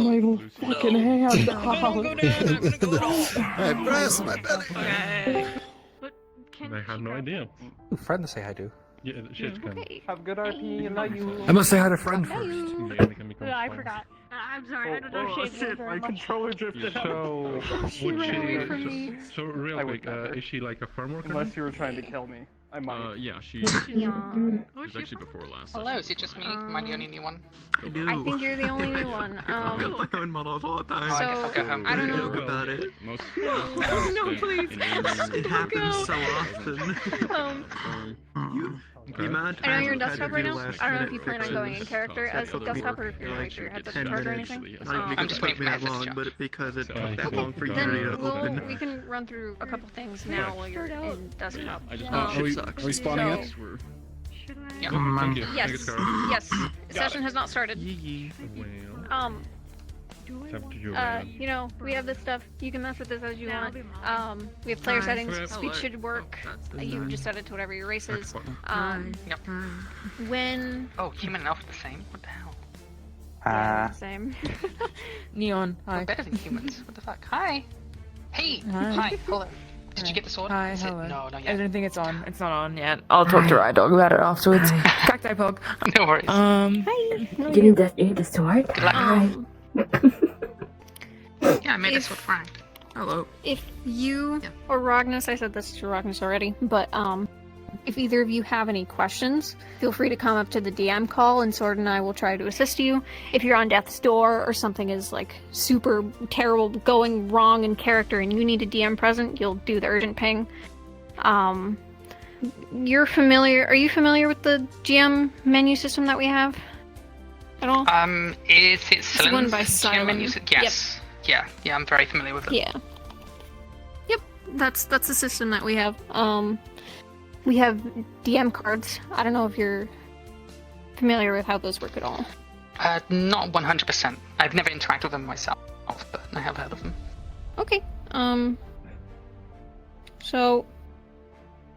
my fucking hand. I'm gonna go down. I'm gonna go down. I press my belly. Okay. But can I have no idea. Friend say I do. Yeah, shit can. Okay. Have good RP, love you. I must say hi to friend first. Yeah, they can become I fine. forgot. I'm sorry. I don't know shade shit, very my much. controller drifted out. So, She would ran away she? from me. So real I would quick, never. is she like a firm worker? Unless you were trying to kill me. I might. Yeah, she. Yeah. It Oh, was she actually before last. Hello, is it just me? Am I the only new one? I do. I think you're the only new one. I've got my own models all the time. Oh, I guess I'll go home. I don't know. Joke about it. Most, No, please. It happens so often. The amount of I know times you're in I've had desktop to right do now. last I don't know if minute you plan on fixes. going in character as That's desktop the or if you want to your headset like, charged or anything. Not even I'm because just it took waiting me for that my long, headset but because it So took I that think long for then Unity to open. we can run through a couple things now while you're in desktop. I just Are we, sucks. are we spawning So- it? Should I? Yeah. Thank you. Yes. Thank you, Scarlet. Yes. The session has not started. Yee. Well, it's up to you. You know, we have this stuff. You can mess with this as you want. We have player Nice. settings. Okay. Speech should work. You just set it to whatever your race is. Yep. When Oh, human and elf are the same? What the hell? yeah, same. Neon, We're hi. better than humans. What the fuck? Hi! Hey! Hi. Hi, hello. Did you Hi. get the sword? Hi, Is it? hello. No, not I yet. don't think it's on. It's not on yet. I'll talk to Rye Dog about it afterwards. Cacti Pog. No worries. You need the sword? Good luck. Um, Yeah, I made if- a sword for Frank. Hello. if you Yeah. or Rognus, I said this to Rognus already, but if either of you have any questions, feel free to come up to the DM call and Sword and I will try to assist you. If you're on death's door or something is like super terrible going wrong in character and you need a DM present, you'll do the urgent ping. Are you familiar with the GM menu system that we have at all? Is it It's the one by Silence? Simon. Yes. Yeah, I'm very familiar with it. Yeah. Yep, that's the system that we have. We have DM cards. I don't know if you're familiar with how those work at all. Not 100%. I've never interacted with them myself, but I have heard of them. Okay. So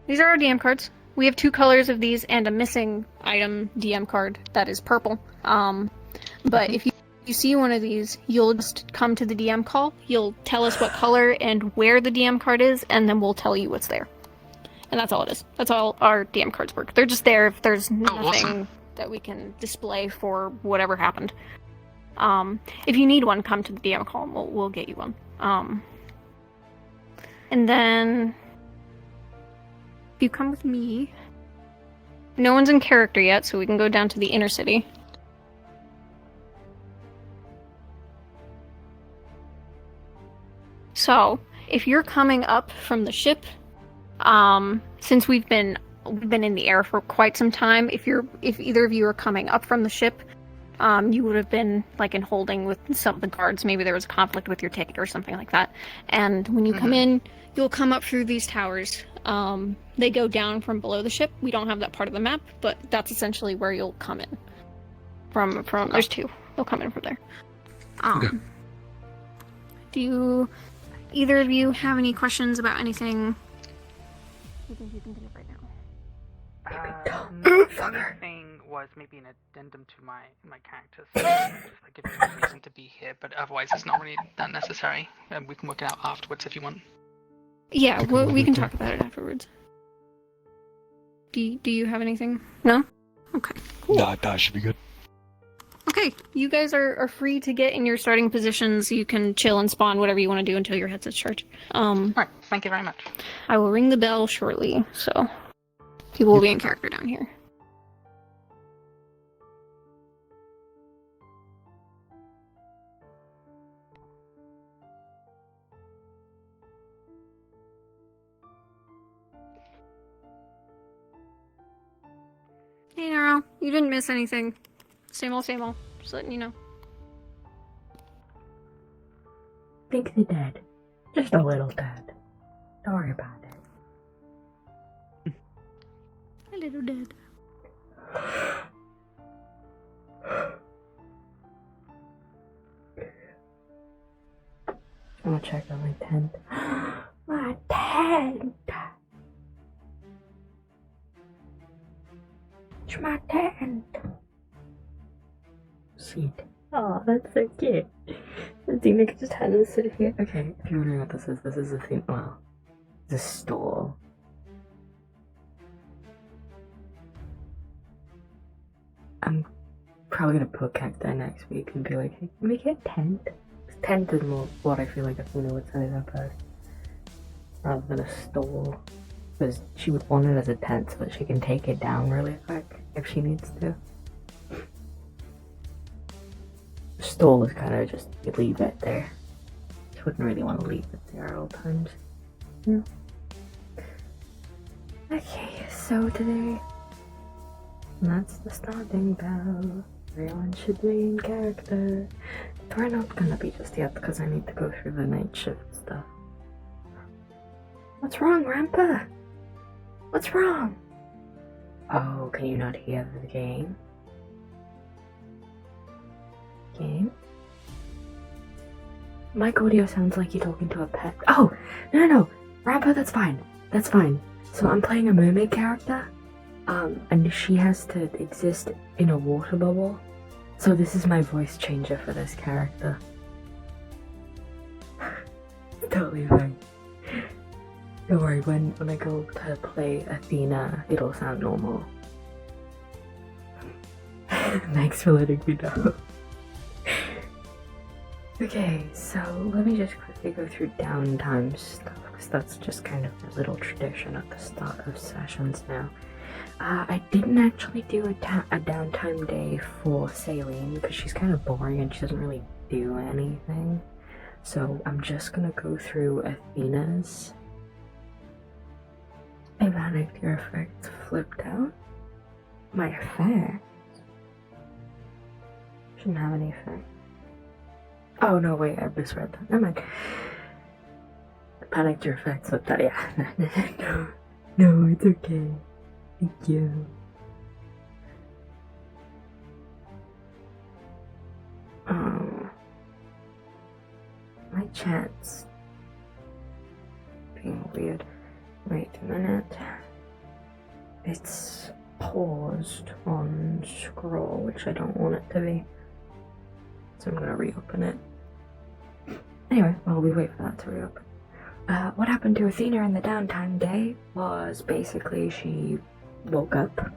these are our DM cards. We have 2 colors of these and a missing item DM card that is purple. But if you see one of these, you'll just come to the DM call. You'll tell us what color and where the DM card is, and then we'll tell you what's there. And that's all it is. That's all our DM cards work. They're just there if there's nothing awesome. that we can display for whatever happened. If you need one, come to the DM call and we'll get you one. And then if you come with me, no one's in character yet, so we can go down to the inner city. So, if you're coming up from the ship, since we've been in the air for quite some time, if either of you are coming up from the ship, you would have been like in holding with some of the guards. Maybe there was a conflict with your ticket or something like that. And when you come in, you'll come up through these towers. They go down from below the ship. We don't have that part of the map, but that's essentially where you'll come in. From there's 2. They'll come in from there. Okay. Do either of you have any questions about anything? You think you can do it right now? The only thing was maybe an addendum to my characters. Just like giving me a reason to be here, but otherwise it's not really that necessary. We can work it out afterwards if you want. Yeah, we can talk about it afterwards. Do you have anything? No? Okay. Cool. That should be good. Okay, you guys are free to get in your starting positions. You can chill and spawn whatever you want to do until your headset's charged. Alright, thank you very much. I will ring the bell shortly, so people will be in character down here. Hey Naro, you didn't miss anything. Same old, just letting you know. Think they're dead. Just a little dead. Don't worry about it. A little dead. I'm gonna check on my tent. My tent! It's my tent! Seed. Oh, that's so cute. Athena could just have this sit here. Okay, if you're wondering what this is a thing. Well, it's a stool. I'm probably gonna put Cacti next week and be like, hey, can we get a tent? 'Cause tent is more what I feel like Athena would set it up as, rather than a stool. Because she would want it as a tent so that she can take it down really quick if she needs to. Stole is kind of just, you leave it there. You wouldn't really want to leave it there at all times. Yeah. Okay, so today, that's the starting bell. Everyone should be in character. We're not gonna be just yet because I need to go through the night shift stuff. What's wrong, Rampa? What's wrong? Oh, can you not hear the game? Game? Mic audio sounds like you're talking to a pet. Oh! No. Rampa, that's fine. That's fine. So I'm playing a mermaid character. And she has to exist in a water bubble. So this is my voice changer for this character. Totally fine. Don't worry, when I go to play Athena, it'll sound normal. Thanks for letting me know. Okay, so let me just quickly go through downtime stuff, because that's just kind of a little tradition at the start of sessions now. I didn't actually do a downtime day for Saline, because she's kind of boring and she doesn't really do anything. So I'm just gonna go through Athena's. I panicked, your effects flipped out. My effects? Shouldn't have any effect. Oh no, wait, I misread that. Never mind. Panicked, your effects flipped out. Yeah. No, it's okay. Thank you. My chat's being weird. Wait a minute. It's paused on scroll, which I don't want it to be. So I'm gonna reopen it. Anyway, while we wait for that to reopen. What happened to Athena in the downtime day was basically she woke up.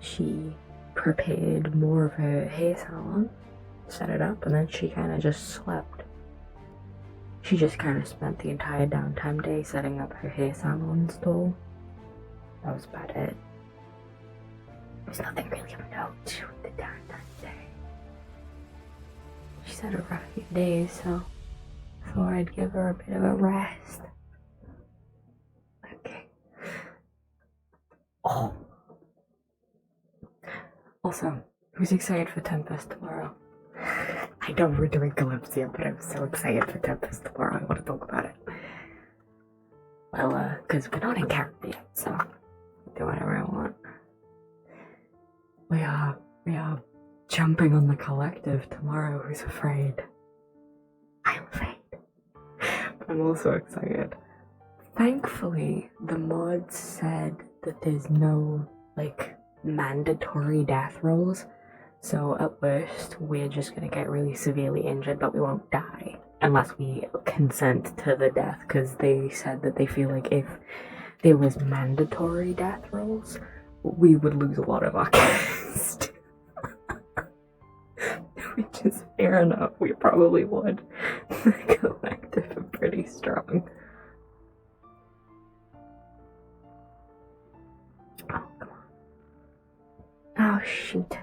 She prepared more of her hair salon, set it up, and then she kind of just slept. She just kind of spent the entire downtime day setting up her hair salon stall. That was about it. There's nothing really of note with the downtime day. She's had a rough few days, so I thought I'd give her a bit of a rest. Okay. Oh. Also, who's excited for Tempest tomorrow? I know we're doing Kalypsia, but I'm so excited for Tempest tomorrow. I want to talk about it. Well, because we're not in character yet, so I can do whatever I want. We are jumping on the collective tomorrow. Who's afraid? I'm afraid. But I'm also excited. Thankfully, the mods said that there's no, mandatory death rolls. So at worst, we're just gonna get really severely injured, but we won't die. Unless we consent to the death, because they said that they feel like if there was mandatory death rolls, we would lose a lot of our cast. Which is fair enough, we probably would. The collective are pretty strong. Oh, come on. Oh, shoot.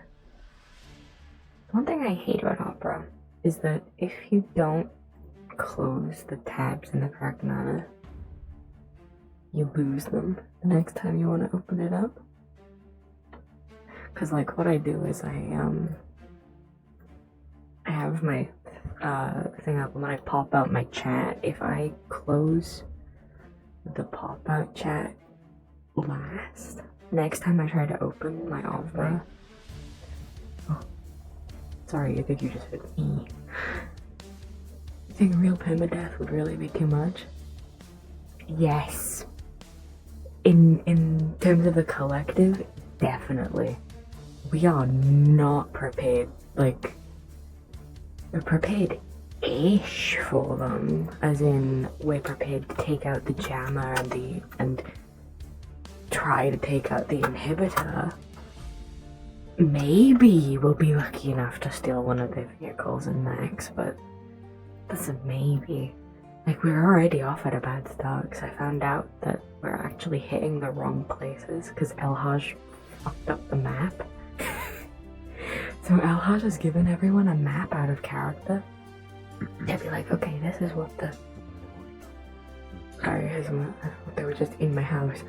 One thing I hate about Opera is that if you don't close the tabs in the correct manner, you lose them the next time you want to open it up. Because, what I do is I have my thing up, and when I pop out my chat, if I close the pop-out chat last, next time I try to open my Opera... Oh. Sorry, I think you just hit me. You think real permadeath would really be too much? Yes. In terms of the collective, definitely. we are not prepared. Like, we're prepared-ish for them, as in we're prepared to take out the jammer and try to take out the inhibitor. Maybe we'll be lucky enough to steal one of their vehicles in Max, but that's a maybe. Like, we're already off at a bad start, because I found out that we're actually hitting the wrong places, because Elhaj fucked up the map. So Elhaj has given everyone a map out of character. They'll be like, okay, this is what the... Sorry, they were just in my house.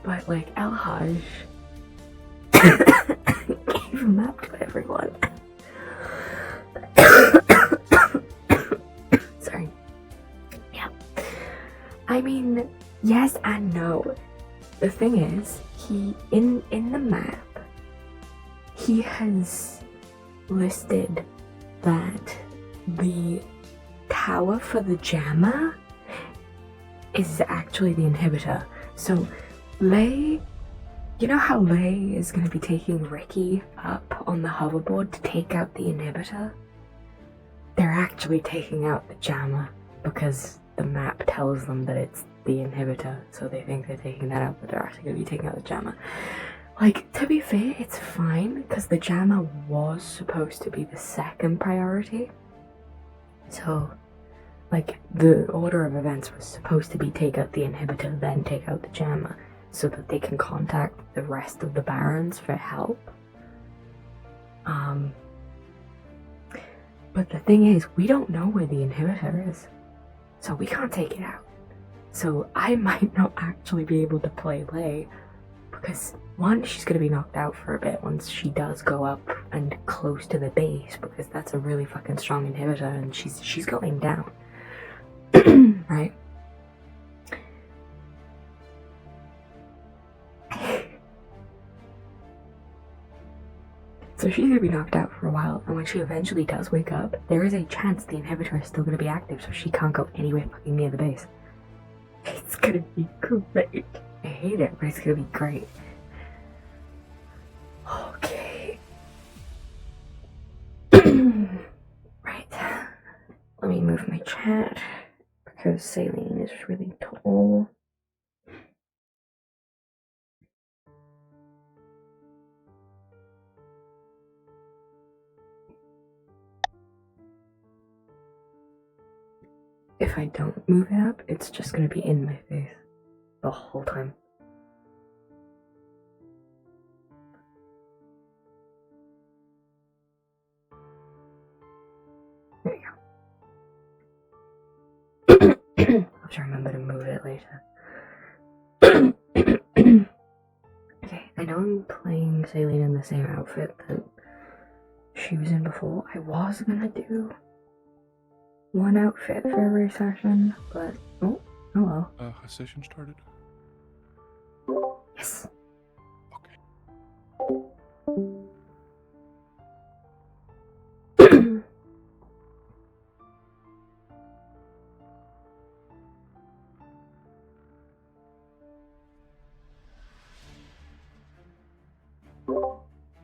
But, like, Elhaj gave a map to everyone. Sorry. Yeah. I mean, yes and no. The thing is, he in the map, he has listed that the tower for the jammer is actually the inhibitor. So Lei, you know how Lei is going to be taking Ricky up on the hoverboard to take out the inhibitor? They're actually taking out the jammer because the map tells them that it's the inhibitor, so they think they're taking that out, but they're actually going to be taking out the jammer. Like, to be fair, it's fine, because the jammer was supposed to be the second priority. So, like, the order of events was supposed to be take out the inhibitor, then take out the jammer, so that they can contact the rest of the barons for help. But the thing is, we don't know where the inhibitor is, so we can't take it out. So I might not actually be able to play Lei, because one, she's going to be knocked out for a bit once she does go up and close to the base, because that's a really fucking strong inhibitor, and she's going down. Right? So she's gonna be knocked out for a while, and when she eventually does wake up, there is a chance the inhibitor is still gonna be active, so she can't go anywhere fucking near the base. It's gonna be great. I hate it, but it's gonna be great. Okay. Right. Let me move my chat, because Saline is really tall. If I don't move it up, it's just gonna be in my face the whole time. There we go. I'll have to remember to move it later. Okay, I know I'm playing Saline in the same outfit that she was in before. I was gonna do one outfit for every session, but oh well. Has session started? Yes. Okay.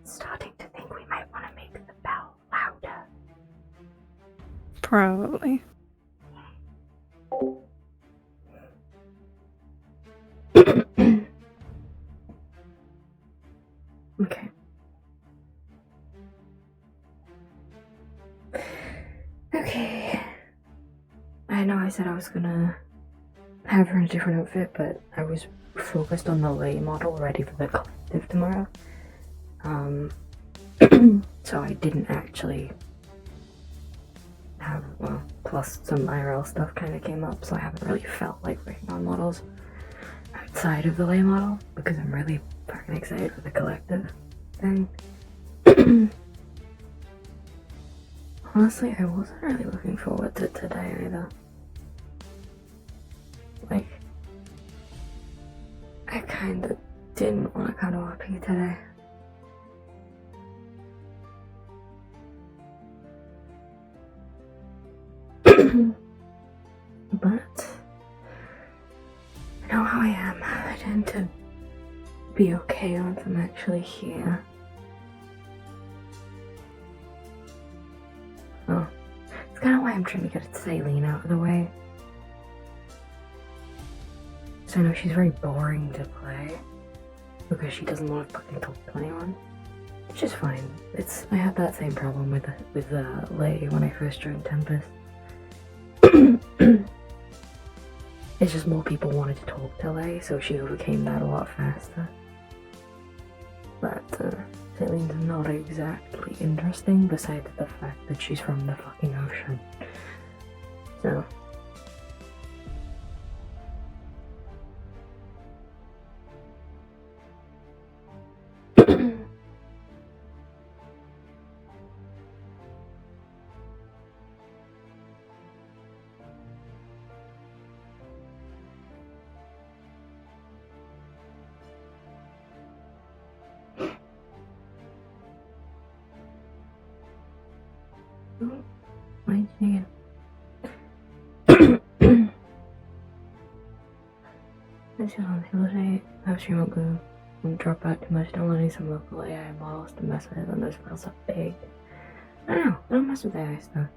Starting to think we might want to make the bell louder. Probably. Okay. Okay. I know I said I was gonna have her in a different outfit, but I was focused on the Lei model ready for the collective tomorrow. So I didn't actually have, well, plus some IRL stuff kind of came up, so I haven't really felt like working on models outside of the Lei model, because I'm really fucking excited for the collective thing. Honestly, I wasn't really looking forward to today either. Like, I kinda didn't want to come to RP today. But I know how I am. I tend to be okay once I'm actually here. I'm trying to get Saline out of the way. So I know she's very boring to play because she doesn't want to fucking talk to anyone, which is fine. I had that same problem with Lay when I first joined Tempest. It's just more people wanted to talk to Lay, so she overcame that a lot faster. But Saline's not exactly interesting, besides the fact that she's from the fucking ocean. So. Wait again. Perhaps you won't go and drop out too much. Downloading some local AI models to mess with, and those files are big. I don't know. I don't mess with AI stuff.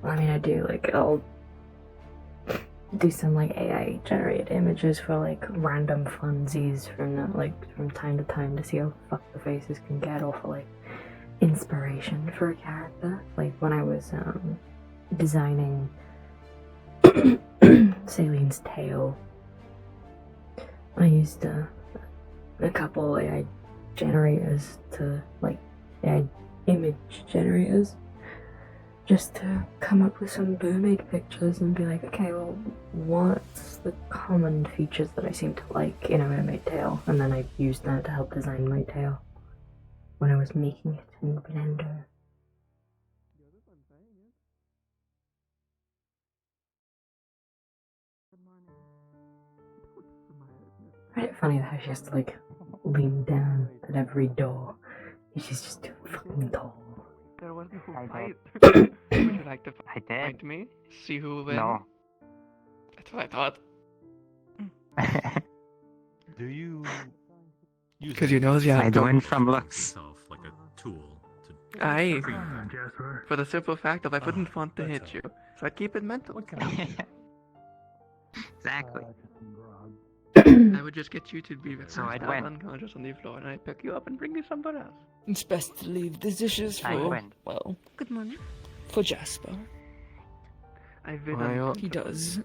Well, I mean, I do. Like, I'll do some like AI generated images for like random funsies from time to time to see how fucked the faces can get, or for like inspiration for a character. Like when I was designing Saline's tail, I used a couple AI generators to like AI image generators just to come up with some mermaid pictures and be like, okay, well, what's the common features that I seem to like in a mermaid tail? And then I used that to help design my tail when I was making it in Blender. I find it funny how she has to like lean down at every door. She's just too fucking tall. There was no I fight. did. Would you like to I did. fight me? See who will win? No. That's what I thought. Do you use Because you know the I outcome. went from looks. yourself like a tool to Aye. free them? For the simple fact of I wouldn't want to hit you, so I'd keep it mental. Exactly. I would just get you to be So I'd out win. unconscious on the floor, and I'd pick you up and bring you somewhere else. It's best to leave the dishes I for, win. well, Good morning. for Jasper. I've been Well, he does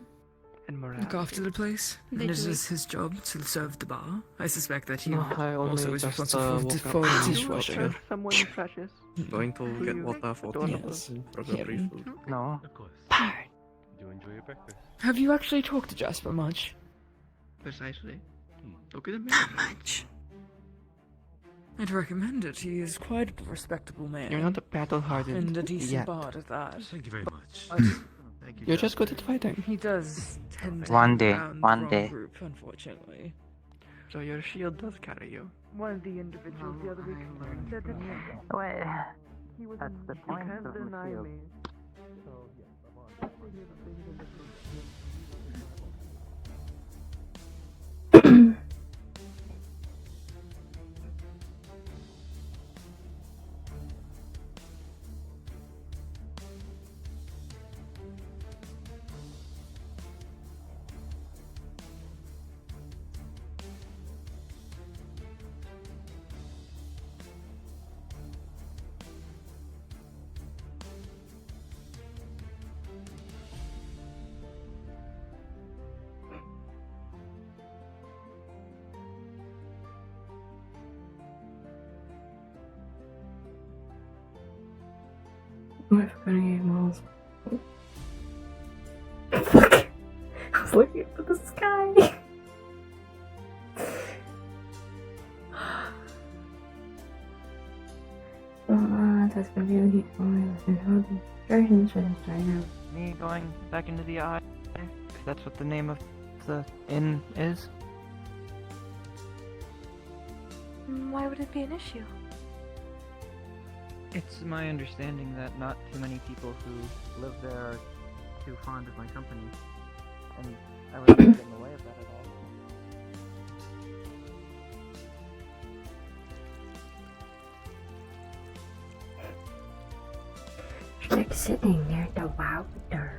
and look after the place, and it is his job to serve the bar. I suspect that he also is responsible for the dishwasher. Someone precious. Going to Who get you- water for Yes. free Him. food. No. Of course. Pard. Do you enjoy your breakfast? Have you actually talked to Jasper much? Precisely. Hmm. Look at him. That much. I'd recommend it. He is quite a respectable man. You're not a battle-hardened and a decent yet. bard at that. Thank you very much. But Thank you. You're just good at fighting. he does tend to One hang day, around the one wrong day. group, unfortunately. So your shield does carry you. One of the individuals the other week said that Well, he was that's the you point can't of the deny shield. me. What if we're gonna get miles? Fuck. I was looking up at the sky. That's gonna be a heat versions for this right now. me going back into the eye, if that's what the name of the inn is. Why would it be an issue? It's my understanding that not too many people who live there are too fond of my company, and I would not get in the way of that at all. She's like sitting near the water.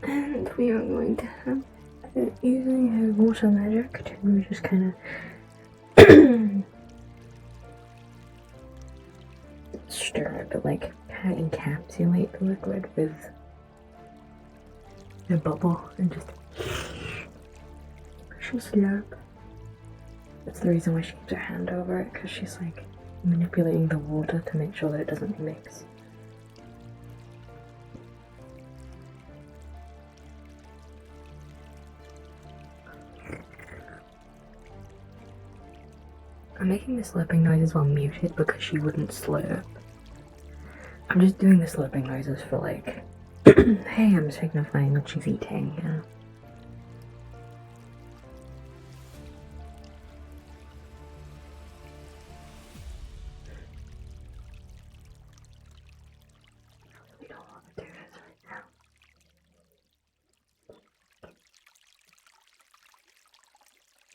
And we are going to have using her water magic to just kind of stir it, but like kind of encapsulate the liquid with the bubble and just slurp. That's the reason why she keeps her hand over it, because she's like manipulating the water to make sure that it doesn't mix. I'm making the slurping noises while muted because she wouldn't slurp. I'm just doing the slurping noises for like, hey, I'm signifying that she's eating, you know? We don't want to do this right now.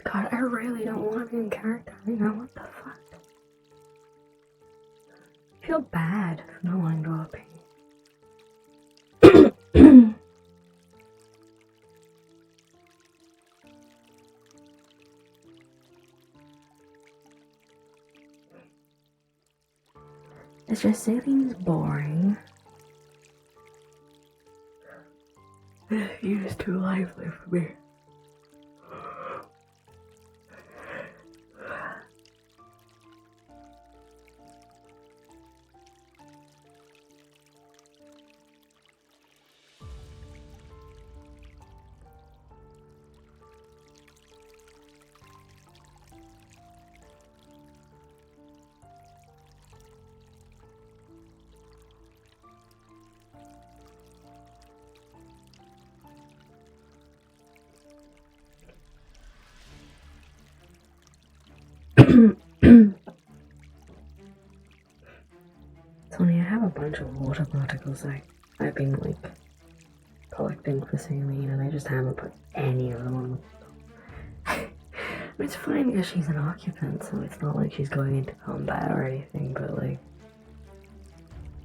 God, I really don't want to be in character right now. What the fuck? I feel bad for not wanting to OP. It's just sailing's boring. You're just too lively for me. Tony, I have a bunch of water particles I've been like collecting for saline, and I just haven't put any of them on. It's fine because she's an occupant, so it's not like she's going into combat or anything, but like,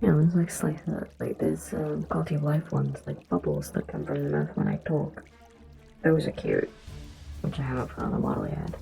you know, there's like there's quality of life ones, like bubbles that come from the mouth when I talk. Those are cute, which I haven't put on the model yet.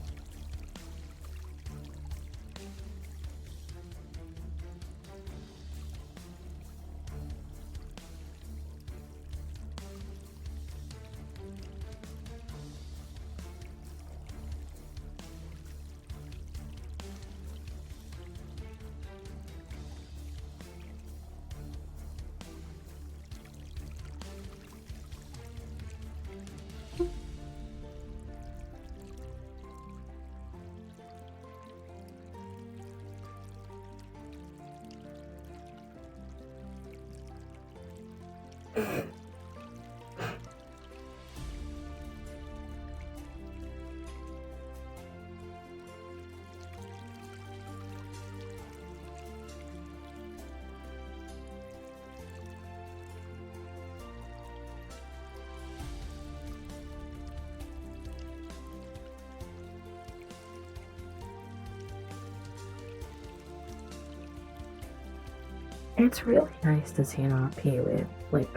It's really nice to see an RP with, like,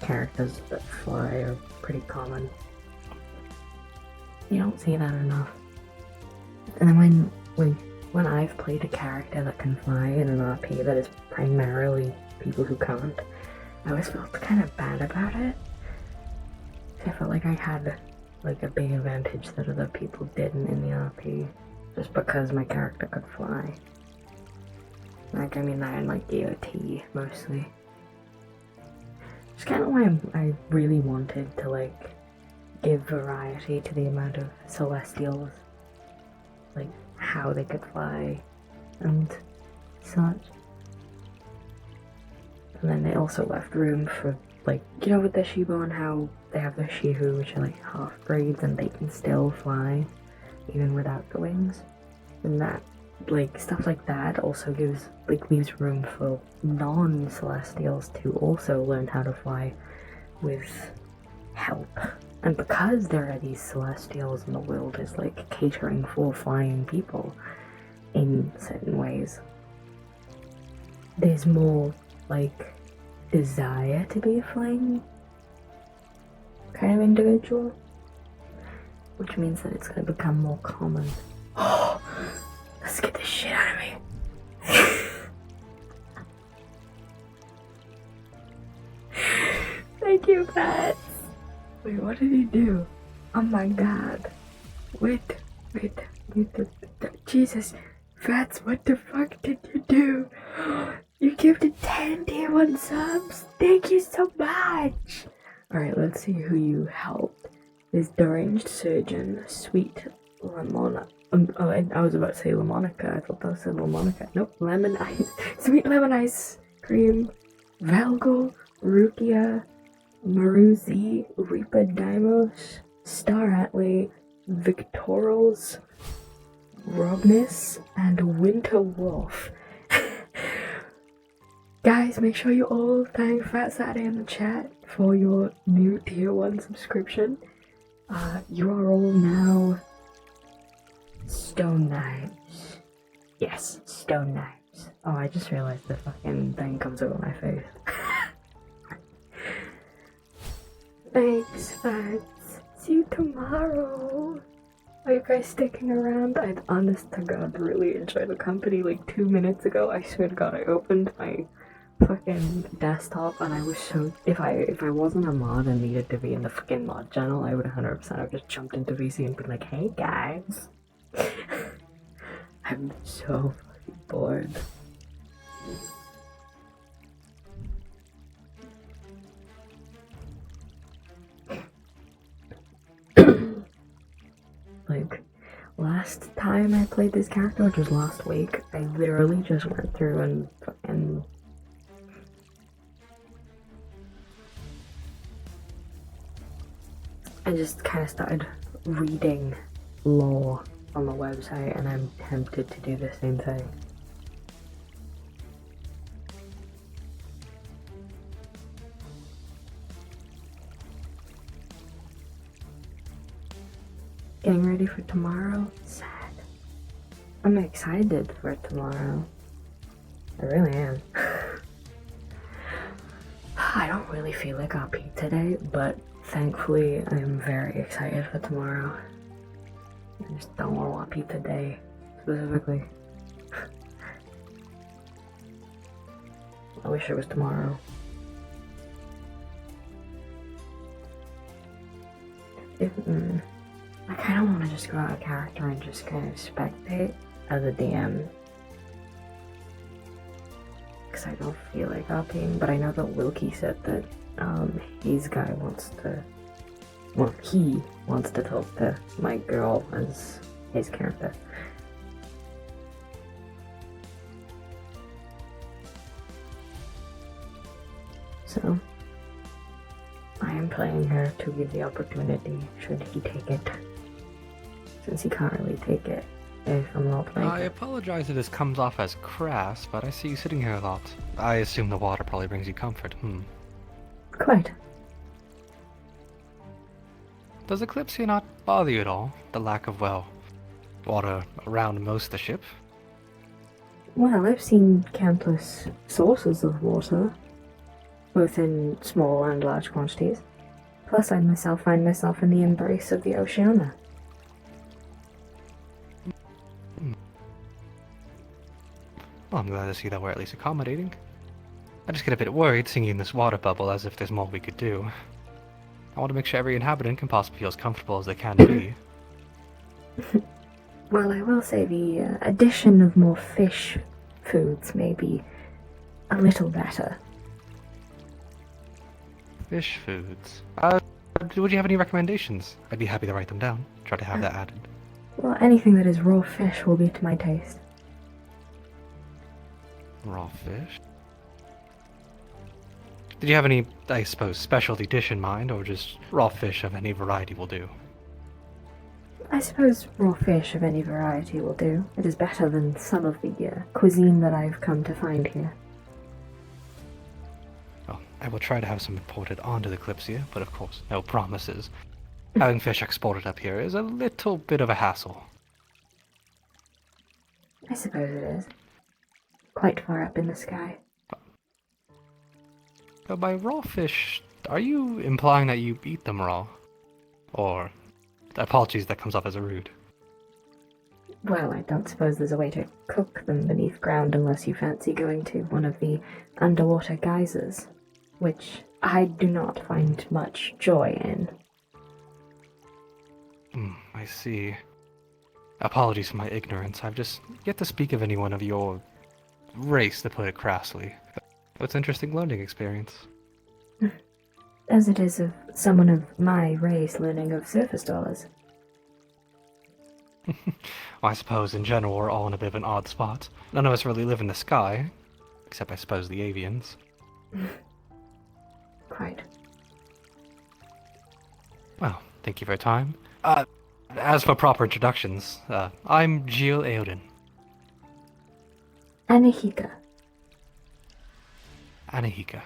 characters that fly are pretty common. You don't see that enough. And then when I've played a character that can fly in an RP that is primarily people who can't, I always felt kind of bad about it. I felt like I had, like, a big advantage that other people didn't in the RP, just because my character could fly. Like, I mean that in, like, DOT, mostly. It's kind of why I really wanted to, like, give variety to the amount of Celestials. Like, how they could fly, and such. And then they also left room for like, you know with the Síbon how they have the Shihu, which are like half breeds and they can still fly even without the wings? And that, like, stuff like that also leaves room for non-celestials to also learn how to fly with help. And because there are these celestials and the world is like catering for flying people in certain ways, there's more like desire to be a flying kind of individual, which means that it's going to become more common. Oh, let's get this shit out of me. Thank you, Pat. Wait, what did he do? Oh my god. Wait, Jesus. Fats, what the fuck did you do? You gifted 10 tier 1 subs? Thank you so much! Alright, let's see who you helped. There's Deranged Surgeon, Sweet Lemon. I was about to say Lemonica. I thought that said Lemonica. Nope, Lemon Ice. Sweet Lemon Ice Cream, Valgol, Rukia, Maruzi, Reaper Dimos, Star Atlee, Victorals, Robness, and Winter Wolf. Guys, make sure you all thank Fat Saturday in the chat for your new tier 1 subscription. You are all now Stone Knives. Yes, Stone Knives. Oh, I just realized the fucking thing comes over my face. Thanks, Fats. See you tomorrow. Are you guys sticking around? I'd honest to God really enjoyed the company. Like 2 minutes ago, I swear to God, I opened my fucking desktop and I was so... If I wasn't a mod and needed to be in the fucking mod channel, I would 100% have just jumped into VC and been like, hey guys. I'm so fucking bored. Like, last time I played this character, which was last week, I literally just went through and fucking... I just kind of started reading lore on the website, and I'm tempted to do the same thing. Getting ready for tomorrow? Sad. I'm excited for tomorrow. I really am. I don't really feel like RP today, but thankfully I'm very excited for tomorrow. I just don't want RP today, specifically. I wish it was tomorrow. I kind of want to just go out of character and just kind of spectate as a DM. Because I don't feel like RPing, but I know that Wilkie said that his guy wants to... Well, he wants to talk to my girl as his character. So, I am playing her to give the opportunity, should he take it. Since he can't really take it if I'm not playing. I apologize if this comes off as crass, but I see you sitting here a lot. I assume the water probably brings you comfort, Quite. Does Kalypsia not bother you at all? The lack of, well, water around most of the ship? Well, I've seen countless sources of water, both in small and large quantities. Plus, I myself find myself in the embrace of the Oceana. Well, I'm glad to see that we're at least accommodating. I just get a bit worried singing in this water bubble as if there's more we could do. I want to make sure every inhabitant can possibly feel as comfortable as they can be. Well, I will say the addition of more fish foods may be a little better. Fish foods. Would you have any recommendations? I'd be happy to write them down. Try to have that added. Well, anything that is raw fish will be to my taste. Raw fish? Did you have any, I suppose, specialty dish in mind, or just raw fish of any variety will do? I suppose raw fish of any variety will do. It is better than some of the cuisine that I've come to find here. Well, I will try to have some imported onto the Kalypsia, but of course, no promises. Having fish exported up here is a little bit of a hassle. I suppose it is. Quite far up in the sky. So by raw fish, are you implying that you eat them raw? Or, apologies, that comes off as rude. Well, I don't suppose there's a way to cook them beneath ground unless you fancy going to one of the underwater geysers, which I do not find much joy in. I see. Apologies for my ignorance. I've just yet to speak of anyone of your race, to put it crassly. It's an interesting learning experience. As it is of someone of my race learning of surface dwellers. Well, I suppose in general we're all in a bit of an odd spot. None of us really live in the sky, except I suppose the avians. Quite. Well, thank you for your time. As for proper introductions, I'm Gilles Eodin. Anahika. Anahika.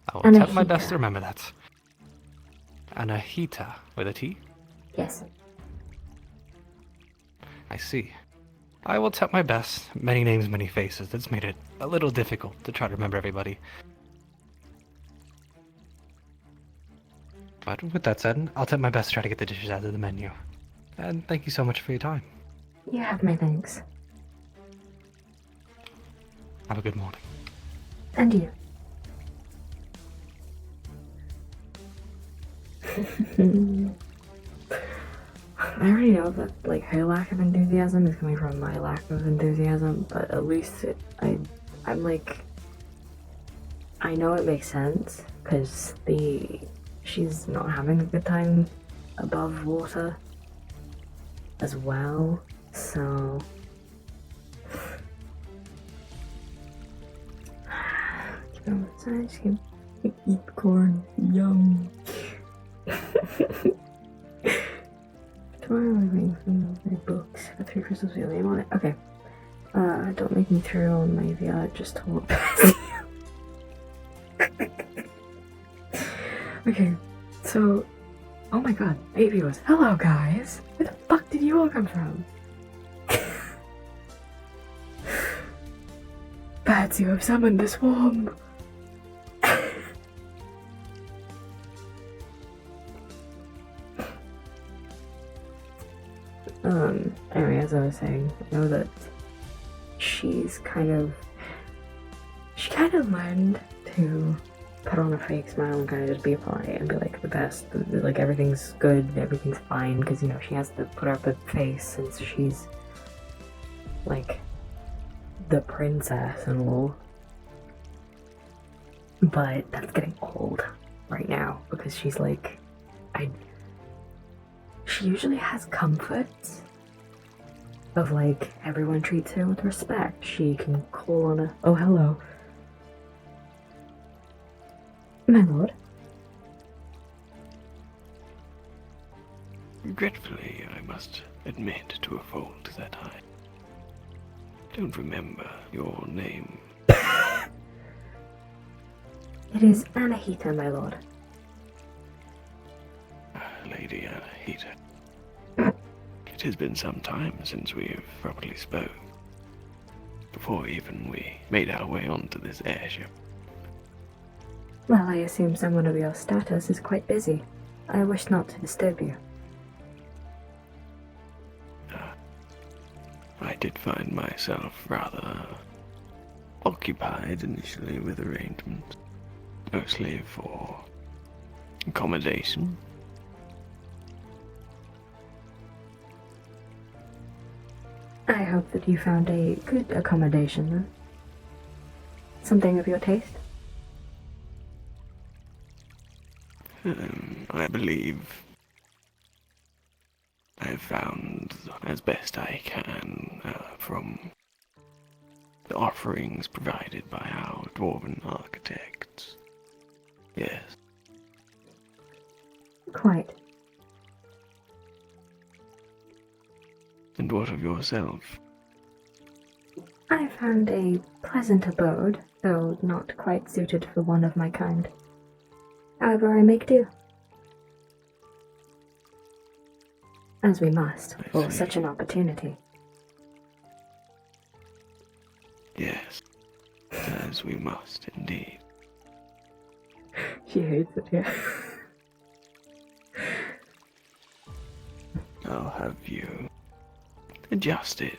I will attempt my best to remember that. Anahita, with a T? Yes. I see. I will attempt my best. Many names, many faces. That's made it a little difficult to try to remember everybody. But with that said, I'll attempt my best to try to get the dishes out of the menu. And thank you so much for your time. You have my thanks. Have a good morning. And you. I already know that, like, her lack of enthusiasm is coming from my lack of enthusiasm, but at least I'm like, I know it makes sense, because she's not having a good time above water as well, so... I just can eat corn. Yum. Tomorrow I'm reading from my books. The 3 crystals with your name on it. Okay. Don't make me throw on my VR just to walk past you. Okay, so... Oh my god, baby was... Hello guys! Where the fuck did you all come from? Bats, you have summoned the swarm! Anyway, as I was saying, I know that she kind of learned to put on a fake smile and kind of just be polite and be like the best, like everything's good, everything's fine, because, you know, she has to put up a face since she's like the princess and all. But that's getting old right now because she's like, she usually has comforts of like everyone treats her with respect. She can call on a, oh hello, my lord. Regretfully, I must admit to a fault that I don't remember your name. It is Anahita, my lord. Lady Anahita. It has been some time since we've properly spoke. Before even we made our way onto this airship. Well, I assume someone of your status is quite busy. I wish not to disturb you. I did find myself rather occupied initially with arrangements, mostly for accommodation. I hope that you found a good accommodation then. Something of your taste? I believe I've found as best I can from the offerings provided by our dwarven architects. Yes. Quite. And what of yourself? I found a pleasant abode, though not quite suited for one of my kind. However, I make do. As we must, for such an opportunity. Yes, as we must indeed. She hates it here. How have you adjusted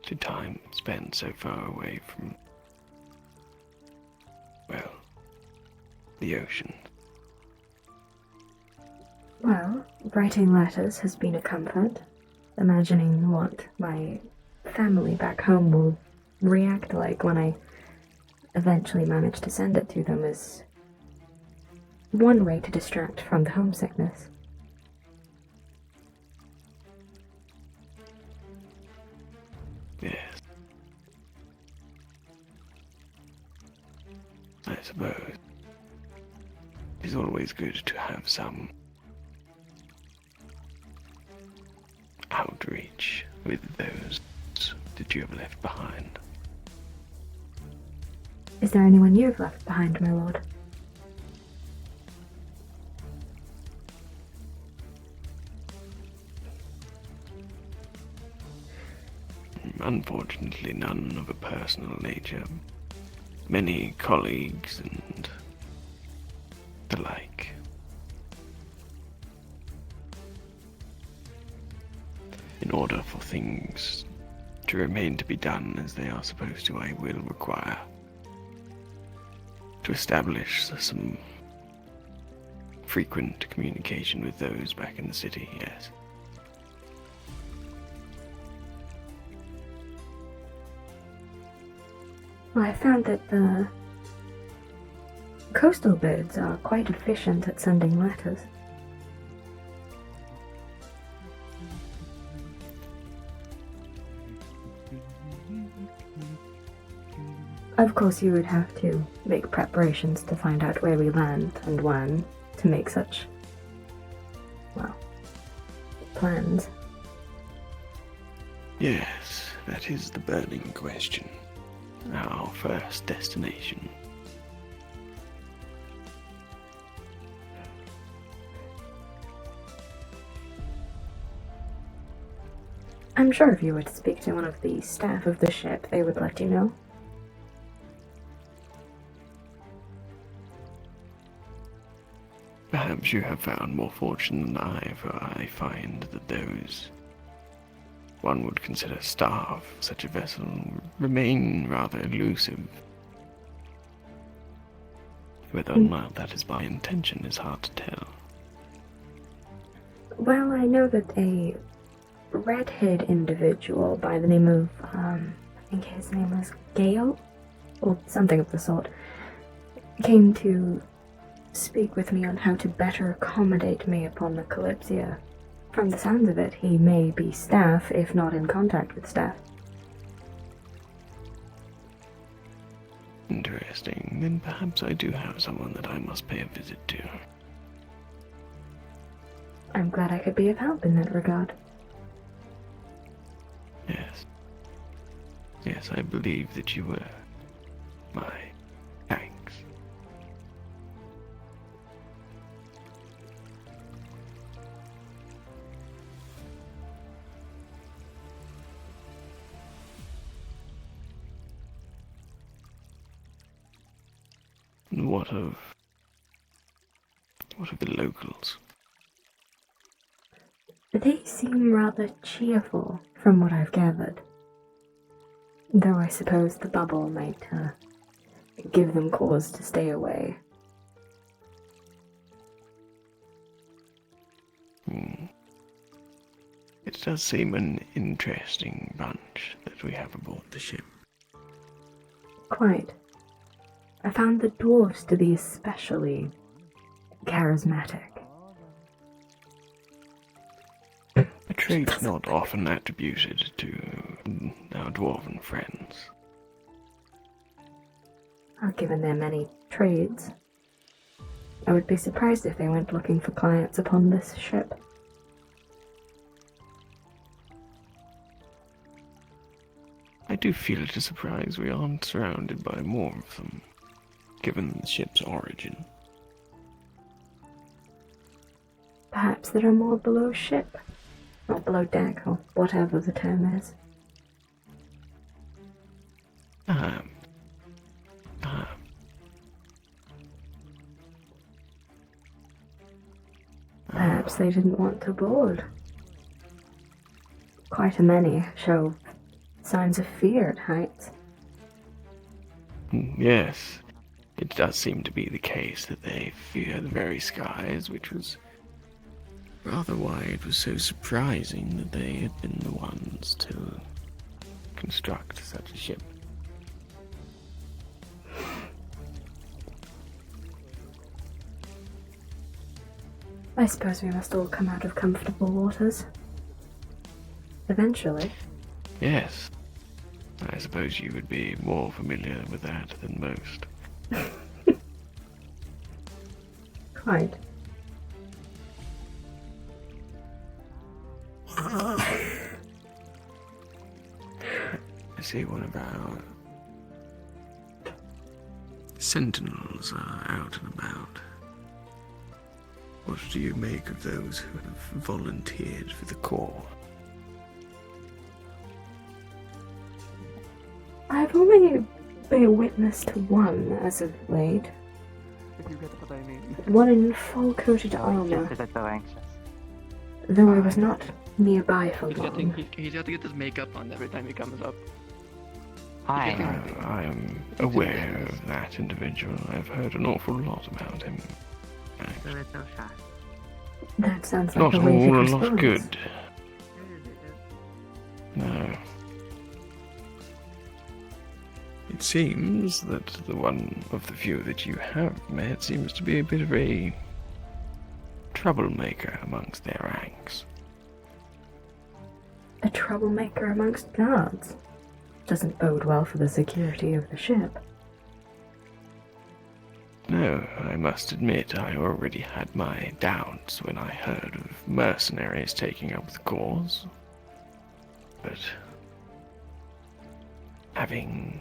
to time spent so far away from, well, the ocean? Well, writing letters has been a comfort. Imagining what my family back home will react like when I eventually manage to send it to them is one way to distract from the homesickness. Yes. I suppose it's always good to have some outreach with those that you have left behind. Is there anyone you've left behind, my lord? Unfortunately, none of a personal nature. Many colleagues and the like. In order for things to remain to be done as they are supposed to, I will require to establish some frequent communication with those back in the city, yes. Well, I found that the coastal birds are quite efficient at sending letters. Of course, you would have to make preparations to find out where we land and when to make such, well, plans. Yes, that is the burning question. Our first destination. I'm sure if you were to speak to one of the staff of the ship, they would let you know. Perhaps you have found more fortune than I, for I find that those one would consider staff of such a vessel remain rather elusive. Whether or not that is by intention is hard to tell. Well, I know that a red-haired individual by the name of, I think his name was Gale, or something of the sort, came to speak with me on how to better accommodate me upon the Kalypsia. From the sounds of it, he may be staff, if not in contact with staff. Interesting. Then perhaps I do have someone that I must pay a visit to. I'm glad I could be of help in that regard. Yes. Yes, I believe that you were my thanks. And what of the locals? They seem rather cheerful, from what I've gathered. Though I suppose the bubble might give them cause to stay away. It does seem an interesting bunch that we have aboard the ship. Quite. I found the dwarves to be especially charismatic. A trait not often attributed to our dwarven friends. Given their many trades, I would be surprised if they went looking for clients upon this ship. I do feel it a surprise we aren't surrounded by more of them, given the ship's origin. Perhaps there are more below ship, or below deck, or whatever the term is. Perhaps they didn't want to board. Quite a many show signs of fear at heights. Yes, it does seem to be the case that they fear the very skies, which was rather why it was so surprising that they had been the ones to construct such a ship. I suppose we must all come out of comfortable waters. Eventually. Yes, I suppose you would be more familiar with that than most. Quite. I see one of our sentinels are out and about. What do you make of those who have volunteered for the Corps? I've only been a witness to one as of late. One in full-coated armor. Though I was not nearby for long. He's got to get his makeup on every time he comes up. I am aware of that individual. I've heard an awful lot about him. That sounds like Not a all way a to lot respond. good. No. It seems that the one of the few that you have met seems to be a bit of a troublemaker amongst their ranks. A troublemaker amongst guards. Doesn't bode well for the security of the ship. No, I must admit I already had my doubts when I heard of mercenaries taking up the cause. But having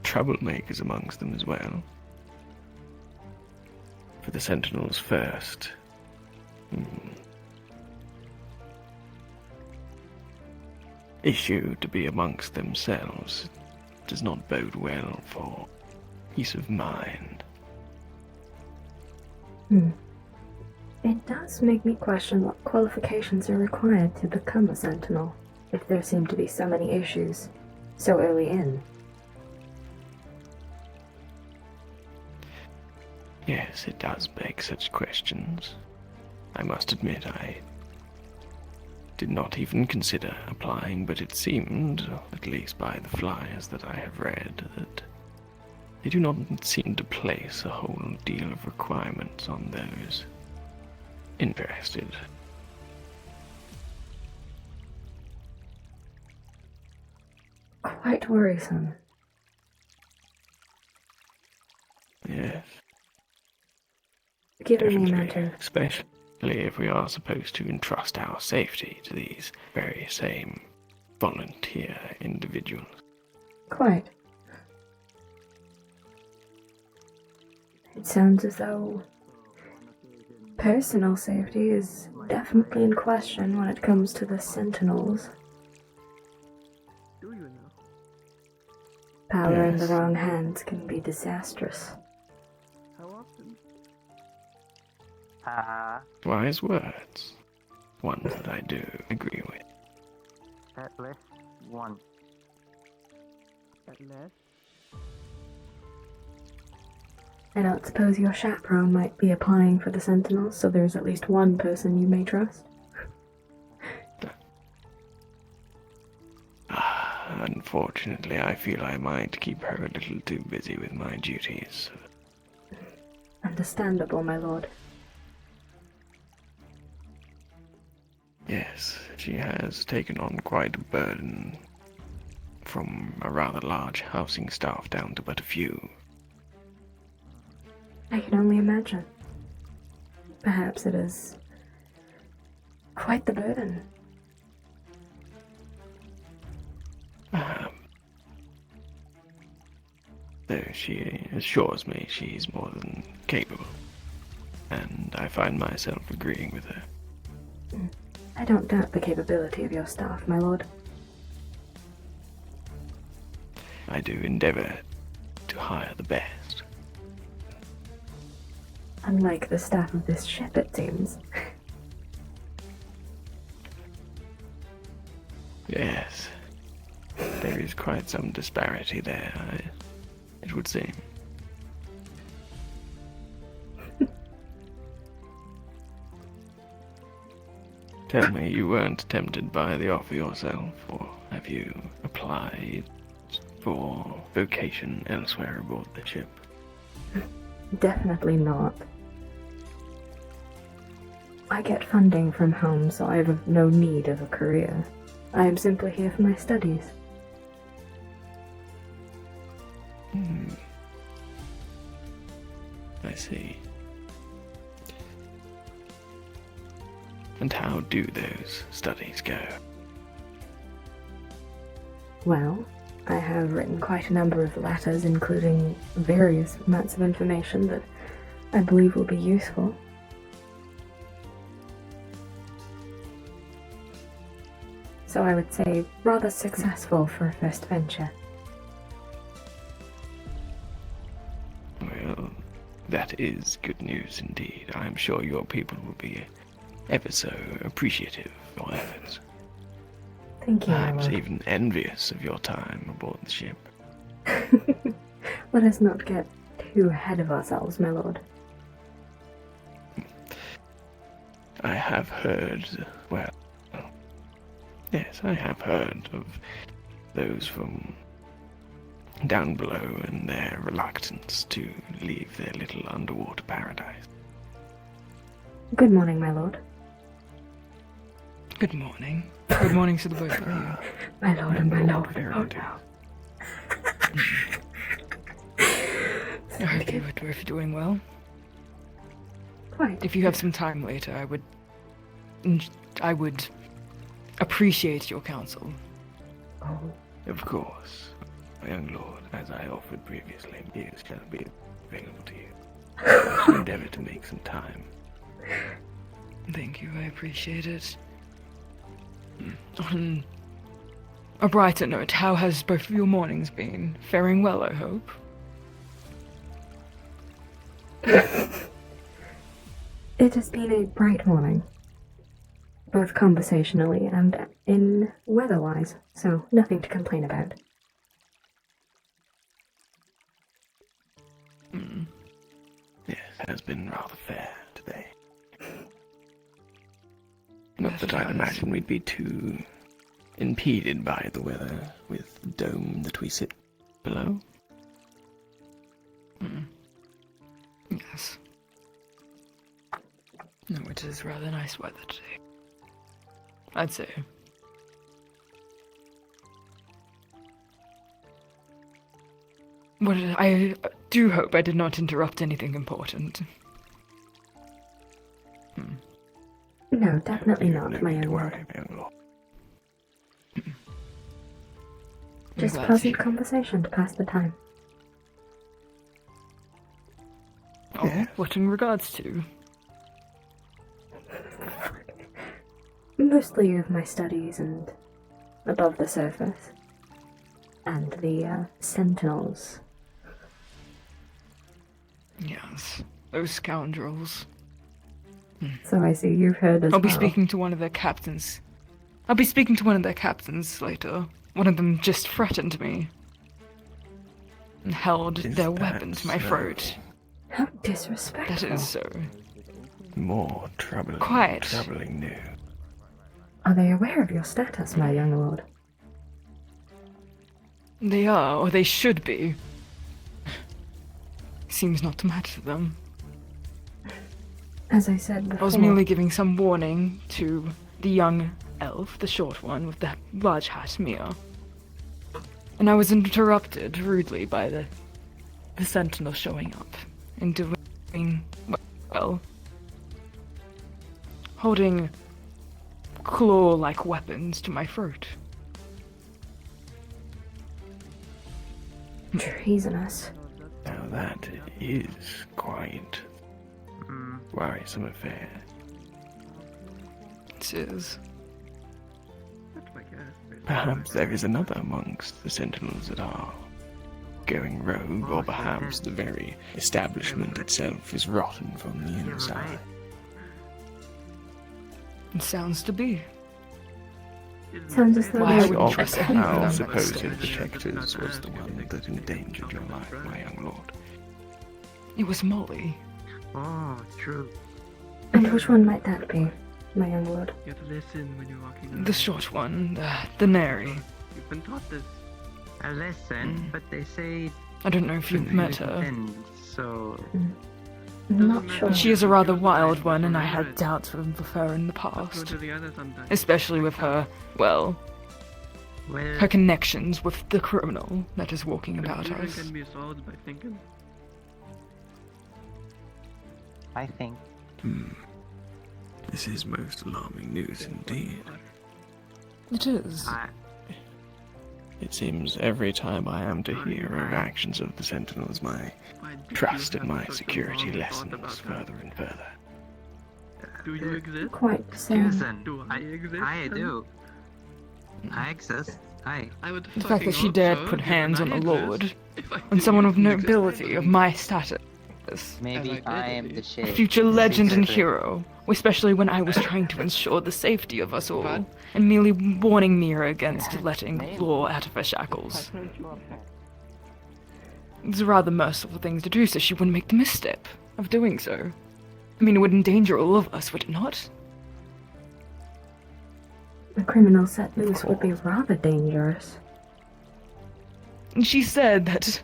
troublemakers amongst them as well. For the Sentinels first. Issue to be amongst themselves does not bode well for peace of mind. It does make me question what qualifications are required to become a sentinel, if there seem to be so many issues so early in. Yes, it does beg such questions. I must admit I did not even consider applying, but it seemed, at least by the flyers that I have read, that they do not seem to place a whole deal of requirements on those interested. Quite worrisome. Yes. Given the amount of... Especially if we are supposed to entrust our safety to these very same volunteer individuals. Quite. It sounds as though personal safety is definitely in question when it comes to the sentinels. Power in the wrong hands can be disastrous. Wise words. Ones that I do agree with. At least one. At least. I don't suppose your chaperone might be applying for the sentinels, so there's at least one person you may trust. Unfortunately, I feel I might keep her a little too busy with my duties. Understandable, my lord. Yes, she has taken on quite a burden, from a rather large housing staff down to but a few. I can only imagine. perhaps it is quite the burden. Though she assures me she's more than capable, and I find myself agreeing with her. I don't doubt the capability of your staff, my lord. I do endeavour to hire the best. Unlike the staff of this ship, it seems. Yes, there is quite some disparity there, it would seem. Tell me, you weren't tempted by the offer yourself, or have you applied for vocation elsewhere aboard the ship? Definitely not. I get funding from home, so I have no need of a career. I am simply here for my studies. I see. And how do those studies go? Well, I have written quite a number of letters, including various amounts of information that I believe will be useful. So I would say rather successful for a first venture. Well, that is good news indeed. I am sure your people will be ever so appreciative of your efforts. Thank you, my Perhaps lord. even envious of your time aboard the ship. Let us not get too ahead of ourselves, my lord. I have heard, well, yes, I have heard of those from down below and their reluctance to leave their little underwater paradise. Good morning, my lord. Good morning. Good morning to the both of you. My lord and my lord. Very I hope you are both doing well. Quite. If you have some time later, I would appreciate your counsel. Oh. Of course, my young lord, as I offered previously, ears shall be available to you. I shall endeavour to make some time. Thank you, I appreciate it. On a brighter note, how has both of your mornings been? Faring well, I hope. It has been a bright morning, both conversationally and in weather-wise, so nothing to complain about. Yes, it has been rather fair today. Not that I'd imagine we'd be too impeded by the weather with the dome that we sit below. Yes. No, it is rather nice weather today, I'd say. Well, I do hope I did not interrupt anything important. No, definitely not, No my need young to lord. worry, young lord. Just glad to pleasant hear. conversation to pass the time. Oh, what in regards to? Mostly of my studies and above the surface. And the sentinels. Yes, those scoundrels. So I see you've heard as I'll be well. speaking to one of their captains. I'll be speaking to one of their captains later. One of them just threatened me. And held their weapon to my throat. How disrespectful. That is so. More troubling, Quiet. troubling news. Are they aware of your status, my young lord? They are, or they should be. Seems not to matter to them. As I said before... I was merely giving some warning to the young elf, the short one with the large hat, Mia. And I was interrupted rudely by the sentinel showing up and doing, well, holding claw-like weapons to my throat. Treasonous. Now that is quite worrisome affair. It is. Perhaps there is another amongst the sentinels that are going rogue, or perhaps the very establishment itself is rotten from the inside. It sounds to be. Sounds as though Why they would Of trust our anyone supposed stage? protectors was the one that endangered your life, my young lord. It was Molly. Oh, true. And which one might that be, my young lord? You have to listen when you're walking. The short one, the Neri. You've been taught this. I listen, but they say. I don't know if you've met her. So. I'm not sure. She is a rather wild one, and I had doubts with her in the past. Especially with her, well, her connections with the criminal that is walking about us. Can be solved by thinking. I think. This is most alarming news indeed. It is. It seems every time I am to hear of actions of the Sentinels, my trust in my security lessens further and further. Do you exist? Quite the same. Listen, do I exist? I do. I exist. The fact that she dared put hands on a lord, on someone of nobility of my status. Maybe I am the A shade. future legend and hero, especially when I was trying to ensure the safety of us all, and merely warning Mira against letting Law out of her shackles. It's a rather merciful thing to do so she wouldn't make the misstep of doing so. I mean, it would endanger all of us, would it not? A criminal set loose would be rather dangerous. And she said that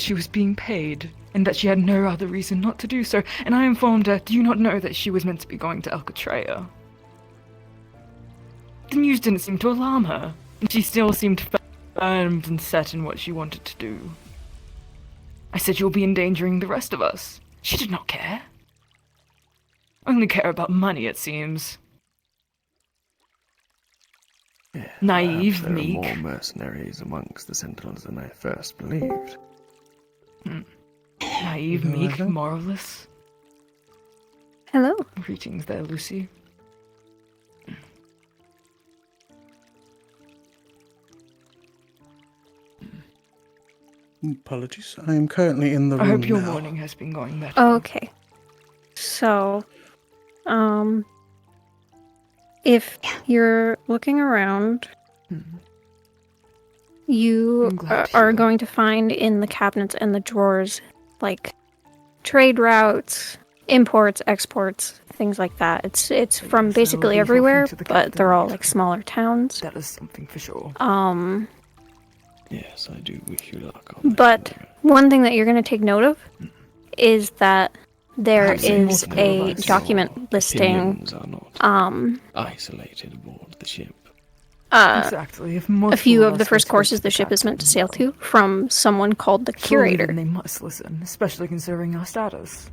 she was being paid, and that she had no other reason not to do so, and I informed her, do you not know that she was meant to be going to Alcatraz? The news didn't seem to alarm her, and she still seemed firm and set in what she wanted to do. I said you'll be endangering the rest of us. She did not care. Only care about money, it seems. Yeah, Naive, there meek. are more mercenaries amongst the Sentinels than I first believed. Naive, meek, moralless. Hello. Greetings there, Lucy. Apologies, I am currently in the room I hope your now. morning has been going better. Okay. So, if you're looking around, you I'm glad to are hear. going to find in the cabinets and the drawers, like, trade routes, imports, exports, things like that. It's from Yes, I will basically be everywhere, talking to the but captain they're all, later. like, smaller towns. That is something for sure. Yes, I do wish you luck on that. But one thing that you're going to take note of is that there Perhaps a more is skilled a advice. document listing, Opinions are not isolated aboard the ship. Exactly. If a few multiple of the us first were to courses go the to ship is meant to captain, sail to from someone called the surely curator. then they must listen, especially considering our status.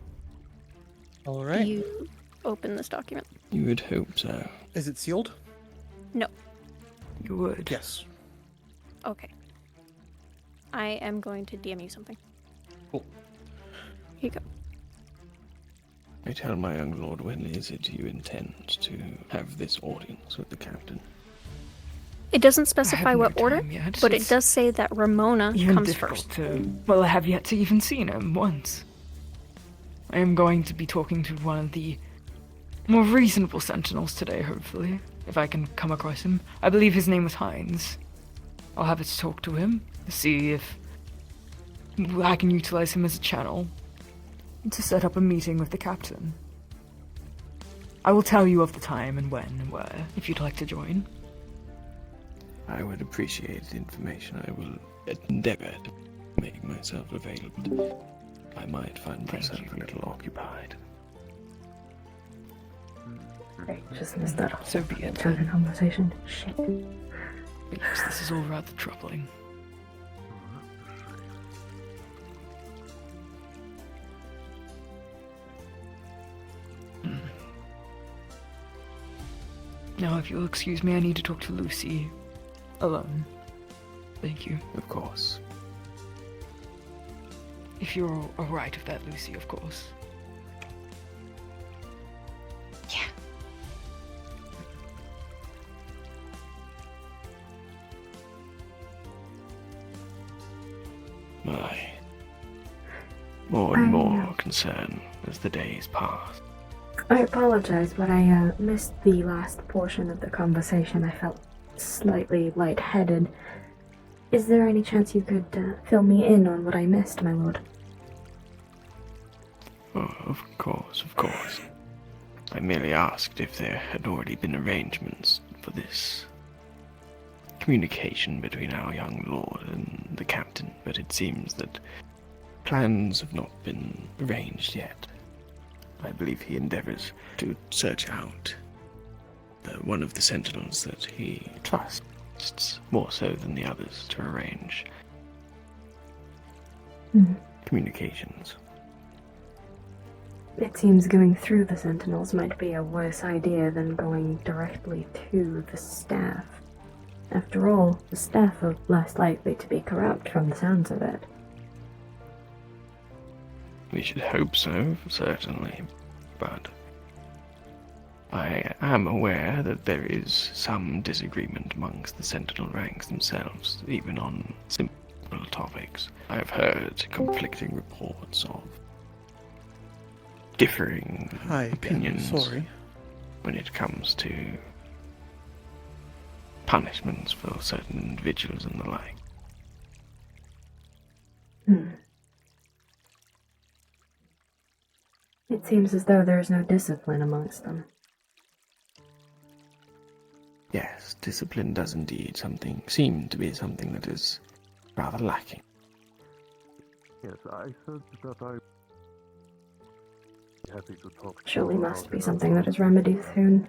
All right. You open this document. You would hope so. Is it sealed? No. You would. Yes. Okay. I am going to DM you something. Cool. Here you go. I tell my young lord, when is it you intend to have this audience with the captain? It doesn't I specify have no what order, time yet. but It's it does say that Ramona even comes difficult first. to... Well, I have yet to even seen him once. I am going to be talking to one of the more reasonable sentinels today, hopefully, if I can come across him. I believe his name was Hines. I'll have to talk to him, see if I can utilize him as a channel to set up a meeting with the captain. I will tell you of the time and when and where, if you'd like to join. I would appreciate the information. I will endeavor to make myself available. I might find myself a little occupied. Great, just missed that So be it. turn of conversation. Shit. But yes, this is all rather troubling. Now, if you'll excuse me, I need to talk to Lucy alone. Thank you. Of course. If you're alright with that, Lucy, of course. Yeah. My more and more concern as the days pass. I apologize, but I missed the last portion of the conversation. I felt slightly lightheaded. Is there any chance you could fill me in on what I missed, my lord? Oh, of course. I merely asked if there had already been arrangements for this communication between our young lord and the captain, but it seems that plans have not been arranged yet. I believe he endeavors to search out one of the sentinels that he trusts more so than the others to arrange communications. It seems going through the sentinels might be a worse idea than going directly to the staff. After all, the staff are less likely to be corrupt from the sounds of it. We should hope so, certainly, but I am aware that there is some disagreement amongst the sentinel ranks themselves, even on simple topics. I have heard conflicting reports of differing opinions when it comes to punishments for certain individuals and the like. It seems as though there is no discipline amongst them. Yes, discipline does indeed seem to be something that is rather lacking. Yes, I said that I'm happy to talk. Surely must be something that is remedied soon.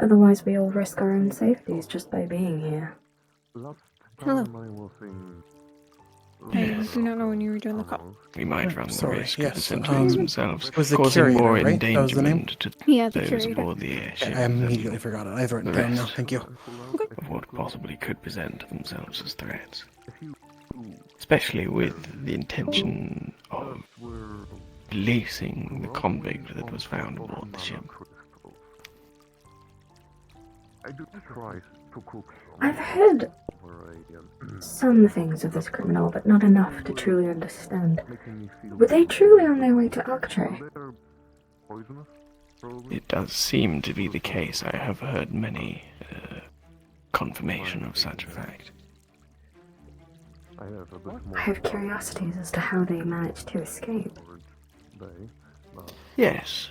Otherwise we all risk our own safeties just by being here. Hello. I do not know when you were doing the call. We might run the risk of the yes, sentinels themselves was the causing curator, more right? That was the name? endangerment to Yeah, the those curator. aboard the airship. I immediately forgot it. I've written it down now. Thank you. Of what possibly could present themselves as threats. Especially with the intention of releasing the convict that was found aboard the ship. I've heard some things of this criminal, but not enough to truly understand. Were they truly on their way to Arctray? It does seem to be the case. I have heard many confirmation of such a fact. I have curiosities as to how they managed to escape. Yes.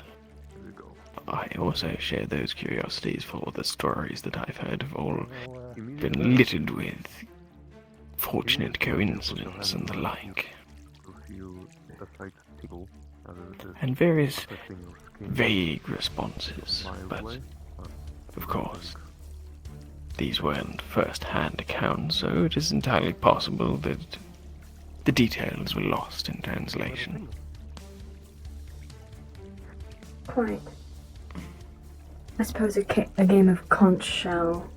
I also share those curiosities, for the stories that I've heard have all been littered with fortunate coincidence and the like. And various vague responses, but of course, these weren't first-hand accounts, so it is entirely possible that the details were lost in translation. Quite. I suppose a game of conch shell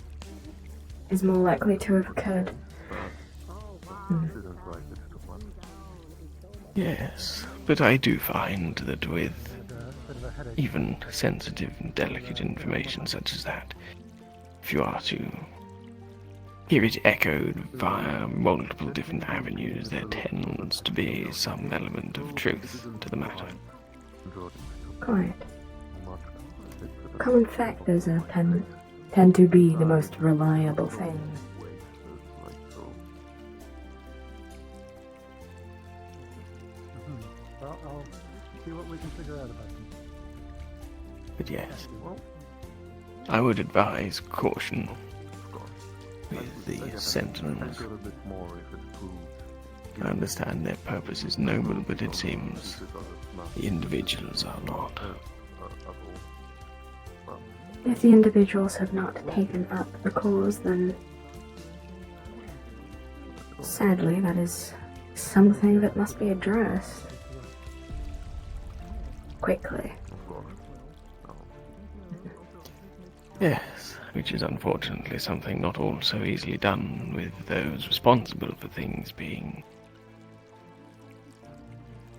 is more likely to have occurred. Yes, but I do find that with even sensitive and delicate information such as that, if you are to hear it echoed via multiple different avenues, there tends to be some element of truth to the matter. Quite. Common factors tend to be the most reliable things. I'll see what we can figure out about them. But yes, I would advise caution with the sentinels. I understand their purpose is noble, but it seems the individuals are not. If the individuals have not taken up the cause, then sadly that is something that must be addressed quickly. Yes, which is unfortunately something not all so easily done, with those responsible for things being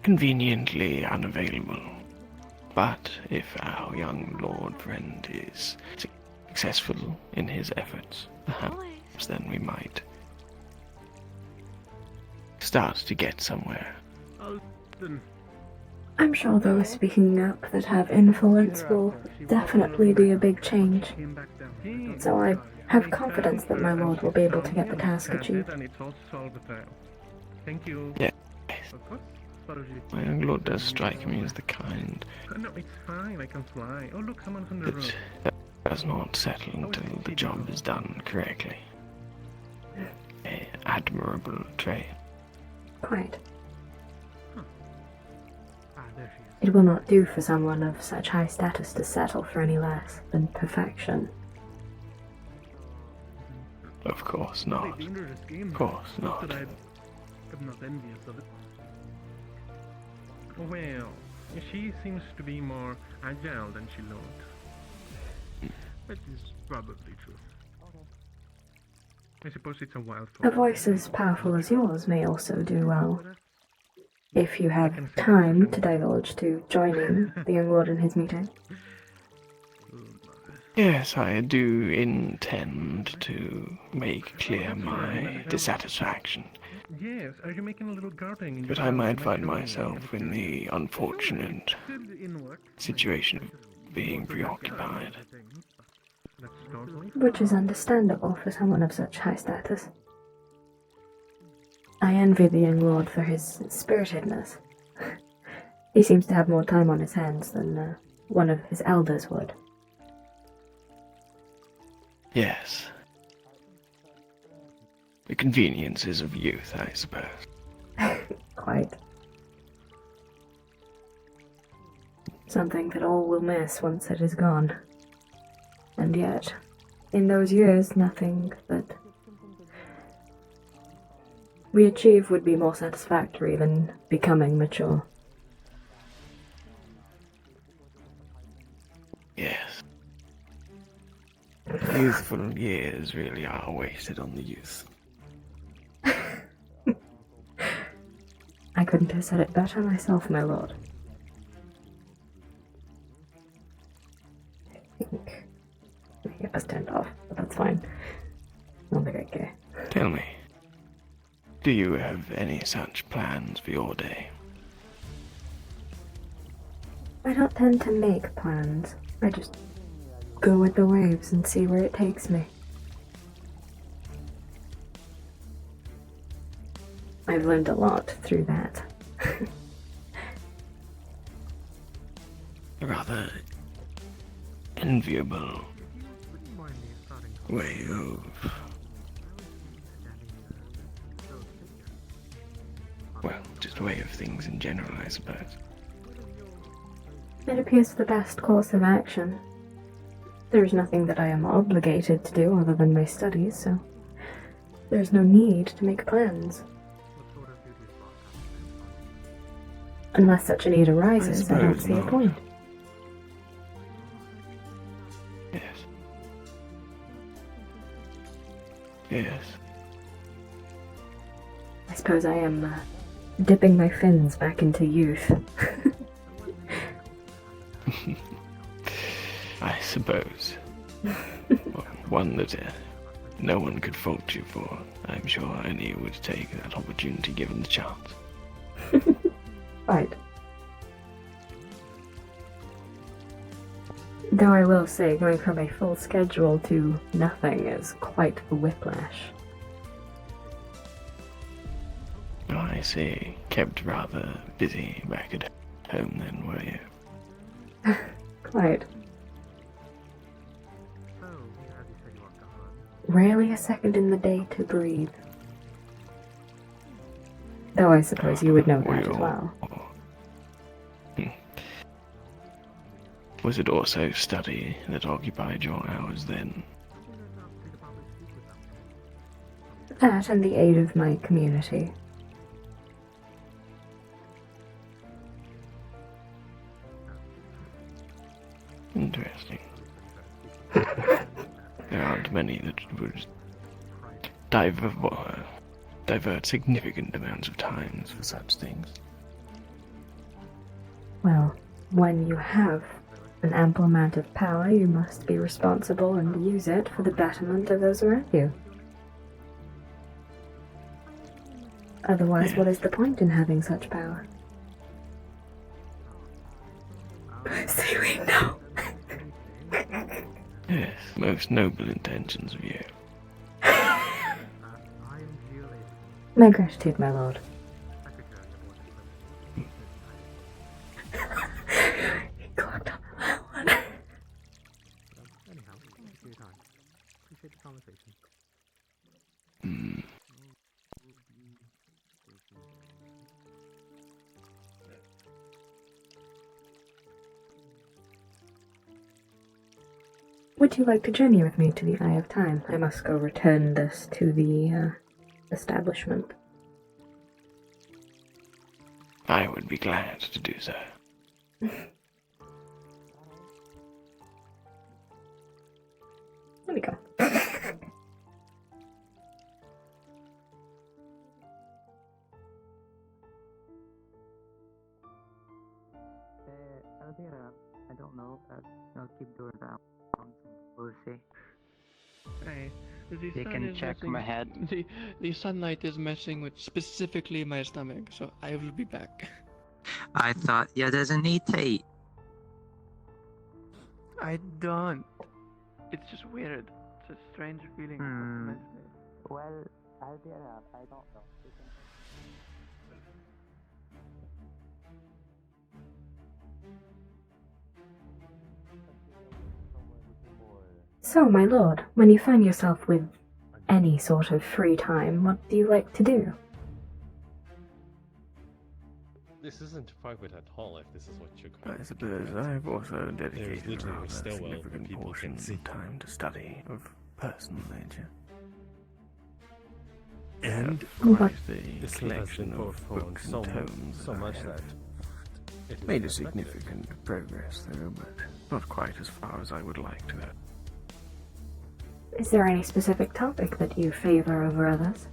conveniently unavailable. But if our young lord friend is successful in his efforts, perhaps then we might start to get somewhere. I'm sure those speaking up that have influence will definitely be a big change. So I have confidence that my lord will be able to get the task achieved. Yes. My young lord does strike me as the kind No, it's fine, I can fly. Oh, look, someone's on the road. that does not settle until the job is done correctly. An admirable trait. Quite. There she is. It will not do for someone of such high status to settle for any less than perfection. Of course not. Of course not. I'm not envious of it. Well, she seems to be more agile than she looked. That is probably true. I suppose it's a wild A voice as powerful as yours may also do well. If you have time to divulge to joining the young lord in his meeting. Yes, I do intend to make clear my dissatisfaction. Yes, are you making a little garden in But your I house might in my find showroom? myself in the unfortunate situation of being preoccupied. Which is understandable for someone of such high status. I envy the young lord for his spiritedness. He seems to have more time on his hands than one of his elders would. Yes. The conveniences of youth, I suppose. Quite. Something that all will miss once it is gone. And yet, in those years, nothing that we achieve would be more satisfactory than becoming mature. Yes. Youthful years really are wasted on the youth. I couldn't have said it better myself, my lord. I think I get us turned off, but that's fine. Not think I care. Tell me, do you have any such plans for your day? I don't tend to make plans. I just go with the waves and see where it takes me. I've learned a lot through that. A rather enviable way of, well, just a way of things in general, I suppose. It appears the best course of action. There is nothing that I am obligated to do other than my studies, so there's no need to make plans. Unless such a need arises, I don't see a point. Yes. Yes. I suppose I am dipping my fins back into youth. I suppose. One that no one could fault you for. I'm sure any would take that opportunity given the chance. Right. Though I will say, going from a full schedule to nothing is quite the whiplash. Oh, I see. Kept rather busy back at home then, were you? Quite. Rarely a second in the day to breathe. Though I suppose you would know that as well. Was it also study that occupied your hours then? That and the aid of my community. Interesting. There aren't many that would divert significant amounts of time for such things. Well, when you have an ample amount of power, you must be responsible and use it for the betterment of those around you. Otherwise, what is the point in having such power? Seaweed, no! Yes, most noble intentions of you. My gratitude, my lord. He clocked on that one. Anyhow, thank you for your time. Appreciate the conversation. Would you like to journey with me to the Eye of Time? I must go return this to the establishment. I would be glad to do so. There we go. Athena, I don't know. I'll keep doing that. We'll see. Hey, the You sun can is check messing- my head. The sunlight is messing with specifically my stomach, so I will be back. I thought you didn't eat it. I don't. It's just weird. It's a strange feeling. Well, Athena, I don't know. So, my lord, when you find yourself with any sort of free time, what do you like to do? This isn't private at all if this is what you're I suppose I've also dedicated a literally a rather stairwell where significant people portion can see. of time to study of personal nature. And What? quite the This has collection been of books and tomes so that I much have that it is made a effective. significant progress through, but not quite as far as I would like to have. Is there any specific topic that you favor over others?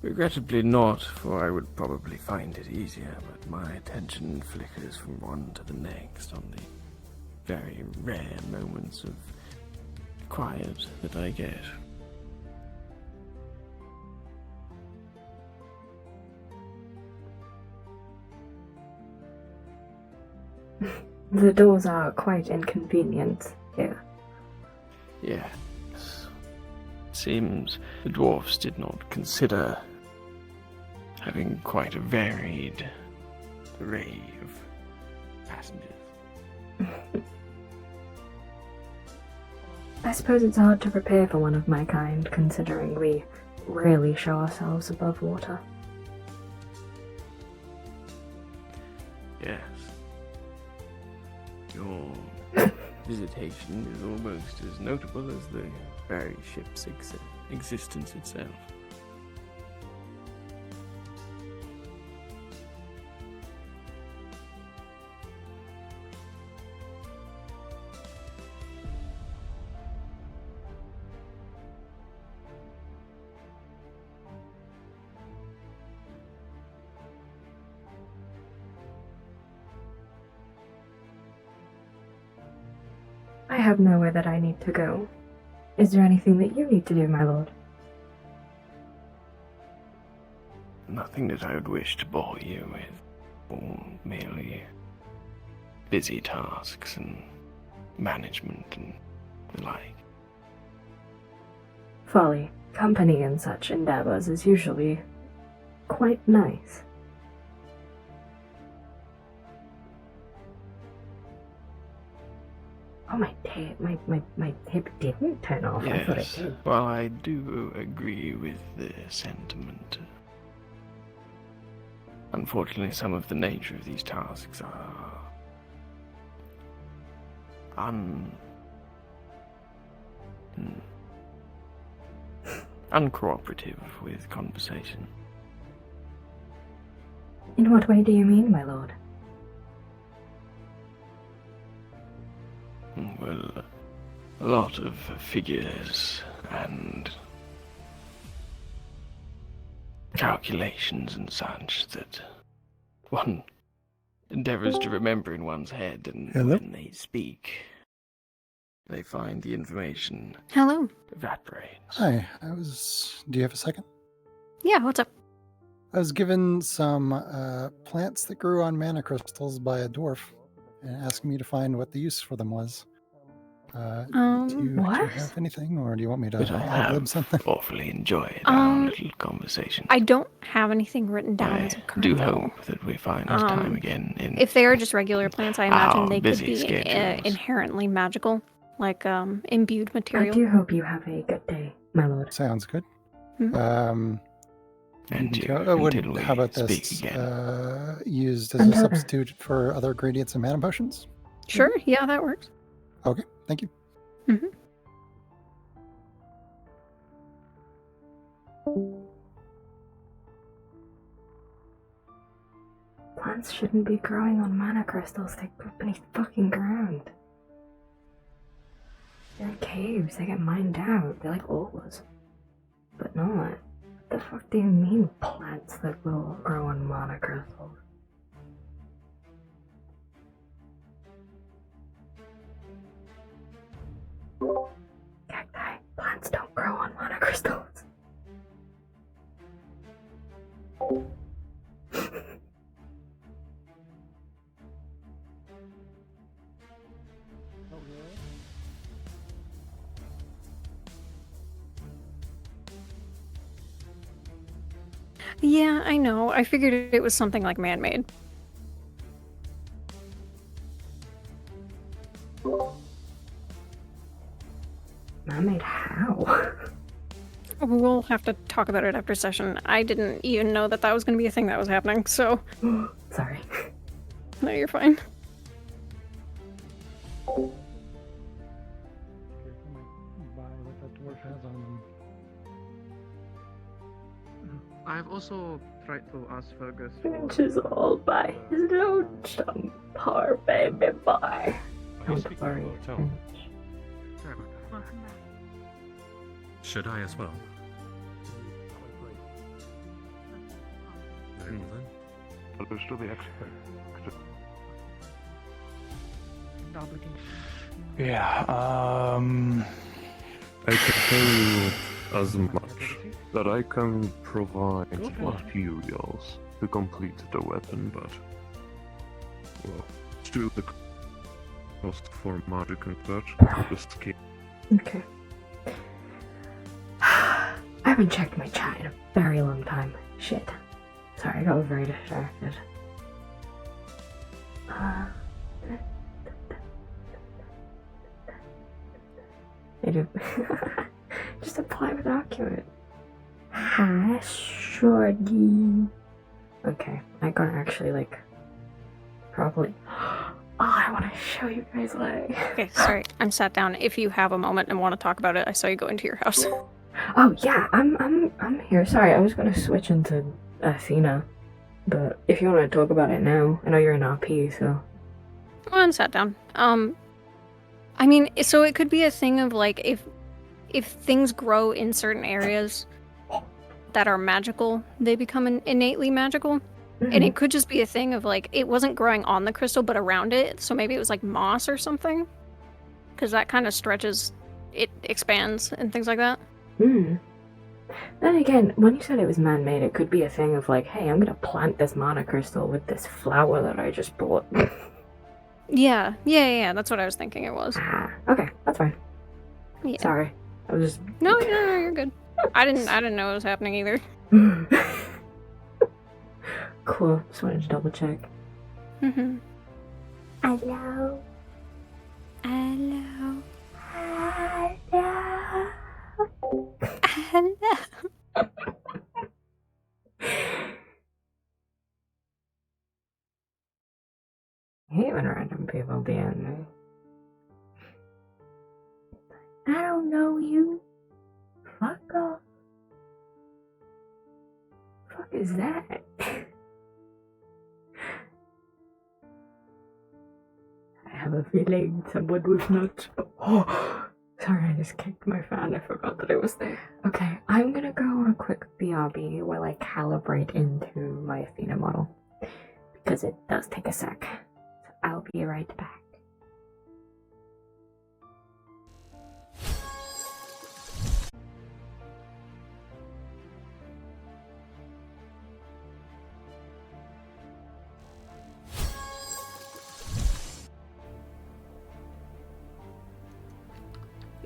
Regrettably not, for I would probably find it easier, but my attention flickers from one to the next on the very rare moments of quiet that I get. The doors are quite inconvenient here. Yes. Seems the dwarfs did not consider having quite a varied array of passengers. I suppose it's hard to prepare for one of my kind, considering we rarely show ourselves above water. Yes. Your visitation is almost as notable as the very ship's existence itself. I have nowhere that I need to go. Is there anything that you need to do, my lord? Nothing that I would wish to bore you with, or merely busy tasks and management and the like. Folly, company in such endeavors is usually quite nice. Oh, my hip didn't turn off. I thought it Yes, did. while I do agree with the sentiment, unfortunately some of the nature of these tasks are uncooperative with conversation. In what way do you mean, my lord? Well, a lot of figures and calculations and such that one endeavors to remember in one's head, and when they speak, they find the information Hello. evaporates. Hi, do you have a second? Yeah, what's up? I was given some plants that grew on mana crystals by a dwarf and asking me to find what the use for them was. Do you have anything, or do you want me to But I ad-lib have something? awfully enjoyed our little conversation. I don't have anything written down as a current. Do hope that we find time again in If they are just regular plants, I imagine they could busy be schedules. inherently magical, like imbued I material. do hope you have a good day, my lord. Sounds good. Mhm. How about this? Used as a substitute for other ingredients and mana potions? Sure, yeah, that works. Okay, thank you. Mm-hmm. Plants shouldn't be growing on mana crystals. They go beneath fucking ground. They're like caves. They get mined out. They're like oils. But not. What the fuck do you mean plants that will grow on mana crystals? Cacti. Plants don't grow on mana crystals. Yeah, I know. I figured it was something like man-made. Man-made how? We'll have to talk about it after session. I didn't even know that was going to be a thing that was happening, so... Sorry. No, you're fine. I've also tried to ask Fergus Which is all by his lonesome poor baby boy. Don't worry. Should I as well? Very well then. Yeah, I can tell you as much that I can provide materials to complete the weapon, but well, still the cost for magic and such, the skill. Okay. I haven't checked my chat in a very long time. Shit. Sorry, I got very distracted. I do. Just apply with document. Hi, shorty. Okay, I gotta actually, probably. Oh, I want to show you guys, Okay, sorry. I'm sat down. If you have a moment and want to talk about it, I saw you go into your house. Oh yeah, I'm here. Sorry, I was gonna switch into Athena, but if you want to talk about it now, I know you're in RP, so. Well, I'm sat down. I mean, so it could be a thing of if things grow in certain areas that are magical, they become innately magical. Mm-hmm. And it could just be a thing of it wasn't growing on the crystal but around it, so maybe it was like moss or something. Because that kind of stretches, it expands and things like that. Then again, when you said it was man-made, it could be a thing of hey, I'm gonna plant this mana crystal with this flower that I just bought. Yeah, that's what I was thinking it was. Okay, that's fine. Yeah. Sorry, I was just... No, you're good. I didn't know it was happening either. Cool, just wanted to double check. Mm-hmm. Hello. Hello. I hate when random people DM me. I don't know you. Fuck off. Fuck is that? have a feeling someone was not. Oh, sorry, I just kicked my fan. I forgot that it was there. Okay, I'm gonna go on a quick BRB while I calibrate into my Athena model. Because it does take a sec. So I'll be right back.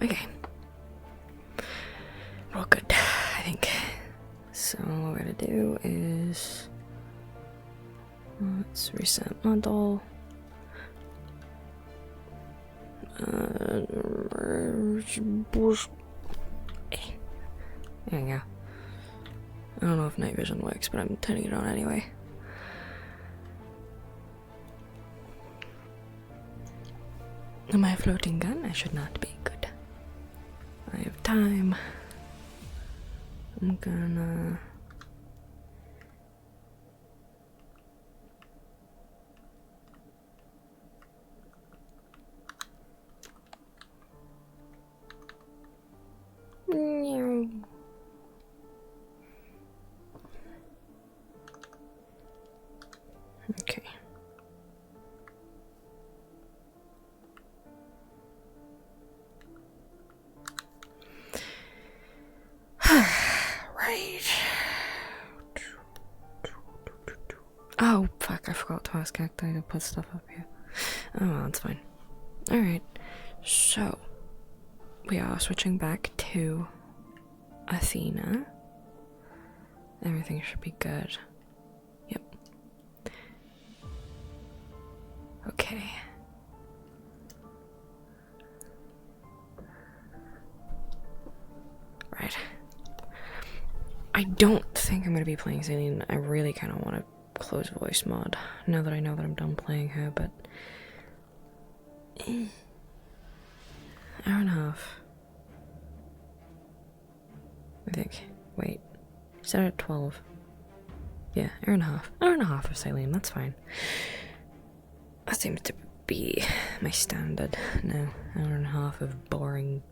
Okay. Well, good, I think. So what we're gonna do is let's reset model. There we go. I don't know if night vision works, but I'm turning it on anyway. Am I a floating gun? I should not be. Good. I have time. I'm gonna... Okay. Right. Oh, fuck, I forgot to ask Cacti to put stuff up here. Oh, well, that's fine. Alright, so we are switching back to Athena. Everything should be good. Yep. Okay. Right. I don't think I'm gonna be playing Celine. I really kind of want to close voice mod now that I know that I'm done playing her, but hour and a half. I think. Wait. Set at 12. Yeah, hour and a half. Hour and a half of Celine, that's fine. That seems to be my standard now. Hour and a half of boring,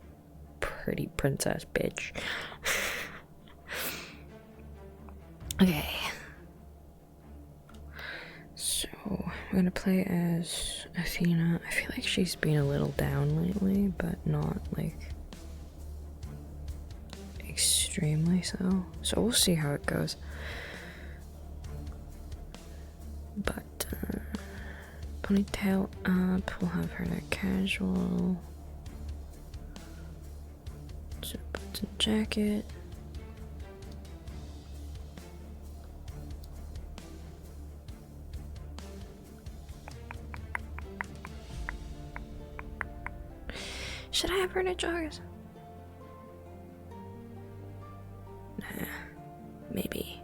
pretty princess bitch. Okay. So, we're gonna play as Athena. I feel like she's been a little down lately, but not like extremely so. So we'll see how it goes. But ponytail up, we'll have her at casual. Zip button jacket. Should I have her in a joggers? Nah. Maybe.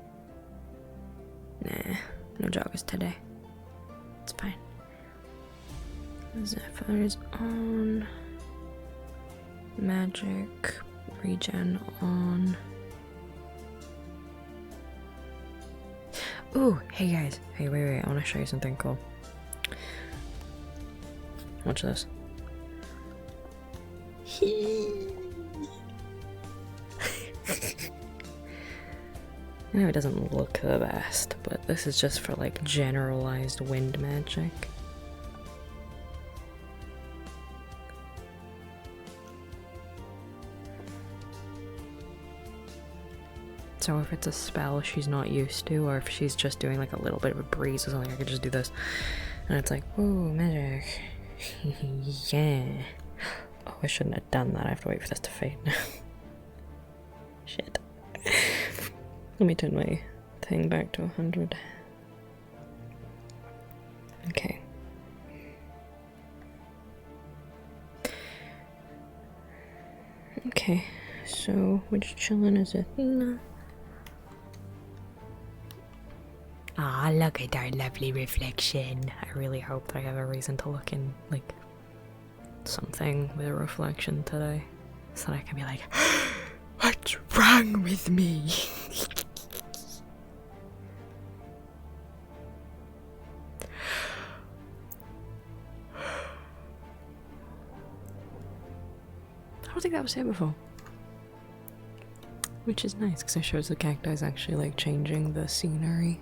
Nah. No joggers today. It's fine. Zephyr is on. Magic. Regen on. Ooh, hey guys. Hey, wait. I want to show you something cool. Watch this. I know it doesn't look the best, but this is just for like generalized wind magic. So if it's a spell she's not used to, or if she's just doing like a little bit of a breeze or something, I could just do this. And it's like, ooh, magic. Yeah. Oh, I shouldn't have done that. I have to wait for this to fade now. Shit. Let me turn my thing back to 100. Okay. Okay, so which chillin' is Athena? Ah, look at our lovely reflection. I really hope that I have a reason to look in, like, something with a reflection today. So that I can be like, what's wrong with me? don't think that was here before. Which is nice, because it shows the cacti is actually like changing the scenery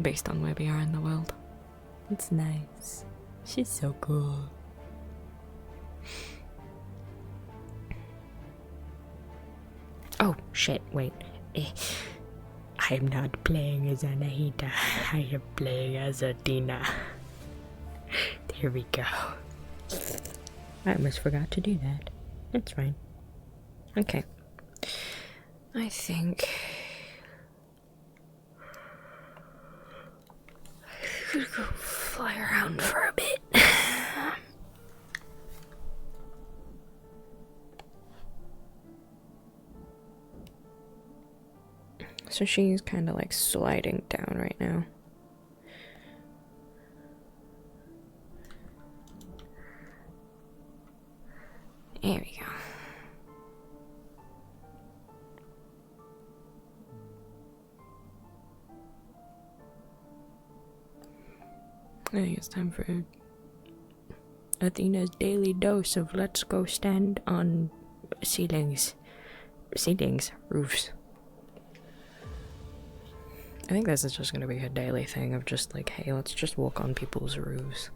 based on where we are in the world. It's nice. She's so cool. Oh shit, wait. I am not playing as Anahita. I am playing as Athena. There we go. I almost forgot to do that. That's fine. Okay. I think I'm gonna go fly around for a bit. So she's kind of like sliding down right now. There we go. I think it's time for Athena's daily dose of let's go stand on ceilings, roofs. I think this is just gonna be a daily thing of just like, hey, let's just walk on people's roofs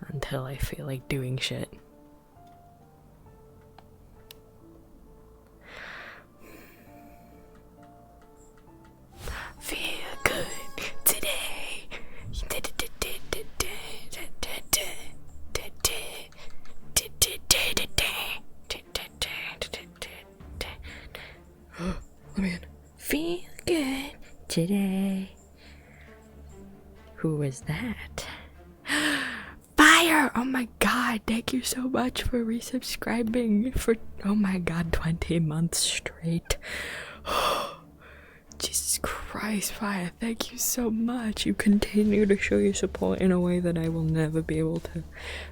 until I feel like doing shit. Feel good today. Let me in. Feel good today. Who was that? Fire! Oh my god, thank you so much for resubscribing for, oh my god, 20 months straight. Jesus Christ, Fire, thank you so much. You continue to show your support in a way that I will never be able to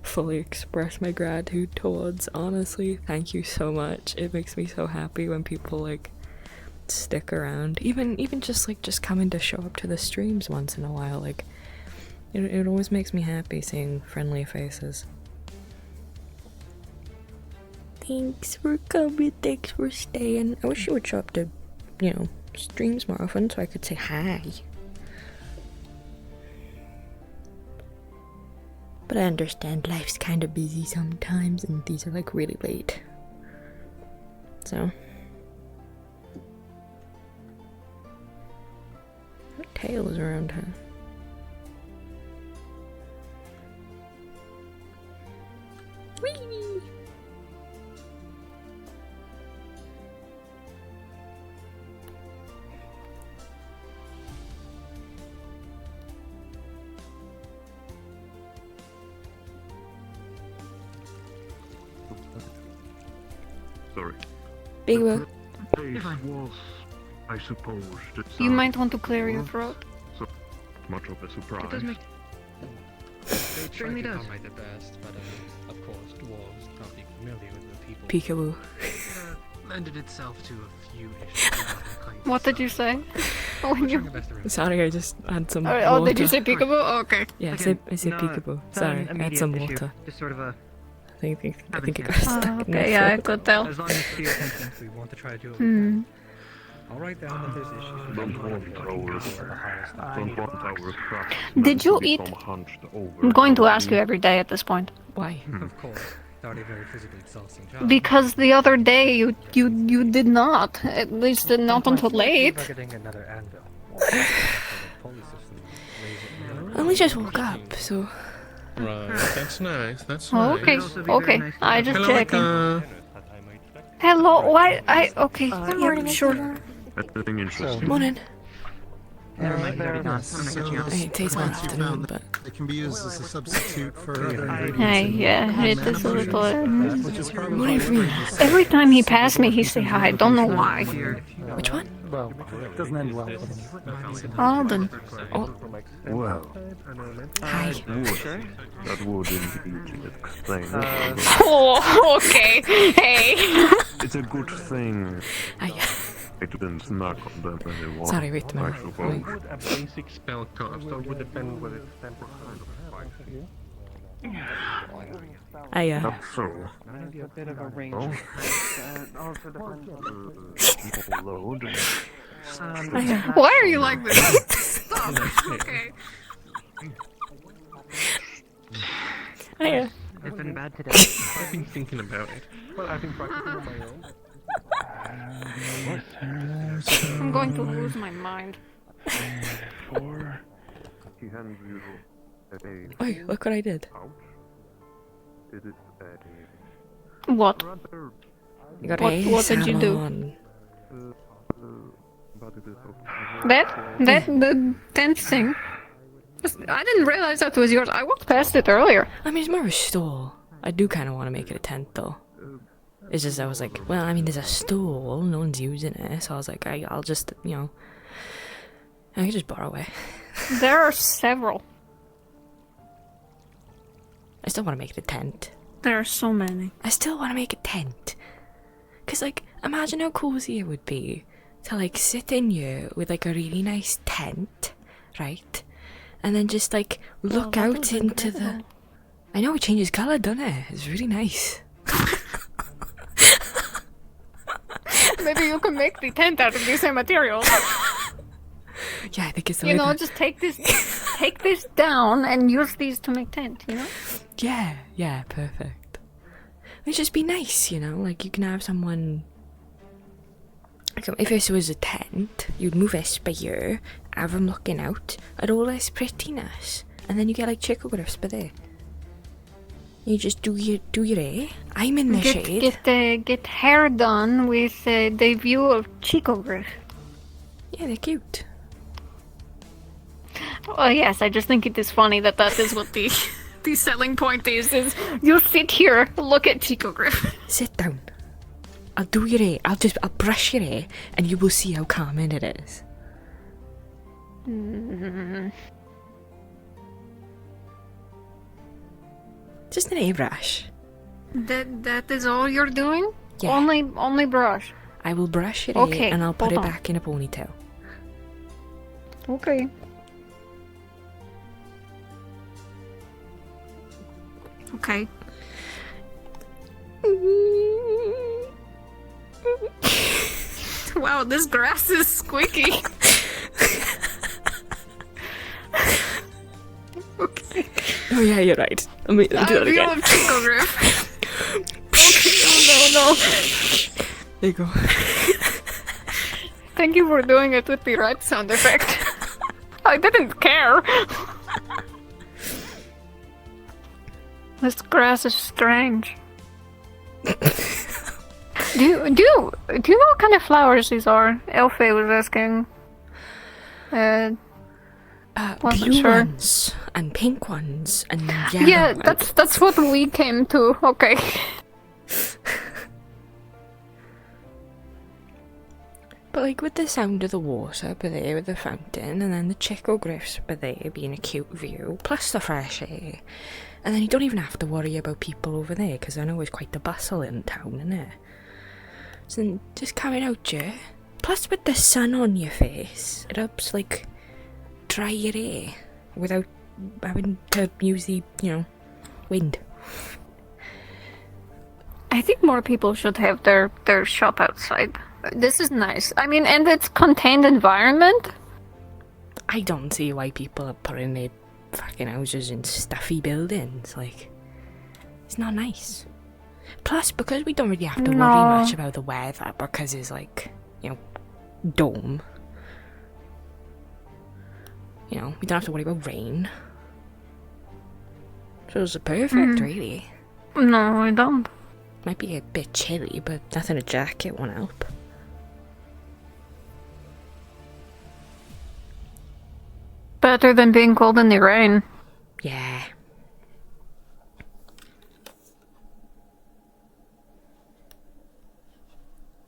fully express my gratitude towards. Honestly, thank you so much. It makes me so happy when people like stick around, even just coming to show up to the streams once in a while. Like it always makes me happy seeing friendly faces. Thanks for coming, thanks for staying. I wish you would show up to, you know, streams more often so I could say hi. But I understand life's kind of busy sometimes and these are like really late. So her tail is around her. Whee! Sorry. Big Boo. Place was, I suppose, You might want to clear your throat. so much of a surprise. It does make. They certainly try to does. come at the best, but of course, dwarves not being familiar with the people. Peekaboo. Lended itself to a few issues. What did you say? When you... Sorry, I just had some Oh, water. did you say peekaboo? Oh, okay. Yeah, Again, I said no, peekaboo. it's not Sorry, an I had some immediate issue, water. Just sort of a. I think it Haven't got stuck in my Okay, yeah, I throat. could tell. As long as you pay attention. We want to try to do it. Hmm. I'll write down that there's issues. Don't want our craft Did you to eat? become hunched over. I'm going to ask you every day at this point. Why? Of course, it's already a very physically exhausting job. Because the other day you did not. At least not until late. Getting another anvil. I only just woke up, so. Right, that's nice. That's Oh, nice. okay, okay. I just Hello, checking. Ehka. Hello, why? Okay. Good Yeah, morning, sure. Anything interesting? Morning. Never mind, They're already gone. I'm gonna get you I on. hate taste my plants you afternoon, found but. They can be used as a substitute for other ingredients. Hey, in yeah, it mana is a little. potions, which is probably Morning for you. Every time he passed me, he say hi. Don't know why. Which one? well, it doesn't end well for them. Alden. Oh, Well, hi. that would indeed explain it. Oh, okay. Hey. It's a good thing Hi. I didn't snack on them anymore. Sorry, wait a minute. I suppose. Would a basic spell cost, or would depend whether it's 10% of 5? So, Maybe a bit of a range. Also depends on load. Why are you like this? Stop. Okay. It's been bad today. I've been thinking about it. Well, I've been practicing on my own. I'm going to lose my mind. 4. He hands you a Oi, look what I did. pouch. It is What? You got What did you do? but it is The tent thing. I didn't realize that was yours. I walked past it earlier. I mean, it's more of a stool. I do kind of want to make it a tent, though. It's just, I was like, well, I mean, there's a stool. No one's using it. So I was like, I'll just, you know, I can just borrow it. There are several. I still want to make it a tent. There are so many. I still want to make a tent. Because, like, imagine how cozy it would be to, like, sit in here with, like, a really nice tent, right? And then just, like, look out into the... I know, it changes colour, doesn't it? It's really nice. Maybe you can make the tent out of the same materials. Yeah, I think it's the You way know, that- just take this down and use these to make tent, you know? Yeah, perfect. It'd just be nice, you know? Like, you can have someone... So if this was a tent, you'd move this by here, have them looking out at all this prettiness. And then you get, like, chicogriffs by there. You just do your hair. I'm in the shade. Get hair done with the view of chicogriff. Yeah, they're cute. Well, yes, I just think it is funny that is what the the selling point is you sit here, look at chicogriff. Sit down. I'll do your hair. I'll brush your hair, and you will see how calming it is. Just an airbrush. That is all you're doing? Yeah. Only brush. I will brush your hair, Okay, and I'll put it hold on. back in a ponytail. Okay. Okay. Wow, this grass is squeaky. Okay. Oh yeah, you're right. Let me do that View again. of chicogriff. Okay, no. There you go. Thank you for doing it with the right sound effect. I didn't care. This grass is strange. Do you know what kind of flowers these are? Elfe was asking. Wasn't Blue sure. ones and pink ones and yellow. Yeah, that's what we came to. Okay. But like with the sound of the water by there with the fountain, and then the chicogriffs by there being a cute view, plus the fresh air. And then you don't even have to worry about people over there, because I know it's quite the bustle in town, isn't it? So then just carry out your... Plus with the sun on your face, it helps like dry your hair without having to use the, you know, wind. I think more people should have their shop outside. This is nice. I mean, and it's contained environment. I don't see why people are putting their fucking houses in stuffy buildings. Like, it's not nice. Plus, because we don't really have to worry much about the weather, because it's like, you know, dome. You know, we don't have to worry about rain. So it's perfect, really. No, I don't. Might be a bit chilly, but nothing a jacket won't help. Better than being cold in the rain. Yeah.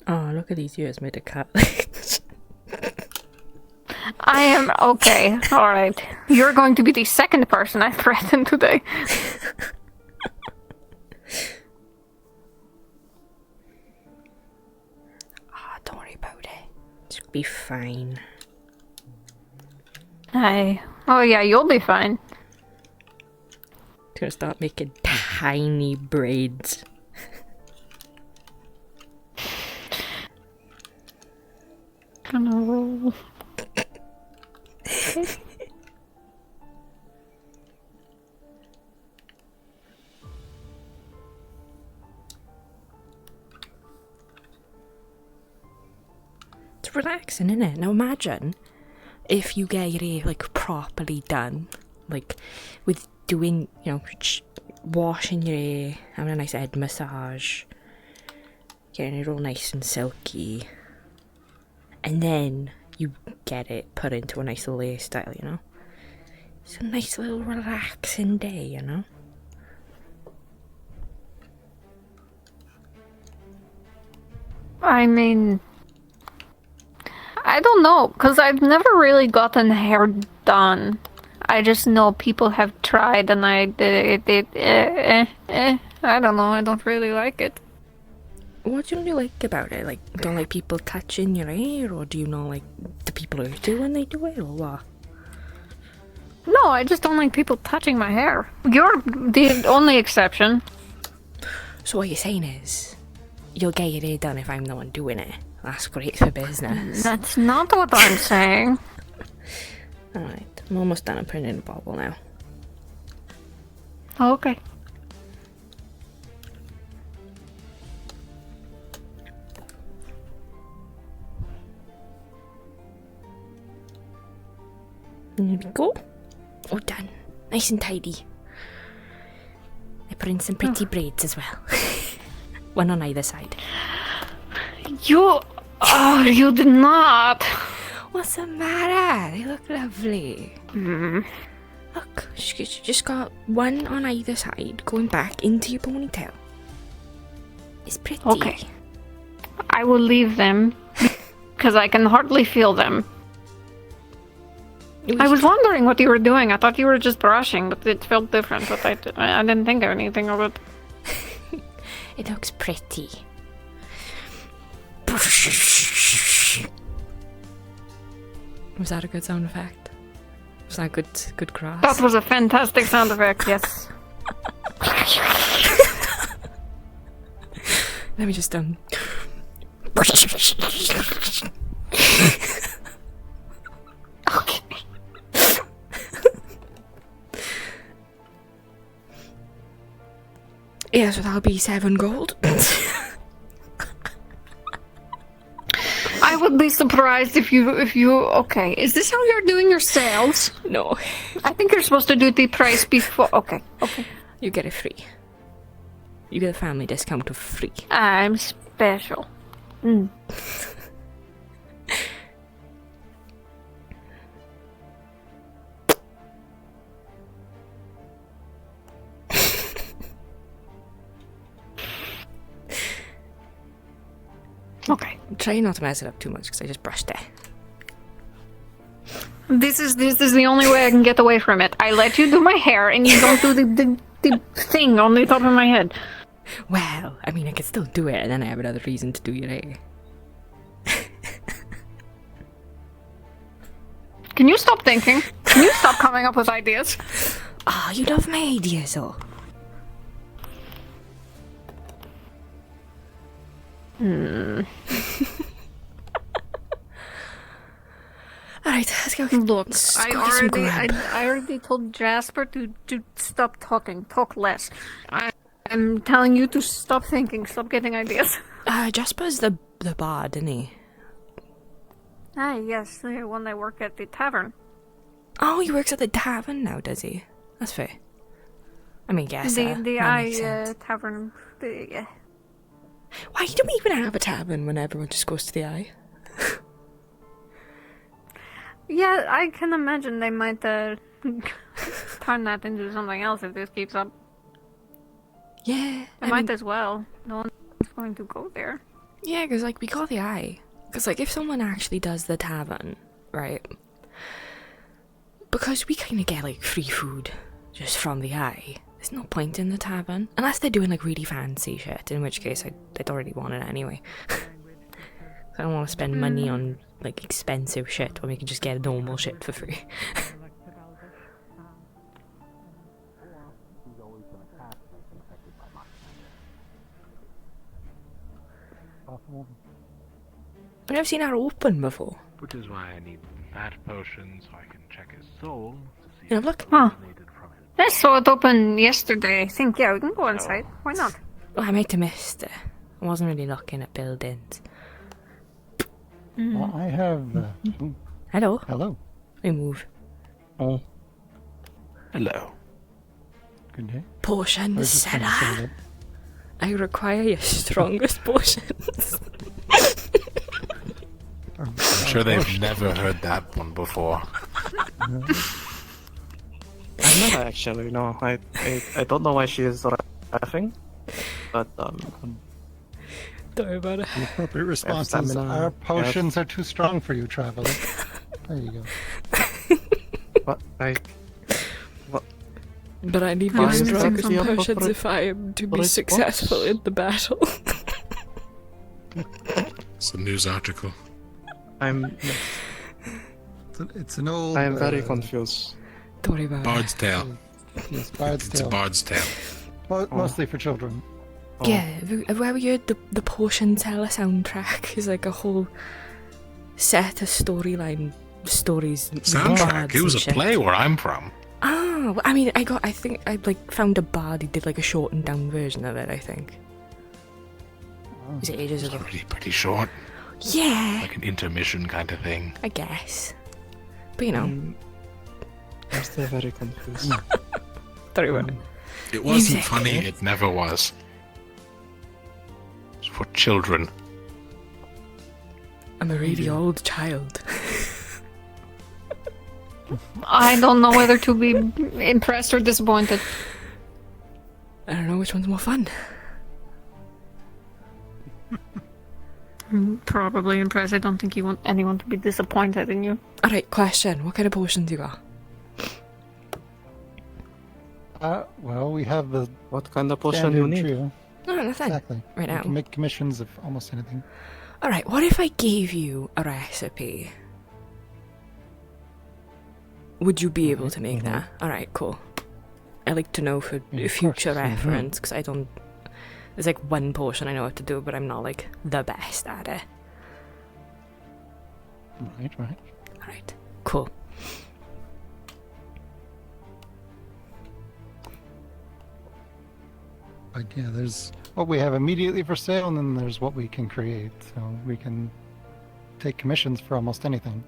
Oh, look at these ears made of cat legs. I am okay. Alright. You're going to be the second person I threatened today. Don't worry about it. It's gonna be fine. Oh yeah, you'll be fine. gonna start making tiny braids. Gonna roll. It's relaxing, isn't it? Now imagine if you get your hair like properly done, like with doing, you know, washing your hair, having a nice head massage, getting it all nice and silky, and then you get it put into a nice little hairstyle, you know? It's a nice little relaxing day, you know? I mean, I don't know, because I've never really gotten hair done. I just know people have tried, and I don't know, I don't really like it. What don't you like about it? Like, don't like people touching your hair, or do you not like the people who do when they do it, or what? No, I just don't like people touching my hair. You're the only exception. So what you're saying is, you'll get your hair done if I'm the one doing it. That's great for business. That's not what I'm saying. Alright, I'm almost done. I'm putting in a bobble now. Okay. There we go. All done. Nice and tidy. I put in some pretty braids as well. One on either side. You did not. What's the matter? They look lovely. Look, you just got one on either side going back into your ponytail. It's pretty. Okay. I will leave them because I can hardly feel them. I was wondering what you were doing. I thought you were just brushing, but it felt different. But I didn't think of anything of it. It looks pretty. Was that a good sound effect? Was that good grass? That was a fantastic sound effect, yes. Let me just Okay. Yeah, so that'll be 7 gold. I would be surprised if you okay. Is this how you're doing your sales? No. I think you're supposed to do the price before. Okay. You get it free. You get a family discount of free. I'm special. Okay. I'm trying not to mess it up too much because I just brushed it. This is the only way I can get away from it. I let you do my hair, and you don't do the thing on the top of my head. Well, I mean, I could still do it, and then I have another reason to do your hair. Can you stop thinking? Can you stop coming up with ideas? Oh, you love my ideas, though. Alright, let's go. Look, I I already told Jasper to stop talking, talk less. I'm telling you to stop thinking, stop getting ideas. Jasper's the bard, isn't he? Ah, yes, the one that worked at the tavern. Oh, he works at the tavern now, does he? That's fair. I mean, yes. The tavern. Why do we even have a tavern when everyone just goes to the Eye? Yeah, I can imagine they might turn that into something else if this keeps up. Yeah, They might as well. No one's going to go there. Yeah, because, like, we got the Eye. Because, like, if someone actually does the tavern, right? Because we kind of get, like, free food just from the Eye. There's no point in the tavern. Unless they're doing, like, really fancy shit, in which case I'd already want it anyway. I don't want to spend money on, like, expensive shit when we can just get normal shit for free. possible. I've never seen her open before. Which is why I need that potion so I can check his soul to see Yeah, look. Huh. I saw it open yesterday. I think, yeah, we can go inside. Why not? Oh, I might have missed it. I wasn't really looking at buildings. I have. Hello. Hello. I move. Oh. Hello. Good day. Potion I was just gonna say seller. I require your strongest potions. I'm sure they've never heard that one before. I've never actually, no. I don't know why she is laughing. But, Don't worry about it. The appropriate response is, stamina, our potions are too strong for you, traveler. There you go. What? But I need Why your is that strongest the upper potions pri- if I am to be response? successful in the battle. It's a news article. It's an old. I am very confused. Don't worry about Bard's Tale. Yes, Bard's It's a Tale. Bard's Tale. Mostly for children. it. Yeah, have you ever heard the Potion Teller soundtrack? Is like a whole set of stories. Soundtrack? It was a play where I'm from. Ah, well, I mean, I think I found a bard who did like a shortened down version of it. I think. Was it ages ago? Pretty short. Yeah. Like an intermission kind of thing. I guess. But you know. I'm still very confused. Don't worry about it. It wasn't Music. funny, it never was. It's for children. I'm a really old child. I don't know whether to be impressed or disappointed. I don't know which one's more fun. Probably impressed. I don't think you want anyone to be disappointed in you. Alright, question. What kind of potions you got? Well, we have the. What kind of potion you need? Trio. No, nothing. Exactly. Right We now. can make commissions of almost anything. Alright, what if I gave you a recipe? Would you be able to make that? Alright, cool. I like to know for Yeah, of future course. reference, because I don't... There's like one potion I know what to do, but I'm not like the best at it. Right. Alright, cool. But yeah, there's what we have immediately for sale, and then there's what we can create. So we can take commissions for almost anything.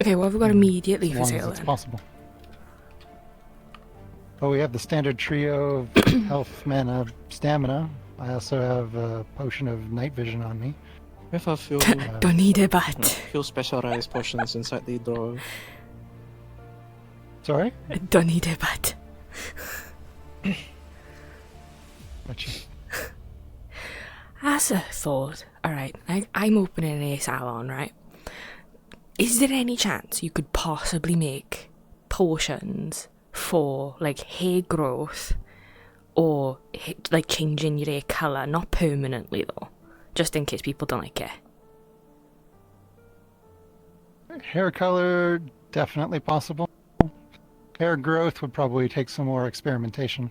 Okay, what have we got immediately As for long sale as it's then? possible. Well, we have the standard trio of health, mana, stamina. I also have a potion of night vision on me. We have a few, Don't need a bat. few specialized potions inside the drawer. Sorry? Don't need a bat. Gotcha. As a thought, alright, I'm opening a salon, right? Is there any chance you could possibly make potions for like hair growth or like changing your hair colour? Not permanently though, just in case people don't like it. Hair color, definitely possible. Hair growth would probably take some more experimentation.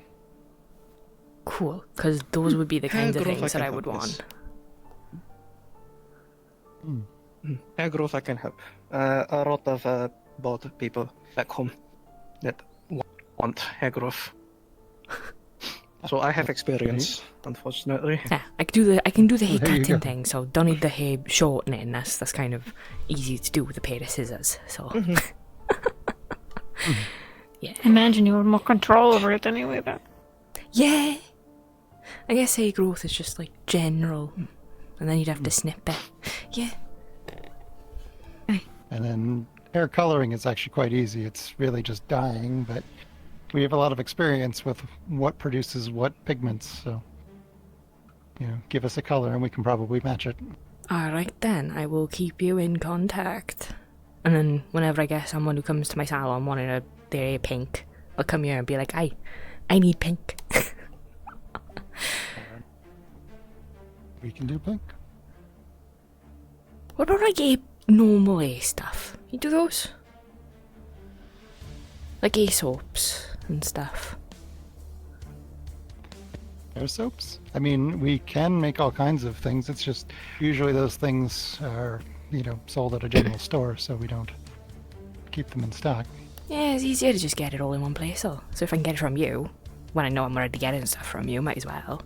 Cool, because those would be the Hair kinds of growth, things I that can I would help want. this. Hair growth I can help. A lot of bald people back home that want hair growth. So I have experience, unfortunately. Yeah, I can do the hair There you cutting go. thing, so don't need the hair shortening. That's kind of easy to do with a pair of scissors. So yeah. Imagine you have more control over it anyway, then. Yeah. I guess hair growth is just like general, and then you'd have to snip it. Yeah. And then hair coloring is actually quite easy. It's really just dyeing, but we have a lot of experience with what produces what pigments. So, give us a color and we can probably match it. Alright then, I will keep you in contact. And then whenever I get someone who comes to my salon wanting their hair pink, I'll come here and be like, I need pink. We can do pink. What about like a normal hair stuff? You do those? Like hair soaps and stuff. Hair soaps? I mean, we can make all kinds of things. It's just usually those things are, sold at a general store, so we don't keep them in stock. Yeah, it's easier to just get it all in one place, though. So if I can get it from you, when I know I'm ready to get it and stuff from you, might as well.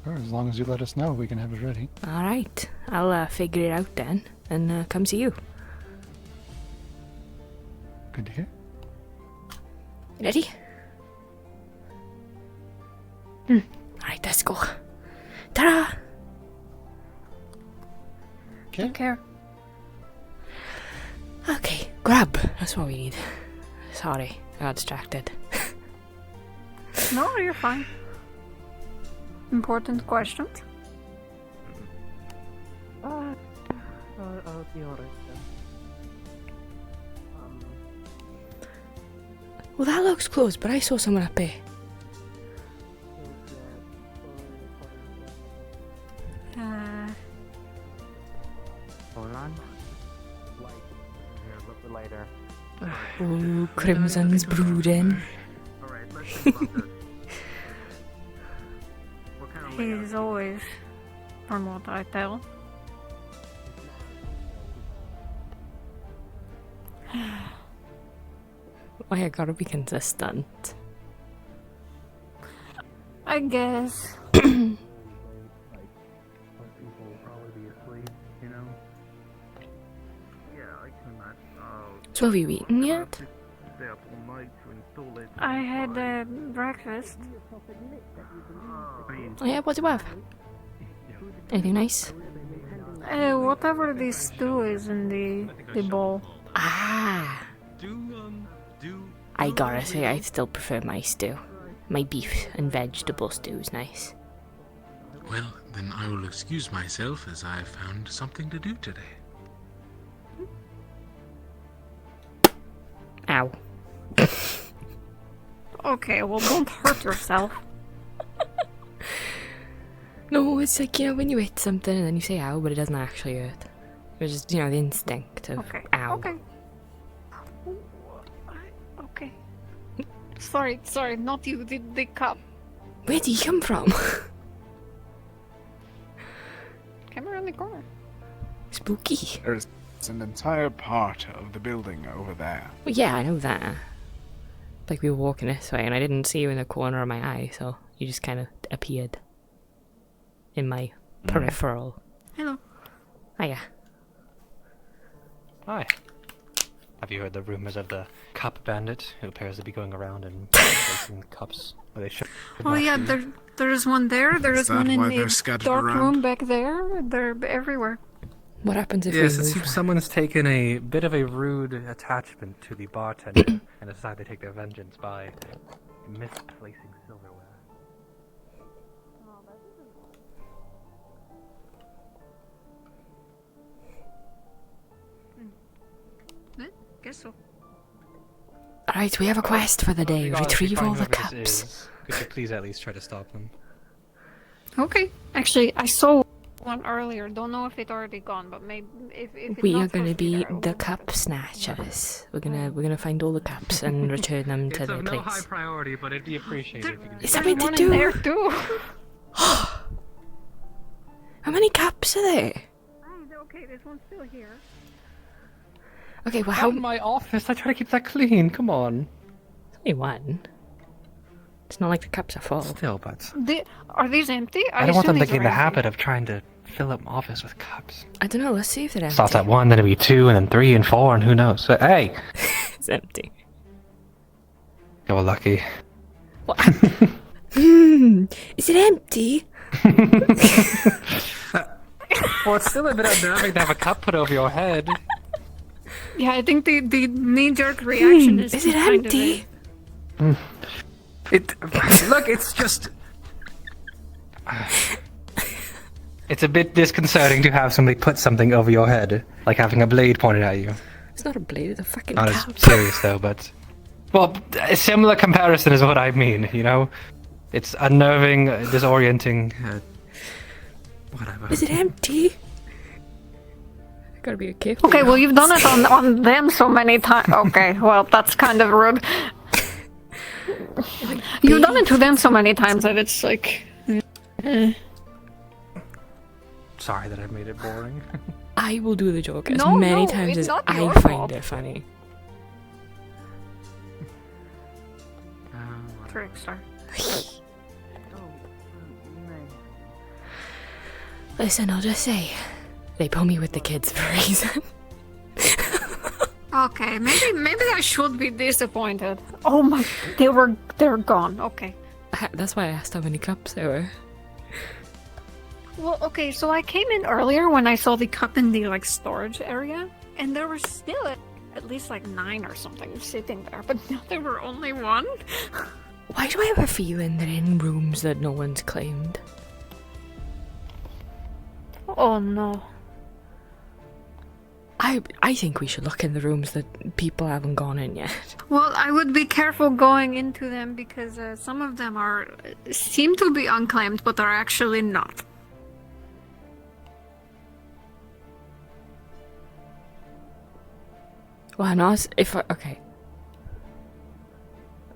Or as long as you let us know, we can have it ready. Alright, I'll figure it out then, and come see you. Good to hear. Ready? Alright, let's go. Ta-da! Okay. Take care. Okay, grab. That's what we need. Sorry, I got distracted. No, you're fine. Important questions? I'll be alright then. Well, that looks close, but I saw someone up here. Hold on. Light. Here, look the lighter. Ooh, Crimson's brooding. Alright, let's think about this. What kind of layout? He's always, from what I tell. Why I gotta be consistent? I guess. People will probably be asleep, you know? Yeah, I can imagine. So have you eaten yet? Stay up all night to install it. I had breakfast. Oh yeah, what's it with? Anything nice? Whatever the stew is in the bowl. Ah! I gotta say, I still prefer my stew. My beef and vegetable stew is nice. Well, then I will excuse myself as I have found something to do today. Ow. Okay, well, don't hurt yourself. No, it's like, when you hit something and then you say ow, but it doesn't actually hurt. It's just, the instinct of ow. Okay. Okay. Sorry, not you, the cup. Where do you come from? Came around the corner. Spooky. There's an entire part of the building over there. Well, yeah, I know that. Like, we were walking this way and I didn't see you in the corner of my eye, so you just kind of appeared in my peripheral. Hello. Hiya. Hi. Have you heard the rumors of the cup bandit who appears to be going around and placing cups where they should? Oh yeah, there's one there. There is one in why they're the scattered dark around? room back there. They're everywhere. What happens if Yes, we it move? seems someone's taken a bit of a rude attachment to the bartender and decided to take their vengeance by misplacing silverware. Guess so. Alright, we have a quest for the day. Regardless, if you Retrieve all find the whoever this cups. is, could you please at least try to stop them? Okay. Actually, I saw one earlier. Don't know if it's already gone, but maybe if it's We not are gonna supposed to be there, the cup snatchers. We're gonna find all the cups and return them to It's their of no high place. priority, but it'd be appreciated if you could do Is that. that what one they in do? there too. How many cups are there? Okay, this one's still here. Okay, well, Out how? in my office, I try to keep that clean. Come on. Only one. It's not like the cups are full. Still, but Are these empty? I don't want assume them to these get in are the empty. habit of trying to fill up my office with cups. I don't know. Let's see if they're empty. Starts at 1, then it'll be 2, and then 3, and 4, and who knows. So, hey! It's empty. You're lucky. Is it empty? Well, it's still a bit unnerving to have a cup put over your head. Yeah, I think the knee-jerk reaction is Is it kind of empty? Look, it's just... It's a bit disconcerting to have somebody put something over your head, like having a blade pointed at you. It's not a blade, it's a fucking Not cup. as serious though, but... Well, a similar comparison is what I mean, you know? It's unnerving, disorienting, whatever. Is it empty? I gotta be careful. Okay, well, you've done it on them so many times. Okay, well, that's kind of rude. You've done it to them so many times that it's like. Sorry that I made it boring. I will do the joke as No, many no, times it's as not I your find fault. it funny. Trickster. Listen, I'll just say, they put me with the kids for a reason. Okay, maybe I should be disappointed. Oh my, they're gone. Okay. That's why I asked how many cups there were. Well, okay, so I came in earlier when I saw the cup in the like storage area, and there was still at least like 9 or something sitting there, but now there were only 1. Why do I have a feeling they're in rooms that no one's claimed? Oh no. I think we should look in the rooms that people haven't gone in yet. Well, I would be careful going into them because some of them seem to be unclaimed, but are actually not. Well, not if I, okay.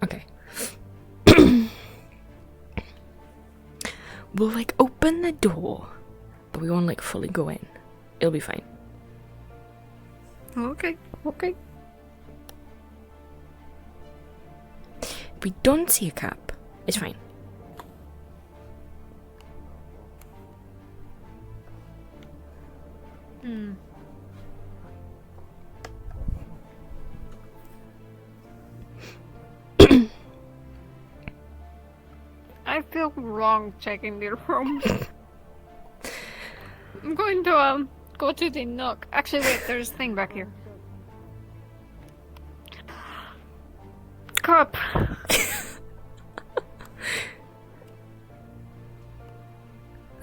Okay. We'll like open the door, but we won't like fully go in. It'll be fine. Okay. If we don't see a cup, it's fine. Hmm. I feel wrong checking the rooms. I'm going to go to the nook. Actually, wait, there's a thing back here. Cup.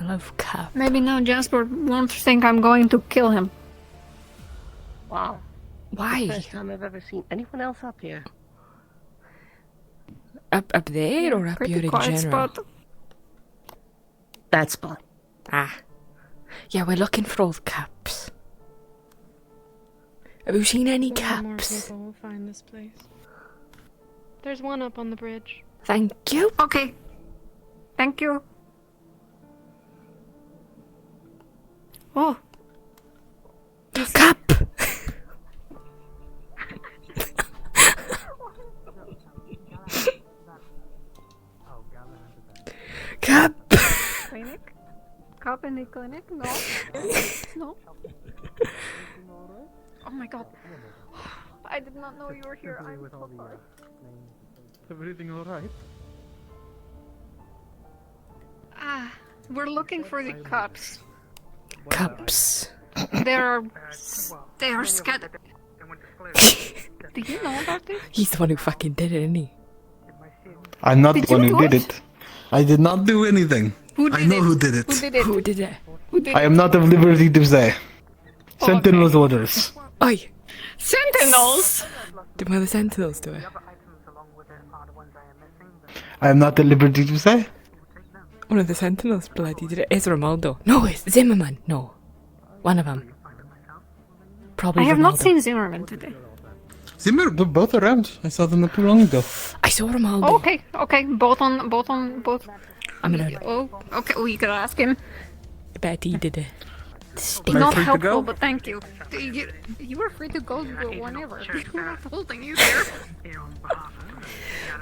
I love cup. Maybe now Jasper won't think I'm going to kill him. Wow. Why? First time I've ever seen anyone else up here. Up there or up here in general? Spot. That spot. Ah. Yeah, we're looking for all the cups. Have you seen any More more cups? people will find this place. There's one up on the bridge. Thank you. Okay. Thank you. Oh. Cup! Cup! Clinic? Cup in the clinic? No. No. Oh my god. I did not know you were here. I'm so sorry. Everything alright? Ah, we're looking for the cups. Cups. They are scattered. Do you know about this? He's the one who fucking did it, isn't he? I'm not Did the one you who do did it. I did not do anything. I know who did it. Who did it? Who did it? Who did I am not at liberty to say. Sentinel's orders. Oi! Sentinels! Did one of the sentinels do it? I am not at liberty to say. One of the sentinels bloody did it. It's Romaldo. No, it's Zimmerman. No. One of them. Probably I have Romaldo. not seen Zimmerman today. Zimmer, they're both around. I saw them not too long ago. I saw Romaldo. Oh, okay. Both. I'm gonna... Oh, okay. Oh, you could ask him. I bet he did it. Not free to helpful, go? but thank you. You were free to go whenever. We're not holding you there.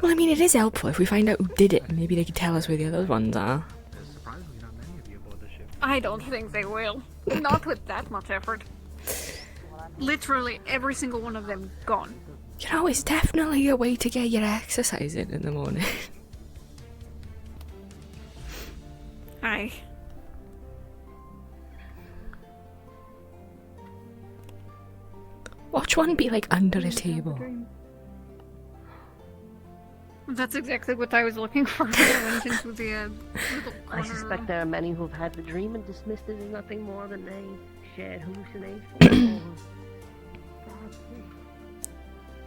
Well, I mean, it is helpful if we find out who did it. Maybe they could tell us where the other ones are. I don't think they will. Not with that much effort. Literally every single one of them gone. You know, it's definitely a way to get your exercise in the morning. Aye. Watch one be like under a table. That's exactly what I was looking for when I went into the little I corner suspect room. there are many who've had the dream and dismissed it as nothing more than a shared hallucination.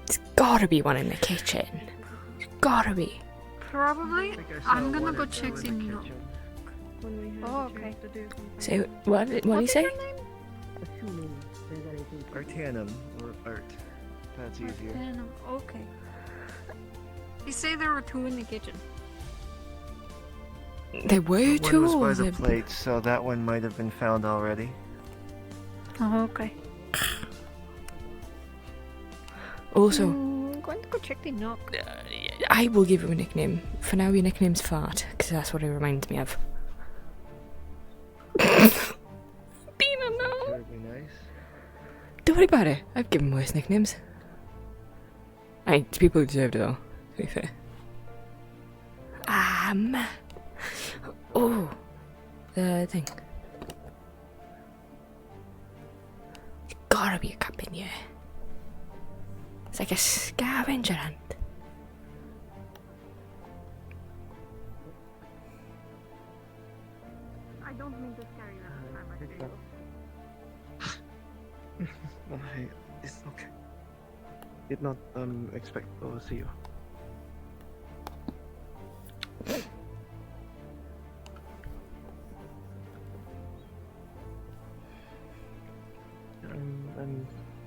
There's gotta be one in the kitchen. There's gotta be. Probably. I'm gonna go check the nook. Oh, okay. So, what did he say? Assuming there's anything to Artanum or art. That's easier. Okay. You say there were 2 in the kitchen. There were One 2. was by the there- plate, so that one might have been found already. Oh, okay. Also, I'm going to go check the knock. I will give you a nickname. For now, your nickname's Fart, because that's what it reminds me of. Dina, no! Terribly nice. Don't worry about it. I've given worse nicknames. It's people who deserved it, though, to be fair. Oh, the thing. There's gotta be a cup in here. It's like a scavenger hunt. I don't mean to scare you every time I see you. It's okay. Did not expect to see you.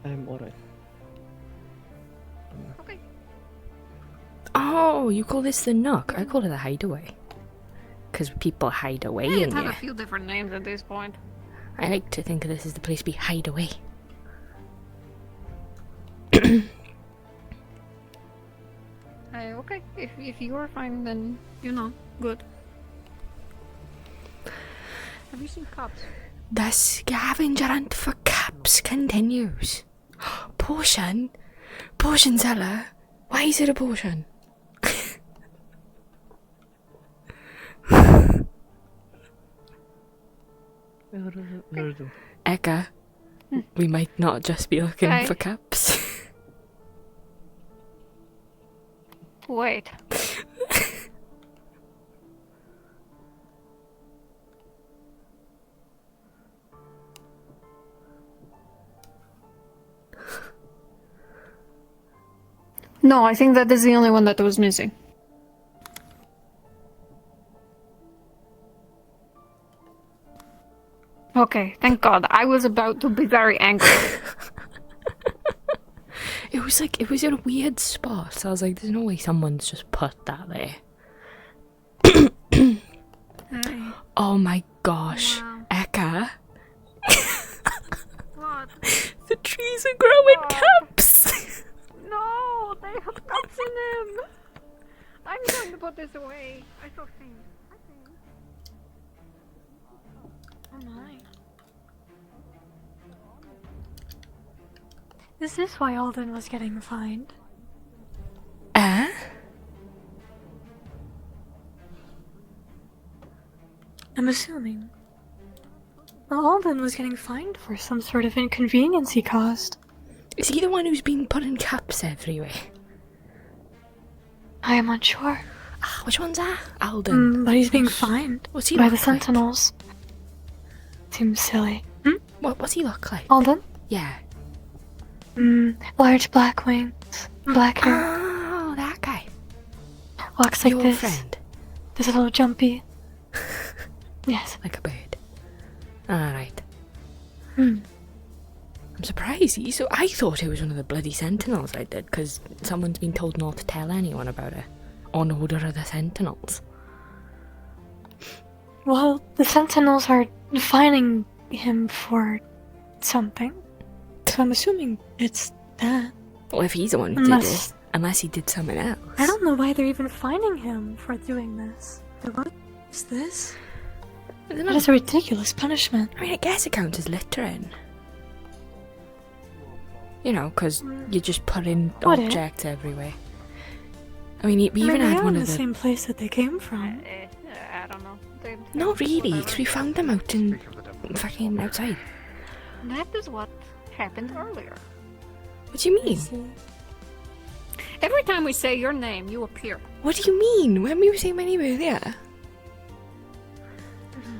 I'm alright. Okay. Oh, you call this the nook? I call it a hideaway. Because people hide away in It's had a here. few different names at this point. I like to think this is the place we hide away. Okay, if you are fine, then good. Have you seen cups? The scavenger hunt for cups continues. Potion? Potion seller? Why is it a potion? Ehka, we might not just be looking Okay. for cups. Wait. No, I think that is the only one that was missing. Okay, thank God. I was about to be very angry. It was in a weird spot. So I was like, there's no way someone's just put that there. Oh my gosh. Wow. Ehka. What? The trees are growing cups. No, they have cups in them. I'm going to put this away. I saw things. Oh my. Is this why Alden was getting fined? I'm assuming. Well, Alden was getting fined for some sort of inconvenience he caused. Is he the one who's been putting cups everywhere? I am unsure. Which one's that? Alden. But he's being fined What's he by look the like? Sentinels. Seems silly. What's he look like? Alden? Yeah. Large black wings, black hair. Oh, that guy. Walks like Your this. friend. This little jumpy. Yes. Like a bird. Alright. Hmm. I'm surprised. So I thought it was one of the bloody Sentinels I did, because someone's been told not to tell anyone about it. On order of the Sentinels. Well, the Sentinels are fining him for something. So I'm assuming it's that. Well, if he's the one who did it. Unless he did something else. I don't know why they're even fining him for doing this. What is this? That is a ridiculous punishment. I mean, I guess it counts as littering. You know, because you're just putting Would it? objects everywhere. I mean, we even they had are one in of the the... same place that they came from. I don't know. Not really, because we found them out in... fucking outside. That is what happened earlier. What do you mean? Every time we say your name, you appear. What do you mean? When we were saying my name earlier?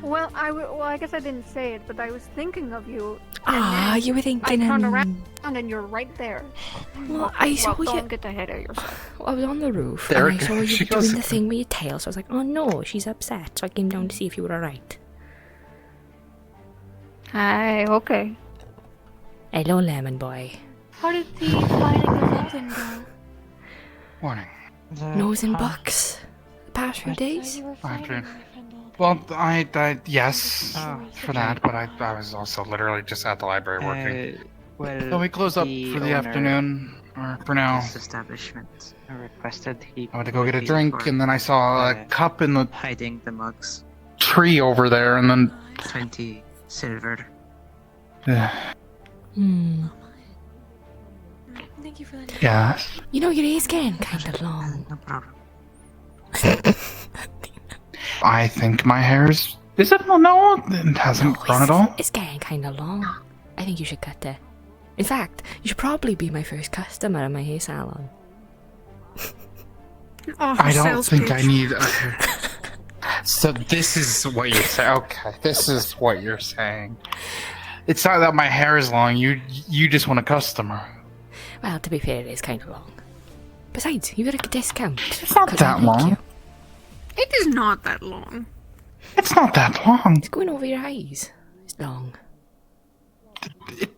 Well, I guess I didn't say it, but I was thinking of you. Ah, you were thinking I turned and- around and you're right there. Well, I saw you... Don't get ahead of yourself. I was on the roof, There and I saw you she doing goes. the thing with your tail, so I was like, oh no, she's upset, so I came down to see if you were alright. Hi, okay. Hello, Lemon Boy. How did the fining of Alden go? Warning. nose in books the past few days? Well, yes, for that, but I was also literally just at the library working. So we close up for the afternoon, or for now. This establishment requested he I went to go get a drink, and then I saw a cup in the hiding the mugs. tree over there, and then 20 silver. Thank you for that. Yeah. You know, your hair's getting kind of long. No problem. I think my hair is it? No, it hasn't grown at all. It's getting kind of long. I think you should cut it. In fact, you should probably be my first customer at my hair salon. I don't think I need a hair. So this is what you're saying. Okay, this is what you're saying. It's not that my hair is long. You just want a customer. Well, to be fair, it is kind of long. Besides, you got a discount. It's not that long. It is not that long. It's not that long. It's going over your eyes. It's long.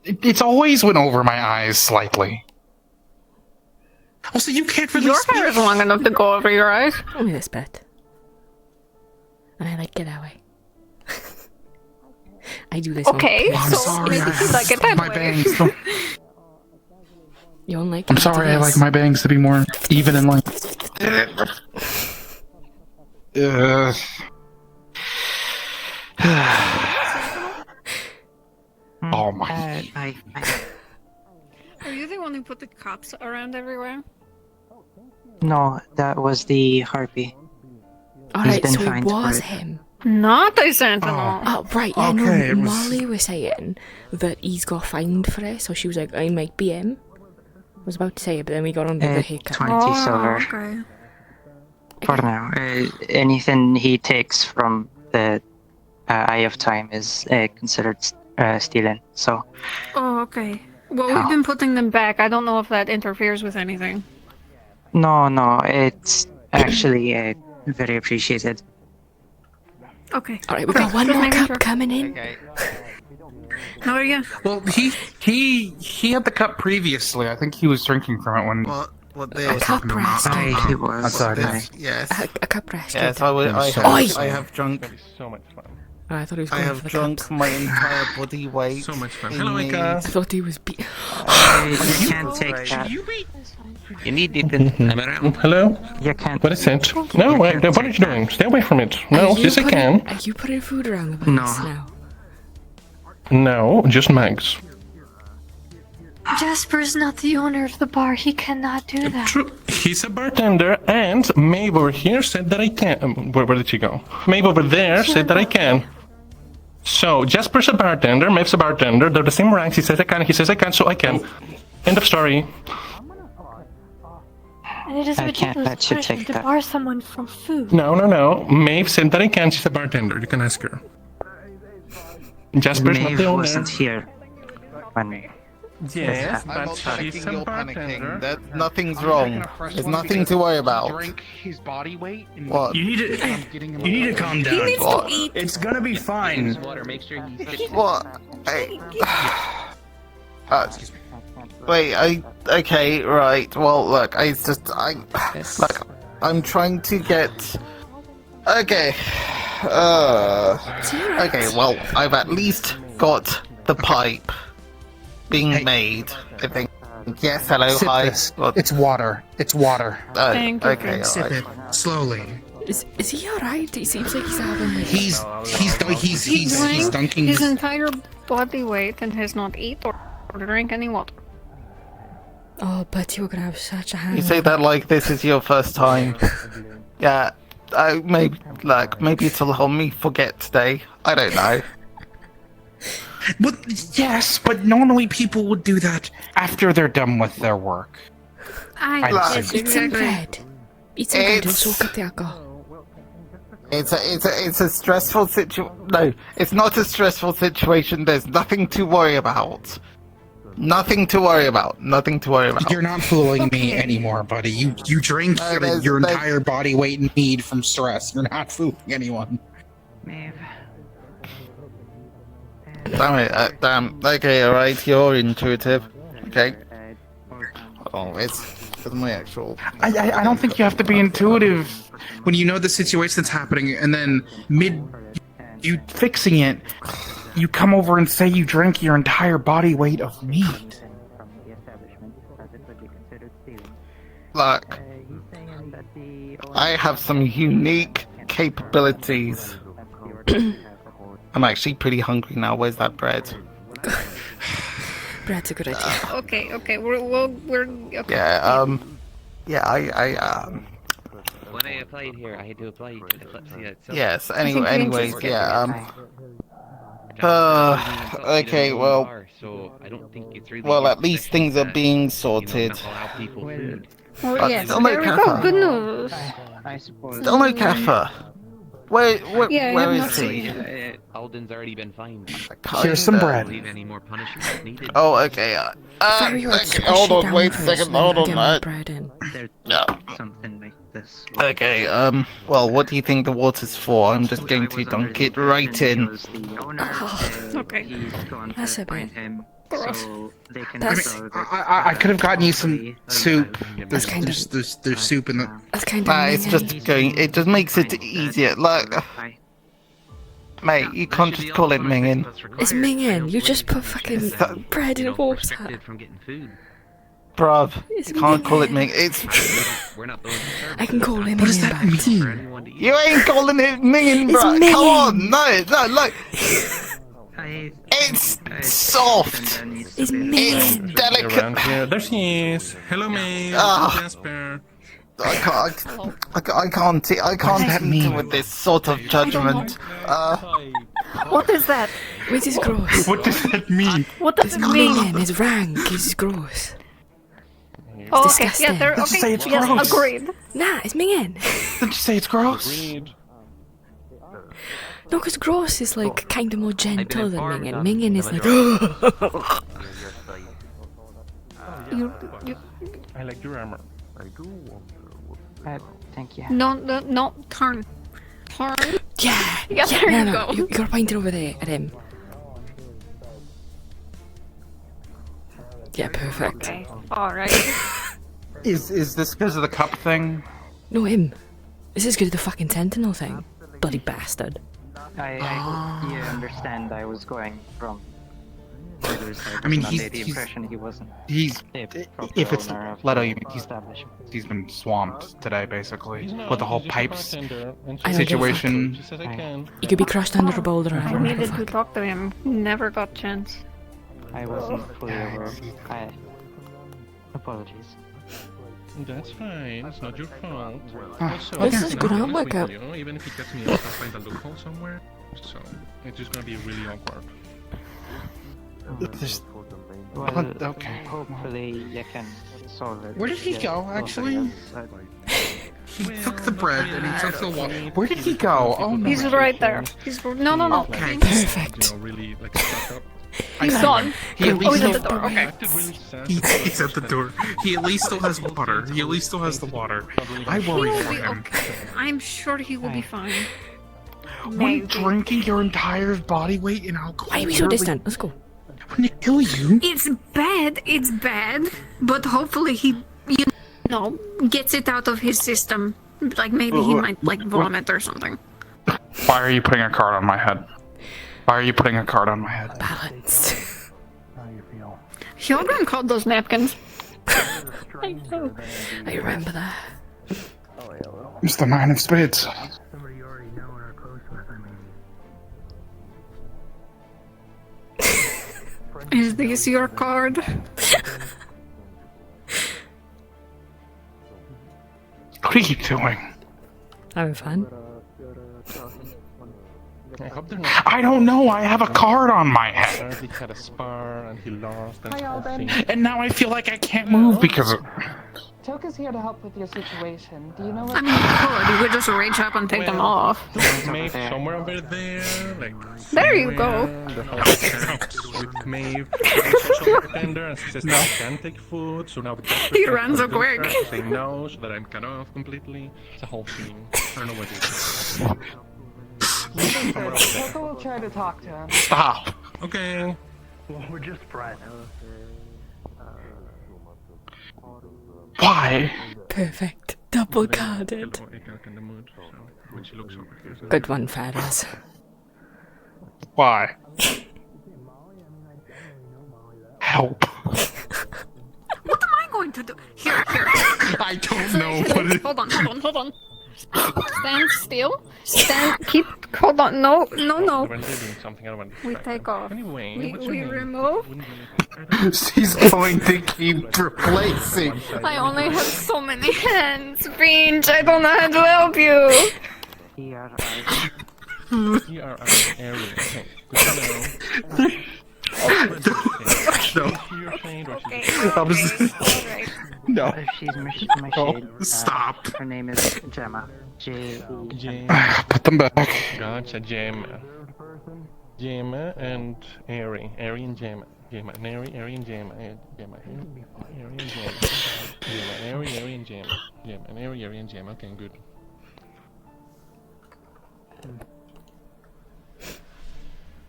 It's always went over my eyes slightly. Also, you can't really Your hair is long enough to go over your eyes. Only this bit. And I like it that way. I do this Okay, on so sorry, maybe you like it that my way. bangs. You don't like I'm it? sorry, I like my bangs to be more even in length. Oh my. Are you the one who put the cups around everywhere? No, that was the harpy. Alright, so it fined for was it. him. Not the Sentinel. Oh, right, yeah, Okay, it no, was- Molly was saying that he's got fined for it, so she was like, I might be him. I was about to say it, but then we got under the haircut. 20 silver. Okay. For now. Anything he takes from the Eye of Time is considered stealing, so... Oh, okay. Well, we've been putting them back. I don't know if that interferes with anything. No, it's actually very appreciated. Okay. Alright, we got one just more making cup sure. coming in. How are you? Well, he had the cup previously. I think he was drinking from it when. A cup rest. He was. I'm sorry. Yes. A cup rest. Yes, I have drunk. So much fun. Oh, I thought he was I going have for the drunk cups. my entire body weight. So much fun. in Hello, mead. Ehka. I thought he was You can't take that. You need it in. I'm around. Hello? You can't. What is it? No, what are you doing? Stay away from it. No, Are you yes I putting- can. Are you putting food around the No. place now? No, just Mags. Jasper's not the owner of the bar. He cannot do that. True. He's a bartender, and Maeve over here said that I can. Where did she go? Maeve over there said that I can. So, Jasper's a bartender, Maeve's a bartender, they're the same ranks, he says I can, he says I can, so I can. End of story. And it is I can't ridiculous let you punishment take to that. bar someone from food. No. Maeve said that I can, she's a bartender, you can ask her. Jasper's not Maeve the owner. wasn't here when Yes, I'm not but she's panicking, a you're bartender. panicking. That nothing's wrong. There's nothing to worry about. Drink his body weight. And What? You need to calm down. He needs What? to eat. It's gonna be fine. What? Hey. Okay, right. Well, look, look, I'm trying to get. Okay. Okay. Well, I've at least got the pipe being made. I think. Yes. Hello. Sip Hi. this. What? It's water. It's water. Thank you. Okay. All Sip right. it slowly. Is he alright? He seems like he's having like... He drank dunking his entire body weight and has not eaten or drank any water. Oh, but you're gonna have such a hangover. You say that like this is your first time. Yeah. Maybe it'll help me forget today. I don't know. But yes, but normally people would do that after they're done with their work. Yes, Eat some exactly. bread. Eat some bread, it'll It's- soak up the alcohol. It's a stressful situation. No, it's not a stressful situation. There's nothing to worry about. Nothing to worry about. Nothing to worry about. You're not fooling me anymore, buddy. You drink your entire body weight in mead from stress. You're not fooling anyone. Maeve. Damn it. Damn. Okay, alright. You're intuitive. Okay. Oh, for my actual. I don't think you have to be intuitive when you know the situation that's happening, and then you fixing it, you come over and say you drank your entire body weight of meat. Look, I have some unique capabilities. I'm actually pretty hungry now. Where's that bread? Bread's a good idea. Okay. We're okay. Yeah. Yeah. When I applied here, I had to apply Kalypsia itself. Yes. Anyways. Yeah. Okay. Well. So I don't think it's really. Well, at least things are being sorted. Well, yes, there we go. Good news. I suppose. Still no Kefir. Where Yeah, where I is have not he? Alden's already been fined. Here's some bread. Any more punishment needed? Oh, okay. Hold on, wait a second. Hold on, Yeah. Something like this. Okay. Well, what do you think the water's for? I'm just going to dunk it right in. Okay. That's a bit. So they can I could have gotten you some soup. There's soup in the. That's kind of. It's just going. It just makes it easier. Like, mate, you can't just call it minging. It's minging. You just put fucking bread in water. Bruv, you can't call it minging. It's. I can call him. What does that mean? You ain't calling it minging, bruv. Come on, no, look. It's soft. It's minging. It's delicate. There she is. Hello, May. Jasper. I can't deal with this sort of judgment. What is that? It is gross. What does that mean? What does It's it mean? minging. It's rank. It's gross. It's Oh, okay. disgusting. Yeah, there. Let's Okay. say it's Yes, gross. agreed. Nah, it's minging. Did you say it's gross? No, because gross is like kind of more gentle than minging. Minging is like. I like your armor. Thank you. No, turn. Yeah. Yeah, there you go. You gotta point it over there at him. Yeah, perfect. Okay. All right. Is this because of the cup thing? No, him. This is good at the fucking sentinel thing. Bloody bastard. You understand I was going from the other side. I mean, not he's the impression he wasn't. If it's owner of Leto, the you mean he's been swamped today, basically, with the whole He's just a pipes bartender, and I don't give a situation. She says I can. He could be crushed under a boulder. I needed to talk to him. Never got chance. I wasn't fully aware. Apologies. That's fine. It's not your fault. Also, This I'm is gonna good be honest artwork with up. you, even if he gets me out, I'll find a loophole somewhere. So it's just gonna be really awkward. Well, Okay. hopefully you can solve it. Where did he go, actually? He took the bread and he took the water. Where did he go? Oh no. He's right there. He's no. Okay. Perfect. You know, really like stuck up. He's gone. He at Oh, least he's at the door. Okay. He's at the door. He at least still has water. He at least still has the water. I He worry will for be him. okay. I'm sure he will be fine. When drinking your entire body weight in alcohol. Why are we so distant? Let's go. Wouldn't it kill you? It's bad, but hopefully he, gets it out of his system. Like maybe he might vomit or something. Why are you putting a card on my head? Why are you putting a card on my head? Balance. Hyogran called those napkins. I know. I remember that. It's the Nine of Spades. Is this your card? What are you doing? Having fun. I hope they're not. I don't know. I have a card on my head. Apparently he had a spar and he lost. And, Hi, Alden. And now I feel like I can't move because of. Toka's here to help with your situation. Do you know what? I mean, you could just rage up and take them off. Maeve somewhere over there, like. There you go. The whole house with Maeve. She's also a bartender and she says no. I can't take food, so now the doctor He runs so quick. saying no, so that I'm cut off completely. It's a whole thing. I don't know what it is. Toka will try to talk to him. Stop. Okay. Well, we're just friends. Why? Perfect. Double carded. Ehka in the mood, so when she looks over here. Good one, Feathers. Why? Help. What am I going to do? Here. I don't know. Hold on. Stand still. Keep. Hold on. No. When they're doing something, I don't want to We distract take them. off. Anyway, what's your We name? remove. She's going to keep replacing. I only have so many hands, Finch. I don't know how to help you. Here are our area. Okay, good to know. No. Alright. No. She's Machine. Stop. Her name is Gemma. J. Put them back. Gotcha, Gemma. Gemma and Airy. Airy and Gemma. Gemma and Airy and Gemma. Gemma. Airy and Gemma. Gemma. Airy and Gemma. Gemma and Airy and Gemma. Okay, good.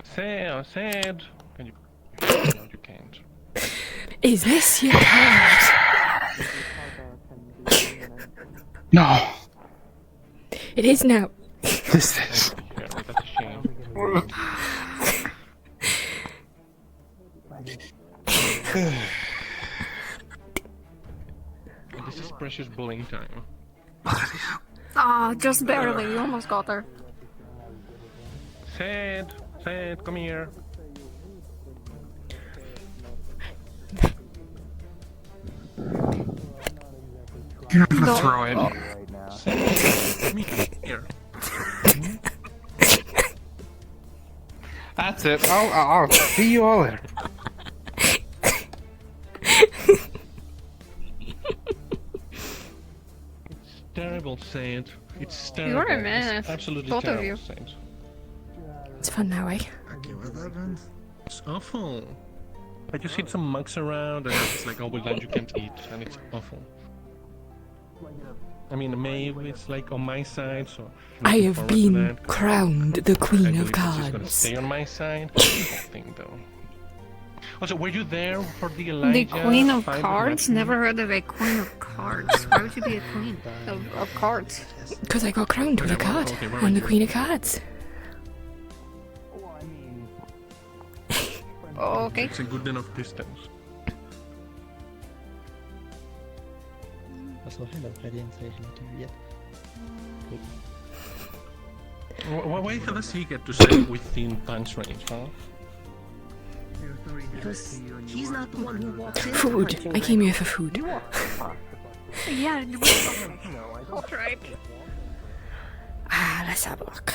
Sad. Can you? No, you can't. Is this your card? No. It is now. This is. Yeah, that's a shame. This is precious bullying time. Just barely. You almost got her. Sad, come here. You're not gonna throw it. Come here. That's it. I'll see you all later. It's terrible, Sad. It's terrible. You're a mess. It's absolutely Both of terrible, you. Sad. It's fun now, eh? It's awful. I just hit some mugs around and it's like, oh well, that you can't eat, and it's awful. I mean, Maeve is like on my side, so I looking have forward to been that. crowned the I Queen believe of that she's gonna Cards. stay on my side. I think though. Also, were you there for the Elijah? The Queen of fight with Cards? Matthew? Never heard of a Queen of Cards. Why would you be a Queen of Cards? Because I got crowned with a card. Okay, where I'm were the you? Queen of Cards. Oh, okay. It's a good enough distance. Why does he get to stay within punch range, huh? Because he's not the one who walks in. Food. I came here for food. Yeah, alright. Let's have a look.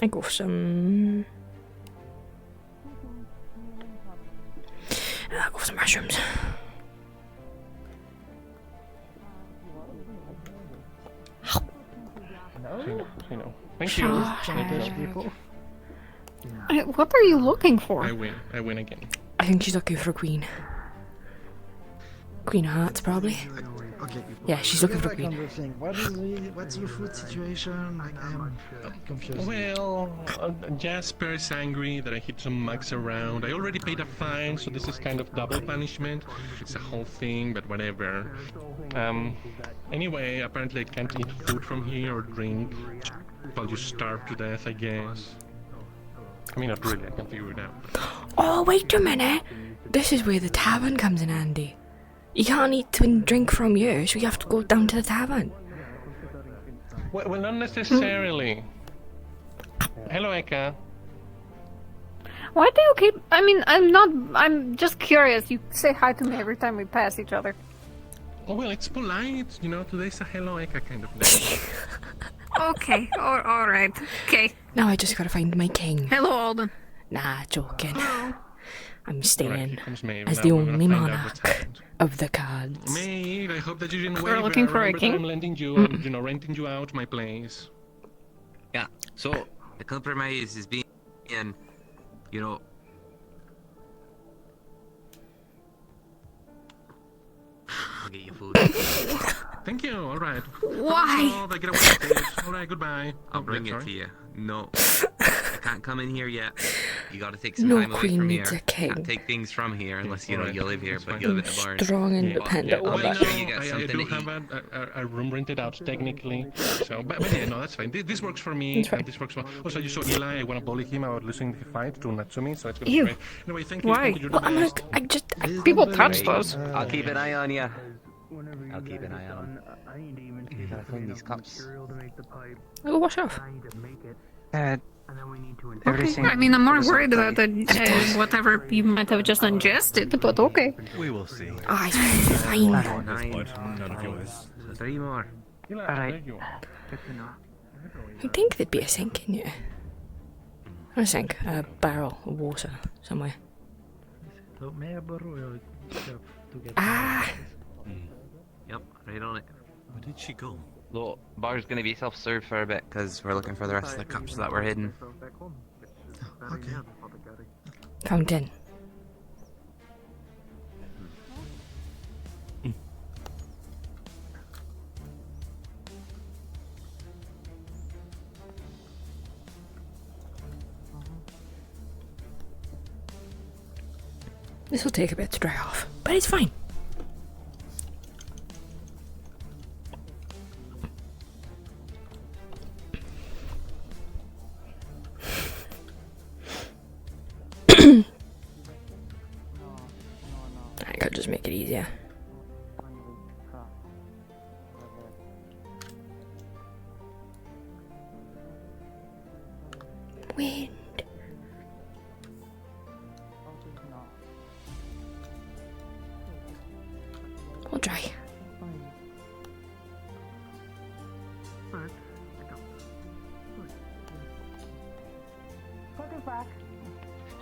I go for some. I'll go for some mushrooms. You know. Thank you. What are you looking for? I win again. I think she's looking for a queen. Queen of Hearts, probably. Okay. Yeah, she's looking for a queen. What's your food situation? Like, I'm confused. Well, Jasper is angry that I hit some mugs around. I already paid a fine, so this is kind of double punishment. It's a whole thing, but whatever. Anyway, apparently I can't eat food from here or drink. I'll just starve to death, I guess. I mean, not really, I can figure it out. Oh, wait a minute. This is where the tavern comes in handy. You can't eat and drink from here, so you have to go down to the tavern. Well, not necessarily. Hello, Ehka. Why do you keep... I'm just curious. You say hi to me every time we pass each other. Oh, well, it's polite. You know, today's a hello, Ehka kind of day. Okay, alright. Okay. Now I just gotta find my king. Hello, Alden. Nah, joking. I'm staying Maeve. as Now the we're gonna only find out what's monarch happened. of the cards. Maeve, I hope that you didn't We're waver. looking for a Remember that king? I'm lending you, renting you out my place. Yeah, so the compromise is being, I'll get you food. Thank you, alright. Why? I get away with it. Alright, goodbye. I'll bring it to you. No, I can't come in here yet. You gotta take some No time away queen from needs here. a king. Can't take things from here unless you know Alright, you live here, that's but fine. you live at the barn. Strong, independent I'll woman. make sure you get I something do to have eat. a room rented out technically, so but yeah, no, that's fine. This works for me. That's fine. And this works for. Also, you saw Eli. I want to bully him about losing the fight to Natsumi, so it's gonna Ew. be great. Anyway, thank you. Why? Thank you, you're the Well, I'm best. like, People touched us. I'll keep an eye on you. I'll keep an eye on him. You gotta clean these cups. I'll wash off. Everything. I mean, I'm more worried about the whatever you might have just ingested, but okay. We will see. Ah, it's fine. None of yours. 3 more. Alright. You'd think there'd be a sink in here. Not a sink, a barrel of water somewhere. Ah! Yep, right on it. Where did she go? The bar's gonna be self-serve for a bit because we're looking for the rest of the cups that were hidden. Okay. Fountain. This will take a bit to dry off, but it's fine. I could just make it easier. Wind. I'll dry.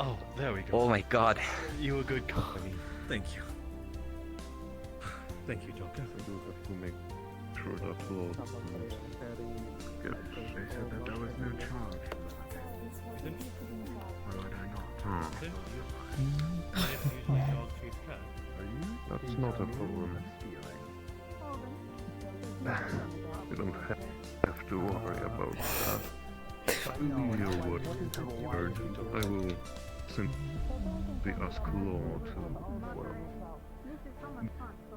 Oh, there we go. Oh my god. You were good company. Thank you. Thank you, Joker. I do have to make sure that load gets. They said that there was no charge for that. Or would I not? That's not a problem. You don't have to worry about that. I will do your work urgent. I will simply ask Law to, well,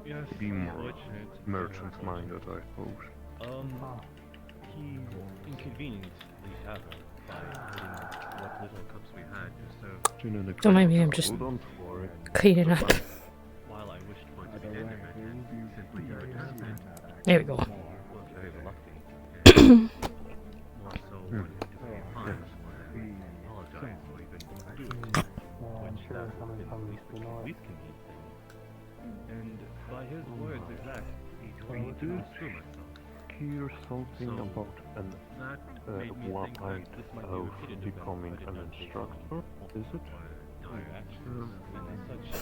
Yes, be more fortunate. merchant-minded, I suppose. He inconvenienced the other by putting what little cups we had just so. Don't mind me, I'm just Don't worry. cleaning up. While I wished for it to be detrimented, simply you adjusted. There we go. Was very reluctant. More so wanting to pay fines when I apologized for even doing it, which that would have been the least convenient thing. And by his words exact, he told me to screw myself. Hear something So, about an that made me one think that this might be of repeated event, becoming but it an doesn't take instructor, is it? dire actions, and as such he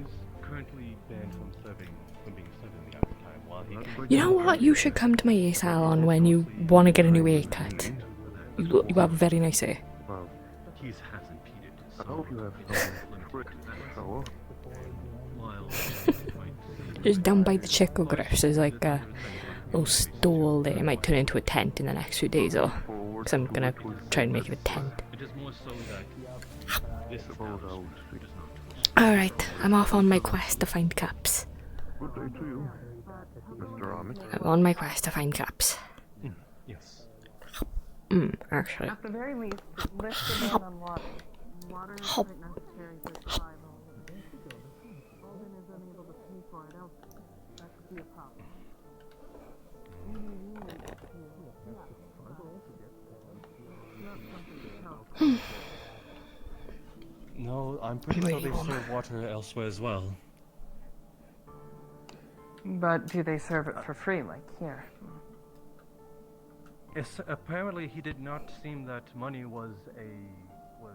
is currently banned from being served in the aftertime while he can. You know what? You should come to my hair salon when you want to get a new haircut. You have a very nice hair. Well, He's has impeded. I hope you have some trick shower. Just down by the Chicogriffs, there's like a little stall there. It might turn into a tent in the next few days, or because I'm gonna try and make it a tent. It is more so that this Alright, I'm off on my quest to find cups. Good day to you, Mr. Amit. I'm on my quest to find cups. Yes. Actually. At the very least, lift the ban on water. Water isn't necessary for survival. Alden is unable to pay for it elsewhere. That could be a problem. No, I'm pretty sure they serve water elsewhere as well. But do they serve it for free, like here? Yes, apparently he did not seem that money was what.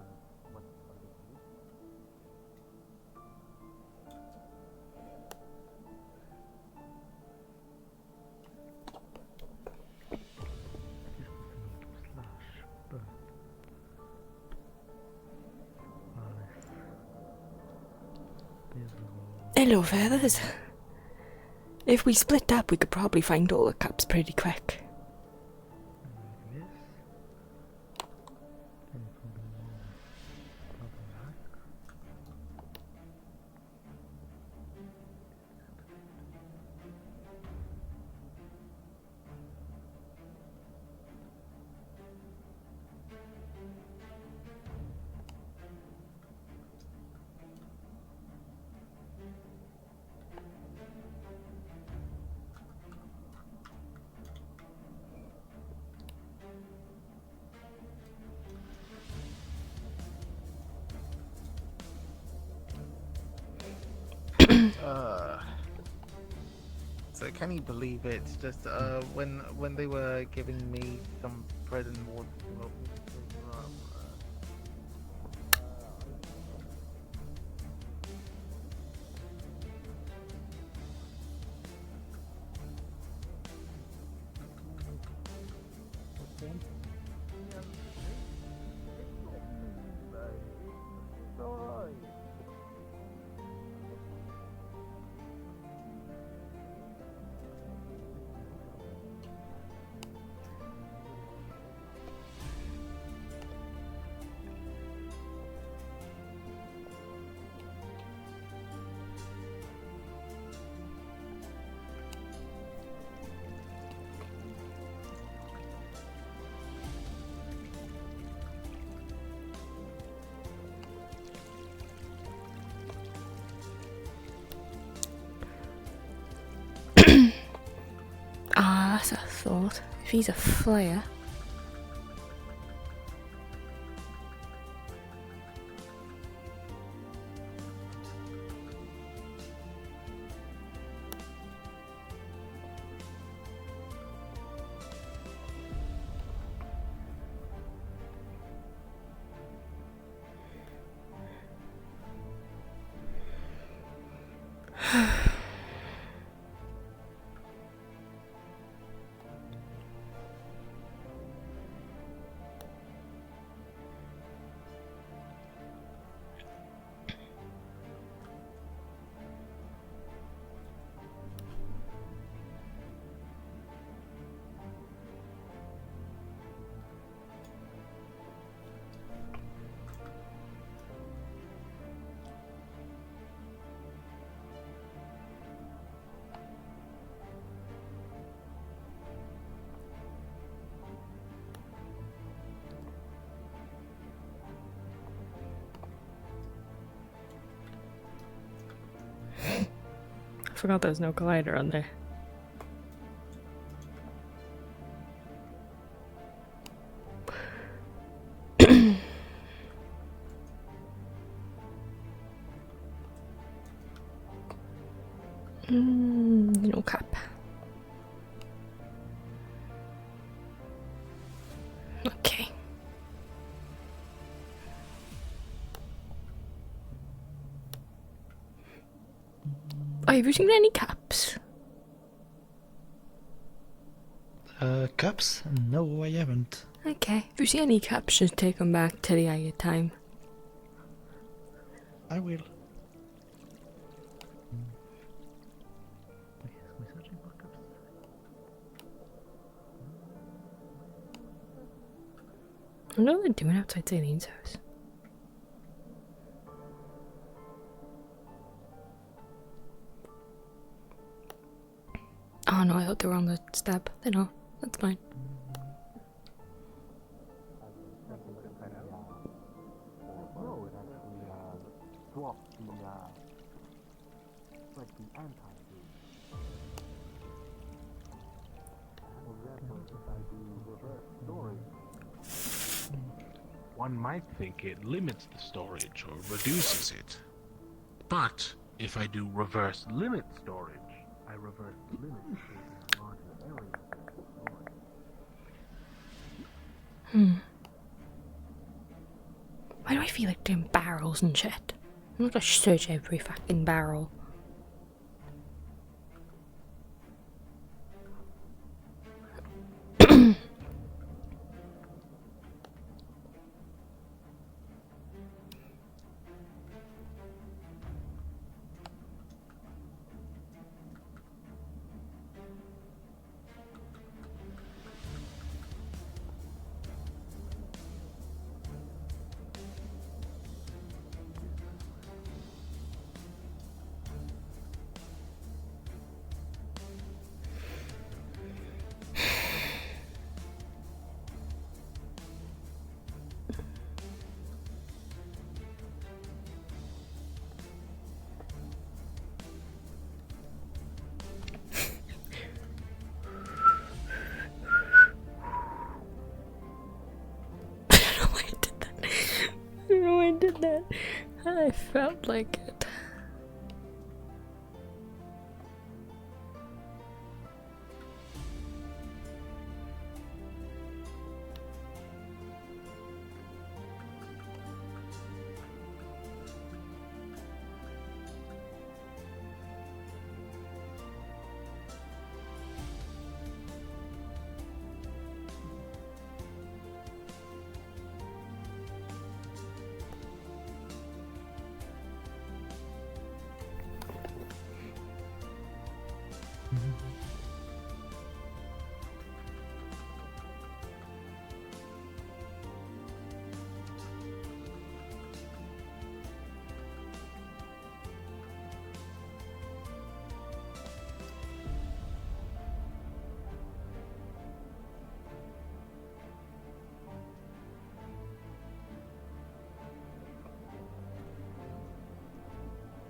Hello, feathers. If we split up, we could probably find all the cups pretty quick. So can you believe it? Just when they were giving me some bread and water. That's a thought. If he's a flyer. I forgot there's no glider on there. No cap. Okay. Oh, have you seen any caps? Cups? No, I haven't. Okay. If you see any caps, just take them back to the Eye of Time. I will. I wonder what they're doing outside Zaylene's house. Oh no, I thought they were on the step. They're not. That's fine. One might think it limits the storage or reduces it. But if I do reverse limit storage, I reverse the limit to a larger area. Why do I feel like doing barrels and shit? I'm not gonna search every fucking barrel. I felt like it.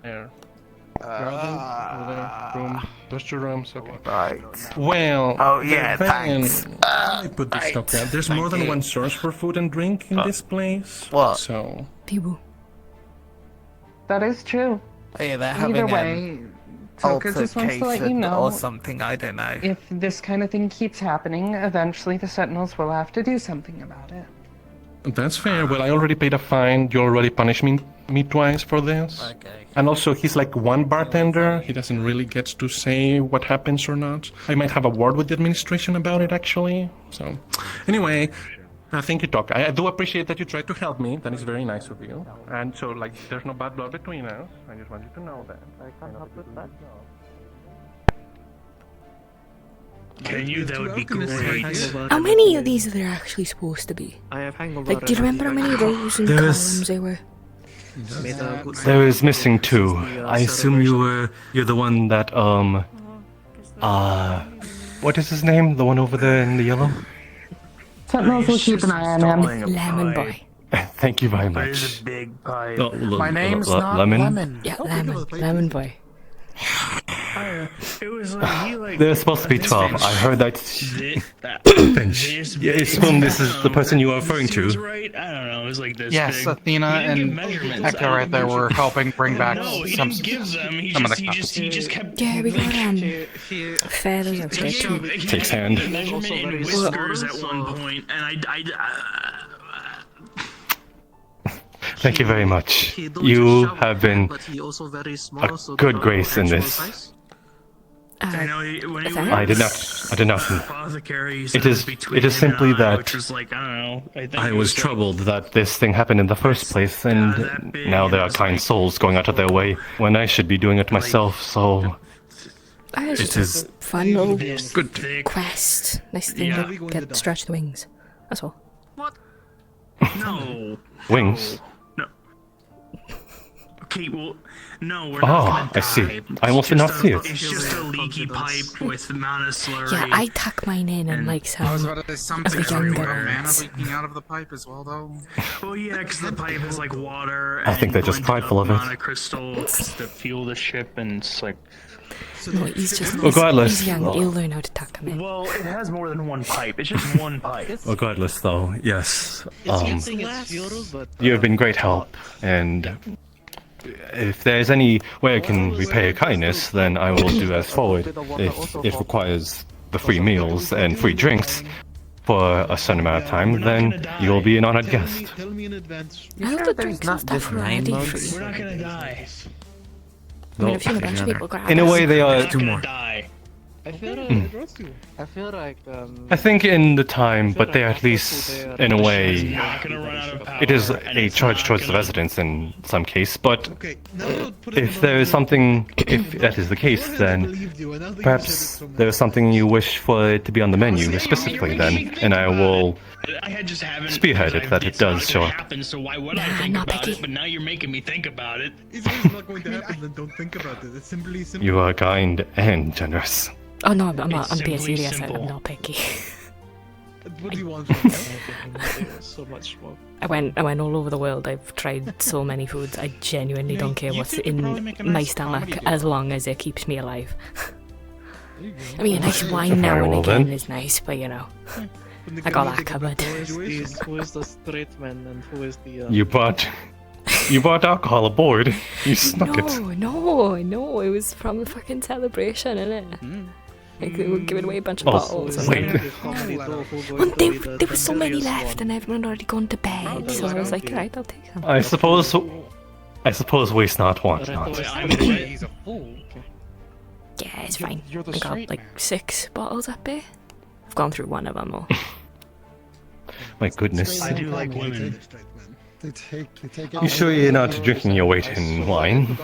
There. Over there. Room. Those two rooms. Okay. Right. Well. Oh yeah, then- thanks. Let me put this stuff down. There's more than you. one source for food and drink in this place. What? So. People. That is true. Yeah, they're Either having way, Toka just wants to let you altercation know or something. I don't know. if this kind of thing keeps happening, eventually the Sentinels will have to do something about it. That's fair. Well, I already paid a fine. You already punished me twice for this. Okay. And also, he's like one bartender. He doesn't really get to say what happens or not. I might have a word with the administration about it, actually. So, anyway, thank you, Doc. I do appreciate that you tried to help me. That is very nice of you. And so, like, there's no bad blood between us. I just want you to know that. I can't help with that. Can you? That would be great. How many of these are there actually supposed to be? I have hangover. Like, do you remember how many rows and There is- columns there were? There is missing two. I assume you're the one that what is his name? The one over there in the yellow? Sentinels will keep an eye on him. Lemon boy. Thank you very much. Big pie. My name's not Lemon? Lemon. Yeah, lemon boy. It was like he like. There's supposed to be 12. I heard that. Yeah, assume this is the person you are referring to. Right? I don't know. It was like this. Yes, big. Athena He didn't give and measurements. Ehka right there were helping bring back No, he some didn't give them. He of the just kept. Yeah, we got feathers of He Takes hand. the measurement in whiskers at one point, and Thank you very much. You have been a good grace in this. I know when he I did not. apothecary, It is simply that which was like, I don't know. I think I it was troubled that this thing happened in the first place, and now there are kind souls going out of their way when I should be doing it myself. So It is fun little good quest. Nice thing to get stretch the wings. That's all. What? No. Wings. No. Okay, well, no, we're Oh, not gonna die. I see. I almost did not see it. It's just a leaky pipe with the amount of slurry. Yeah, I tuck mine in and like some I was about to say of something the younger mana ones. leaking out of the pipe as well, though. Well, yeah, because the pipe is like water. I think they're just prideful of it. Monocrystal to fuel the ship, and it's like. No, he's just Regardless. he's young. He'll learn how to tuck them in. Well, it has more than one pipe. It's just one pipe. Regardless, though, yes. But You have been great help, and if there's any way I can repay a kindness, then I will do as forward. If it requires the free meals and free drinks for a certain amount of time, then you'll be an honored guest. Tell me in advance. I hope the drinks and stuff are already free. We're not gonna die. I mean, I've seen a bunch of people grab In a way, they are. Two more. Die. I feel like I think in the time, but they are at least, in a way, it is a charge towards the residents in some case, but if there is something, if that is the case, then perhaps there is something you wish for it to be on the menu specifically then, and I will spearhead it that it does show up. Happen, so why would I think about it? But now you're making me think about it. If it's not going to happen, then don't think about it. It's simply simple. You are kind and generous. Oh no, I'm not. I'm being simply serious. simple. I'm not picky. What do you want from me? so much more. I went all over the world. I've tried so many foods. I genuinely don't care what's in my stomach as long as it keeps me alive. I mean, a nice wine now and again is nice, but you know, I got that covered. Who is the straight man and who is the... You brought alcohol aboard. You snuck it. No, it was from a fucking celebration, innit? Like they were giving away a bunch of Oh, bottles. And wait. well, there was so many left, and everyone had already gone to bed. So I was like, right, I'll take some. I suppose waste not, want not. He's a fool. Yeah, it's fine. You're the I got straight like 6 bottles up here. I've gone through one of them all. My goodness. I do like women. They take You sure you're not drinking your weight in wine?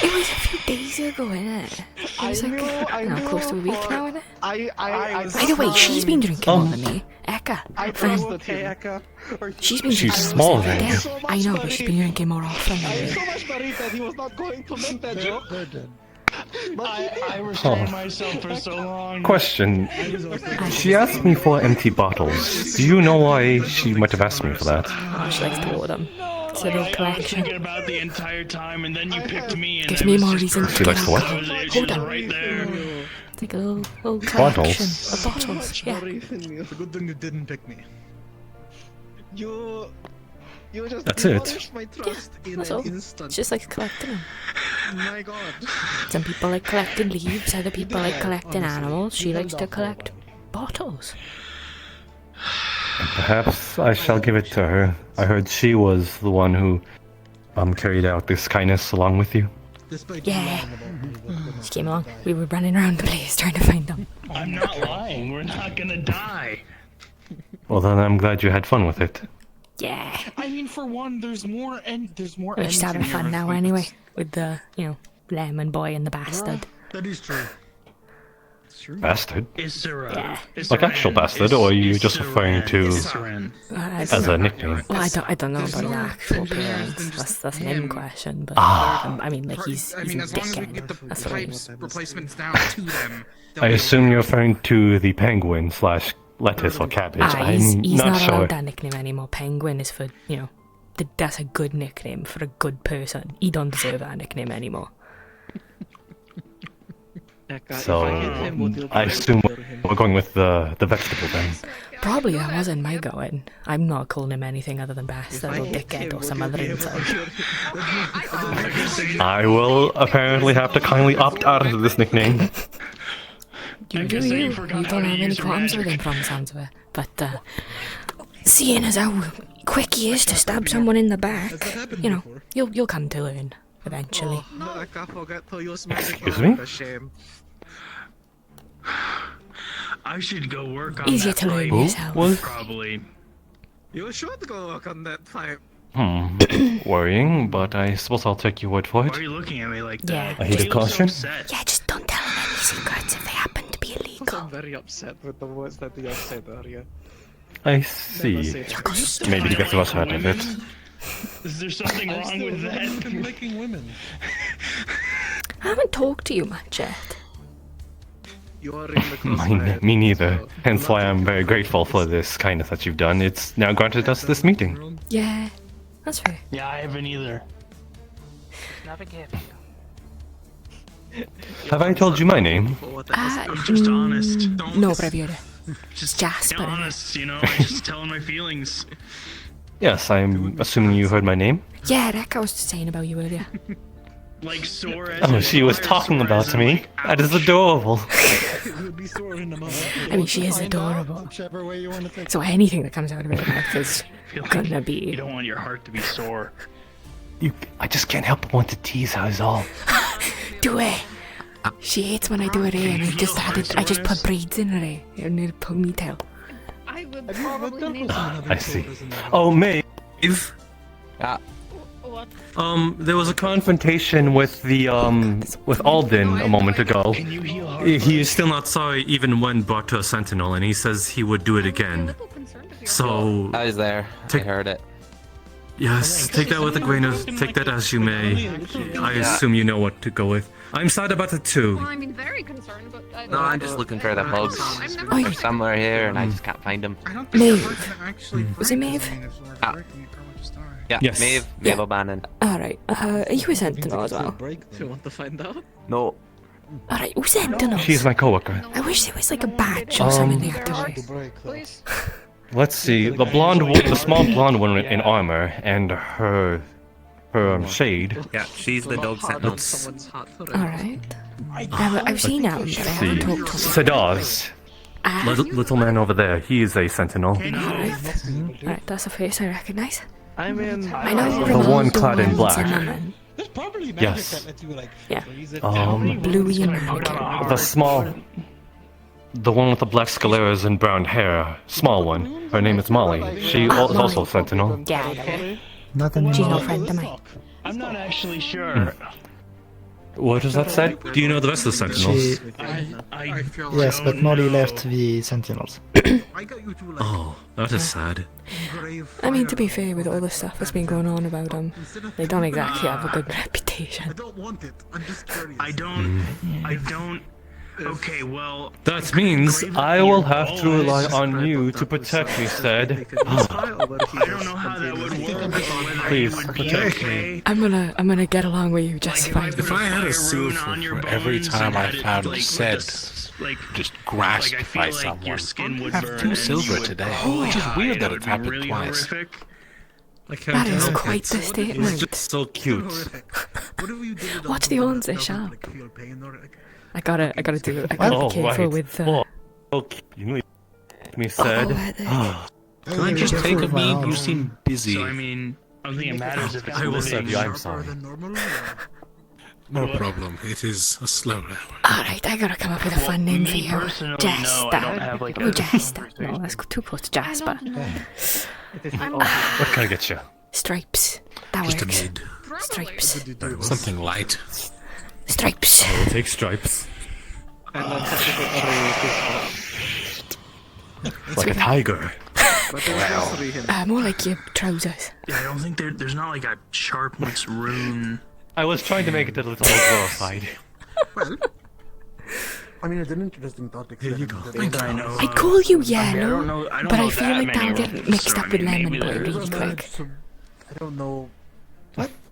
It was a 2 days ago, innit? It was like, close to a week now, innit? By the way, she's been drinking more than me. Ehka. She's been She's drinking smaller than every you. day. I know, but she's been drinking more often than me. so much worried that he was not going to make that joke. I restrained myself for so long. Question. She asked me for empty bottles. Do you know why she might have asked me for that? Oh, she likes to order them. It's a little I was collection. thinking about the entire time, and then you picked me, and Gives it me was more just reason to She likes to what? Hold on. right there. It's like a little collection Bottles? of bottles. Yeah. It's a good thing you didn't pick me. You just That's it. demolished my trust in That's an all. instant. It's just like collecting them. My god. Some people like collecting leaves, other people like collecting animals. She likes to collect bottles. Perhaps I shall give it to her. I heard she was the one who carried out this kindness along with you. Yeah. She came along. We were running around the place trying to find them. I'm not lying. We're not gonna die. Well, then I'm glad you had fun with it. Yeah. I mean, for one, there's more We're just having fun now anyway. With the, lemon boy and the bastard. That is true. Bastard? Is there a... Like actual bastard, or are you just referring to as a nickname? Well, I don't know about his actual appearance. That's an in question, but I mean, like he's a as long as we can get the dickhead. That's what I mean. replacements down to them. I assume you're referring to the penguin / lettuce or cabbage. He's I'm not not sure. allowed that nickname anymore. Penguin is for, that's a good nickname for a good person. He don't deserve that nickname anymore. So I assume we're going with the vegetable then. Probably that wasn't my going. I'm not calling him anything other than bastard or dickhead or some other insult. I will apparently have to kindly opt out of this nickname. You do you. You don't have any qualms with him from the sounds of it. But, seeing as how quick he is to stab someone in the back, you'll come to learn eventually. Excuse me? I should go work on Easier that to learn pipe, yourself. probably. You should go work on that pipe. Worrying, but I suppose I'll take your word for Why it. are you looking at me like Yeah. that? I heed a caution. Yeah, just don't tell him any secrets if they happen to be illegal. I'm very upset with the words that you have said earlier. I see. Maybe to get to us out of it. Is there something wrong with that? Making women. I haven't talked to you much yet. You are in the Me neither. Hence why I'm very grateful for this kindness that you've done. It's now granted us this meeting. Yeah, that's fair. Yeah, I haven't either. Not a gift. Have I told you my name? I'm just honest. Don't No, Braviera. just Jasper. be honest, I'm just telling my feelings. Yes, I'm assuming you heard my name. Yeah, Ehka was just saying about you earlier. Like sore as Oh, she was talking about me. That is adorable. I mean, she is adorable. Whichever way you want to take it. So anything that comes out of her mouth is gonna be. You don't want your heart to be sore. I just can't help but want to tease her, is all. Do it. She hates when I do it, and I just put braids in her, and a ponytail. I would probably name I see. Oh, Maeve. What? There was a confrontation with the with Alden a moment ago. He is still not sorry even when brought to a sentinel, and he says he would do it again. So I was there. I heard it. yes, take that with a grain of take that as you may. I assume you know what to go with. I'm sad about it too. Well, I mean, very concerned, but No, I'm just looking for the bugs. They're somewhere here, and I just can't find them. Maeve. Was it Maeve? Yeah, Yes. Maeve O'Bannon. Alright, are you a sentinel as well? You want to find out? No. Alright, who's sentinel? She's my coworker. I wish there was like a badge or something they had to wear. Let's see. The small blonde one in armor, and her shade. Yeah, she's the dog sentinel. Alright. I've seen him, but I haven't talked to him. Sadaz. Little man over there, he is a sentinel. Alright, that's a face I recognise. I mean, I know The one clad in black. Zimmerman. Yes. Yeah. Bluey and mannequin. The one with the black scaleras and brown hair. Small one. Her name is Molly. She is also sentinel. Yeah, I know. Nothing She's no more. friend of mine. I'm not actually sure. What does that say? Do you know the rest of the sentinels? Yes, but Molly left the sentinels. Oh, that is sad. I mean, to be fair, with all the stuff that's been going on about them, they don't exactly have a good reputation. I don't. Okay, well. That means I will have to rely on you to protect me, said. I don't know how that would work. Please protect me. I'm gonna get along with you just fine. If I had a silver for every time I found said just grasped by someone, I have 2 silver today, which is weird that it's happened twice. That is quite the statement. It's just so cute. Watch the horns, they're sharp. I gotta be careful with me said. Can I just take a beat? You seem busy. So, I mean, I don't think it matters if it's I will serve living. you, I'm sorry. No problem. It is a slow hour. Alright, I gotta come up with a fun name for you. Jester. Oh, Jester. No, that's too close to Jasper. What can I get you? Stripes. That Just works. a mid. Stripes. Something light. Stripes. I will take stripes. Like a tiger. More like your trousers. Yeah, I don't think there's not like a sharpness rune. I was trying to make it a little more glorified. Well, I mean, it's an interesting thought experiment. I know. I'd call you yellow, I don't but know I feel that like that'll many get runes, mixed so up I with mean, lemon maybe boy there's really quick. I don't know.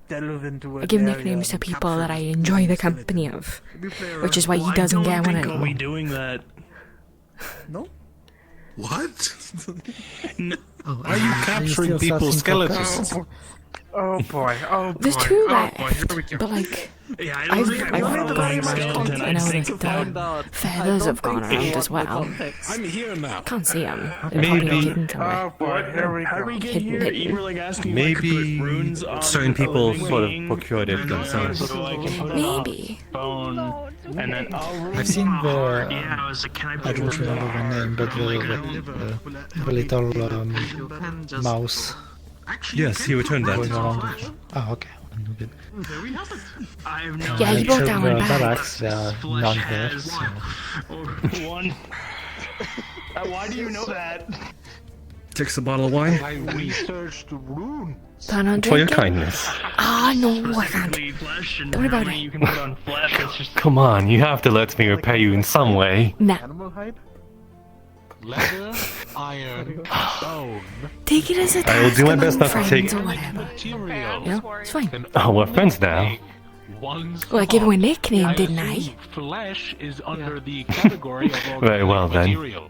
Delve into I give nicknames to people that I enjoy the company of, which is why he doesn't get one Are anymore. we doing that? No. What? No. Are you capturing people's skeletons? Oh boy, oh boy. There's 2 oh left, boy, here we go. but like, Yeah, I I've don't think gone I around. I know that feathers have gone around as well. I'm here now. Can't see them. Maybe. Oh boy, here we How go. do we get here? You were like asking Maybe like, runes on certain people the sort of wing, procured it themselves. so I can put Maybe. a bone, and then I've seen the. yeah, I was like, can I put I don't remember the name, but the little mouse Yes, he returned that. going around. Oh, okay. Good. I have no Yeah, he brought that one The back. barracks, they are none here. has So. one. Why do you know that? Takes a bottle of wine. I researched the rune. Plan on For your drinking? kindness. Ah, no, I can't. Flesh and Don't worry about how many it. You can put on flesh. It's just Come on, you have to let me repay you in some way. Nah. Animal hide? Leather, iron, bone, Take it as a I will do my task best among not to friends take- or whatever. material. You know, it's fine. Oh, we're friends now. Well, I gave him a nickname, didn't I? Flesh is under the category of organic Very well then. material.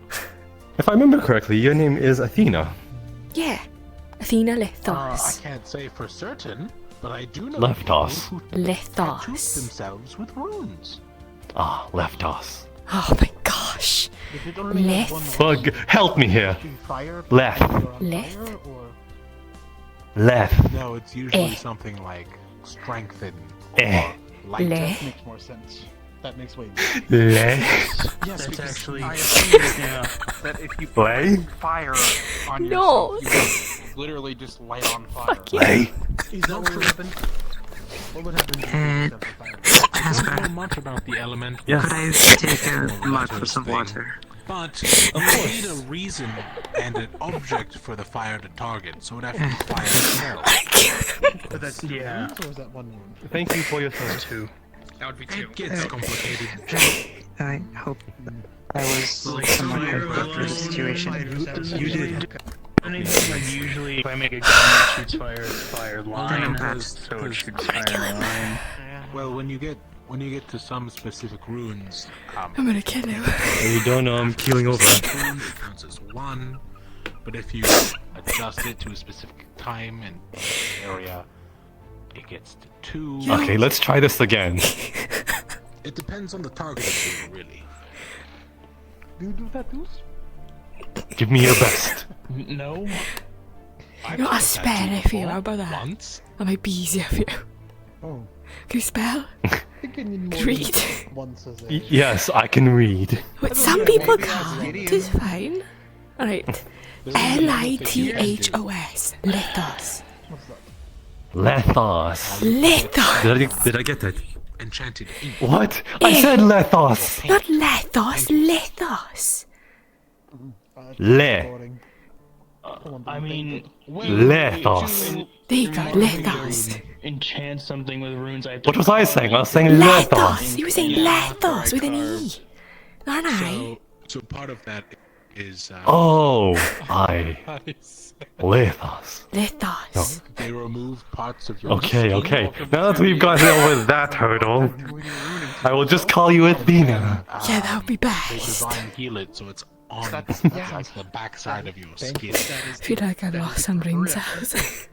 If I remember correctly, your name is Athena. Yeah. Athena I Lithos. can't say for certain, but I do know Leftos. people who tattoo Lithos. themselves with runes. Ah, Leftos. Oh my gosh. Lith. Bug, help me here. Leth. Lith. Leth. No, it's usually Eh. something like strengthen. Eh. Light. Leth. Makes more sense. That makes way more Leth. Yes, That's because actually I assume that if you Play? put fire on No. yourself, you literally just light on fire. Fuck you. Play? Is that what would happen? What would happen? I don't know much about the element. Yes. Could I take a mug for some water? But you need a reason and an object for the fire to target, so it would have to be fire itself. But that's Yeah. wounds, or is that one wound? Thank you for your service. that would be It gets complicated. I hope I was somewhat prepared for the situation. You did. Anything like usually if I make a gun that shoots fire, it's fire line. So it shoots fire line. Well, when you get to some specific runes, I'm gonna kill him. You don't know I'm keeling over. rune counts as 1, but if you adjust it to a specific time and area, it gets to 2. Okay, let's try this again. It depends on the target of the rune, really. Do you do tattoos? Give me your best. No. I've You got a got spell tattooed if you, before, how about that? Once. That might be easier for you. Oh. Can you spell? I think you need more Read. than once as a... Yes, I can read. But some people can't. It's fine. Alright. Lithos. Lithos. What's that? Lethos. Lithos. Did I get that? enchanted ink. What? I said lethos! Not lethos, lethos. Le. I mean, Lethos. There you go, lethos. Enchant something with runes. I have to What was I saying? I was saying Lethos. lethos. You were saying lethos with an E. Not an I. So part of that is. Oh, lethos. Lethos. They remove parts of your. Okay, okay. Now that we've gotten over that hurdle, I will just call you Athena. Yeah, that would be They best. divine heal it, so it's on the backside of your skin. I feel like I lost some brain cells.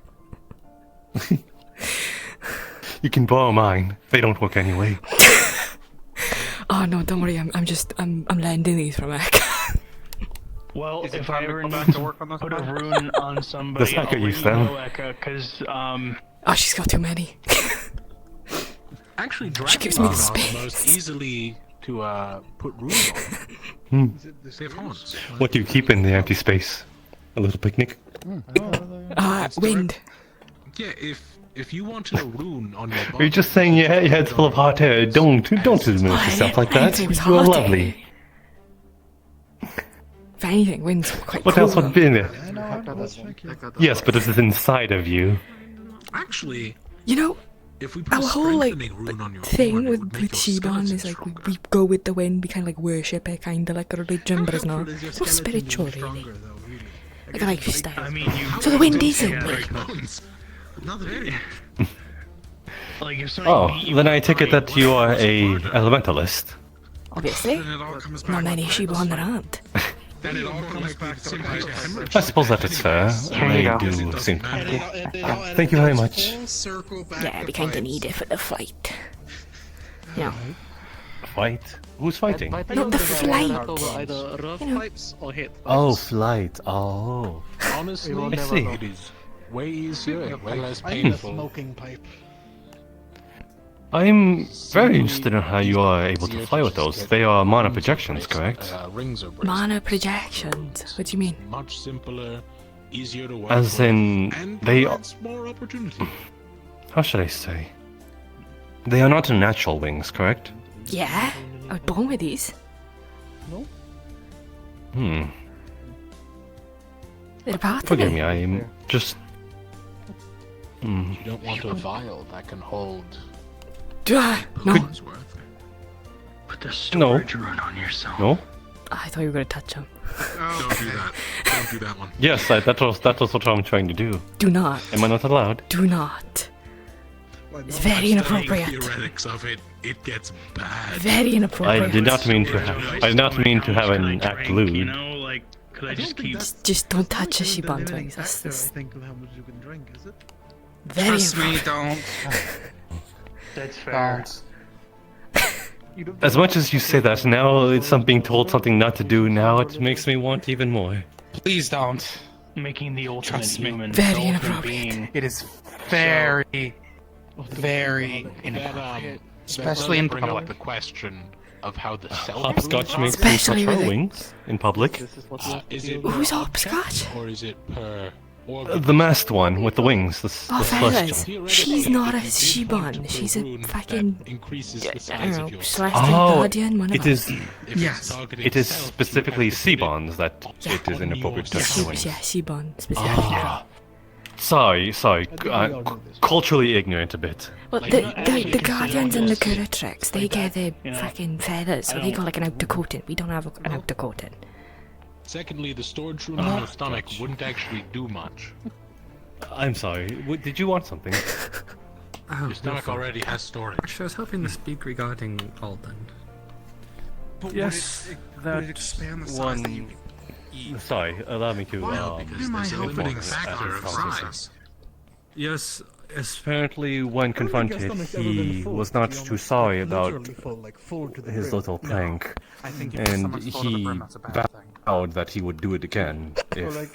You can borrow mine. They don't work anyway. Oh no, don't worry. I'm lending these from Ehka. Well, Is it if time I to ever come need back to to work on this put a plan? rune on somebody, Does Ehka I'll use let you them? know, Ehka, because Oh, she's got too many. Actually, She gives me the dragons are the space. most easily to put runes Hmm. on. They have horns. What do you keep in the empty space? A little picnic? Wind. Yeah, if you wanted a rune on your Are you body, just saying your head's full of hot air? Don't diminish yourself like that. it was You are hot lovely. If anything, wind's quite What cool. else would be in it? Yes, but it is inside of you. actually, You know, if we put our a whole like strengthening rune on your thing horn, it with would make with your Síbon skeleton is like we go with the wind. We kind of like worship it, kind of like a religion, but it's not. It's more spiritual, really. Like a lifestyle. I mean, you. So the wind is in Yeah, me. Not really. Like if somebody Oh, beat you then with I a take it pipe, that you are a elementalist. Obviously, not many Síbon that aren't. Then it all comes back to hemorrhage. I suppose that is fair. Here you I go. do think. Thank you very much. Yeah, we kind of need it for the fight. You know, Fight? Who's fighting? not the flight. Either rough You know. pipes or hit Oh, pipes. flight. Oh. Honestly, I see. it is way easier and way less I need a painful. smoking pipe. I'm very interested in how you are able to fly with those. They are mana projections, correct? Rings are Mana projections. What do you mean? much simpler, easier to work As with, in, and they. provides more opportunity. How should I say? They are not natural wings, correct? Yeah, I was born with these. Hmm. They're a part of Forgive me. me, I'm just. Hmm. You don't want a vial that can hold No. Put the No. storage rune on yourself. No? I thought you were gonna touch him. Don't do that. Don't do that one. Yes, that was what I'm trying to do. Do not. Am I not allowed? Do not. It's very inappropriate. Theoretics of it, it gets bad. Very inappropriate. I did not mean to have. I did not mean to have an act You lewd. know, like, could I just keep? Just don't touch the Síbon wings. That's I this think of how much you can drink, is it? very Trust me, inappropriate. don't. That's fair. As much as you say that, now it's being told something not to do. Now it makes me want even more. Please don't. Making the ultimate Trust me. human. Very the ultimate inappropriate. being. It is very, very inappropriate. Especially in bring up public. the question of how the Hopscotch makes me Especially touch her with it. wings in public. Is it Who's per hopscotch? or is it per The masked one with the wings. The Oh, fellas, celestial. she's not a Síbon. She's a fucking, increases the I size don't of know, your celestial Oh, guardian. One of it them. is. Yes. It is specifically Síbons that it is inappropriate to touch the wings. Yeah, Síbon specifically. Ah. Sorry. Culturally ignorant a bit. Well, the guardians and the curatrix, they get their fucking feathers, so they got like an outer coating. We don't have an outer coating. Secondly, the storage room in your stomach wouldn't actually do much. I'm sorry. Did you want something? Your stomach already has storage. Actually, I was hoping to speak regarding Alden. Yes, that one. Sorry, allow me to. There's a limiting factor of size. Yes, apparently when confronted, he was not too sorry about his little prank, and he vowed that he would do it again,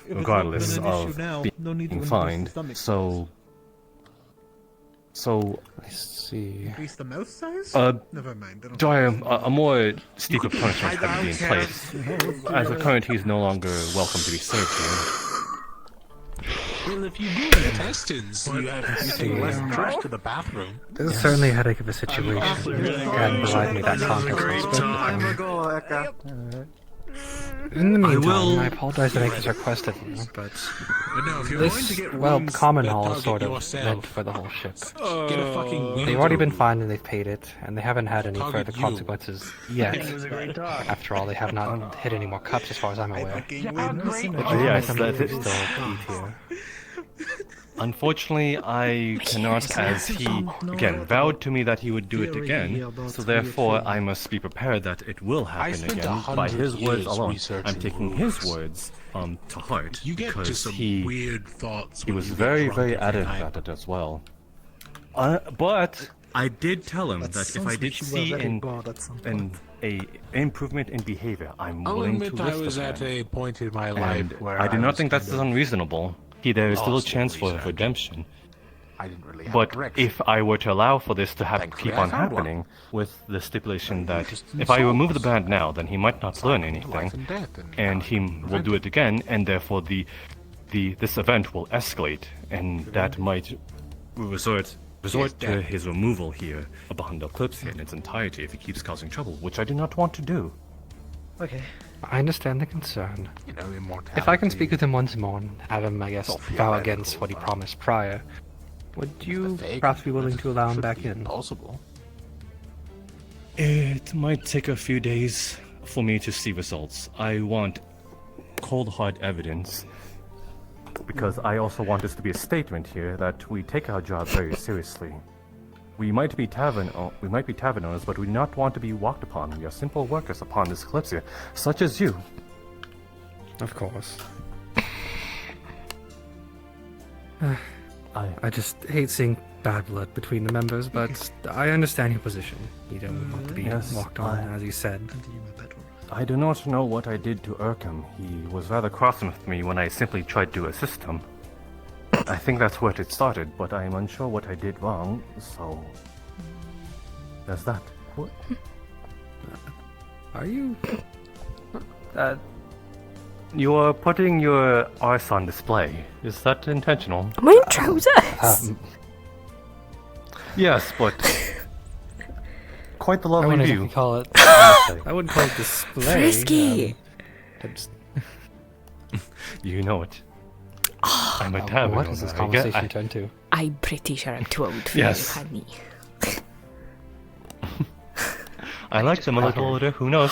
regardless of being fined. So let's see. Increase the mouse size? Never mind. A more steeper punishment had to be in place. As a current, he's no longer welcome to be served here. Well, if you do intestines, you take less trips to the bathroom. This is certainly a headache of a situation. And provide me that context. In the meantime, I apologize to make this request of you, but this, well, common hall is sort of meant for the whole ship. Get a fucking They've already been fined and they've paid it, and they haven't had any further consequences yet. After all, they have not hit any more cups as far as I'm aware. Yes, that is still key here. Unfortunately, I cannot, as he, again, vowed to me that he would do it again, so therefore I must be prepared that it will happen again. By his words alone. I'm taking his words to heart, because he was very, very adamant about it as well. But I did tell him that if I did see an improvement in behavior, I'm willing to risk I was at a point in my life where I do not think that's unreasonable. There is still a chance for redemption. I didn't really have But if I were to allow for this to keep on happening, with the stipulation that if I remove the band now, then he might not learn anything, and he will do it again, and therefore this event will escalate, and that might resort to his removal here upon the Kalypsia in its entirety if he keeps causing trouble, which I do not want to do. Okay. I understand the concern. If I can speak with him once more and have him, I guess, vow against what he promised prior, would you perhaps be willing to allow him back in? Possible. It might take a few days for me to see results. I want cold hard evidence, because I also want this to be a statement here that we take our job very seriously. We might be tavern owners, but we do not want to be walked upon. We are simple workers upon this Kalypsia, such as you. Of course. I just hate seeing bad blood between the members, but I understand your position. You don't want to be walked on, as you said. I do not know what I did to irk him. He was rather cross with me when I simply tried to assist him. I think that's where it started, but I am unsure what I did wrong, so there's that. What? Are you? You are putting your arse on display. Is that intentional? I'm wearing trousers! Yes, but quite the lovely I view. Call it. I wouldn't call it display. Frisky! You know it. I'm a tavern. What has this conversation turned to? I'm pretty sure I'm too old for yes. you, honey. I like them a little older, who knows?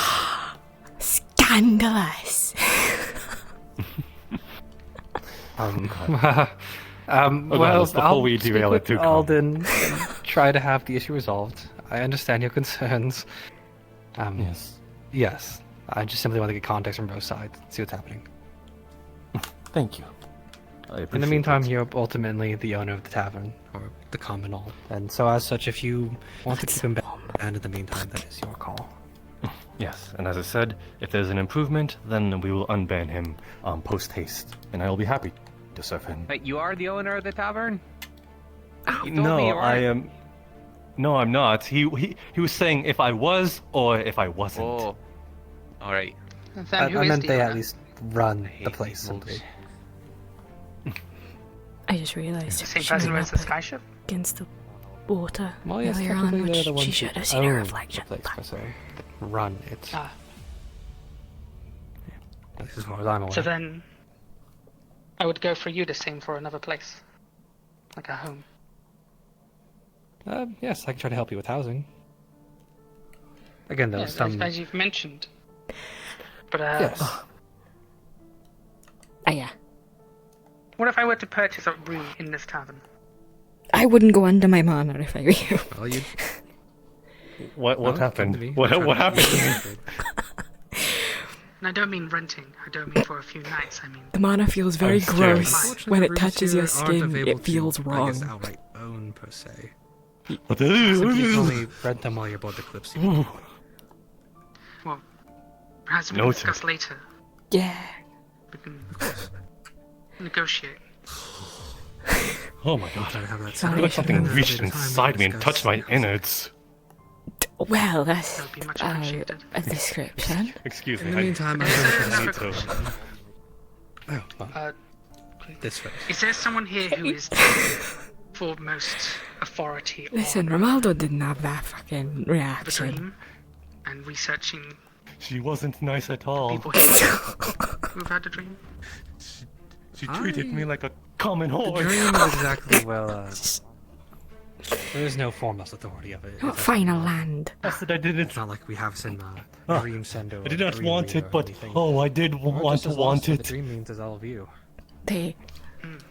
Scandalous! well, I'll we derail it too. Alden and try to have the issue resolved. I understand your concerns. Yes. I just simply want to get context from both sides, see what's happening. Thank you. In the meantime, you're ultimately the owner of the tavern, or the common hall, and so as such, if you want to keep him banned in the meantime, that is your call. Yes, and as I said, if there's an improvement, then we will unban him post-haste, and I will be happy to serve him. Wait, you are the owner of the tavern? No, I am... No, I'm not. He was saying if I was, or if I wasn't. Oh, alright. I meant they at least run the place simply. I just realised. Same person as the skyship? Against the water well, yes, earlier on, which the ones she should have seen her reflection. The place, per se. Run it. This is more as I'm aware. So then, I would go for you the same for another place, like a home. Yes, I can try to help you with housing. Again, though, as you've mentioned. But yes. Yeah. What if I were to purchase a room in this tavern? I wouldn't go under my manor if I were you. Well, you. What happened? What happened to me? And I don't mean renting. I don't mean for a few nights. I mean the manor feels very gross when it touches your skin. It feels wrong. I guess outright own per se. You can only rent them while you're aboard the Kalypsia. Well, perhaps we can discuss later. Yeah. We can negotiate. Oh my god, I feel like something reached inside me and touched my innards. Well, that's a description. Excuse me. In the meantime, Could This way. Is there someone here who is the foremost authority Listen, on Romaldo didn't have that fucking the reaction. dream and researching She wasn't nice at all. people here who've had a dream? She treated me like a common The horse. dream is exactly there is no foremost authority of it. What final land? I said I didn't. It's not like we have some dream sender. I did not want it, but anything. I did want to want The it. dream means is all of you. They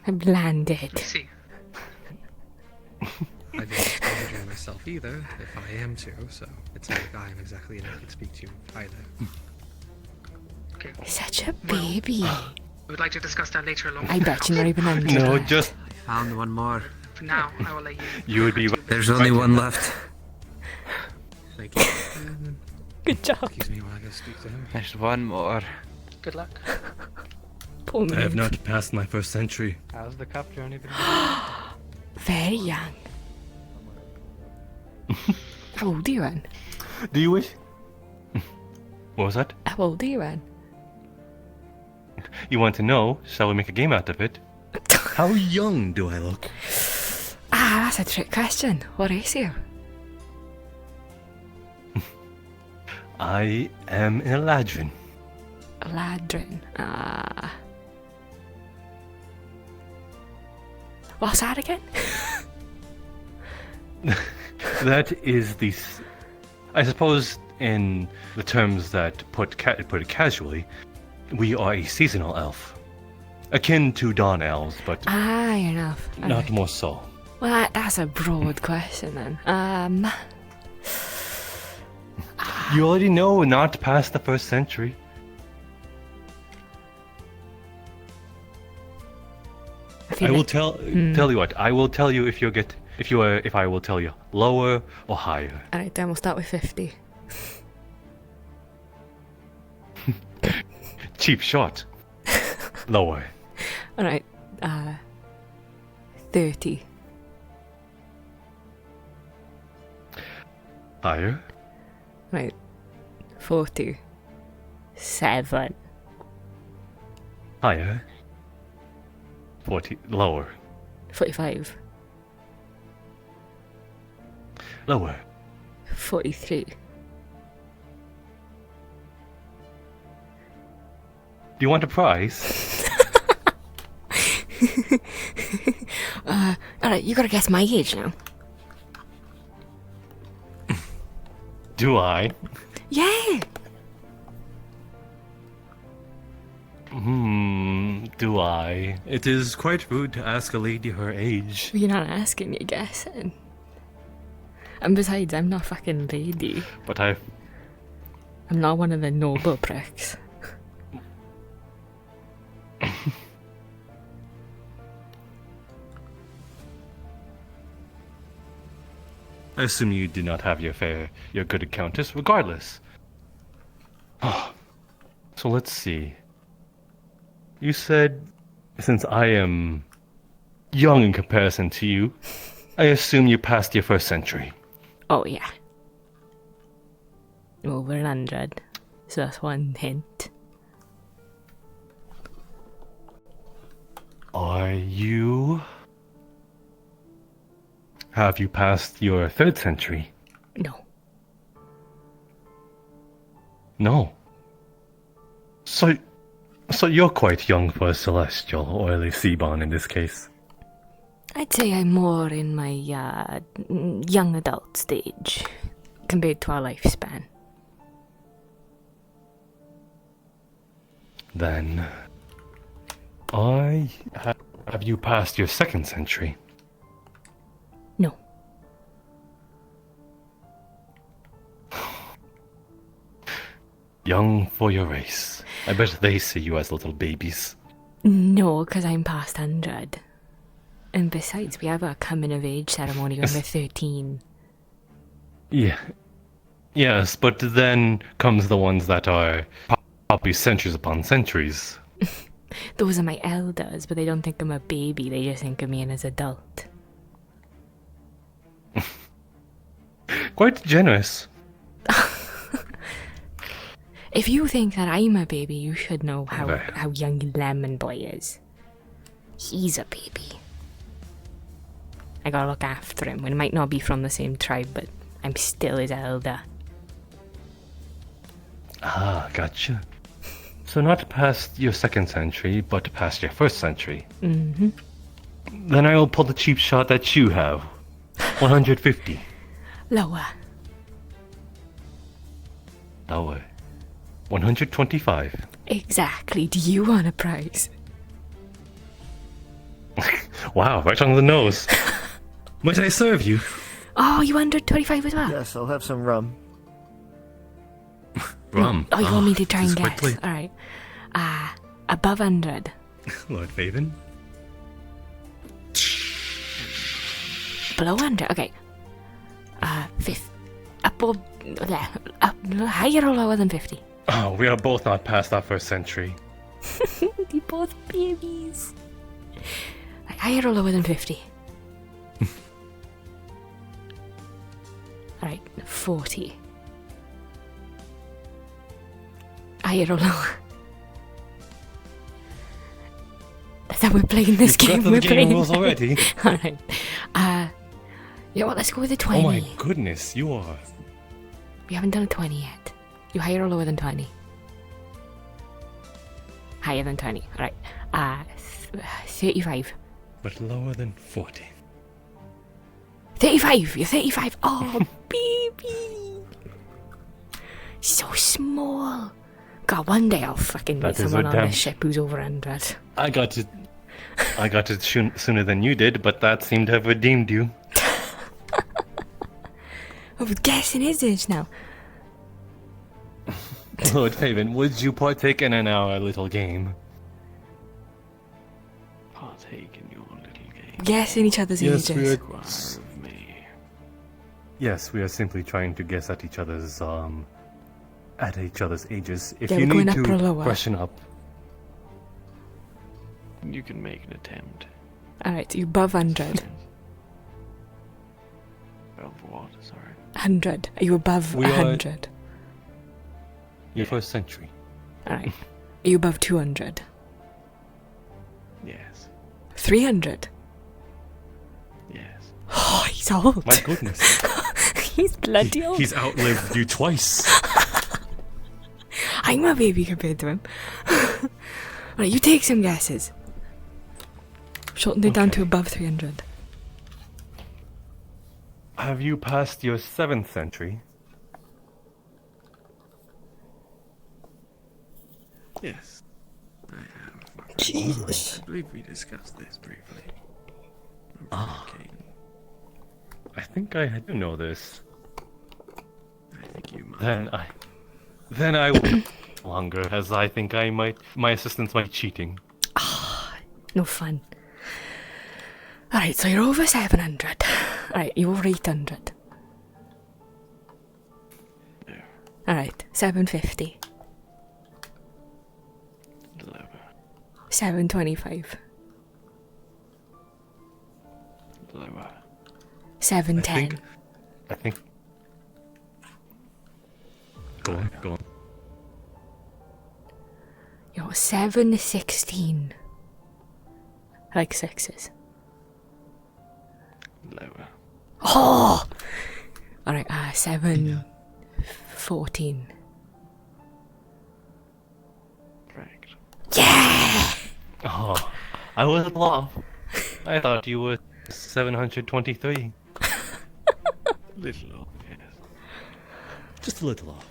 have landed. See. I don't have a dream myself either, if I am to, so it's not like I am exactly enough to speak to either. Okay. Such a baby. We would like to discuss that later along. I bet you're not even on No, just I found one more. For now, I will let you. you would be. There's only one left. Thank you. Good job. Excuse me while I go speak to him. There's one more. Good luck. Poor I have man. not passed my first century. How's the cup journey been? Very young. How old are you, Anne? Do you wish? What was that? How old are you, Anne? You want to know? Shall we make a game out of it? How young do I look? Ah, that's a trick question. What is you? I am an Eladrin. Ladrin. Ah. What's that again? That is the. I suppose, in the terms that put it casually, we are a seasonal elf, akin to dawn elves, but Ah, enough. not more so. Well, that's a broad question then. You already know, not past the first century. I will tell you what. I will tell you if I will tell you lower or higher. Alright, then we'll start with 50. Cheap shot. Lower. Alright, 30. Higher. Right, 47. Higher. 40. Lower. 45. Lower. 43. Do you want a prize? Alright, you gotta guess my age now. Do I? Yeah! Do I? It is quite rude to ask a lady her age. You're not asking, you're guessing. And besides, I'm not fucking lady. But I'm not one of the noble pricks. I assume you did not have your good countess, regardless. So let's see. You said, since I am young in comparison to you, I assume you passed your first century. Oh, yeah. Over 100. So that's one hint. Have you passed your third century? No. No. So you're quite young for a celestial, or at least Síbon in this case. I'd say I'm more in my young adult stage compared to our lifespan. Then, have you passed your second century? No. Young for your race. I bet they see you as little babies. No, because I'm past 100. And besides, we have a coming of age ceremony when we're 13. Yeah. Yes, but then comes the ones that are probably centuries upon centuries. Those are my elders, but they don't think I'm a baby, they just think of me as an adult. Quite generous. If you think that I'm a baby, you should know how young Lemon Boy is. He's a baby. I gotta look after him. We might not be from the same tribe, but I'm still his elder. Ah, gotcha. So not past your 2nd century, but past your 1st century. Mm-hmm. Then I will pull the cheap shot that you have. 150. Lower. Lower. 125. Exactly. Do you want a prize? Wow, right on the nose. Might I serve you? Oh, you 125 as well? Yes, I'll have some rum. Rum. Oh, you want me to try and this guess? quickly. Alright. Above 100. Lord Faven. Below 100. Okay. Above. Higher or lower than 50? Oh, we are both not past our 1st century. They're both babies. Higher or lower than 50? Alright, 40. Higher or lower? That's how we're playing this game. We're playing rules already. Alright. You know what, let's go with a 20. Oh my goodness, you are. We haven't done a 20 yet. You higher or lower than 20? Higher than 20. Alright. 35. But lower than 40. 35! You're 35! Oh, baby! So small! God, one day I'll fucking meet That is someone a on damn- this ship who's over 100. I got it sooner than you did, but that seemed to have redeemed you. I was guessing his age now. Lord Faven, would you partake in our little game? Partake in your little game. Guessing each other's Yes, ages. Yes, we are simply trying to guess at each other's ages. If Yeah, you we're need going up or to lower? freshen up, You can make an attempt. Alright, so you're above 100. Of what? Sorry. 100. Are you above We are- 100? your 1st century. Alright. Are you above 200? Yes. 300? Yes. Oh, he's old. My goodness. He's bloody old. He's outlived you twice. I'm a baby compared to him. Alright, you take some guesses. Shorten it down to above 300. Have you passed your 7th century? Yes. I have. Jesus. I believe we discussed this briefly. Okay. I think I do know this. I think you might. Then I will longer, as I think my assistants might be cheating. No fun. Alright, so you're over 700. Alright, you're over 800. Alright, 750. 725. Lower. 710. I think. Go on. You're 716. Like sixes. Lower. Oh! Alright, 714. Correct. Yeah! Oh, I was off. I thought you were 723. Little off, yes. Just a little off.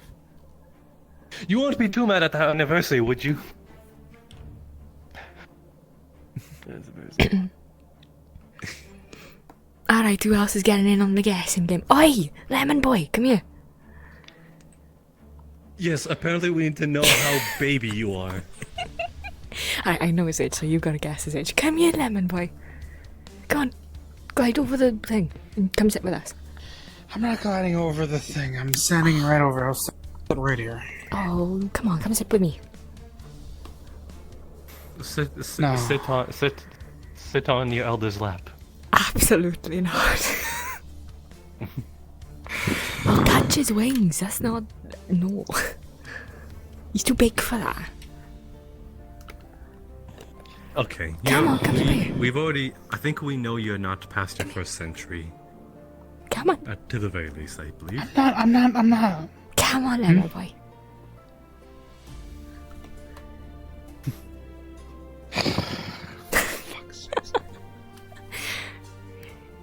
You won't be too mad at the anniversary, would you? I suppose. Alright, who else is getting in on the guessing game? Oi! Lemon boy, come here. Yes, apparently we need to know how baby you are. I know his age, so you've got to guess his age. Come here, lemon boy. Go on. Glide over the thing and come sit with us. I'm not gliding over the thing. I'm standing right over. I'll sit right here. Oh, come on, come sit with me. Sit No. on your elder's lap. Absolutely not. I'll touch his wings. That's not. No. He's too big for that. Okay. Come on, come here. We've already. I think we know you're not past your first century. Come on. To the very least, I believe. I'm not. Come on, little boy.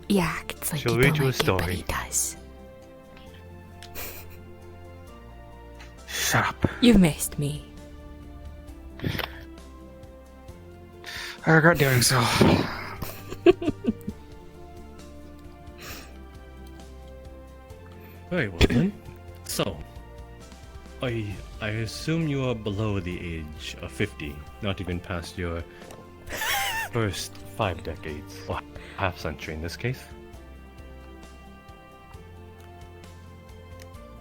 He acts like She'll he read don't you a like it, but story. he does. Shut up. You missed me. I regret doing so. Very well then. So, I assume you are below the age of 50, not even past your first 5 decades, or half century in this case.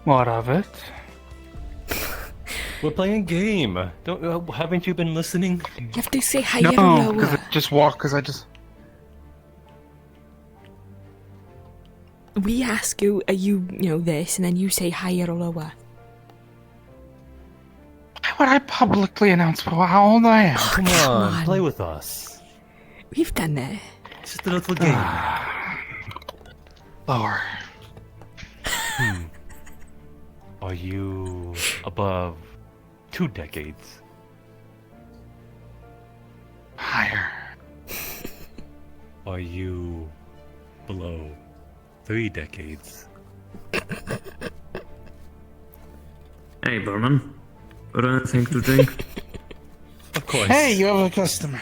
What of it? We're playing a game. Haven't you been listening? You have to say higher or No, lower. because I just walk. Because I just. We ask you, are you this, and then you say higher or lower. Why would I publicly announce how old I am? Come on, play with us. We've done that. It's just a little game. Lower. Are you above 2 decades? Higher. Are you below 3 decades? Hey, barman. Got anything to drink? Of course. Hey, you have a customer.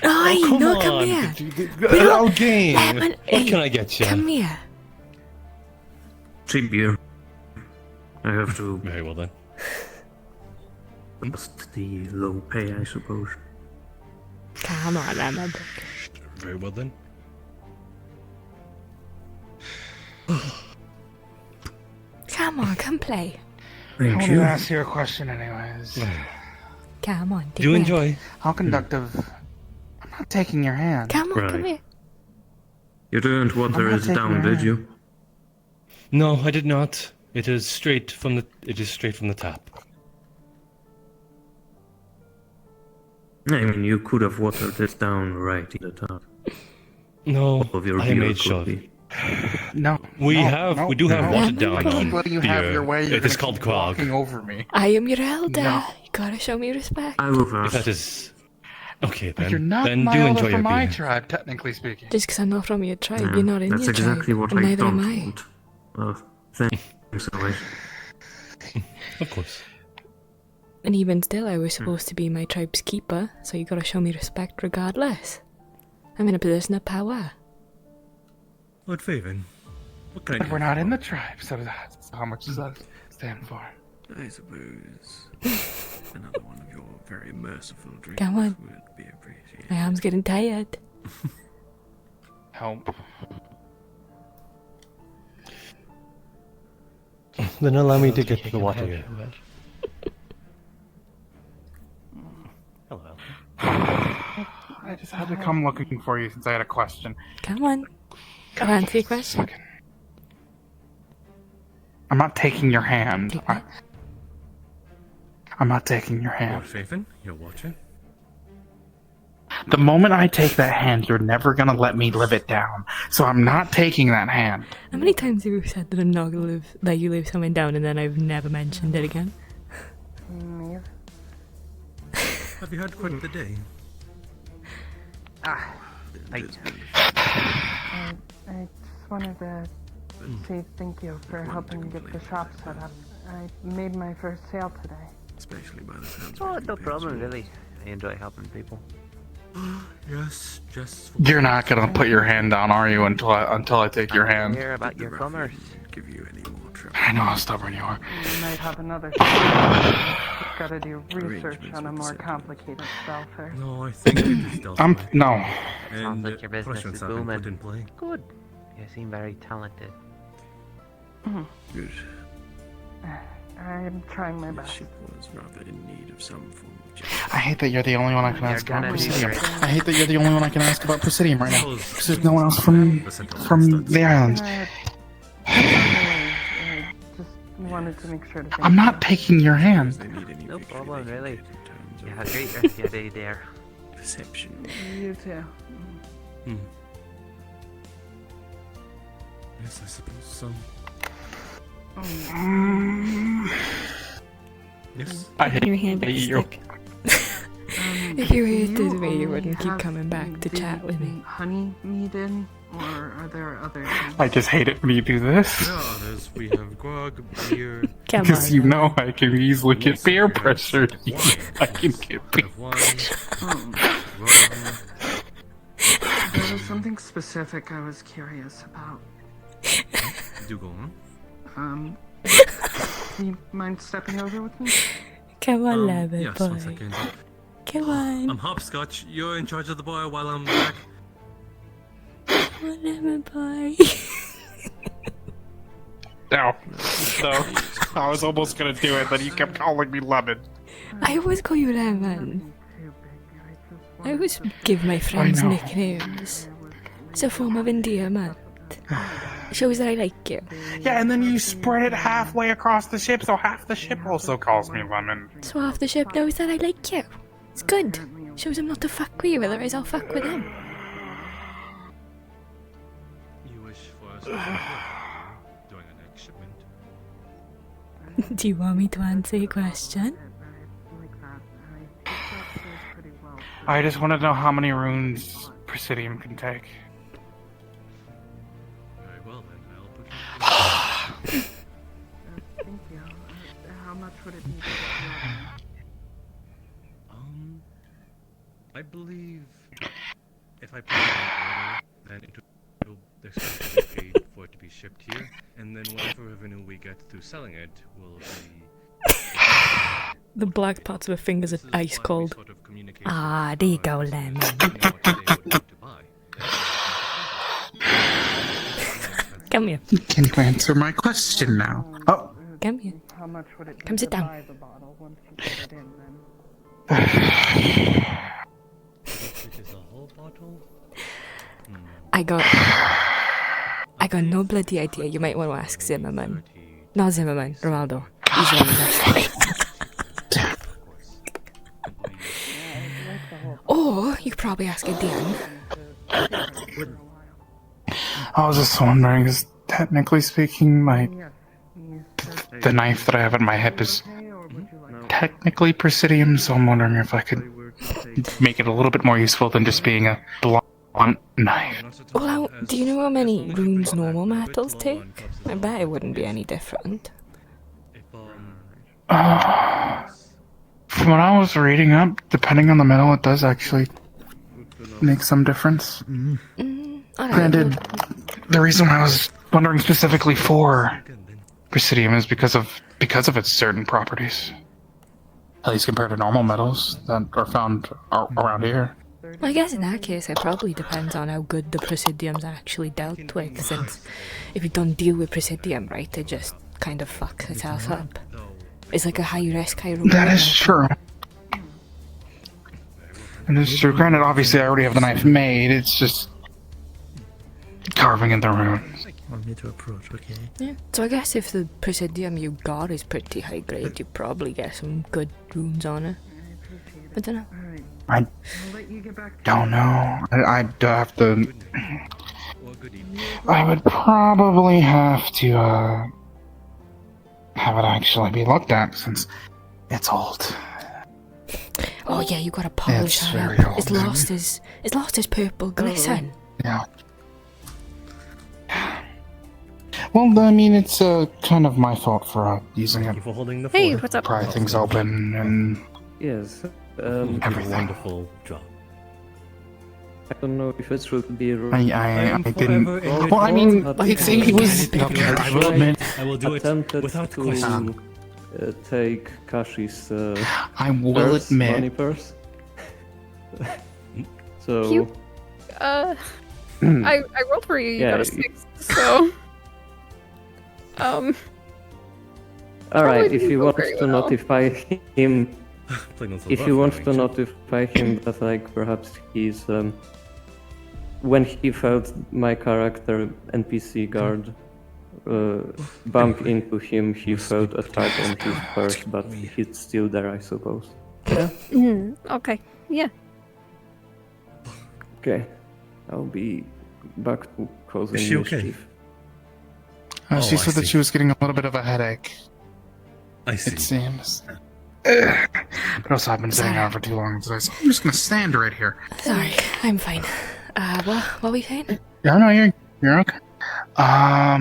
Aye, come no, on. come here. Our game. Lemon, What hey, can I get you? Come here. Cheap beer. I have to. Very well then. Just the low pay, I suppose. Come on, Lemon. Very well then. Come on, come play. I wanted to ask you a question, anyways. Come on. Do you enjoy? How conductive? I'm not taking your hand. Come on, come Right. here. You didn't water not it taking down, your did hand. you? No, I did not. It is straight from the. It is straight from the tap. I mean, you could have watered it down right in the top. No, Of your I beer made could sure. be. No. We no, do have no. watered down on Well, you have beer. your way. You're It is gonna called keep grog. walking over me. I am your elder. No. You gotta show me respect. I will If pass. that is okay, But then you're not then my do elder enjoy from your my beer. tribe, technically speaking. Just because I'm not from your tribe, Yeah, you're not in that's your exactly tribe. what and I neither don't am I. want. Well, thanks always. Of course. And even still, I was supposed to be my tribe's keeper, so you gotta show me respect regardless. I'm in a position of power. Lord Faven, what can I But do? we're not in the tribe, so how much does that stand for? I suppose another one of your very merciful drinks Come on. would be appreciated. My arm's getting tired. Help. Then allow me to get the water here. Hello. I just had to come looking for you since I had a question. Come on. I'll answer your question. I'm not taking your hand. I'm not taking your hand. Lord Faven, you're watching. The moment I take that hand, you're never gonna let me live it down. So I'm not taking that hand. How many times have you said that I'm not gonna let you live something down and then I've never mentioned it again? Have you had quite the day? I just wanted to say thank you for helping me get the shop set up. I made my first sale today. Especially by the sounds Oh, no problem, really. I enjoy helping people. Yes, just. You're not gonna put your hand down, are you? Until I take your hand. Hear about your commerce. Give you any more trouble. I know how stubborn you are. You might have another sale. Gotta do research on a more complicated spell first. No, I think we just dealt with it. No. Sounds like your business punishments is have been booming. put in play. Good. You seem very talented. Good. I'm trying my best. Ship was rather in need of some form of I hate that you're the only one I can You're ask about gonna do Presidium. great. I hate that you're the only one I can ask about Presidium right now. Because there's no one else from the islands. Just wanted to make sure to. I'm not taking your hand. No problem, really. You have a great rest of your day there. Perception. You too. Hmm. Yes, I suppose so. Yes. I hate your hand you. If you hated me, you wouldn't keep coming back to chat with me. Honey mead in, or are there other things? I just hate it when you do this. There are others. We have grog, beer. Because you know I can easily get peer pressure. I can get peer pressure. There was something specific I was curious about. Do go on. Do you mind stepping over with me? Come on, Lemon Yes, boy. 1 second. Come on. I'm Hopscotch. You're in charge of the bar while I'm back. Come on, Lemon boy. No. I was almost gonna do it, then you kept calling me Lemon. I always call you Lemon. I always give my friends know. nicknames. It's a form of endearment. Shows that I like you. Yeah, and then you spread it halfway across the ship, so half the ship also calls me Lemon. So half the ship knows that I like you. It's good. Shows him not to fuck with you, otherwise I'll fuck with him. You wish for us to doing an next shipment? Do you want me to answer your question? I just want to know how many runes Presidium can take. Very well then, I'll put Thank you. How much would it be to get I believe if I put it in order, then there's going to be paid for it to be shipped here, and then whatever revenue we get through selling it will be... The black parts of her fingers are ice cold. Ah, there you go, Lemon. Come here. Can you answer my question now? Oh. Come here. How much would it be Come sit to down. buy the bottle once you put it in then? Which is a whole bottle? I got no bloody idea. You might want to ask Zimmerman. Not Zimmerman, Ronaldo. He's the one who's Or you could probably ask Dan. I was just wondering, because technically speaking, the knife that I have at my hip is technically Presidium, so I'm wondering if I could make it a little bit more useful than just being a blunt knife. Well, do you know how many runes normal metals take? I bet it wouldn't be any different. From what I was reading up, depending on the metal, it does actually make some difference. Granted, the reason I was wondering specifically for Presidium is because of its certain properties. At least compared to normal metals that are found around here. Well, I guess in that case, it probably depends on how good the Presidium's actually dealt with, since if you don't deal with Presidium right, it just kind of fucks itself up. It's like a high risk, high reward. That is true. And it's true. Granted, obviously, I already have the knife made. It's just carving in the runes. Want me to approach? Okay. Yeah. So I guess if the Presidium you got is pretty high grade, you probably get some good runes on it. I don't know. I don't know. I'd have to. I would probably have to have it actually be looked at since it's old. Oh yeah, you gotta polish It's that very up. old. It's lost his purple glisten. Yeah. Well, I mean, it's kind of my fault for using it. Hey, what's up? Pry things open and Yes. everything. Wonderful job. I don't know if it should be. I didn't. Well, I mean, it was. I will admit. I will do it without question. Take Kashi's. I will purse, admit. money purse. So. You, I rolled for you. You got a 6. So, All probably right. If didn't you go want very to well. notify him, Playing on some if rough you want going, to shall notify him that like perhaps he's when he felt my character NPC guard bump into him, he felt a tap on his purse, but he's still there, I suppose. Yeah. Okay. Yeah. Okay, I'll be back to causing Is she okay? mischief. She Oh, said I that see. she was getting a little bit of a headache. I see. It seems. But also, I've been sitting down for too long today, so I'm just gonna stand right here. Sorry, I'm fine. What were we saying? Yeah, no, you're okay. Oh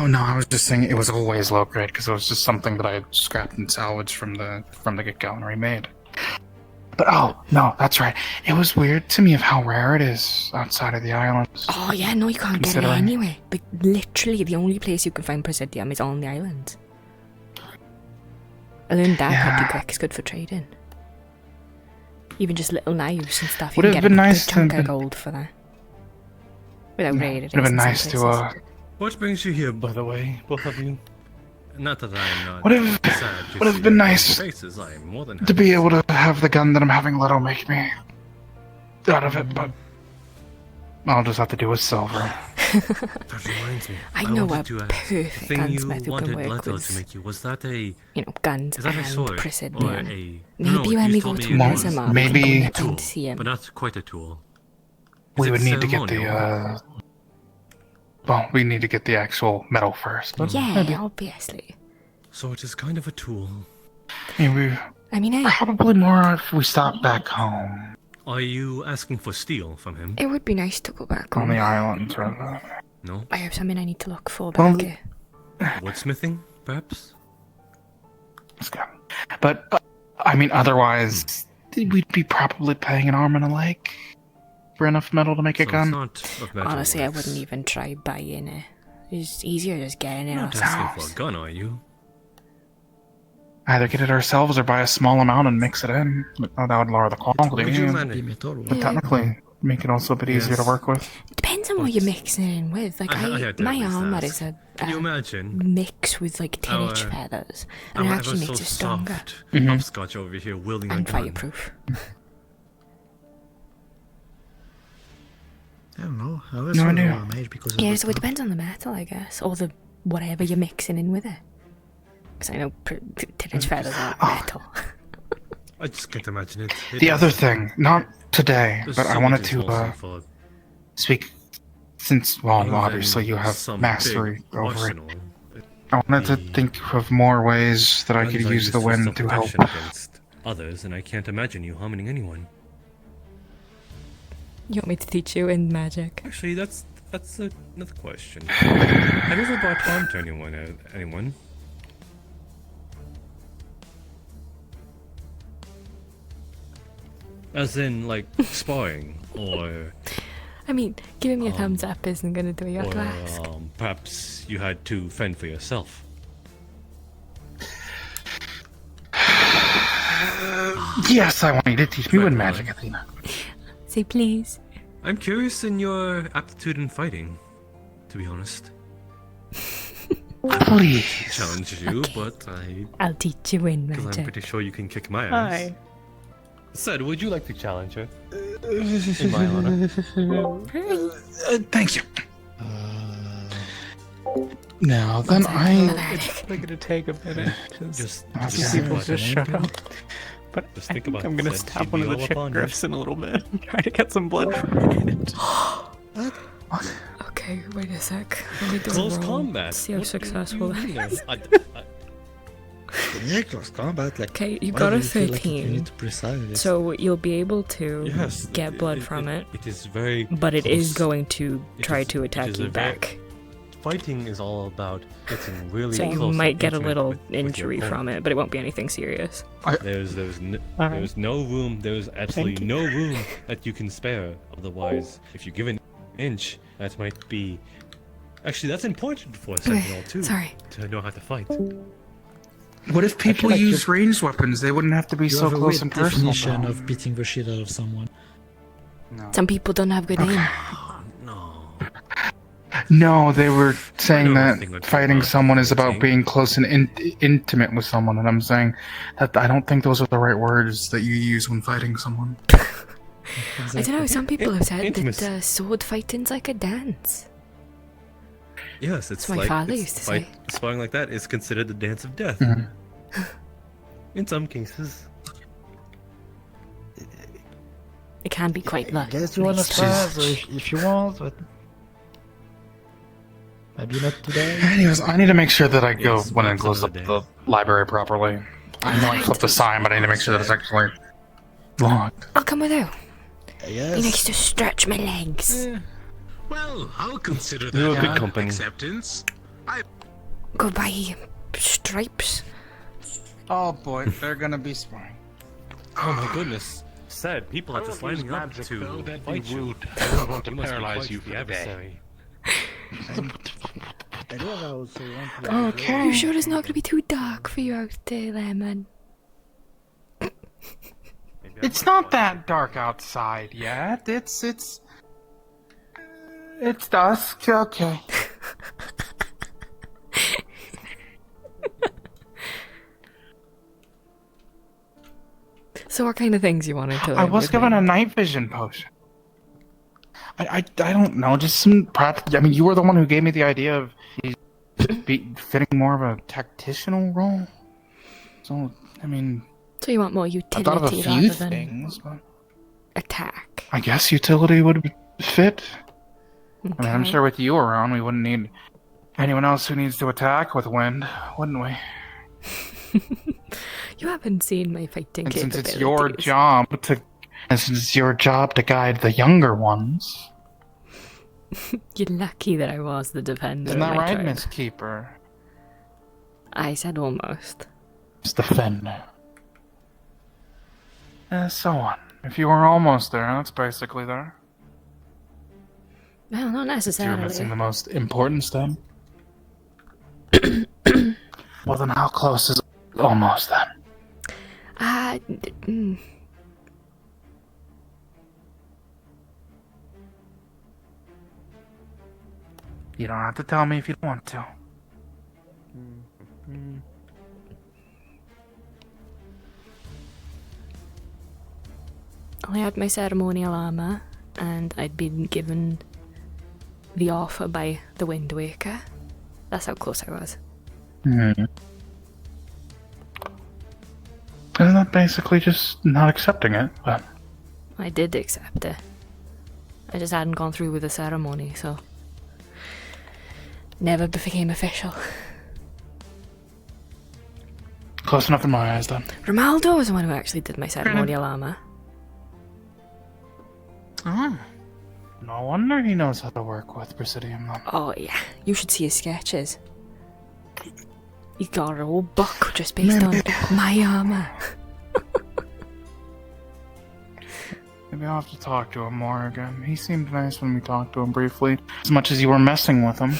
no, I was just saying it was always low grade because it was just something that I had scrapped and salvaged from the get go and remade. But oh no, that's right. It was weird to me of how rare it is outside of the islands. Oh yeah, no, you can't get it Considering- anywhere. Like literally, the only place you can find Presidium is on the island. I learned that pretty Yeah. quick. It's good for trading. Even just little knives and stuff. You Would can have get been a nice good chunk to- of gold for that. Without raiding. Would have been nice to What brings you here, By the way, both of you. Not that I'm not Would have- sad to would have see been your nice faces. I'm more than to be able to have the gun that I'm having Leto make me out of it, but I'll just have to do with silver. That reminds me. I know wanted a to ask, perfect the thing you gunsmith who can wanted work Leto with, to make you, was that a... you know, guns Is that a and sword? Presidium. Or a... Maybe no, when you we told go me to it was Mizamar, maybe- we a can tool, see him. but not quite a tool. We Is would it need to get the ceremonial? well, we need to get the actual metal first. But Yeah, maybe. obviously. So it is kind of a tool. Maybe I mean, hey, probably more if we stop back home Are you asking for steel from him? it would be nice to go back on home. the islands, rather. No? I have something I need to look for Well, back here. Woodsmithing, perhaps? But I mean, otherwise, we'd be probably paying an arm and a leg for enough metal to make a So gun. it's not of metal Honestly, I works. wouldn't even try buying it. It's easier just getting it You're not ourselves. asking for a gun, are you? Either get it ourselves or buy a small amount and mix it in. But that would lower the quality. Would you and- manage? But technically, make it also a bit easier to Yes. work with. Depends on what you're mixing it in with. Like, I had to my at least armor ask. is a Can you imagine? mix with like 10-inch Our- feathers, and it our actually ever makes so it stronger soft Mhm. hopscotch over here wielding a and gun. fireproof. I don't know. I always No thought they idea. were made because of Yeah, the so it top. depends on the metal, I guess, or the whatever you're mixing in with it. Because I know 10-inch feathers are metal. I just can't imagine it. The other thing, not today, There's but I so wanted much to also for speak, since, well, other obviously than you have some mastery big over it. arsenal. I wanted to think of more ways that I could Guns are use used the for wind to help. self-protection against others, and I can't imagine you harming anyone. You want me to teach you in magic? Actually, that's another question. Have you ever brought harm to anyone? As in, like, sparring, or... I mean, giving me a thumbs up isn't going to do you a Or ask. perhaps you had to fend for yourself. Yes, I want you to teach me wind magic, Athena. Say please. I'm curious in your aptitude in fighting, to be honest. Please. Challenge you, but I'll teach you in because I'm magic. pretty sure you can kick my ass. Hi. Said, would you like to challenge her? In my honor. Thank you. Now then, It's probably gonna take a minute. Just people just shut up. But Just I think think about I'm gonna that. stab She'd one be of the all chick upon you. griffs in a little bit. Try to get some blood from it. Okay, wait a sec. Let me do Close a roll. combat. See how What do successful you that mean? is. Yeah, close combat. Like, Okay, you whatever got a feel like you 13. need to precise it. So you'll be able to Yes, get blood from it. It is very. But it is close. going to It try is- to it attack is you a very- back. Fighting is all about getting really So close. you and might get a intimate little with your injury opponent. from it, but it won't be anything serious. There's no room. There's absolutely no room that you can spare. Otherwise, if you give an inch, that might be. Actually, that's important for a sentinel too. Sorry. To know how to fight. What if people like use ranged weapons? They wouldn't have to be you so have a close weird and personal. definition of beating the shit out of someone. Some people don't have good aim. No, they were saying know nothing that about fighting someone is about fighting. being close and intimate with someone, and I'm saying that I don't think those are the right words that you use when fighting someone. I don't know, some people have said Intimacy. that sword fighting's like a dance. Yes, it's That's what my like father it's used to fight- say. Sparring like that is considered the dance of death. Mhm. In some cases. It can be quite I guess you wanna nice start, touch. so if you want, but maybe not today. Anyways, I need to make sure that I go Yes, when it once close up another the library properly. I know I flipped the sign, but I need to make sure that it's actually locked. I'll come with you. Yes. Be nice to stretch my legs. Well, I'll consider that You're a good company. acceptance. Go buy stripes. Oh boy, they're gonna be spying. Oh my goodness. Sad people are I just won't use lining up magic, to though, that'd fight be you. rude. I don't want to You must be paralyze quite you for the the day. adversary. I do also want to Okay. You sure it's not gonna be too dark for you out there, Lemon? It's not that dark outside yet. It's dusk. Okay. So what kind of things you wanted to learn? I was given a night vision potion. I don't know, just some practical. I mean, you were the one who gave me the idea of fitting more of a tacticianal role. So, I mean, So you want more I utility thought of a few rather than things, but attack. I guess utility would fit. I mean, I'm Okay. sure with you around, we wouldn't need anyone else who needs to attack with wind, wouldn't we? You haven't seen my fighting And since capabilities. it's your job to guide the younger ones, You're lucky that I was the defender. isn't of that my right, tribe. Miss Keeper? I said almost. It's defender. And so on. If you were almost there, that's basically there. Well, not You're necessarily. missing the most important step. Well, then how close is almost then? You don't have to tell me if you don't want to. I had my ceremonial armor, and I'd been given the offer by the Wind Waker. That's how close I was. Isn't that basically just not accepting it? But I did accept it. I just hadn't gone through with the ceremony, so never became official. close enough in my eyes, then. Romaldo was the one who actually did my ceremonial armor. Oh. No wonder he knows how to work with Presidium, then. Oh yeah, you should see his sketches. He got a whole book just based on my armor. Maybe I'll have to talk to him more again. He seemed nice when we talked to him briefly, as much as you were messing with him.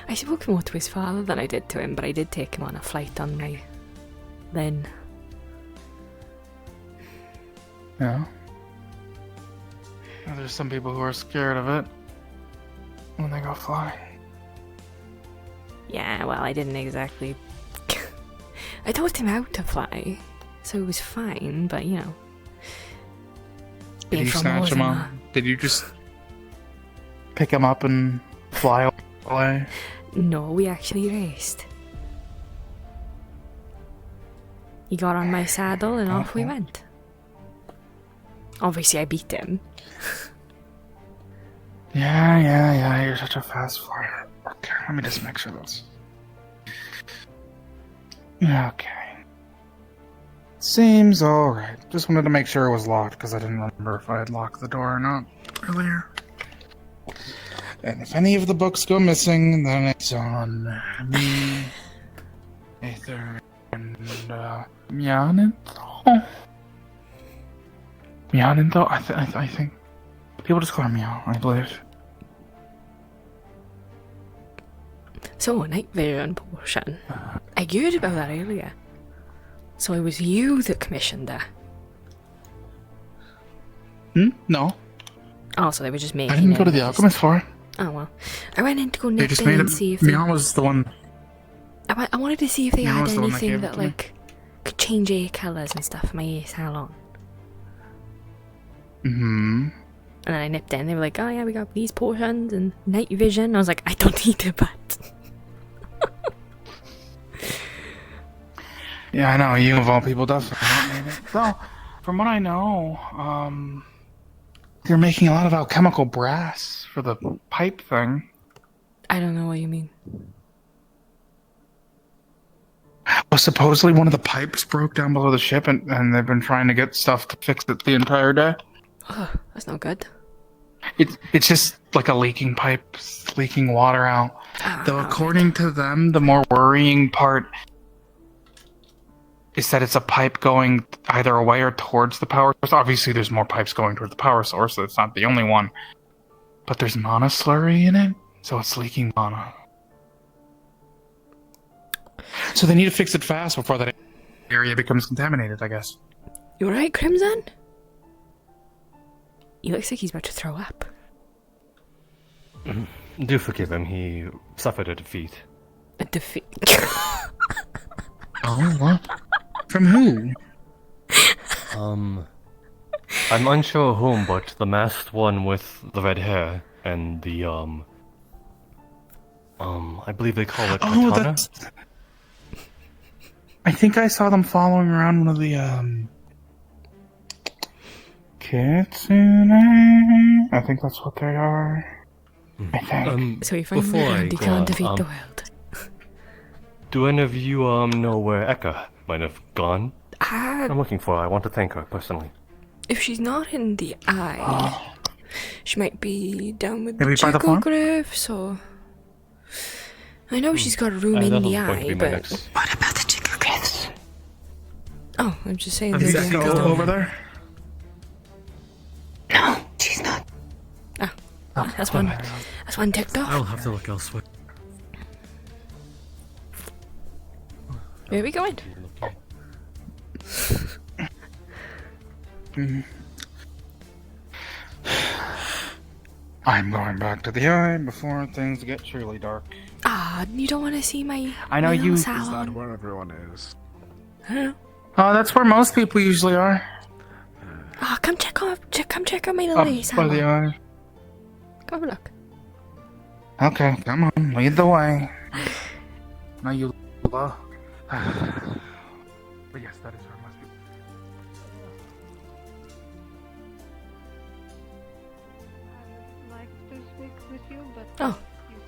I spoke more to his father than I did to him, but I did take him on a flight on my then. Yeah. There's some people who are scared of it when they go flying. Yeah, well, I didn't exactly. I taught him how to fly, so it was fine, but you know. Did being you from snatch him Ozma- up? Did you just pick him up and fly away? No, we actually raced. He got on my saddle and off we went. Obviously, I beat him. Yeah, you're such a fast flyer. Okay, let me just make sure that's... Okay. Seems alright. Just wanted to make sure it was locked, because I didn't remember if I had locked the door or not earlier. And if any of the books go missing, then it's on me, Aether, and Mianintho. Mianintho? I think people just call her Meow, I believe. So, night vision potion. I heard about that earlier. So it was you that commissioned that. No. Oh, so they were just making I didn't it go to the and just- alchemist for it. Oh well. I went in to go They nip just in made and it. see if they... Meow was the one. I wanted to see if they Meow had was the one that anything gave it that to me. like could change hair colours and stuff for my hair salon. Hmm. And then I nipped in, they were like, oh yeah, we got these potions and night vision. I was like, I don't need it, but... Yeah, I know. You of all people definitely don't need it. So, From what I know, they're making a lot of alchemical brass for the pipe thing. I don't know what you mean. Well, supposedly one of the pipes broke down below the ship, and they've been trying to get stuff to fix it the entire day. Oh, that's not good. It's just like a leaking pipe, leaking water out. Though according to them, the more worrying part is that it's a pipe going either away or towards the power source. Obviously, there's more pipes going towards the power source, so it's not the only one. But there's mana slurry in it, so it's leaking mana. So they need to fix it fast before that area becomes contaminated, I guess. You alright, Crimson? He looks like he's about to throw up. Do forgive him, he suffered a defeat. A defeat? Oh, what? From who? I'm unsure whom, but the masked one with the red hair and the, I believe they call it Oh, Athena? that's... I think I saw them following around one of the, Kitsune? I think that's what they are. I think. So if I you can't defeat the world. Do any of you, know where Ehka might have gone? I'm looking for her. I want to thank her personally. If she's not in the eye, she might be down with Maybe the by the farm? Chicograph, so... I know she's got a room in the eye, but... What about the Chicograph? Oh, I'm just saying... Is there's Ehka over there? No, she's not. Oh, that's one ticked off. I'll have to look elsewhere. Where are we going? I'm going back to the eye before things get truly dark. Ah, you don't want to see my I know my you- salon? Is that where everyone is? I don't know. Oh, that's where most people usually are. Ah, come check out my Up little by salon. the eye. Go have a look. Okay, come on, lead the way. Now you love. But yes, that is where most people. Oh,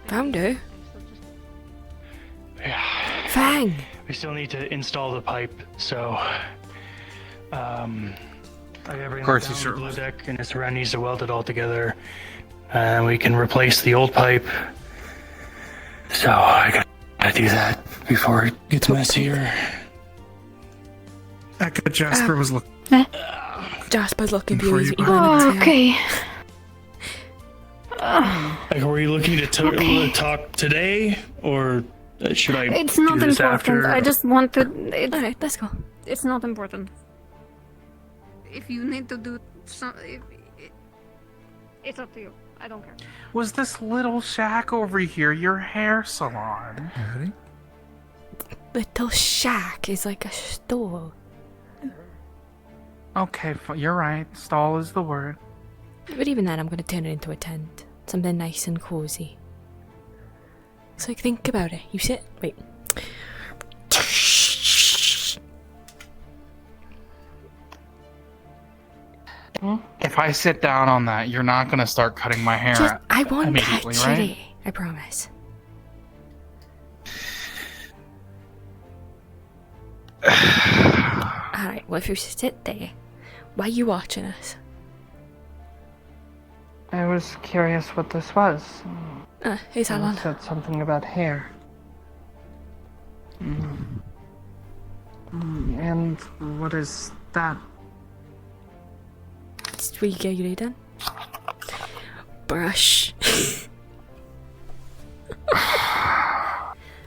found her. Fang! We still need to install the pipe, so I gotta bring Of course that you down sure the blue deck and its around needs to weld it all together. And we can replace the old pipe. So I gotta do that before it gets messier. Ehka Jasper was looking. Jasper's looking for Before you. you- Oh, okay. Like, were you looking to talk today, or should I It's do not this important. after? I just want to. Alright, let's go. It's not important. If you need to do some, it's up to you. I don't care. Was this little shack over here your hair salon? Little shack is like a store. Okay, you're right. Stall is the word. But even then, I'm going to turn it into a tent. Something nice and cozy. So like, think about it. You sit. Wait. If I sit down on that, you're not gonna start cutting my hair I won't immediately, touch right? it. I promise. Alright, well if you sit there, why are you watching us? I was curious what this was. Hey Salon. You said something about hair. And what is that? It's where you get your hair done. Brush.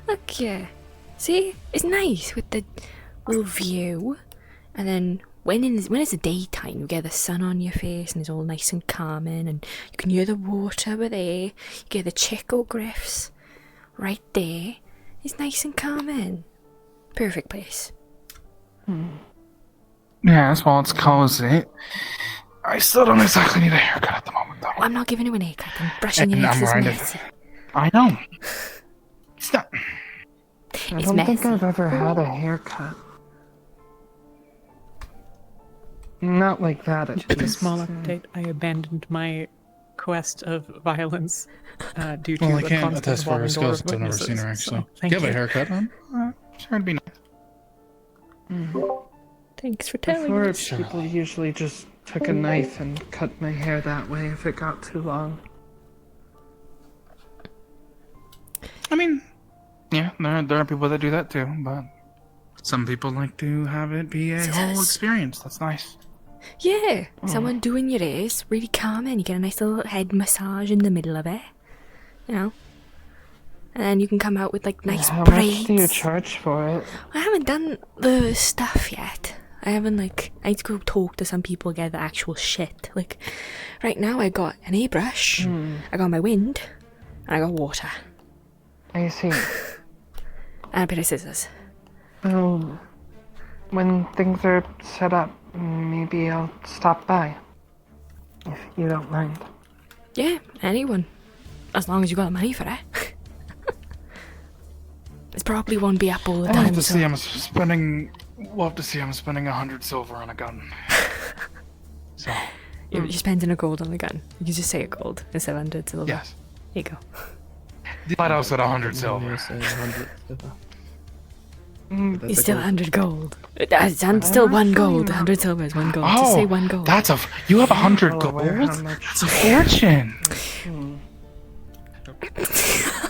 Okay. See? It's nice with the little view. And then when it's the daytime, you get the sun on your face and it's all nice and calming and you can hear the water over there. You get the chicoglyphs right there. It's nice and calming. Perfect place. Yes, well, it's cozy. I still don't exactly need a haircut at the moment, though. Well, I'm not giving you an haircut. I'm brushing And your I'm next right messy. I know. It's not. I It's don't think messy. I've ever had a haircut. Not like that, at Just a least. small update. I abandoned my quest of violence due to Well, I the can't constant attest for her revolving door skills of since I've never seen her, witnesses, actually. so thank Give you. a haircut, huh? Sure, it'd be nice. Thanks for Before, telling us. people usually just took a knife and cut my hair that way if it got too long. I mean, yeah, there are people that do that too, but some people like to have it be a whole experience. That's nice. Yeah, someone doing your ears, really calming. You get a nice little head massage in the middle of it, you know. And then you can come out with like nice How braids. much do you charge for it? I haven't done the stuff yet. I haven't I need to go talk to some people, get the actual shit. Like, right now I got an airbrush, I got my wind, and I got water. I see. And a pair of scissors. Well, when things are set up, maybe I'll stop by. If you don't mind. Yeah, anyone. As long as you got the money for it. It probably won't be up all the I'll time. have to so- see I'm spending... We'll have to see I'm spending 100 silver on a gun. So... You're spending a gold on the gun. You can just say a gold instead of 100 silver. Yes. There you go. But I said 100 silver. It's still 100 gold. It's still 1 gold. 100 silver is 1 gold. Just say 1 gold. That's you have 100 gold? That's a fortune!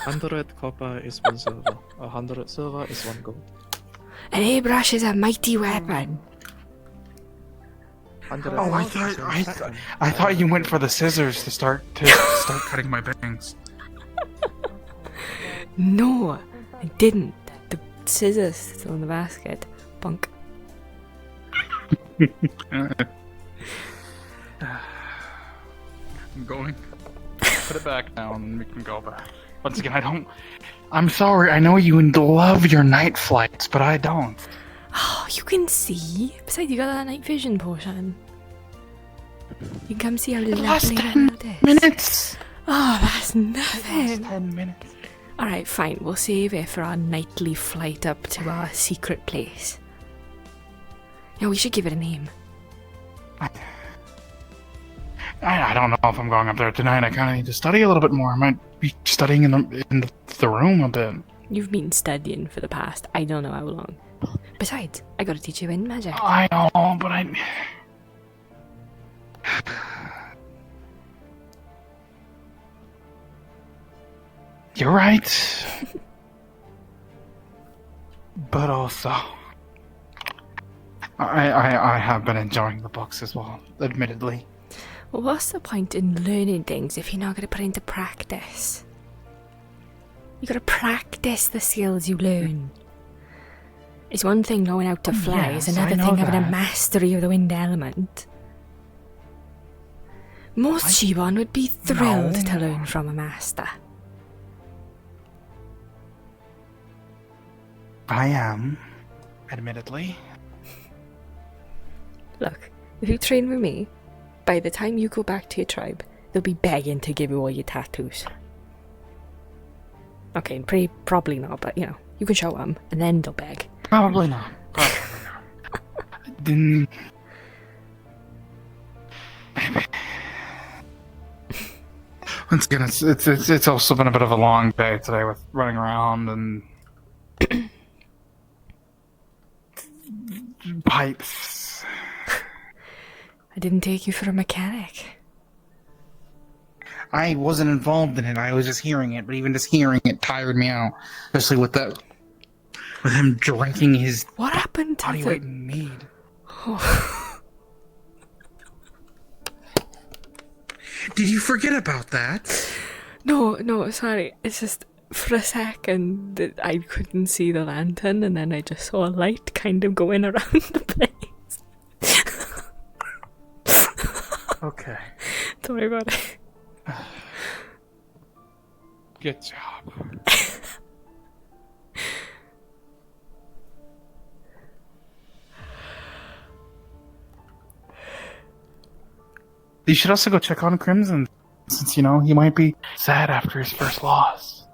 100 copper is 1 silver. 100 silver is 1 gold. An airbrush is a mighty weapon. Oh, I thought you went for the scissors to start cutting my bangs. No, I didn't. The scissors still in the basket. Bunk. I'm going. Put it back down and we can go back. Once again, I'm sorry, I know you love your night flights, but I don't. Oh, you can see. Besides, you got that night vision potion. You can come see how lovely last the 10 world is. minutes. Oh, that's nothing. 10 minutes. Alright, fine. We'll save it for our nightly flight up to our secret place. Yeah, we should give it a name. I don't know if I'm going up there tonight. I kind of need to study a little bit more. I might be studying in the room a bit. You've been studying for the past I don't know how long. Besides, I gotta teach you wind magic. I know, but I... You're right. But also... I have been enjoying the books as well, admittedly. Well, what's the point in learning things if you're not gonna put it into practice? You gotta practice the skills you learn. It's one thing knowing how to fly, Yes, it's another I know thing having a that. mastery of the wind element. Most Síbon would be thrilled No. to learn from a master. I am, admittedly. Look, if you train with me, by the time you go back to your tribe, they'll be begging to give you all your tattoos. Okay, probably not, but you know, you can show them, and then they'll beg. Probably not. Then... Maybe. Once again, it's also been a bit of a long day today with running around and pipes. I didn't take you for a mechanic. I wasn't involved in it. I was just hearing it, but even just hearing it tired me out, especially with him drinking his What happened to body the... weight in mead. Did you forget about that? No, sorry. It's just for a second that I couldn't see the lantern, and then I just saw a light kind of going around the place. Okay. Don't worry about it. Good job. You should also go check on Crimson, since, you know, he might be sad after his first loss.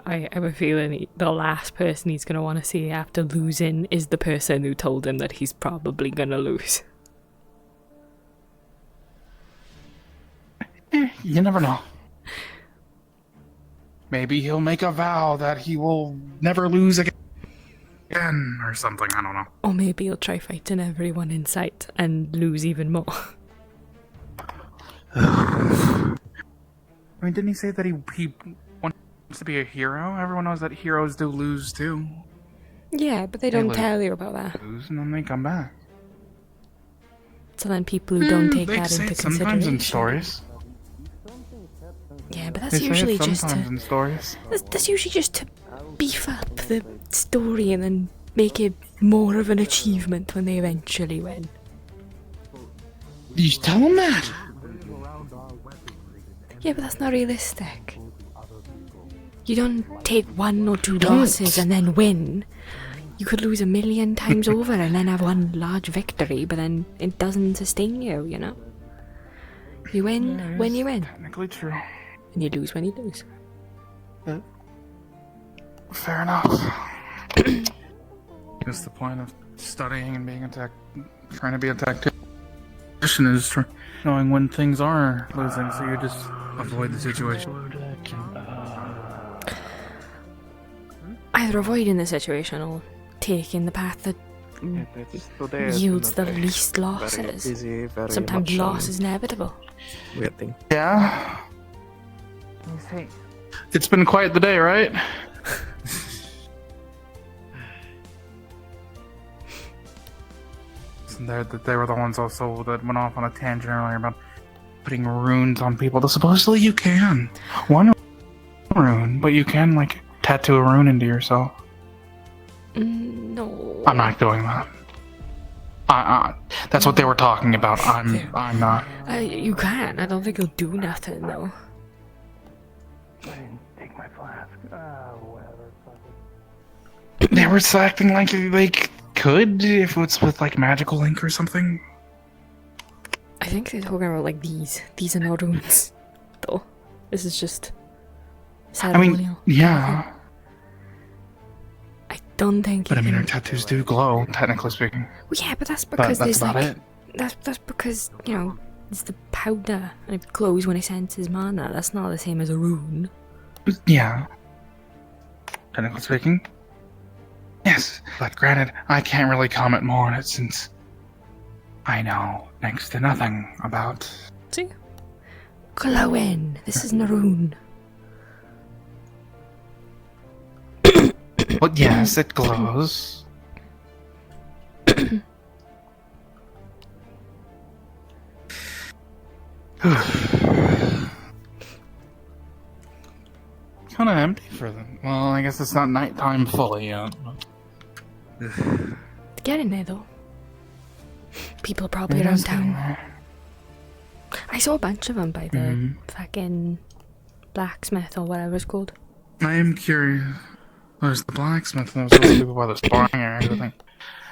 I have a feeling the last person he's going to want to see after losing is the person who told him that he's probably going to lose. You never know. Maybe he'll make a vow that he will never lose again, or something. I don't know. Or maybe he'll try fighting everyone in sight and lose even more. I mean, didn't he say that he wants to be a hero? Everyone knows that heroes do lose too. Yeah, but they don't tell you about that. Lose and then they come back. So then people who don't take they that say into it sometimes consideration. in stories. Yeah, but that's They say it usually just sometimes to. in stories. That's usually just to beef up the story and then make it more of an achievement when they eventually win. You tell them that. Yeah, but that's not realistic. You don't take 1 or 2 Don't. losses and then win. You could lose 1,000,000 times over and then have one large victory, but then it doesn't sustain you, you know? You win when you win. Technically true. And you lose when you lose. Fair enough. That's the point of studying and being trying to be a tactician is knowing when things are losing, so you just avoid the situation. Either avoiding the situation or taking the path that yields the least losses. Sometimes loss is inevitable. Weird thing. Yeah. It's been quite the day, right? They were the ones also that went off on a tangent earlier about putting runes on people. Supposedly you can. One rune, but you can, like, tattoo a rune into yourself. No. I'm not doing that. That's what they were talking about. I'm not. You can. I don't think it'll do nothing, though. I didn't take my flask. Whatever. They were acting like they could if it's with, like, magical ink or something. I think they're talking about, like, these. These are not runes, though. This is just ceremonial. Yeah. I don't think. But I mean, her tattoos do glow, technically speaking. Well, yeah, but that's because that's there's about like. it. That's because, you know, it's the powder and it glows when it senses mana. That's not the same as a rune. Yeah. Technically speaking. Yes, but granted, I can't really comment more on it since I know next to nothing about. See? Glowing. This isn't a rune. Well, yes, it glows. Kind of empty for them. Well, I guess it's not nighttime fully yet. Get in there, though. People are probably around town. I saw a bunch of them by the fucking blacksmith or whatever it's called. I am curious. There's the blacksmith and there's those people by the sparring area and everything.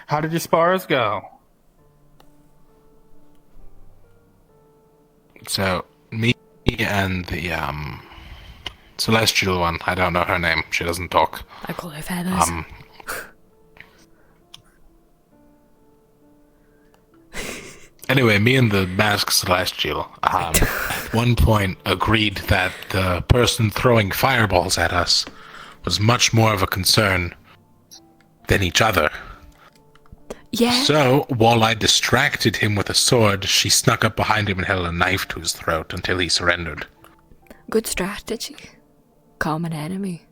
How did your spars go? So, me and the, celestial one, I don't know her name, she doesn't talk. I call her Feathers. Anyway, me and the masked celestial, at one point agreed that the person throwing fireballs at us was much more of a concern than each other. Yeah. So, while I distracted him with a sword, she snuck up behind him and held a knife to his throat until he surrendered. Good strategy. Common enemy.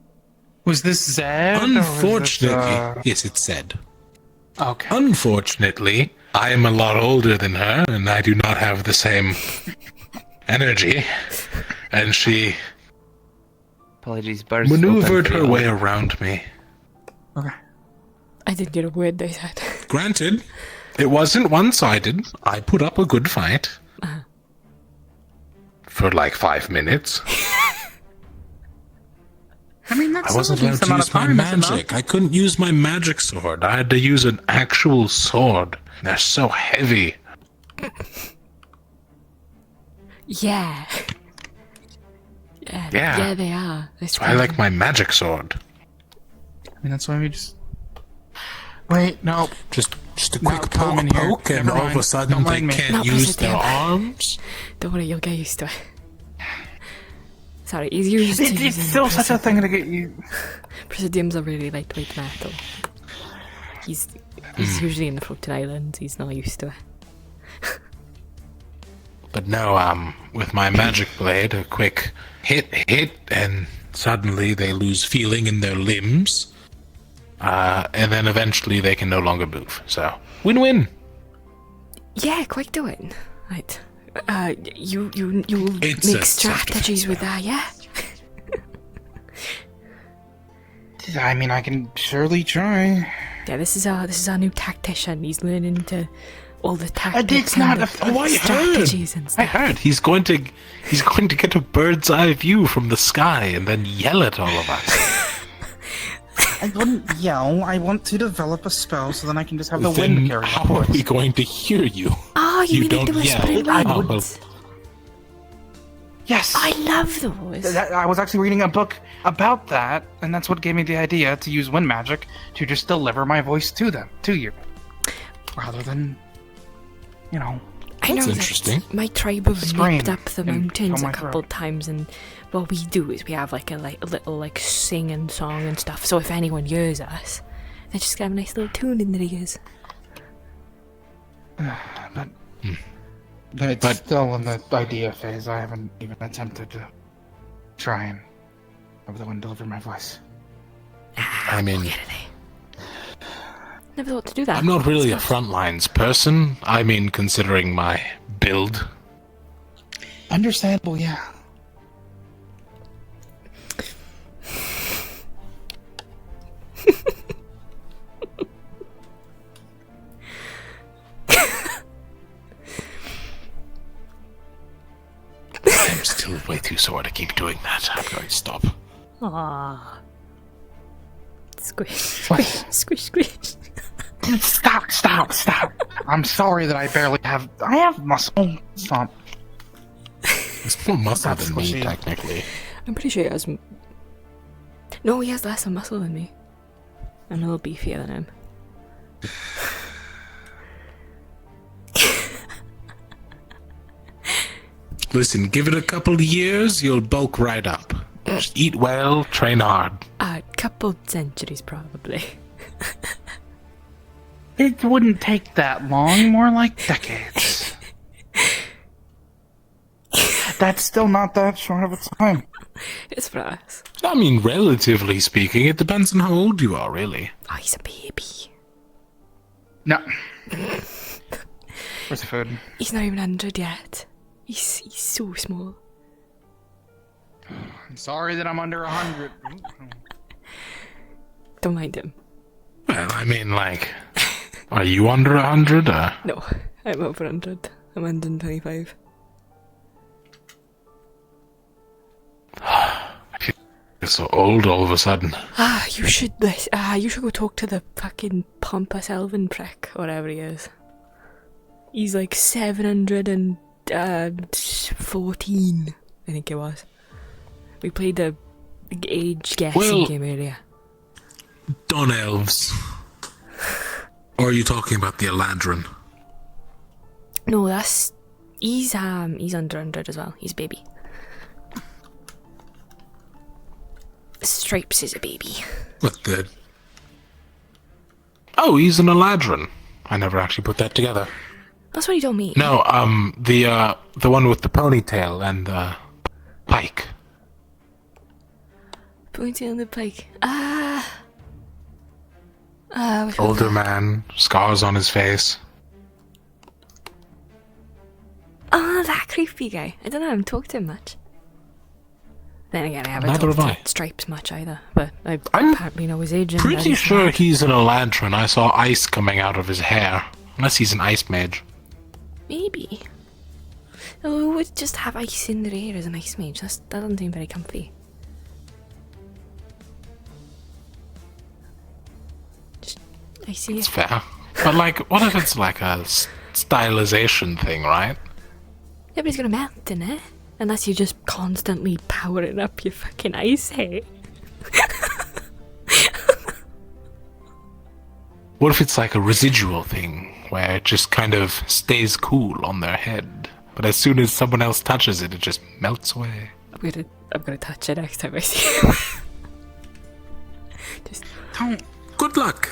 Was this Zed? Unfortunately, yes, it's Zed. Okay. Unfortunately, I am a lot older than her, and I do not have the same energy. And she maneuvered her way around me. Okay. I didn't get a word they said. Granted, it wasn't one-sided. I put up a good fight. For like 5 minutes. I mean, that's I wasn't allowed to use my magic. I couldn't use my magic sword. I had to use an actual sword. They're so heavy. Yeah. Yeah, they are. That's why I like my magic sword. I mean, that's why we just... Wait, no. Just a quick poke and all of a sudden they can't use their arms. Don't worry, you'll get used to it. Sorry, he's used to It's using still such a thing to get you. Presidium's a really lightweight metal. He's usually in the floating islands. He's not used to it. But no, with my magic blade, a quick hit, and suddenly they lose feeling in their limbs. And then eventually they can no longer move. So, win-win. Yeah, quite do it. Right. You It's make a strategies with that, yeah? I mean, I can surely try. Yeah, this is our new tactician. He's learning to all the tactics It's not and the strategies and I stuff. heard he's going to get a bird's eye view from the sky and then yell at all of us. I wouldn't yell. I want to develop a spell so then I can just have the Then wind carry. how are we going to hear you? Oh, you mean like the don't whispering yell. winds? Yes. I love those. I was actually reading a book about that, and that's what gave me the idea to use wind magic to just deliver my voice to you, rather than, you know. I know that my tribe have Scream nipped up the and mountains kill a my couple times, and what we do is we have like a little singing song and stuff. So if anyone hears us, they just have a nice little tune in their ears. But it's still in the idea phase. I haven't even attempted to try and have the wind deliver my voice. I mean, Never thought to do that. I'm not really a frontlines person. I mean, considering my build. Understandable, yeah. I'm still way too sore to keep doing that. I'm going to stop. Aww. Squish, squish, squish, squish. Stop. I'm sorry that I have muscle. Stop. It's more muscle than me, technically. I'm pretty sure he has. No, he has less of muscle than me. I'm a little beefier than him. Listen, give it a couple of years, you'll bulk right up. Just eat well, train hard. A couple centuries, probably. It wouldn't take that long, more like decades. That's still not that short of a time. It's for us. I mean, relatively speaking, it depends on how old you are, really. Oh, he's a baby. No. Where's the food? He's not even 100 yet. He's so small. I'm sorry that I'm under 100. Don't mind him. Well, I mean, like, are you under 100? No, I'm over 100. I'm 125. You're so old all of a sudden. You should go talk to the fucking pompous elven prick, whatever he is. He's like 714, I think it was. We played the age guessing game earlier. Don elves. Or are you talking about the Eladrin? No, he's under 100 as well. He's a baby. Stripes is a baby. What the? Oh, he's an Eladrin. I never actually put that together. That's what he told me. No, the one with the ponytail and the pike. Ponytail and the pike. Older man, scars on his face. Oh, that creepy guy. I don't know, I haven't talked to him much. Then again, I haven't Neither talked have to Stripes much either, but I apparently know his age. And that Pretty he's sure mad. he's an Eladrin. I saw ice coming out of his hair. Unless he's an ice mage. Maybe. Oh, who would just have ice in their hair as an ice mage? That doesn't seem very comfy. I see It's it. fair. But, like, what if it's like a stylization thing, right? Yeah, but it's gonna melt in it. Unless you're just constantly powering up your fucking ice hair. What if it's like a residual thing, where it just kind of stays cool on their head, but as soon as someone else touches it, it just melts away? I'm gonna touch it next time I see him. Just don't. Good luck.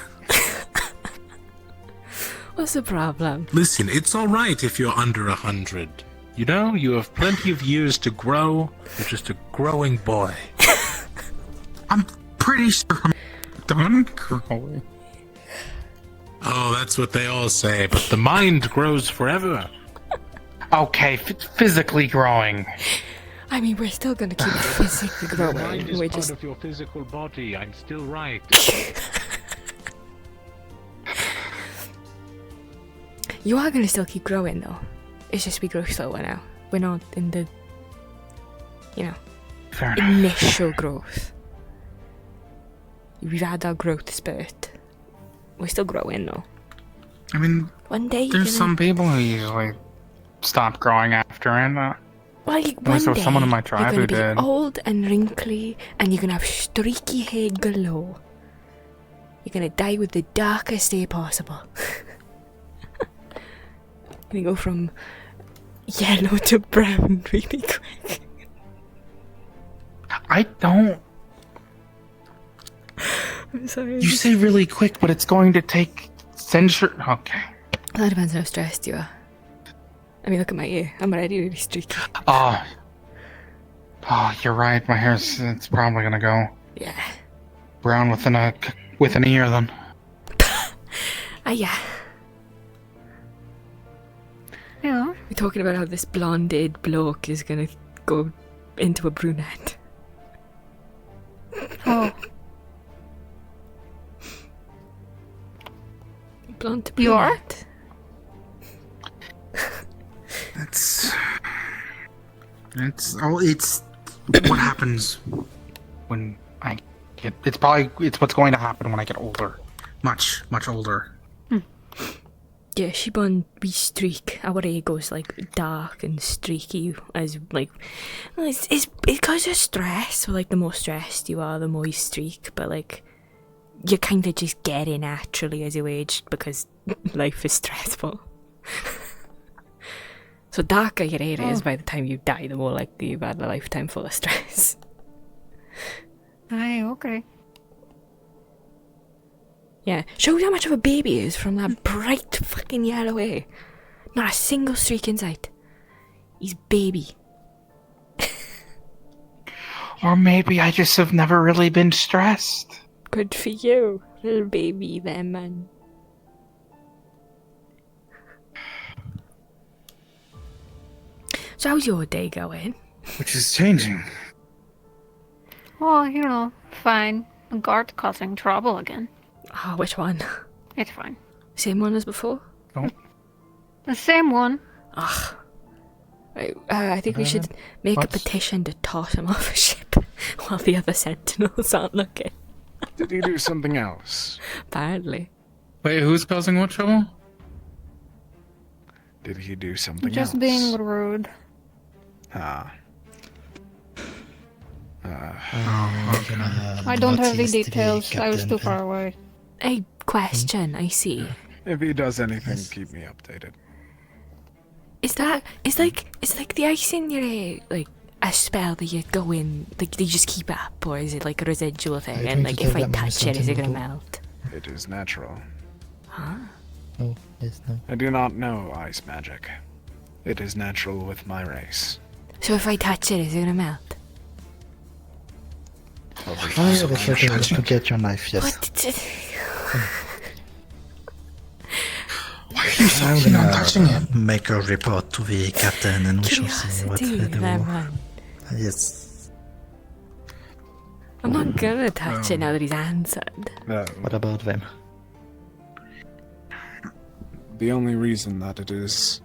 What's the problem? Listen, it's all right if you're under 100. You know, you have plenty of years to grow. You're just a growing boy. I'm pretty sure I'm done growing. Oh, that's what they all say, but the mind grows forever. Okay, physically growing. I mean, we're still gonna keep physically growing. The mind is We're part just... of your physical body. I'm still right. You are gonna still keep growing though. It's just we grow slower now. We're not in the, you know, initial growth. We've had our growth spurt. We're still growing though. I mean, one day there's some people who usually stop growing after it. Like There was one day, someone in my you're tribe gonna who be did. old and wrinkly, and you're gonna have streaky hair galore. You're gonna die with the darkest day possible. You're gonna go from yellow to brown really quick. I don't. I'm sorry. You say really quick, but it's going to take centuries. Okay. That depends on how stressed you are. I mean, look at my ear. I'm already really streaky. Oh, you're right. My hair's it's probably gonna go Yeah. brown within a year then. Yeah. Yeah. We're talking about how this blonde-haired bloke is gonna go into a brunette. Oh. Blonde to You are? brunette. It's what happens when I get. It's what's going to happen when I get older. Much older. Yeah, Síbon, we streak. Our hair goes like dark and streaky as like it's because of stress. So like the more stressed you are, the more you streak. But like you kind of just get it naturally as you age because life is stressful. So darker your hair is, by the time you die, the more likely you've had a lifetime full of stress. Aye, okay. Yeah, shows how much of a baby is from that bright fucking yellow hair. Not a single streak in sight. He's baby. Or maybe I just have never really been stressed. Good for you, little baby there, man. So how's your day going? Which is changing. Well, you know, fine. The guard causing trouble again. Oh, which one? It's fine. Same one as before? The same one. Ugh. Right, I think we should make a petition to toss him off a ship while the other sentinels aren't looking. Did he do something else? Apparently. Wait, who's causing what trouble? Did he do something Just else? being rude. Ah. I don't have the details. I was too far away. A question, I see. If he does anything, keep me updated. Is that it's like the ice in your hair, like a spell that you go in, like they just keep up, or is it like a residual thing? And like if I touch it, is it gonna melt? It is natural. Huh? Oh, yes, no. I do not know ice magic. It is natural with my race. So if I touch it, is it gonna melt? I have a second to get your knife, yes. Why are you so keen on touching it? Make a report to the captain and we shall see what they do. Yes. I'm not gonna touch it now that he's answered. What about them? The only reason that it is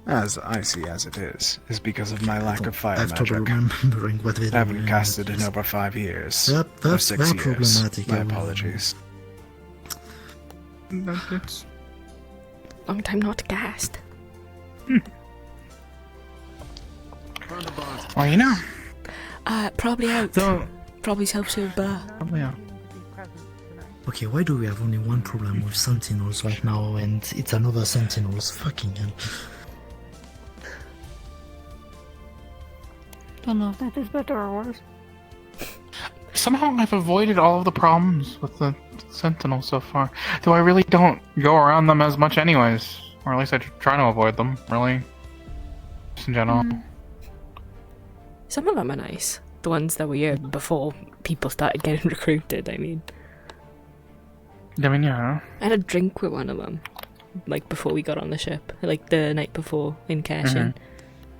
as icy as it is because of my lack of fire I have magic. trouble remembering what they do. I haven't casted in over 5 years. Yep, or that's 6 very years. problematic. My apologies. It's long time not cast. Well, you know. Probably out. So, probably self-serve bar. Yeah. Okay, why do we have only one problem with sentinels right now and it's another sentinels? Fucking hell. Don't know if that is better or worse. Somehow I've avoided all of the problems with the Sentinel so far. Though I really don't go around them as much anyways. Or at least I try to avoid them, really. Just in general. Some of them are nice. The ones that were here before people started getting recruited, I mean. I mean, yeah. I had a drink with one of them, like before we got on the ship, like the night before in Cashin.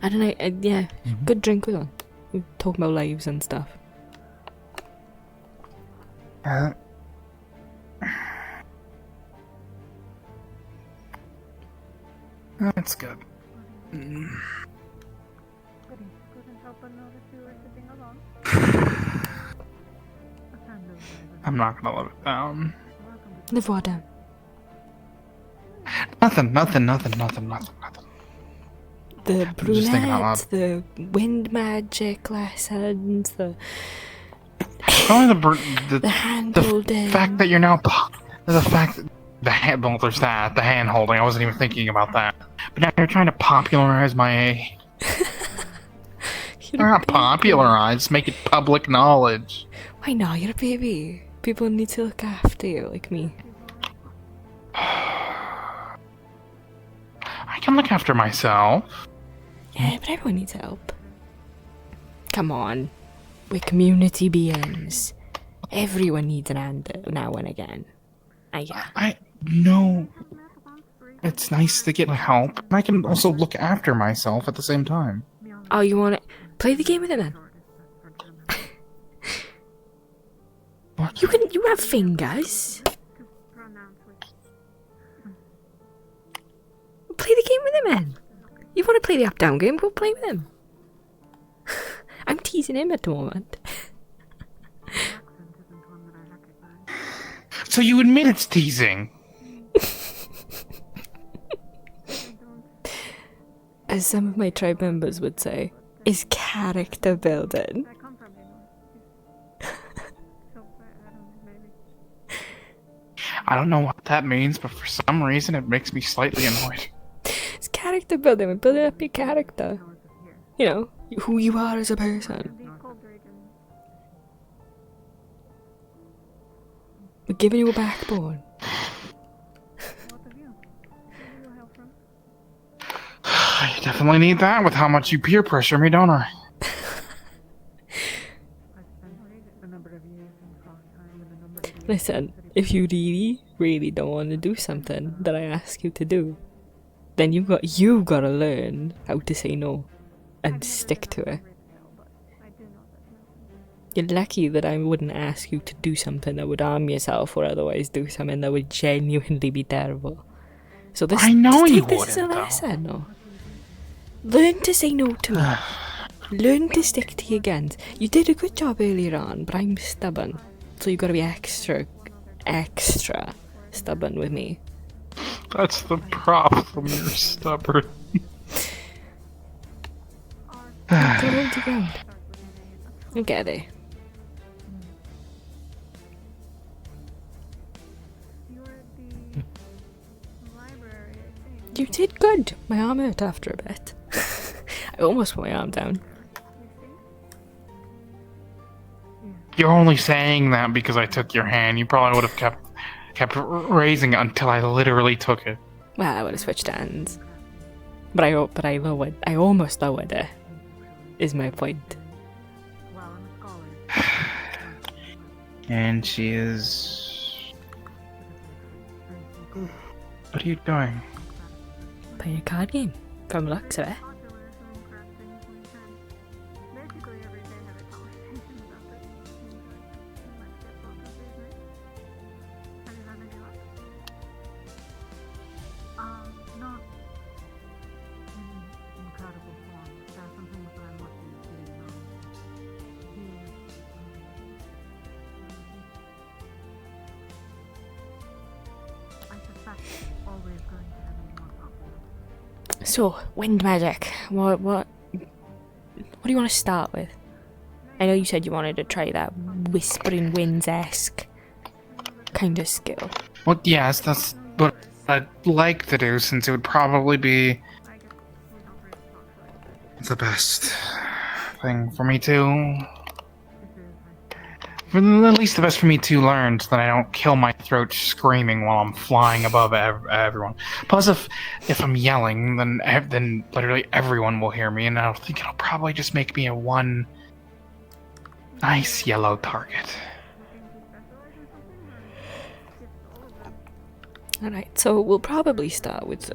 I don't know, yeah, good drink with one. We were talking about lives and stuff. That's good. I'm not gonna let it down. Live what down? Nothing. The just thinking out loud. brunette, the wind magic lessons, the Only the hand holding. The fact that you're now the fact that the hand, well, there's that, the hand holding. I wasn't even thinking about that. But now you're trying to popularize my You're not popularize, make it public knowledge. Why not? You're a baby. People need to look after you, like me. I can look after myself. Yeah, but everyone needs help. Come on. We're community beings. Everyone needs an hand now and again. I know it's nice to get help. And I can also look after myself at the same time. Oh, you want to play the game with it then? What? You have fingers. Play the game with him then. You want to play the up-down game? Go play with him. I'm teasing him at the moment. So you admit it's teasing? As some of my tribe members would say, is character building. I don't know what that means, but for some reason it makes me slightly annoyed. It's character building. We're building up your character. You know, who you are as a person. We're giving you a backbone. I definitely need that with how much you peer pressure me, don't I? Listen, if you really don't want to do something that I ask you to do, then you gotta learn how to say no and stick to it. You're lucky that I wouldn't ask you to do something that would harm yourself or otherwise do something that would genuinely be terrible. So this, I know just you take this as a wouldn't, lesson, no? Learn to say no to me. Learn to stick to your guns. You did a good job earlier on, but I'm stubborn. So you gotta be extra stubborn with me. That's the problem, you're stubborn. Hold your ground. You'll get it. You did good. My arm hurt after a bit. I almost put my arm down. You're only saying that because I took your hand. You probably would have kept raising it until I literally took it. Well, I would have switched hands. But I almost lowered it. Is my point. And she is... What are you doing? Playing a card game. From the looks of it. So, wind magic. What do you want to start with? I know you said you wanted to try that whispering winds-esque kind of skill. Well, yes, that's what I'd like to do, since it would probably be the best thing for me to... At least the best for me to learn, so that I don't kill my throat screaming while I'm flying above everyone. Plus, if I'm yelling, then literally everyone will hear me, and I think it'll probably just make me a one nice yellow target. Alright, so we'll probably start with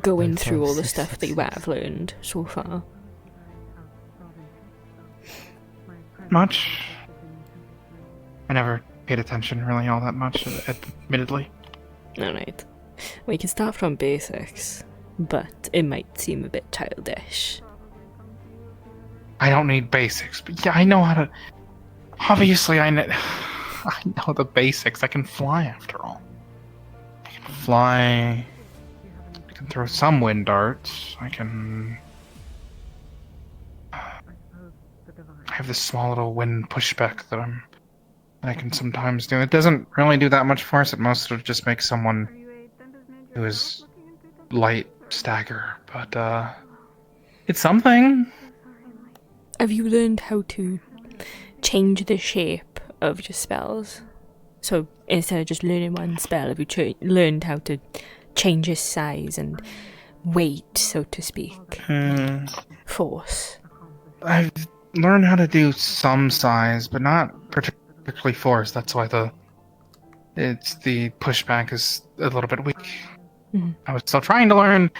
going through all the stuff that you have learned so far. Much? I never paid attention really all that much, admittedly. Alright. We can start from basics, but it might seem a bit childish. I don't need basics, but yeah, I know how to... Obviously, I know the basics. I can fly after all. I can fly... I can throw some wind darts. I can... I have this small little wind pushback that I can sometimes do. It doesn't really do that much force. At most, it'll just make someone who is light stagger. But, it's something. Have you learned how to change the shape of your spells? So, instead of just learning one spell, have you learned how to change its size and weight, so to speak? Force. I've learned how to do some size, but not particularly force. That's why the pushback is a little bit weak. I was still trying to learn,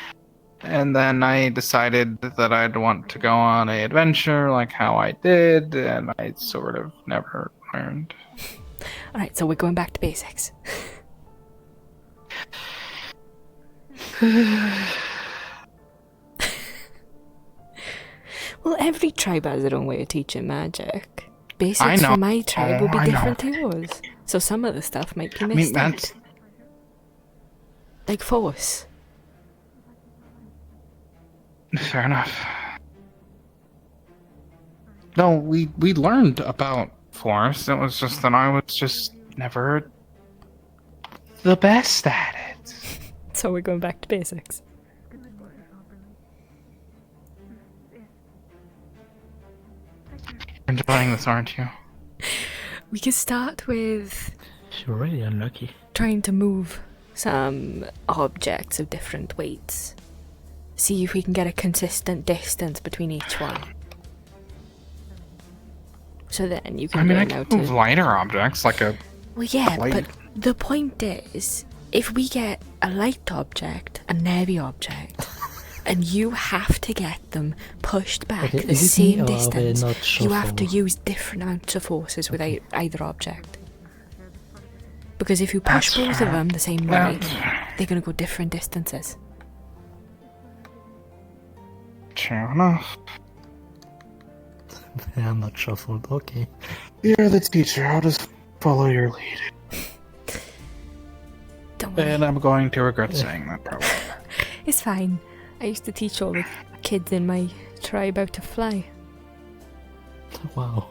and then I decided that I'd want to go on an adventure like how I did, and I sort of never learned. Alright, so we're going back to basics. Well, every tribe has their own way of teaching magic. Basics for my tribe will be different to yours. So some of the stuff might be missed out. Like force. Fair enough. No, we learned about force. It was just that I was just never the best at it. So we're going back to basics. You're enjoying this, aren't you? We can start with... You're really unlucky. Trying to move some objects of different weights. See if we can get a consistent distance between each one. So then you can I can move lighter objects, like a... Well, yeah, but the point is, if we get a light object, a heavy object, and you have to get them pushed back the same distance, you have to use different amounts of forces with either object. Because if you push both of them the same way, they're going to go different distances. Fair enough. I'm not shuffled, okay. You're the teacher, I'll just follow your lead. Don't worry. And I'm going to regret saying that, probably. It's fine. I used to teach all the kids in my tribe how to fly. Wow.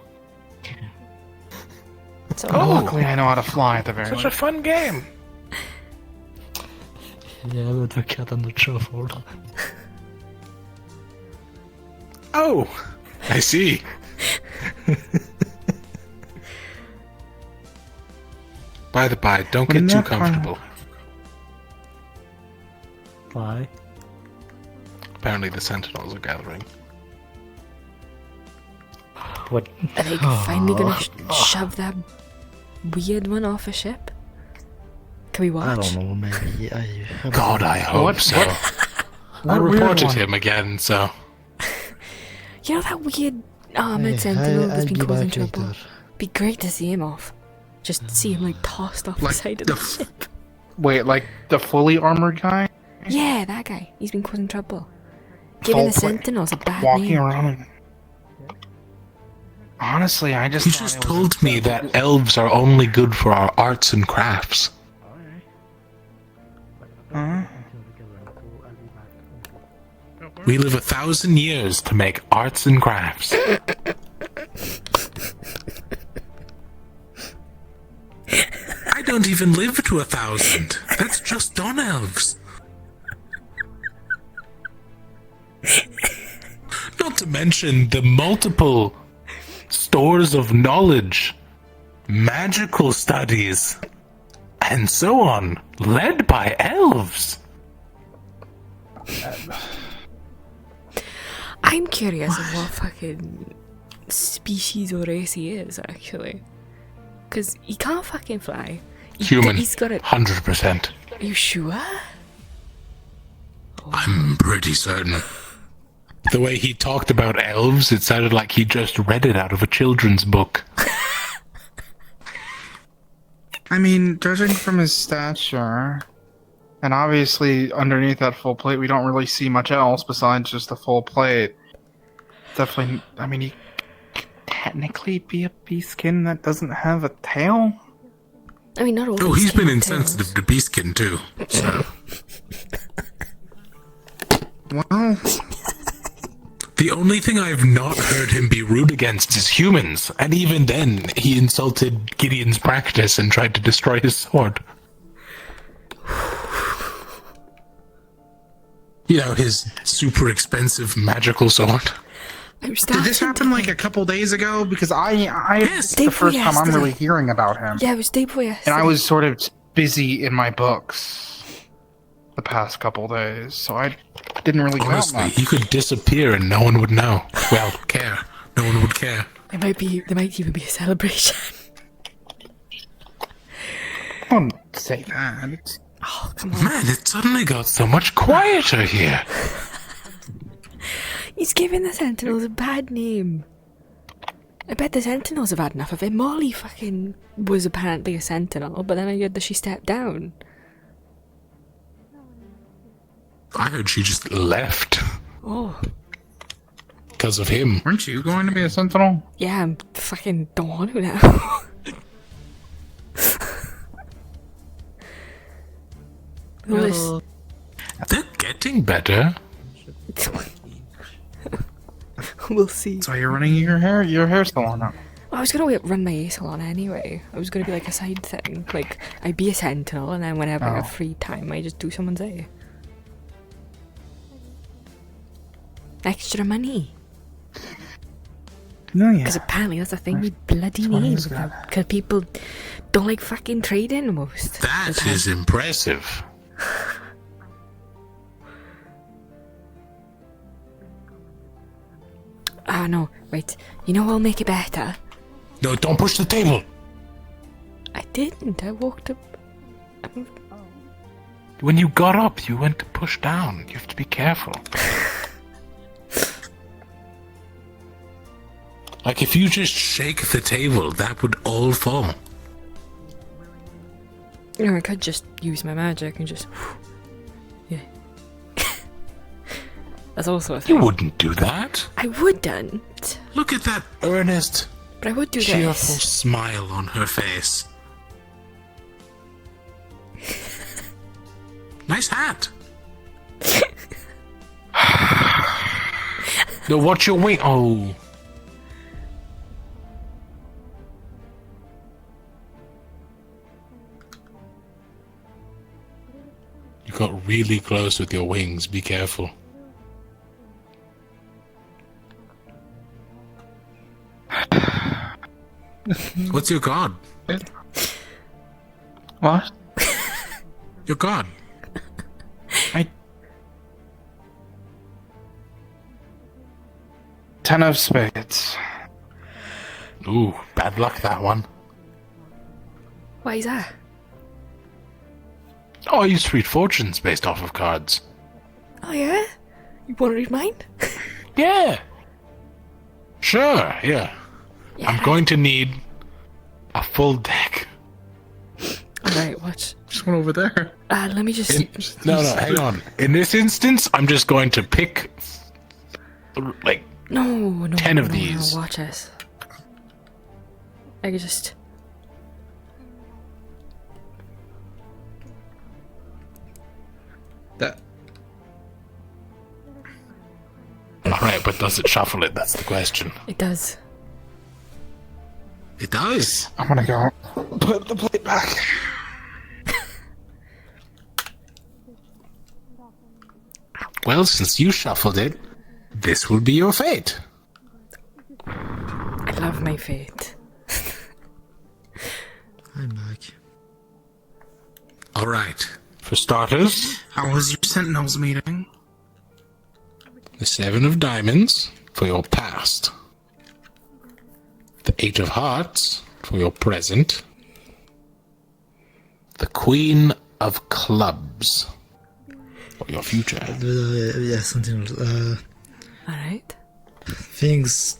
So luckily I know how to fly at the very least. Such a fun game! Yeah, but we can't not shuffled. Oh! I see. By the by, don't get too comfortable. Why? Apparently the sentinels are gathering. What? Are they finally gonna shove that weird one off a ship? Can we watch? I don't know, maybe. God, I hope so. I reported him again, so... You know that weird armored sentinel that's been causing trouble? Be great to see him off. Just see him like tossed off the side of the ship. Wait, like the fully armored guy? Yeah, that guy. He's been causing trouble. Giving the sentinels a bad walking name. Around and... Honestly, I just... You just told me that elves are only good for our arts and crafts. We live 1,000 years to make arts and crafts. I don't even live to 1,000. That's just on elves. Not to mention the multiple stores of knowledge, magical studies, and so on, led by elves. I'm curious of what fucking species or race he is, actually. Because he can't fucking fly. Human. He's got it. 100%. Are you sure? I'm pretty certain. The way he talked about elves, it sounded like he just read it out of a children's book. I mean, judging from his stature, and obviously underneath that full plate, we don't really see much else besides just the full plate. Definitely, I mean, he could technically be a beastkin that doesn't have a tail? I mean, not all. Oh, he's been insensitive to beastkin too, so... Well... The only thing I've not heard him be rude against is humans, and even then, he insulted Gideon's practice and tried to destroy his sword. You know, his super expensive magical sword. Did this happen like a couple days ago? Because this is the first time I'm really hearing about him. Yeah, it was day before yesterday. And I was sort of busy in my books the past couple days, so I didn't really go out Honestly, much. he could disappear and no one would know. Well, care. No one would care. There might even be a celebration. Don't say that. Oh, come on. Man, it suddenly got so much quieter here. He's giving the Sentinels a bad name. I bet the Sentinels have had enough of it. Molly fucking was apparently a Sentinel, but then I heard that she stepped down. I heard she just left. Oh. Because of him. Weren't you going to be a Sentinel? Yeah, I'm fucking don't want to now. They're getting better. We'll see. So you're running your hair salon now? Well, I was gonna run my hair salon anyway. I was gonna be like a side thing. Like, I'd be a Sentinel, and then whenever I have free time, I just do someone's hair. Extra money. No, yeah. Because apparently that's a thing we bloody need. Because people don't like fucking trading most. That is impressive. Ah, no, wait. You know what'll make it better? No, don't push the table. I didn't. I walked up. When you got up, you went to push down. You have to be careful. Like, if you just shake the table, that would all fall. You know, I could just use my magic and just... Yeah. That's also a thing. You wouldn't do that. I wouldn't. Look at that earnest, but I would do cheerful this. smile on her face. Nice hat. No, watch your wing. Oh. You got really close with your wings. Be careful. What's your god? What? Your god. Ten of spades. Ooh, bad luck that one. Why is that? Oh, I use read fortunes based off of cards. Oh yeah? You want to read mine? Yeah. Sure, yeah. I'm going to need a full deck. Alright, watch. Just one over there. Let me just... No, hang on. In this instance, I'm just going to pick, like, No, 10 of these. No, watch this. I could just... That. Alright, but does it shuffle it? That's the question. It does. It does. I'm gonna go put the plate back. Well, since you shuffled it, this will be your fate. I love my fate. I'm back. All right. For starters, How was your Sentinels meeting? the 7 of diamonds for your past. The 8 of hearts for your present. The Queen of clubs for your future. Yeah, something else. Alright. Things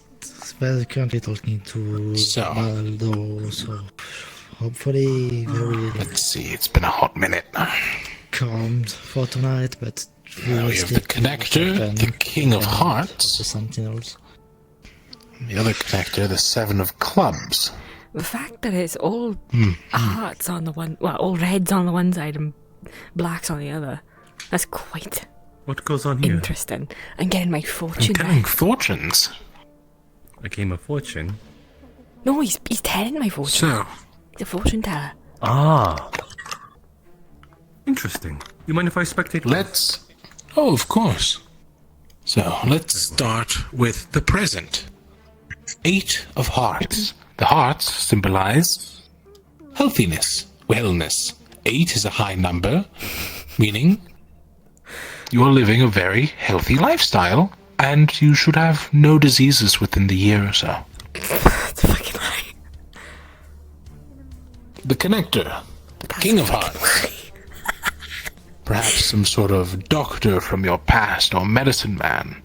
we're currently talking to Baldo, so hopefully very... Let's see, it's been a hot minute. calmed for tonight, but... Now we have the connector, the King of Hearts. The Sentinels. The other connector, the 7 of clubs. The fact that it's all hearts on the one, well, all reds on the one side and blacks on the other, that's quite What goes on here? interesting. I'm getting my fortune telling back. fortunes. A game of fortune? No, he's telling my fortune. So, He's a fortune teller. Ah. Interesting. You mind if I spectate? let's... Oh, of course. So, let's start with the present. 8 of hearts. The hearts symbolize healthiness, wellness. 8 is a high number, meaning you are living a very healthy lifestyle, and you should have no diseases within the year or so. That's a fucking lie. The connector, King of Hearts. Perhaps some sort of doctor from your past or medicine man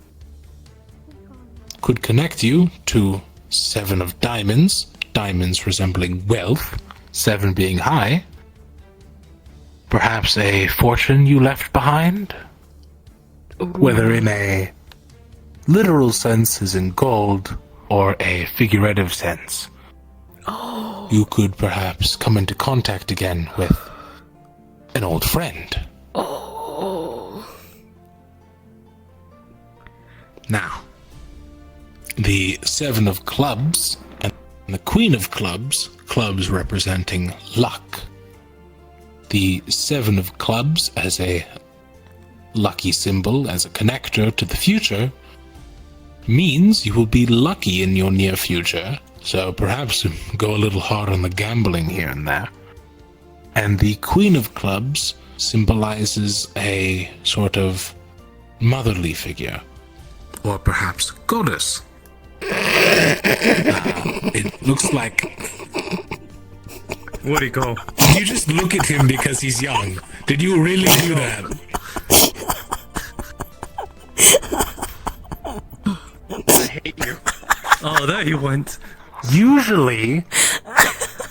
could connect you to 7 of diamonds, diamonds resembling wealth, 7 being high. Perhaps a fortune you left behind? Whether in a literal sense as in gold or a figurative sense. You could perhaps come into contact again with an old friend. Now, the 7 of clubs and the Queen of clubs, clubs representing luck. The 7 of clubs as a lucky symbol, as a connector to the future, means you will be lucky in your near future, so perhaps go a little hard on the gambling here and there. And the Queen of clubs symbolizes a sort of motherly figure, or perhaps goddess. It looks like... Where'd he go? Did you just look at him because he's young? Did you really do that? I hate you. Oh, there he went. Usually,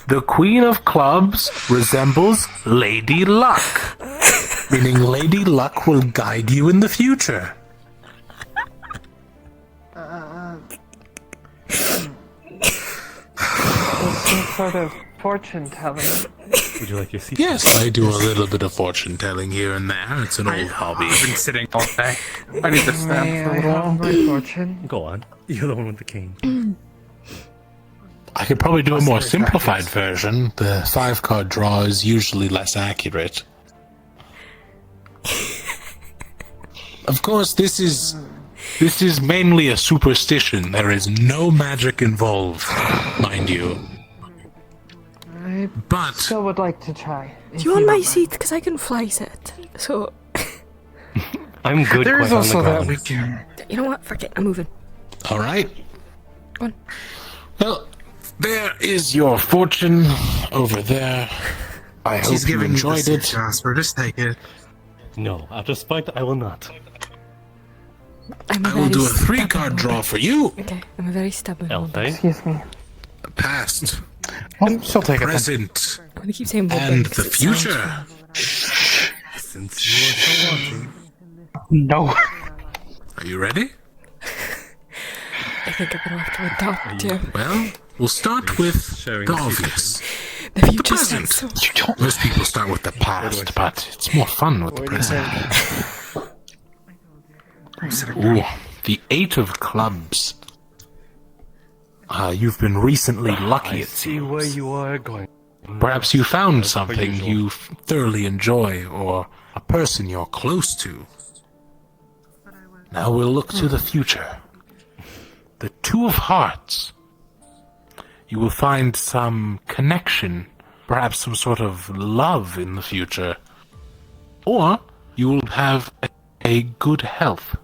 the Queen of Clubs resembles Lady Luck, meaning Lady Luck will guide you in the future. Some sort of fortune telling. Would you like your seat? Yes, I do a little bit of fortune telling here and there. It's an old hobby. I've been sitting all day. I need to stand May for a I little have while. my fortune? Go on. You're the one with the cane. I could probably do a more simplified version. The 5-card draw is usually less accurate. Of course, this is mainly a superstition. There is no magic involved, mind you. I But still would like to try. Do you want my seat? Because I can fly sit. So, I'm good. There's quite on also the that ground. we can. you know what? Forget. I'm moving. all right. Go on. Well, there is your fortune over there. I hope She's you giving enjoyed you the it. seat, Jasper. Just take it. No, out of spite, I will not. I'm a I will very do a stubborn 3-card draw woman. for you. Okay, I'm a very stubborn woman. Elfie? Excuse me. The past, I'll still take it. present, I'm gonna keep saying both and things, the it sounds future. Since you are so wanting. No. Are you ready? I think I'm gonna have to adopt you. Well, we'll start with Sharing the the obvious. The The future present. sounds so... Most people start with the past, but it's more fun with the present. Ooh, the 8 of clubs. You've been recently lucky, I it see seems. where you are going. Perhaps you found As per something usual. you thoroughly enjoy, or a person you're close to. Now we'll look to the future. The Two of Hearts. You will find some connection, perhaps some sort of love in the future. Or you will have a good health.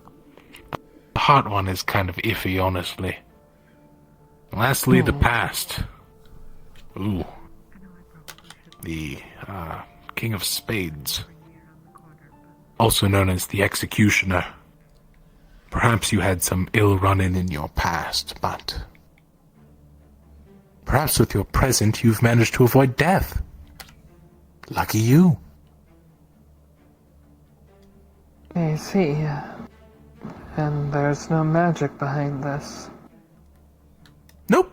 The heart one is kind of iffy, honestly. Lastly, the past. Ooh. The King of Spades. Also known as the Executioner. Perhaps you had some ill run-in in your past, but perhaps with your present you've managed to avoid death. Lucky you. I see. And there's no magic behind this. Nope.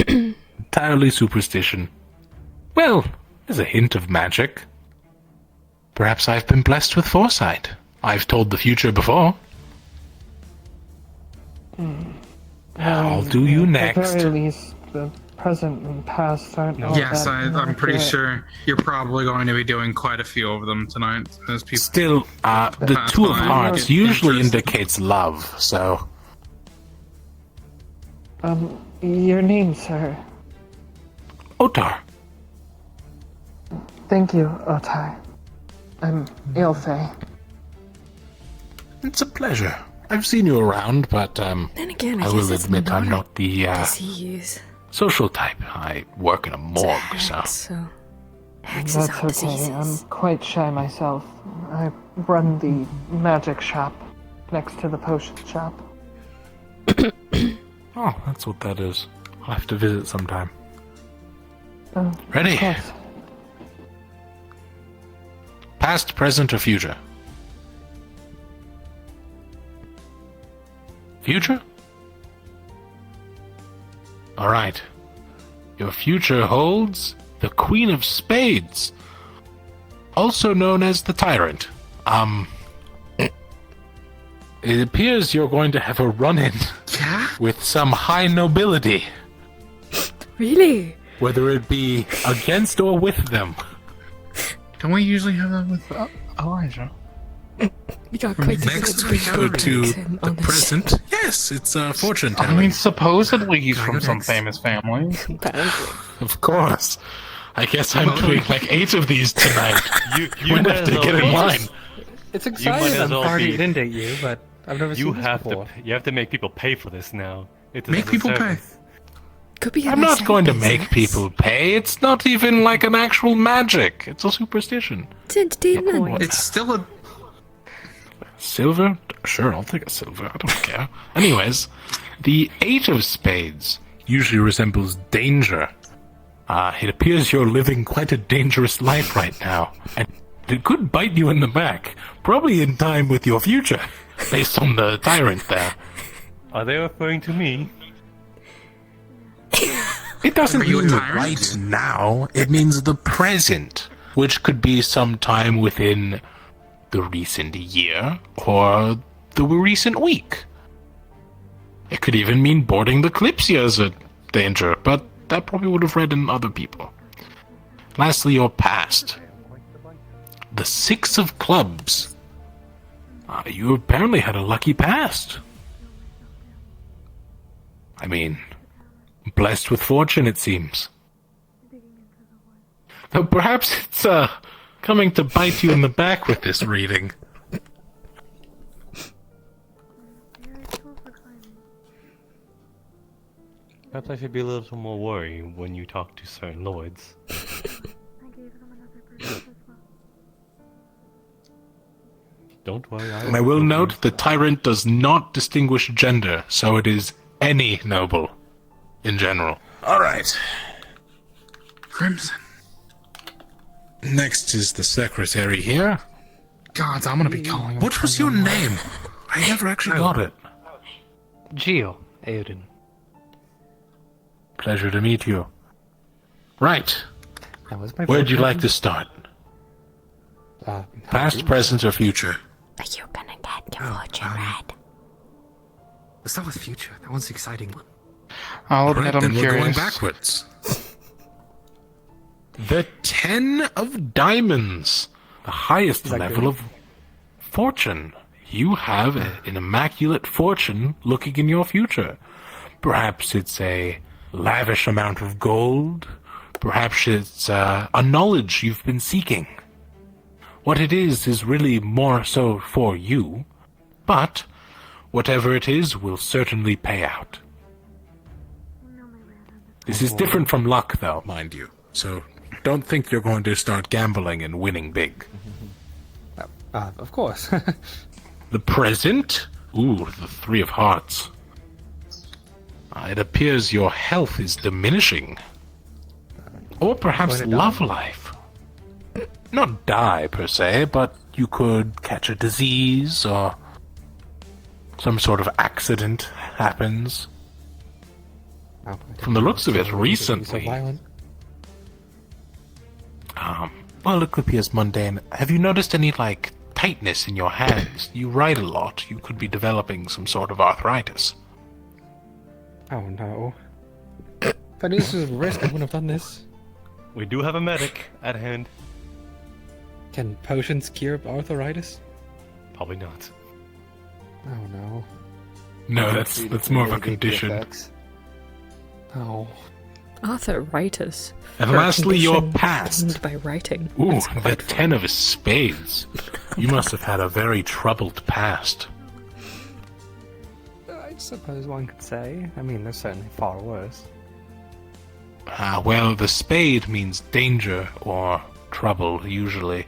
Entirely superstition. Well, there's a hint of magic. Perhaps I've been blessed with foresight. I've told the future before. I'll do you next. At the very least, the present and past aren't all Yes, that I'm pretty accurate. sure you're probably going to be doing quite a few of them tonight. Those people. Still, the Two of Hearts usually indicates love, so... Your name, sir. Otar. Thank you, Otai. I'm Ilfei. It's a pleasure. I've seen you around, but, Then again, I will admit I'm not the, disease. social type. I work in a morgue, so... Hex is That's all okay. diseases. I'm quite shy myself. I run the magic shop next to the potion shop. Oh, that's what that is. I'll have to visit sometime. Oh, Ready? of course. Past, present, or future? Future? Alright. Your future holds the Queen of Spades, also known as the Tyrant. It appears you're going to have a run-in with some high nobility. Really? Whether it be against or with them. Don't we usually have that with Elijah? We got quite Next, we go to the present. Yes, it's fortune telling. I mean, supposedly he's from some famous family. Of course. I guess I'm doing like 8 of these tonight. You might might have as to well get in be- line. It's You might exciting. as I'm well sorry be- to inundate you, but I've never You seen this have before. you have to make people pay for this now. It is Make a people pay. service. Could be. I'm not going to make people pay. It's not even like an actual magic. It's a superstition. It's entertainment. It's still a... Silver? Sure, I'll take a silver. I don't care. Anyways, the 8 of Spades usually resembles danger. It appears you're living quite a dangerous life right now, and it could bite you in the back, probably in time with your future, based on the Tyrant there. Are they referring to me? It doesn't Are you a mean tyrant? right now, it means the present, which could be sometime within the recent year or the recent week. It could even mean boarding the Kalypsia as a danger, but that probably would have read in other people. Lastly, your past. The 6 of Clubs. You apparently had a lucky past. I mean, blessed with fortune, it seems. Though perhaps it's, coming to bite you in the back with this reading. Perhaps I should be a little more worried when you talk to certain lords. Don't worry. And I will note the Tyrant does not distinguish gender, so it is any noble in general. Alright. Crimson. Next is the secretary here. God, I'm gonna be calling him. What was your name? I never actually got it. Gio, Aiden. Pleasure to meet you. Right. That was my Where'd you fortune. like to start? Past, present, or future? Are you gonna get your fortune read? Let's start with future. That one's the exciting one. I'll Alright, admit I'm then we're going curious. backwards. The 10 of Diamonds. The highest level of fortune. you have an immaculate fortune looking in your future. Perhaps it's a lavish amount of gold. Perhaps it's a knowledge you've been seeking. What it is really more so for you, but whatever it is will certainly pay out. This is different from luck, though, mind you. So don't think you're going to start gambling and winning big. Of course. The present? Ooh, the Three of Hearts. It appears your health is diminishing. Or perhaps love life. Not die, per se, but you could catch a disease, or some sort of accident happens. From the looks of it, recently... well, it could be as mundane. Have you noticed any, tightness in your hands? You write a lot. You could be developing some sort of arthritis. Oh no. If I knew this was a risk, I wouldn't have done this. We do have a medic at hand. Can potions cure arthritis? Probably not. Oh no. No, that's more of a condition. Oh. Arthritis. And lastly, your past. By writing. Ooh, the Ten of Spades. You must have had a very troubled past. I suppose one could say. I mean, there's certainly far worse. Well, the spade means danger or trouble, usually.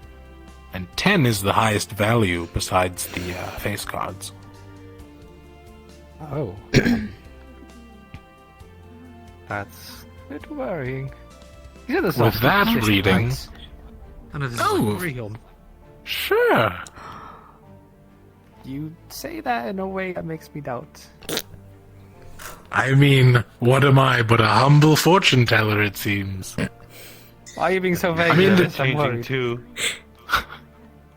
And 10 is the highest value besides the face cards. Oh. That's a bit worrying. With that reading... Oh, sure. You say that in a way that makes me doubt. I mean, what am I but a humble fortune teller, it seems. Why are you being so vague? I mean, I'm worried. Too.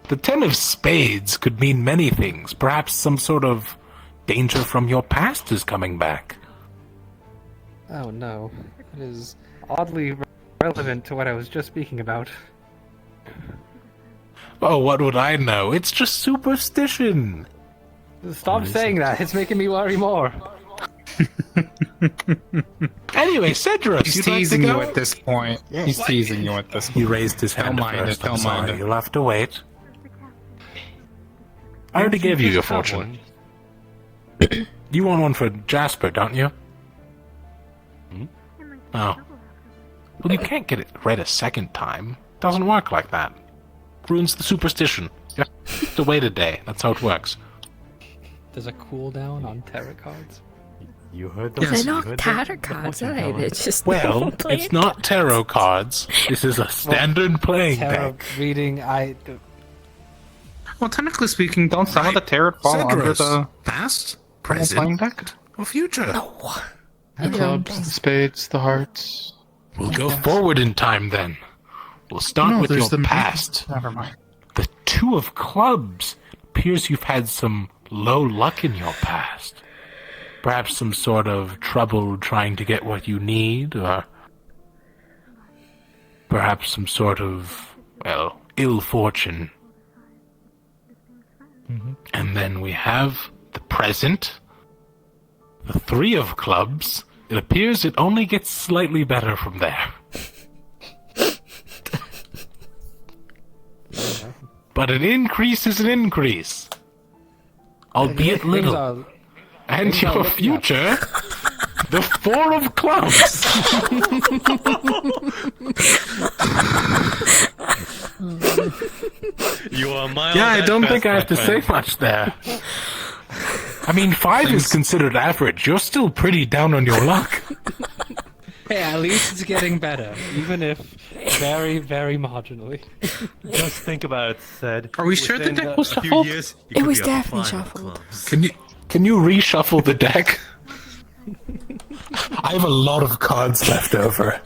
The Ten of Spades could mean many things. Perhaps some sort of danger from your past is coming back. Oh no. It is oddly relevant to what I was just speaking about. Oh, what would I know? It's just superstition. Stop saying that. It's making me worry more. Anyway, Cedrus, He's you'd like to teasing go? you at this point. He's teasing you at this point. He raised his hand Don't mind first. it, don't I'm mind sorry. it. You'll have to wait. I already gave you your fortune. You want one for Jasper, don't you? Oh. Well, you can't get it read a second time. Doesn't work like that. Ruins the superstition. You have to wait a day. That's how it works. There's a cooldown on tarot cards. You heard They're not tarot cards, are they? They're just Well, it's not tarot cards. This is a standard playing Tarot deck. reading, Well, technically speaking, don't some of the tarot fall under Cedrus, the past, playing present, deck? or future? The clubs, the spades, the hearts. We'll go forward in time then. We'll start with your past. Never mind. The Two of Clubs. Appears you've had some low luck in your past. Perhaps some sort of trouble trying to get what you need, or perhaps some sort of, well, ill fortune. And then we have the present, the Three of Clubs. It appears it only gets slightly better from there. But an increase is an increase. Albeit little. And your future, the Four of Clubs. You are mild. Yeah, I at don't best, think I have to my say friend. much there. I mean, 5 is considered average. You're still pretty down on your luck. Hey, at least it's getting better, even if very, very marginally. Just think about it, said. Are we sure the within deck was a few shuffled? years, you It could was be up definitely 5 shuffled. clubs. Can you reshuffle the deck? I have a lot of cards left over.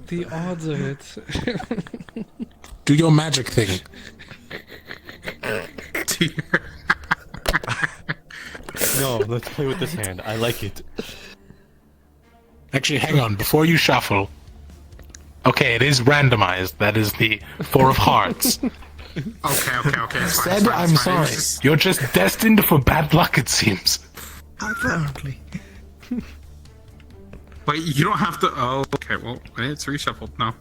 The odds of it. Do your magic thing. No, let's play with this hand. I like it. Actually, hang on. Before you shuffle. Okay, it is randomized. That is the Four of Hearts. Okay. It's Said I'm sorry. You're just destined for bad luck, it seems. Apparently. Wait, you don't have to. Oh, okay. Well, it's reshuffled now.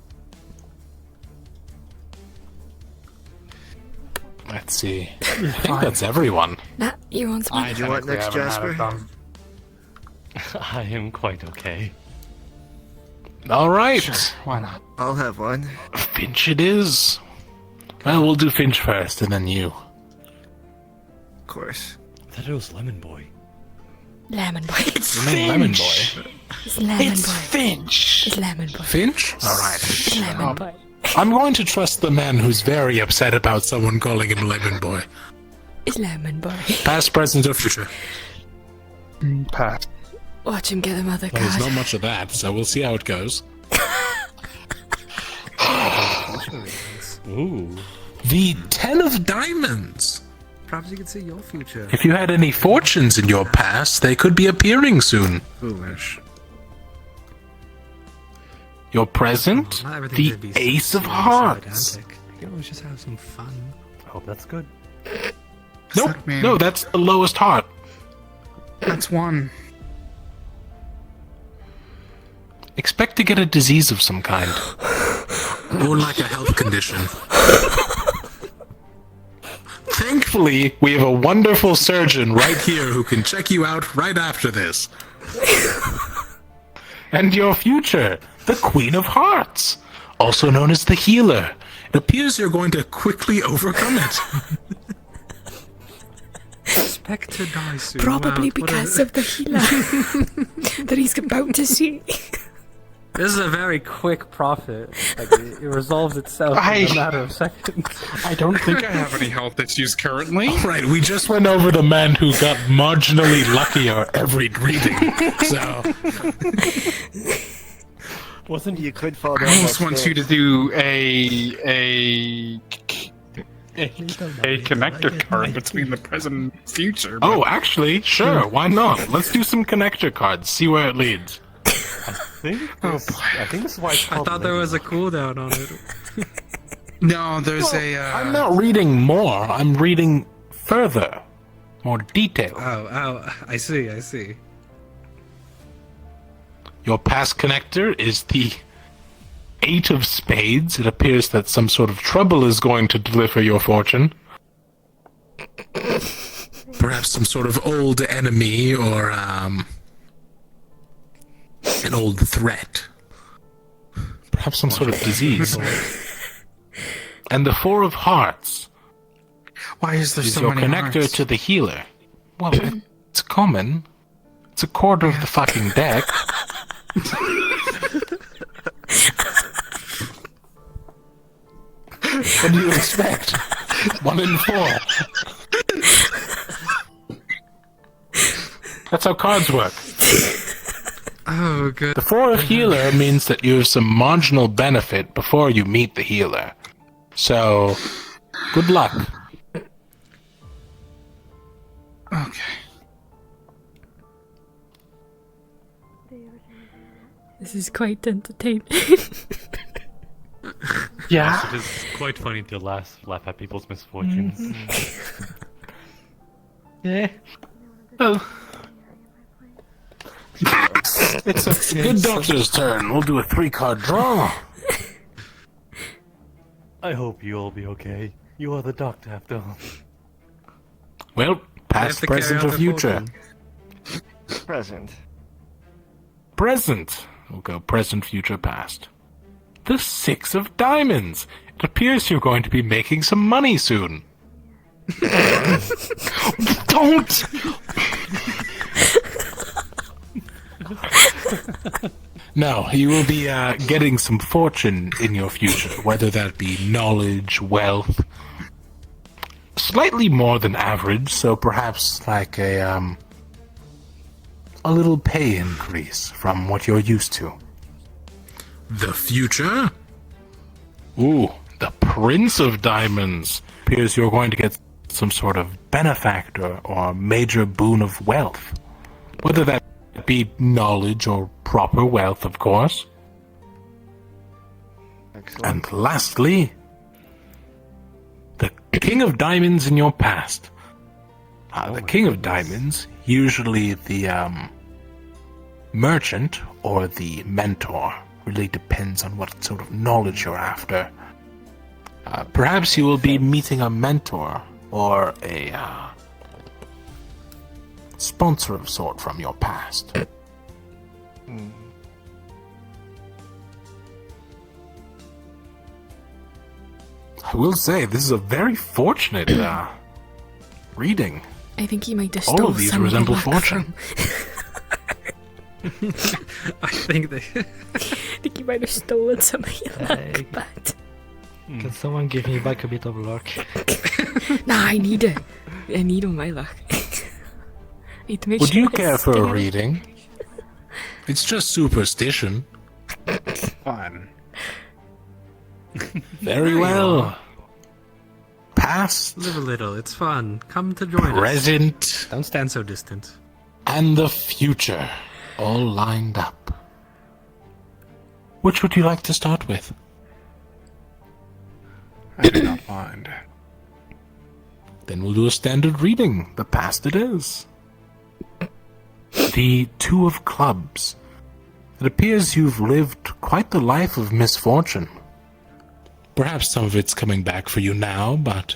Let's see. I think that's everyone. Nah, you want some? Do you want next, Jasper? I am quite okay. All right. Sure, why not? I'll have one. Finch it is. Well, we'll do Finch first, and then you. Of course. I thought it was Lemon Boy. Lemon Boy. It's Lemon Boy. It's Lemon It's Boy. Finch. It's Lemon Boy. Finch? All right. It's Lemon Boy. I'm going to trust the man who's very upset about someone calling him Lemon Boy. It's Lemon Boy. Past, present, or future? Past. Watch him get the mother Well, there's card. not much of that, so we'll see how it goes. Ooh. The 10 of diamonds. Perhaps you can see your future. If you had any fortunes in your past, they could be appearing soon. Foolish. Your present, Not everything the should be Ace of so Hearts. gigantic. You can always just have some fun. I hope that's good. Nope, Man. no, that's the lowest heart. That's one. Expect to get a disease of some kind. Or like a health condition. Thankfully, we have a wonderful surgeon right here who can check you out right after this. And your future, the Queen of Hearts, also known as the Healer. It appears you're going to quickly overcome it. Expect to die soon. Probably Wow, what because a- of the healer that he's about to see. This is a very quick profit. Like, it resolves itself in a matter of seconds. I don't think I have any health issues currently. Right, we just went over the man who got marginally luckier every reading. So, Wasn't you could fall down? I almost want you to do a connector card between the present and future. but- oh, actually, sure, why not? Let's do some connector cards, see where it leads. I think this is why it's I called thought there was a cooldown on it. No, there's I'm not reading more, I'm reading further. More detail. Oh, I see. Your past connector is the 8 of Spades. It appears that some sort of trouble is going to deliver your fortune. Perhaps some sort of old enemy or, an old threat. Perhaps some sort of disease. And the 4 of Hearts. Why is there is so your many connector hearts? to the healer. Well, it's common. It's a quarter of the fucking deck. What do you expect? 1 in 4. That's how cards work. Oh, good. The 4 of healer means that you have some marginal benefit before you meet the healer. So, good luck. Okay. This is quite entertaining. Yeah. Yes, it is quite funny to laugh at people's misfortunes. Yeah. Well, it's a good doctor's turn. We'll do a 3-card draw. I hope you all be okay. You are the doctor after all. Well, past, to carry present, out or the future? Present. Present. We'll go present, future, past. The 6 of diamonds. It appears you're going to be making some money soon. Don't! No, you will be getting some fortune in your future, whether that be knowledge, wealth. Slightly more than average, so perhaps like a little pay increase from what you're used to. The future? Ooh, the Prince of Diamonds. Appears you're going to get some sort of benefactor or major boon of wealth. Whether that be knowledge or proper wealth, of course. Excellent. And lastly, the King of Diamonds in your past. The King of Diamonds, usually the merchant or the mentor. Really depends on what sort of knowledge you're after. Perhaps you will be meeting a mentor or a sponsor of sort from your past. I will say, this is a very fortunate reading. I think you might have All stole of these some of your resemble luck fortune. I think they. I think you might have stolen some of your luck, but... Can someone give me back a bit of luck? Nah, I need it. I need all my luck. I need to make Would sure you I care for stay a on it. reading? It's just superstition. Fun. Very well. Past, Live a little. It's fun. Come to join us. present, Don't stand so distant. and the future all lined up. Which would you like to start with? I do not mind. Then we'll do a standard reading. The past it is. The Two of Clubs. It appears you've lived quite the life of misfortune. Perhaps some of it's coming back for you now, but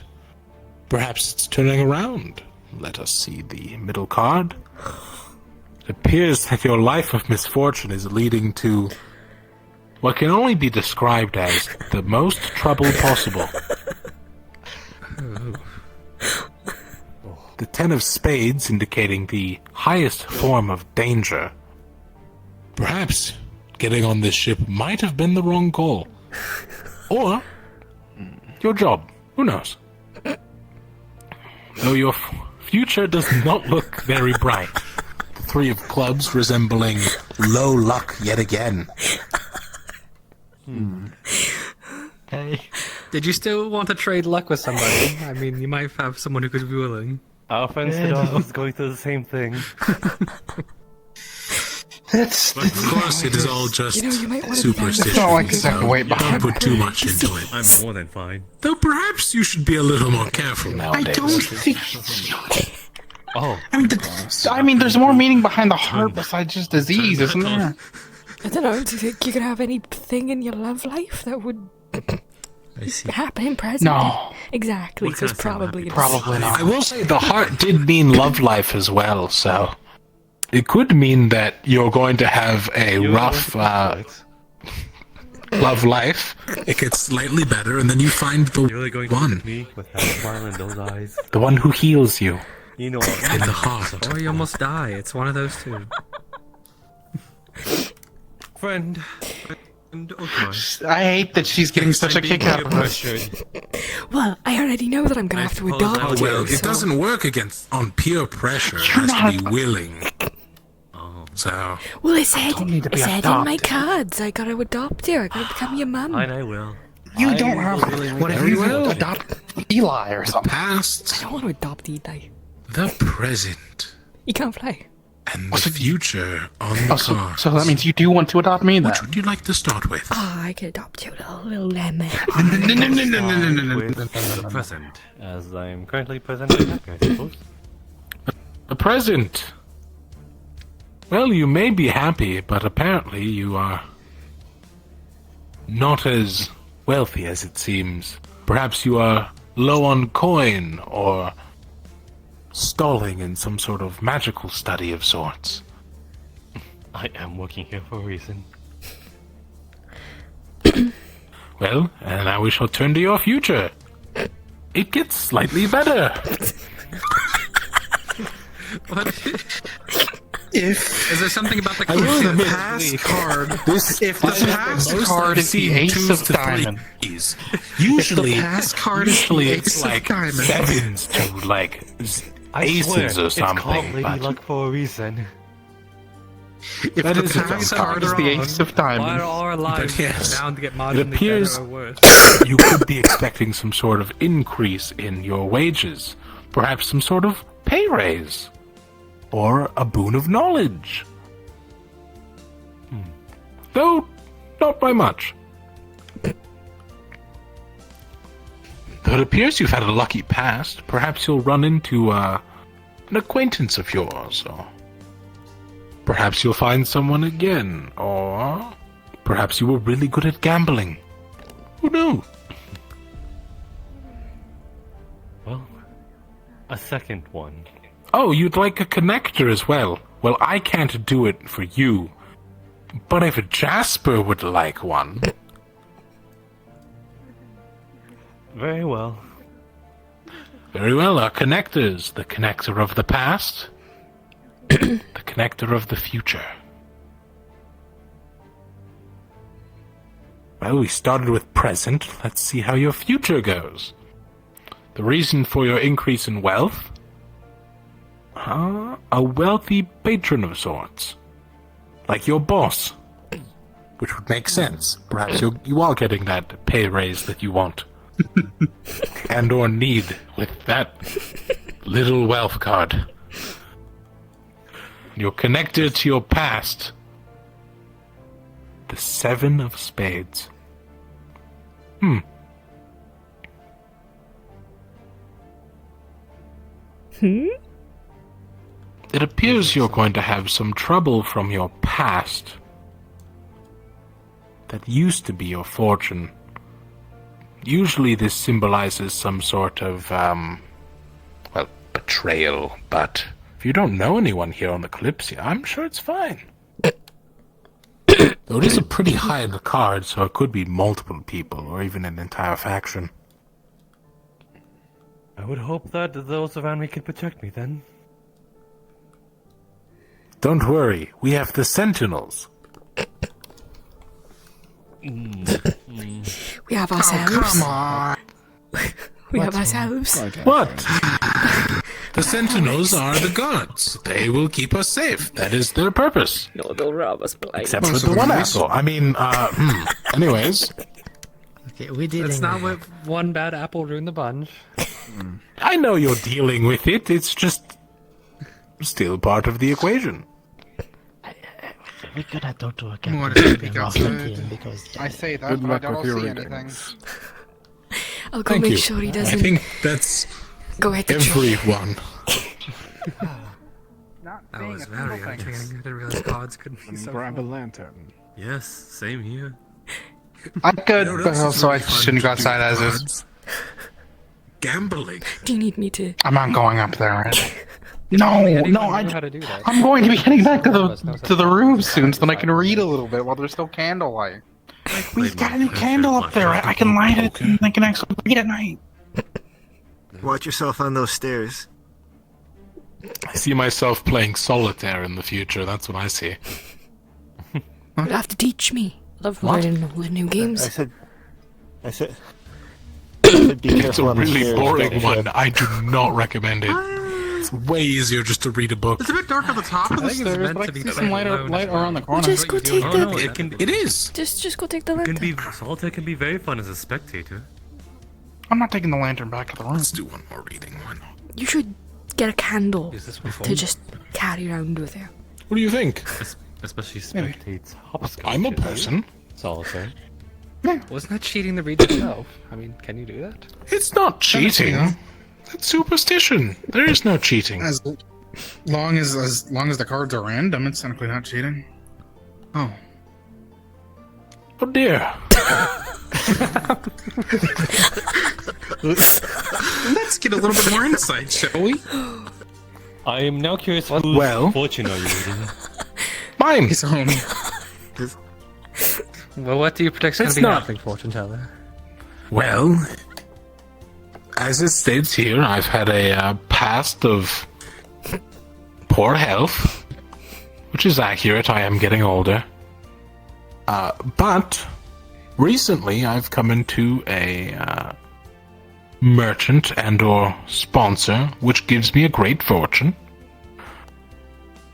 perhaps it's turning around. Let us see the middle card. It appears that your life of misfortune is leading to what can only be described as the most trouble possible. The Ten of Spades indicating the highest form of danger. Perhaps getting on this ship might have been the wrong call. Or your job. Who knows? Though your future does not look very bright. The Three of Clubs resembling low luck yet again. Hey. Did you still want to trade luck with somebody? I mean, you might have someone who could be willing. Our friend Sidon was going through the same thing. But of course, it is all just you might wanna superstition. It's not like it's like way Don't behind. put too much into it. I'm more than fine. Though perhaps you should be a little more careful I nowadays. don't think. Oh. I mean, there's more meaning behind the heart besides just disease, isn't there? I don't know, do you think you could have anything in your love life that would happen in present? No. Exactly, so it's probably... I will say the heart did mean love life as well, so it could mean that you're going to have a rough love life. It gets slightly better, and then you find the You're going one, to look at me with that smile in those eyes. the one who heals you You know in the heart. Or you almost die. It's one of those two. friend. I hate that she's getting such a kick out of this. Well, I already know that I'm gonna have to adopt Oh, you, well, it so- doesn't work on peer pressure. It has to be willing. So, Well, I said in to be my adopted. cards, I gotta adopt you. I gotta become your mum. And I will. You don't have. What if Very you well. adopt Eli or something? past, I don't want to adopt Eli. the present, You can't fly. and the future on the card. So that means you do want to adopt me then? Which would you like to start with? Oh, I could adopt you, little lemon. The present. As I'm currently presenting Ehka, I suppose. The present. Well, you may be happy, but apparently you are not as wealthy as it seems. Perhaps you are low on coin or stalling in some sort of magical study of sorts. I am working here for a reason. Well, and now we shall turn to your future. It gets slightly better. Is there something about the I will admit, Pass card. This If the pass card is the ace of diamond. Usually, If the pass card is the usually ace it's of like diamond. sevens to like I aces swear, or it's called something. Lady But Luck for a reason. If That the is a pass dumb card is the card. ace of Why are diamond. our lives But yes, bound to get it marginally appears better or worse? you could be expecting some sort of increase in your wages, perhaps some sort of pay raise, or a boon of knowledge. Though, not by much. The Though it appears you've had a lucky past, perhaps you'll run into an acquaintance of yours, or perhaps you'll find someone again, or perhaps you were really good at gambling. Who knows? Well, a second one. Oh, you'd like a connector as well? Well, I can't do it for you. But if Jasper would like one... Very well. Very well, our connectors. The connector of the past. The connector of the future. Well, we started with present. Let's see how your future goes. The reason for your increase in wealth? A wealthy patron of sorts. Like your boss. Which would make sense. Perhaps you are getting that pay raise that you want. And or need with that little wealth card. You're connected to your past. The 7 of Spades. It appears you're going to have some trouble from your past. That used to be your fortune. Usually this symbolizes some sort of, betrayal, but if you don't know anyone here on the Kalypsia, I'm sure it's fine. Though it is a pretty high in the card, so it could be multiple people, or even an entire faction. I would hope that those around me can protect me then. Don't worry, we have the Sentinels. We have ourselves. Oh, come on. We have ourselves. What? The Sentinels are the gods. They will keep us safe. That is their purpose. No, they'll rob us blind. Except for the one asshole. I mean, anyways. Okay, we did. Let's not let one bad apple ruin the bunch. I know you're dealing with it. It's just still part of the equation. We could have talked to a More captain because, because I say that, but I don't see anything. I'll go Thank make you. sure he doesn't. I think that's go ahead. everyone. That was very entertaining. I didn't realize gods could be so grab a fun. lantern. Yes, same here. I could, but also I shouldn't go outside as is. Gambling. Do you need me to? I'm not going up there. Right? No, How to do that. I'm going to be heading back to the room soon, so that I can read a little bit while there's still candlelight. We've got a new candle up there. I can light it and I can actually read at night. Watch yourself on those stairs. I see myself playing solitaire in the future. That's what I see. You'll have to teach me. Love What? learning all the new games. I said be It's careful a on the really stairs, boring don't one. you? I do not recommend it. It's way easier just to read a book. It's a bit dark at the top of the I think it's stairs, meant but I to can be see some light around the corner. Just go take the. It is. Just go take the It can lantern. be solitaire can be very fun as a spectator. I'm not taking the lantern back to the room. Let's do one more reading. Why not? You should get a candle Is this before? to just carry around with you. What do you think? Especially Maybe. spectates hopscotch. I'm a person. Solitaire. Wasn't that cheating to read yourself? I mean, can you do that? It's not cheating. That's superstition. There is no cheating. As long as the cards are random, it's technically not cheating. Oh. Oh dear. Let's get a little bit more insight, shall we? I am now curious whose Well. fortune are you reading? Mine. His own. Well, what do you predict is going It's to be not. happening, fortune teller? Well, as it states here, I've had a past of poor health, which is accurate. I am getting older. But recently I've come into a merchant and or sponsor, which gives me a great fortune.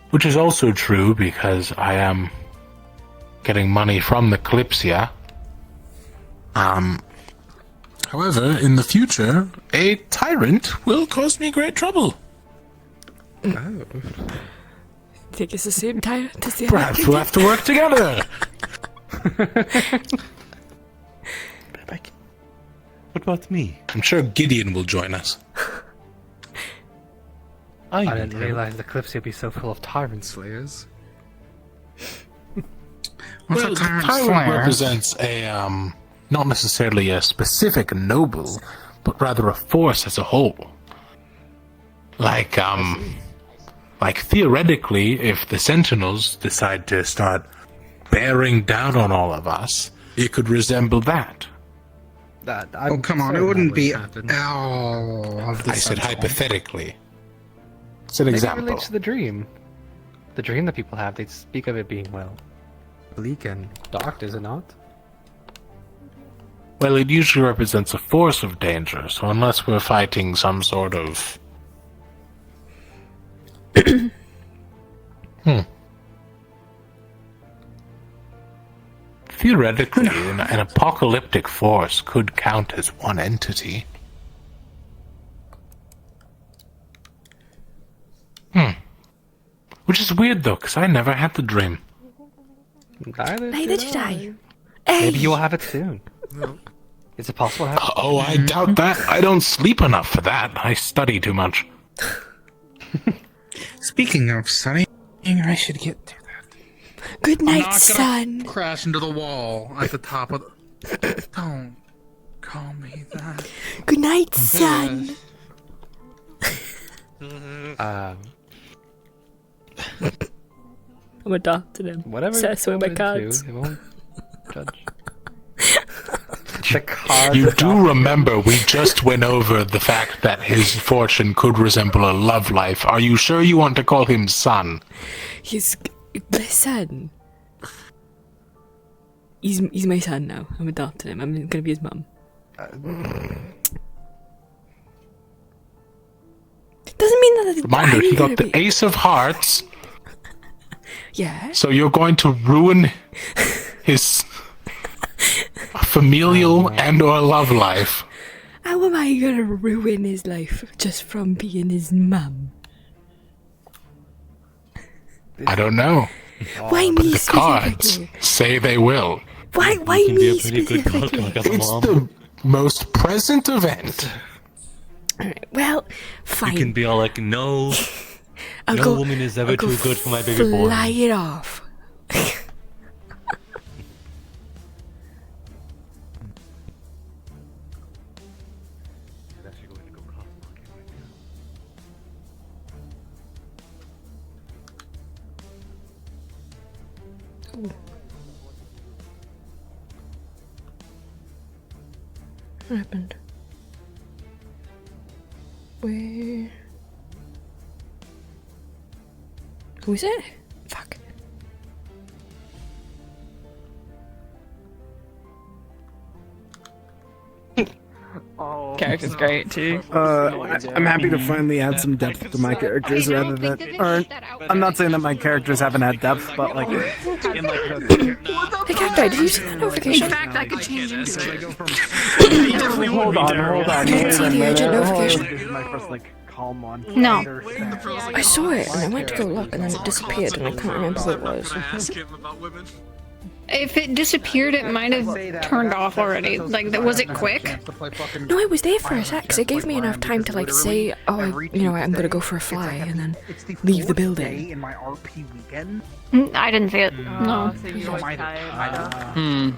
Which is also true because I am getting money from the Kalypsia. However, in the future, a tyrant will cause me great trouble. Oh. Think it's the same tyrant as the Perhaps other? we'll have to work together. What about me? I'm sure Gideon will join us. I didn't realize the Kalypsia would be so full of tyrant slayers. What's Well, a tyrant tyrant slayer? represents a not necessarily a specific noble, but rather a force as a whole. Like theoretically, if the Sentinels decide to start bearing down on all of us, it could resemble that. Oh, come on, it wouldn't be of the I said Sentinel. hypothetically. It's an Maybe example. it relates to the dream. The dream that people have, they speak of it being, well, bleak and dark, is it not? Well, it usually represents a force of danger, so unless we're fighting some sort of... Theoretically, an apocalyptic force could count as one entity. Which is weird, though, because I never had the dream. Neither did I. Maybe you'll have it soon. Is it possible to have Oh, I doubt that. I don't sleep enough for that. I study too much. Speaking of studying, I should get to that. Good I'm night, not gonna son. crash into the wall at the top of the... Don't call me that. Good night, son. I'm adopted him. Whatever Says so in my you're cards. into, it won't judge. The cards You are do remember we just went over the fact that his fortune could resemble a love life. Are you sure you want to call him son? He's my son. He's my son now. I'm adopting him. I'm gonna be his mum. Doesn't mean that. Reminder, I'm he gonna got the be... Ace of Hearts, Yeah. so you're going to ruin his familial and or love life. How am I gonna ruin his life just from being his mum? I don't know. Why But me the cards specifically? say they will. Why me specifically? It's the most present event. Alright, well, fine. You can be all like, no, I'll no go- woman is ever I'll go too good for my baby boy. Fly it off. Ooh. What happened? Where? Who is it? Fuck. Character's great too. I'm happy to finally add some depth to my characters rather than. Or, I'm not saying that my characters haven't had depth, but like. Hey, Cacti, did you see that notification? In fact, I could change into it. Hold on. I didn't see the urgent notification. This is my first, like, calm one. No. I saw it and I went to go look and then it disappeared and I can't remember who it was. If it disappeared, it might have turned off already. Like, was it quick? No, it was there for a sec, 'cause it gave me enough time to like say, oh, I'm gonna go for a fly and then leave the building. In my RP weekend. I didn't see it. No.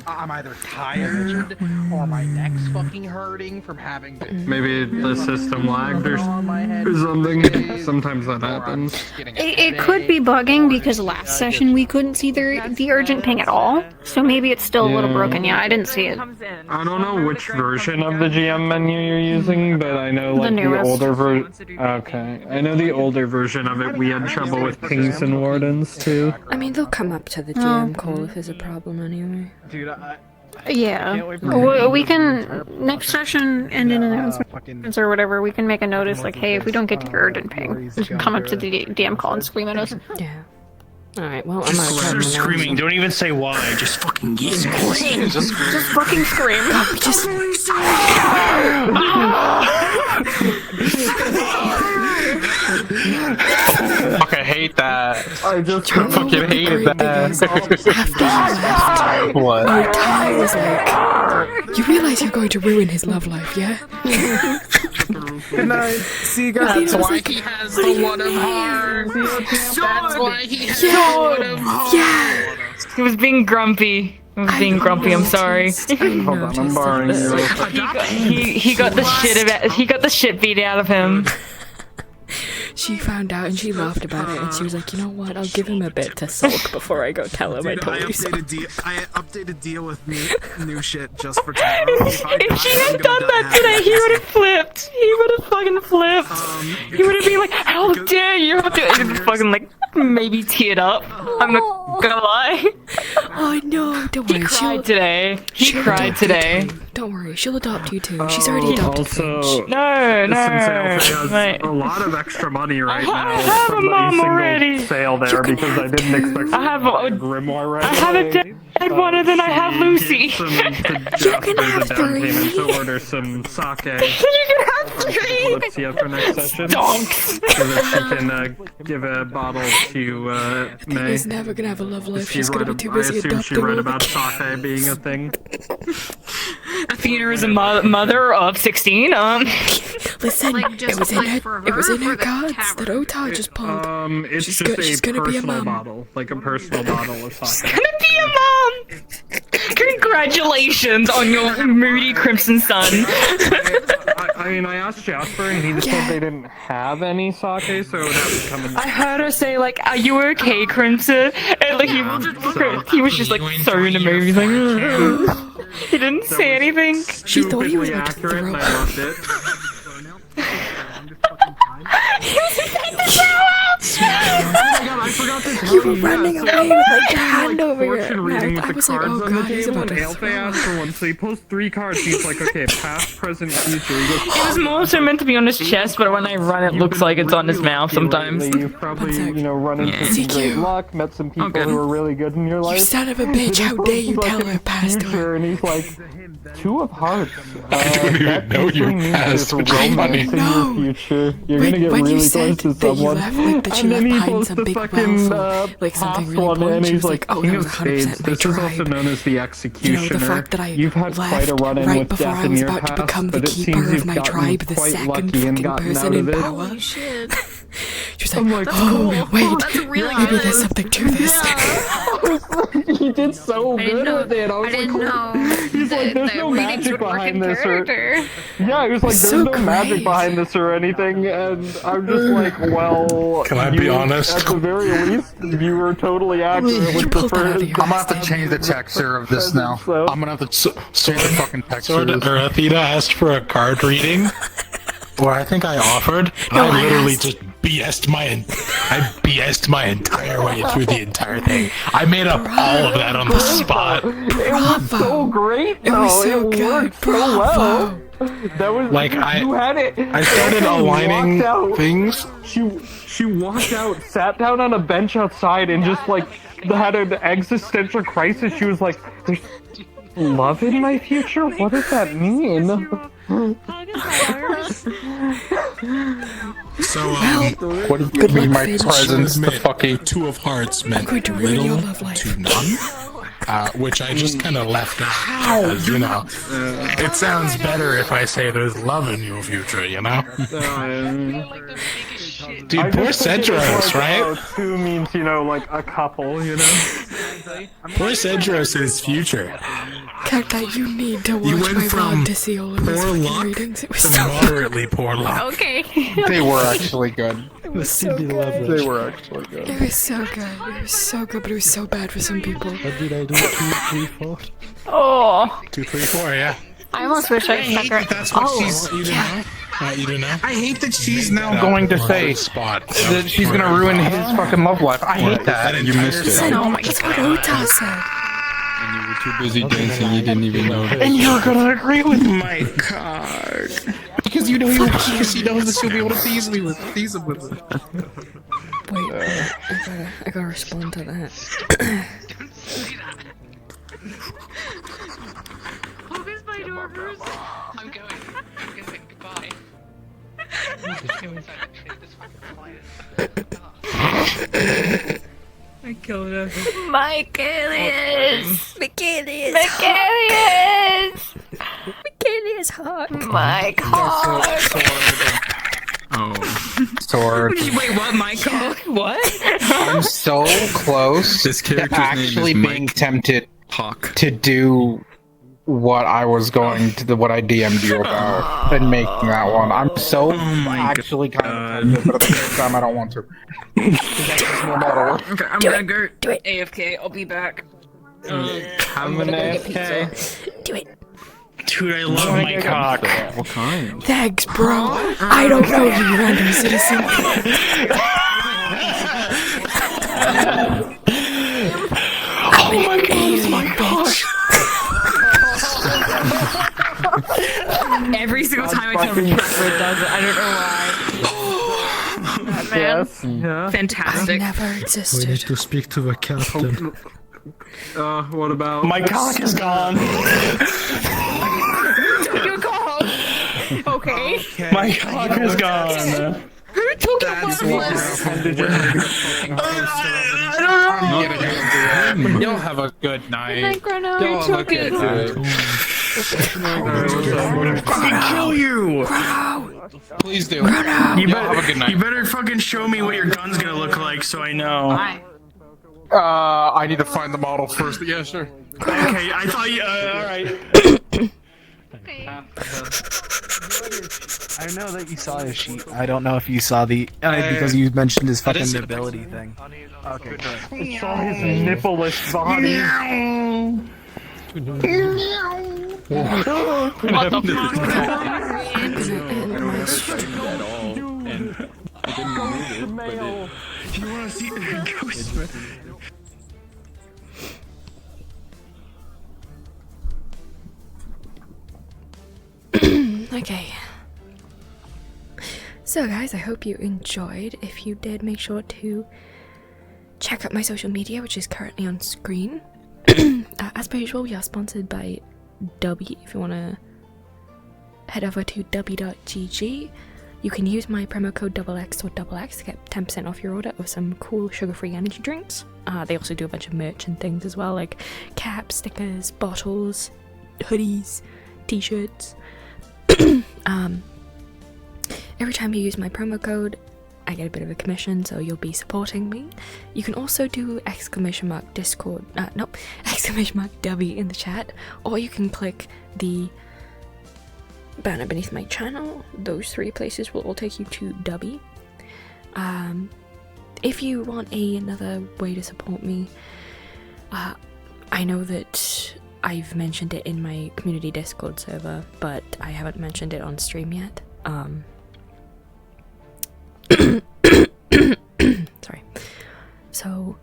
I'm either tired or my neck's fucking hurting from having to. Maybe the system lagged or something. Sometimes that happens. It could be bugging because last session we couldn't see the urgent ping at all. So maybe it's still a little broken. Yeah, I didn't see it. I don't know which version of the GM menu you're using, but I know like the newest. older version. Okay, I know the older version of it. We had trouble with pings and wardens too. I mean, they'll come up to the GM call if there's a problem anyway. Dude, Yeah. We can, next session and in announcements or whatever, we can make a notice like, hey, if we don't get to your urgent ping, come up to the DM call and scream at us. Yeah. Alright, well, I'm Just out of start time now. screaming. Don't even say why. Just fucking scream. Just fucking scream. Just Fuck, I hate that. I just fucking hated that. After you left, What? my tie was like You realize you're going to ruin his love life, yeah? Good night. See you guys. That's why he has the one of hearts. That's why he has the one of hearts. Yeah. He was being grumpy. He was being grumpy. I'm sorry. Hold on, I'm borrowing you. He got the shit beat out of him. She found out and she laughed about it and she was like, you know what, I'll give him a bit to sulk before I go tell him I told you so. I updated deal with new shit just for tomorrow. If she had done that today, he would have flipped. He would have fucking flipped. He would have been like, how dare you? He would have fucking like maybe teared up. I'm not gonna lie. Oh no, don't worry. He cried today. He cried today. Don't worry, she'll adopt you too. She's already adopted Finch. No. Mate. A lot of extra money right now. I have a mom already. Sale there because I didn't expect. I have a grimoire right I have a dead one, and then I have Lucy. You're gonna have three. To order some sake. You can have three. Kalypsia for next session. Donks. So that she can give a bottle to May. Athena's never gonna have a love life. She's gonna be too busy I assume adopting she read all about the sake being a thing. Athena is a mother of 16. Listen, it was in her cards that Ota just pulled. It's she's just she's a gonna be a personal mom. bottle, like a personal bottle of sake. She's gonna be a mom. Congratulations on your moody crimson son. I mean, I asked Jasper and he just said they didn't have any sake, so it would have to come in. I heard her say like, "Are you okay, Crimson?" And like he was just like so in the movie, like he didn't say anything. She thought he was about to throw up. I loved it. He was about to throw up. Oh my god, I forgot to tell You were running away with like your hand over your fortune reading mouth. with I the was like, cards oh on the god, he's table, about and to Alfie throw asked for one, so he pulls 3 cards. He's like, okay, past, present, future. He goes, It was more so meant to be on his chest, but when I run, it looks like it's on his mouth sometimes. You've probably, run into some great luck, met some people who are really good in your life. You son of a bitch, how dare you tell her past her. And he's like, 2 of hearts. I don't even know you passed, which is funny. No. Future. You're gonna get really close to someone. That she left behind some big wealth, like something really important. She was like, oh, that was 100% my This is also tribe. known as the executioner. You know, the fact that I You've had quite a left run-in right with before death I in was your about to past, become the but it keeper seems of you've my gotten tribe, the quite second lucky and fucking gotten person out in of it. power. Holy shit. She was like, oh, wait, maybe there's something to this. He did so good with it. I didn't know. He's like, there's no magic behind this. Yeah, he was like, there's So no magic great. behind this or anything. And I'm just like, well. Can I be honest? At the very least, you were totally accurate with the first. I'm gonna have to change the texture of this now. I'm gonna have to change the fucking texture. Athena asked for a card reading, or I think I offered. No, I I literally asked. just BS'd my entire way through the entire thing. I made up all of that on the spot. It was so great, though. It was so good. Worked so well. That was Like, you had it. I started She aligning walked out. things. She walked out, sat down on a bench outside, and just like had an existential crisis. She was like, "There's love in my future? What does that mean?" So, What do you give me my presents? The fucking 2 of hearts meant going to ruin your little love life. to none. Which I just kind of left out because, it sounds better if I say there's love in your future, you know? Dude, poor Cedros, right? 2 means, like a couple, Poor Cedros is future. Cacti, you need to You watch went my from vlog to see all of his poor fucking luck readings. It was to so moderately poor luck. Okay. They were actually good. It was so good. They were actually good. It was so good. It was so good, but it was so bad for some people. What did I do? 2, 3, 4? Oh. 2, 3, 4, yeah. I almost wish I stuck her. That's what she's. You didn't know? You didn't know? I hate that she's now going to say spot that she's gonna ruin his fucking love life. I hate that. You missed it. Oh my god, that's what Ota said. And you were too busy dancing, you didn't even know. And you're gonna agree with my card. Because you know because she knows that she'll be able to tease him with it. Wait, I gotta respond to that. Where's my door, Bruce? I'm going. Goodbye. Just go inside and take this fucking quiet. I killed her. Michaelius! Michaelius! Michaelius! his heart. My cock. Oh. Sword. Wait, what? My cock? What? I'm so close This to character's actually name is being Mike tempted Hawk. to do what I was going to what I DM'd you about and making that one. I'm so actually kind of tempted, but at the same time I don't want to. Okay, I'm gonna go AFK. I'll be back. I'm gonna AFK. Do it. Dude, I love my cock. What kind? Thanks, bro. I don't know you, random citizen. Oh my god, Every single time I tell him it does it. I don't know why. Man, fantastic. I never We need existed. to speak to the captain. What about My cock is gone. Took your cock. Okay. My cock is gone. Who took your cock? Y'all have a good night. Good night, Grano. Y'all have a good night. Fucking kill you. Please do. You Y'all have a good better, night. you better fucking show me what your gun's gonna look like so I know. I need to find the model first. Yeah, sure. Okay, I thought you. Alright. I know that you saw his sheet. I don't know if you saw the because you mentioned his fucking ability thing. Okay. I saw his nippleless body. What the fuck? You wanna see the ghost? Okay. So guys, I hope you enjoyed. If you did, make sure to check out my social media, which is currently on screen. As per usual, we are sponsored by Dubby. If you want to head over to dubby.gg, you can use my promo code XX or XX to get 10% off your order of some cool sugar-free energy drinks. They also do a bunch of merch and things as well, like caps, stickers, bottles, hoodies, t-shirts. Every time you use my promo code, I get a bit of a commission, so you'll be supporting me. You can also do !Discord, no, !Dubby in the chat, or you can click the banner beneath my channel. Those three places will all take you to Dubby. If you want another way to support me, I know that I've mentioned it in my community Discord server, but I haven't mentioned it on stream yet. Sorry. So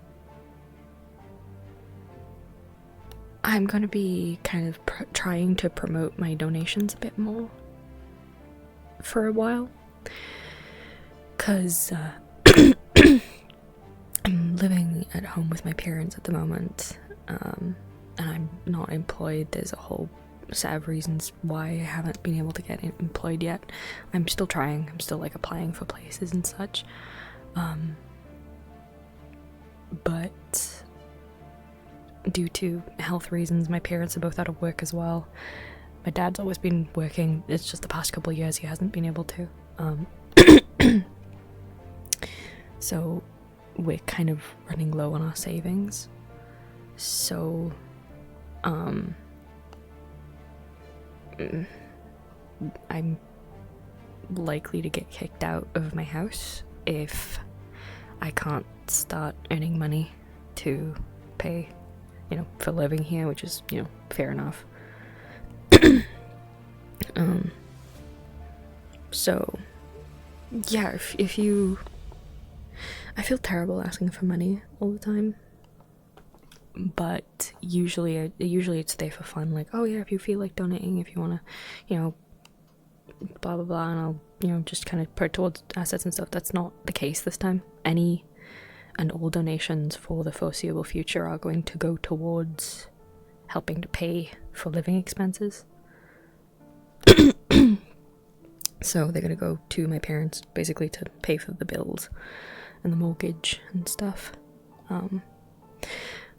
I'm gonna be kind of trying to promote my donations a bit more for a while, cause I'm living at home with my parents at the moment, and I'm not employed. There's a whole set of reasons why I haven't been able to get employed yet. I'm still trying. I'm still like applying for places and such. But due to health reasons, my parents are both out of work as well. My dad's always been working. It's just the past couple of years he hasn't been able to. So we're kind of running low on our savings. So I'm likely to get kicked out of my house if I can't start earning money to pay, for living here, which is, fair enough. So yeah, if you, I feel terrible asking for money all the time, but usually it's there for fun, like, oh yeah, if you feel like donating, if you want to, blah blah blah, and I'll, just kind of put it towards assets and stuff. That's not the case this time. Any and all donations for the foreseeable future are going to go towards helping to pay for living expenses. So they're gonna go to my parents, basically, to pay for the bills and the mortgage and stuff.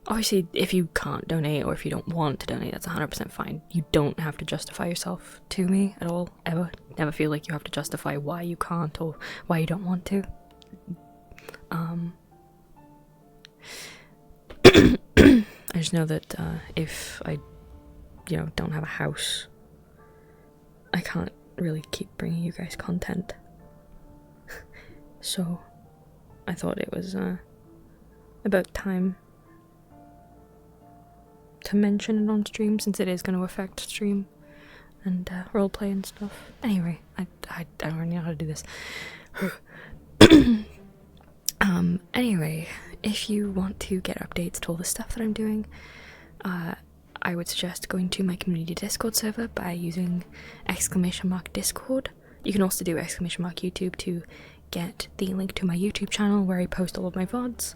Obviously, if you can't donate or if you don't want to donate, that's 100% fine. You don't have to justify yourself to me at all, ever. Never feel like you have to justify why you can't or why you don't want to. I just know that if I, don't have a house, I can't really keep bringing you guys content. So, I thought it was about time to mention it on stream, since it is going to affect stream and roleplay and stuff. Anyway, I don't really know how to do this. Anyway, if you want to get updates to all the stuff that I'm doing, I would suggest going to my community Discord server by using !Discord. You can also do !YouTube to get the link to my YouTube channel where I post all of my VODs.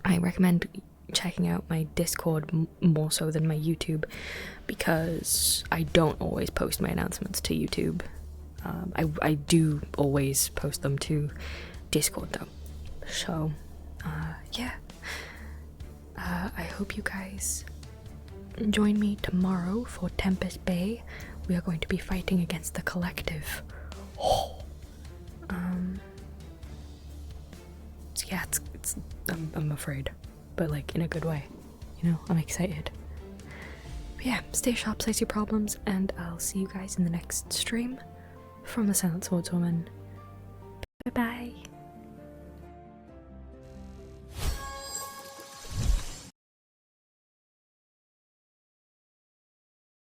I recommend checking out my Discord more so than my YouTube, because I don't always post my announcements to YouTube. I do always post them to Discord though. So, yeah. I hope you guys join me tomorrow for Tempest Bay. We are going to be fighting against the Collective. So yeah, I'm afraid, but like in a good way. I'm excited. But yeah, stay sharp, slice your problems, and I'll see you guys in the next stream from the Silent Swordswoman. Bye bye.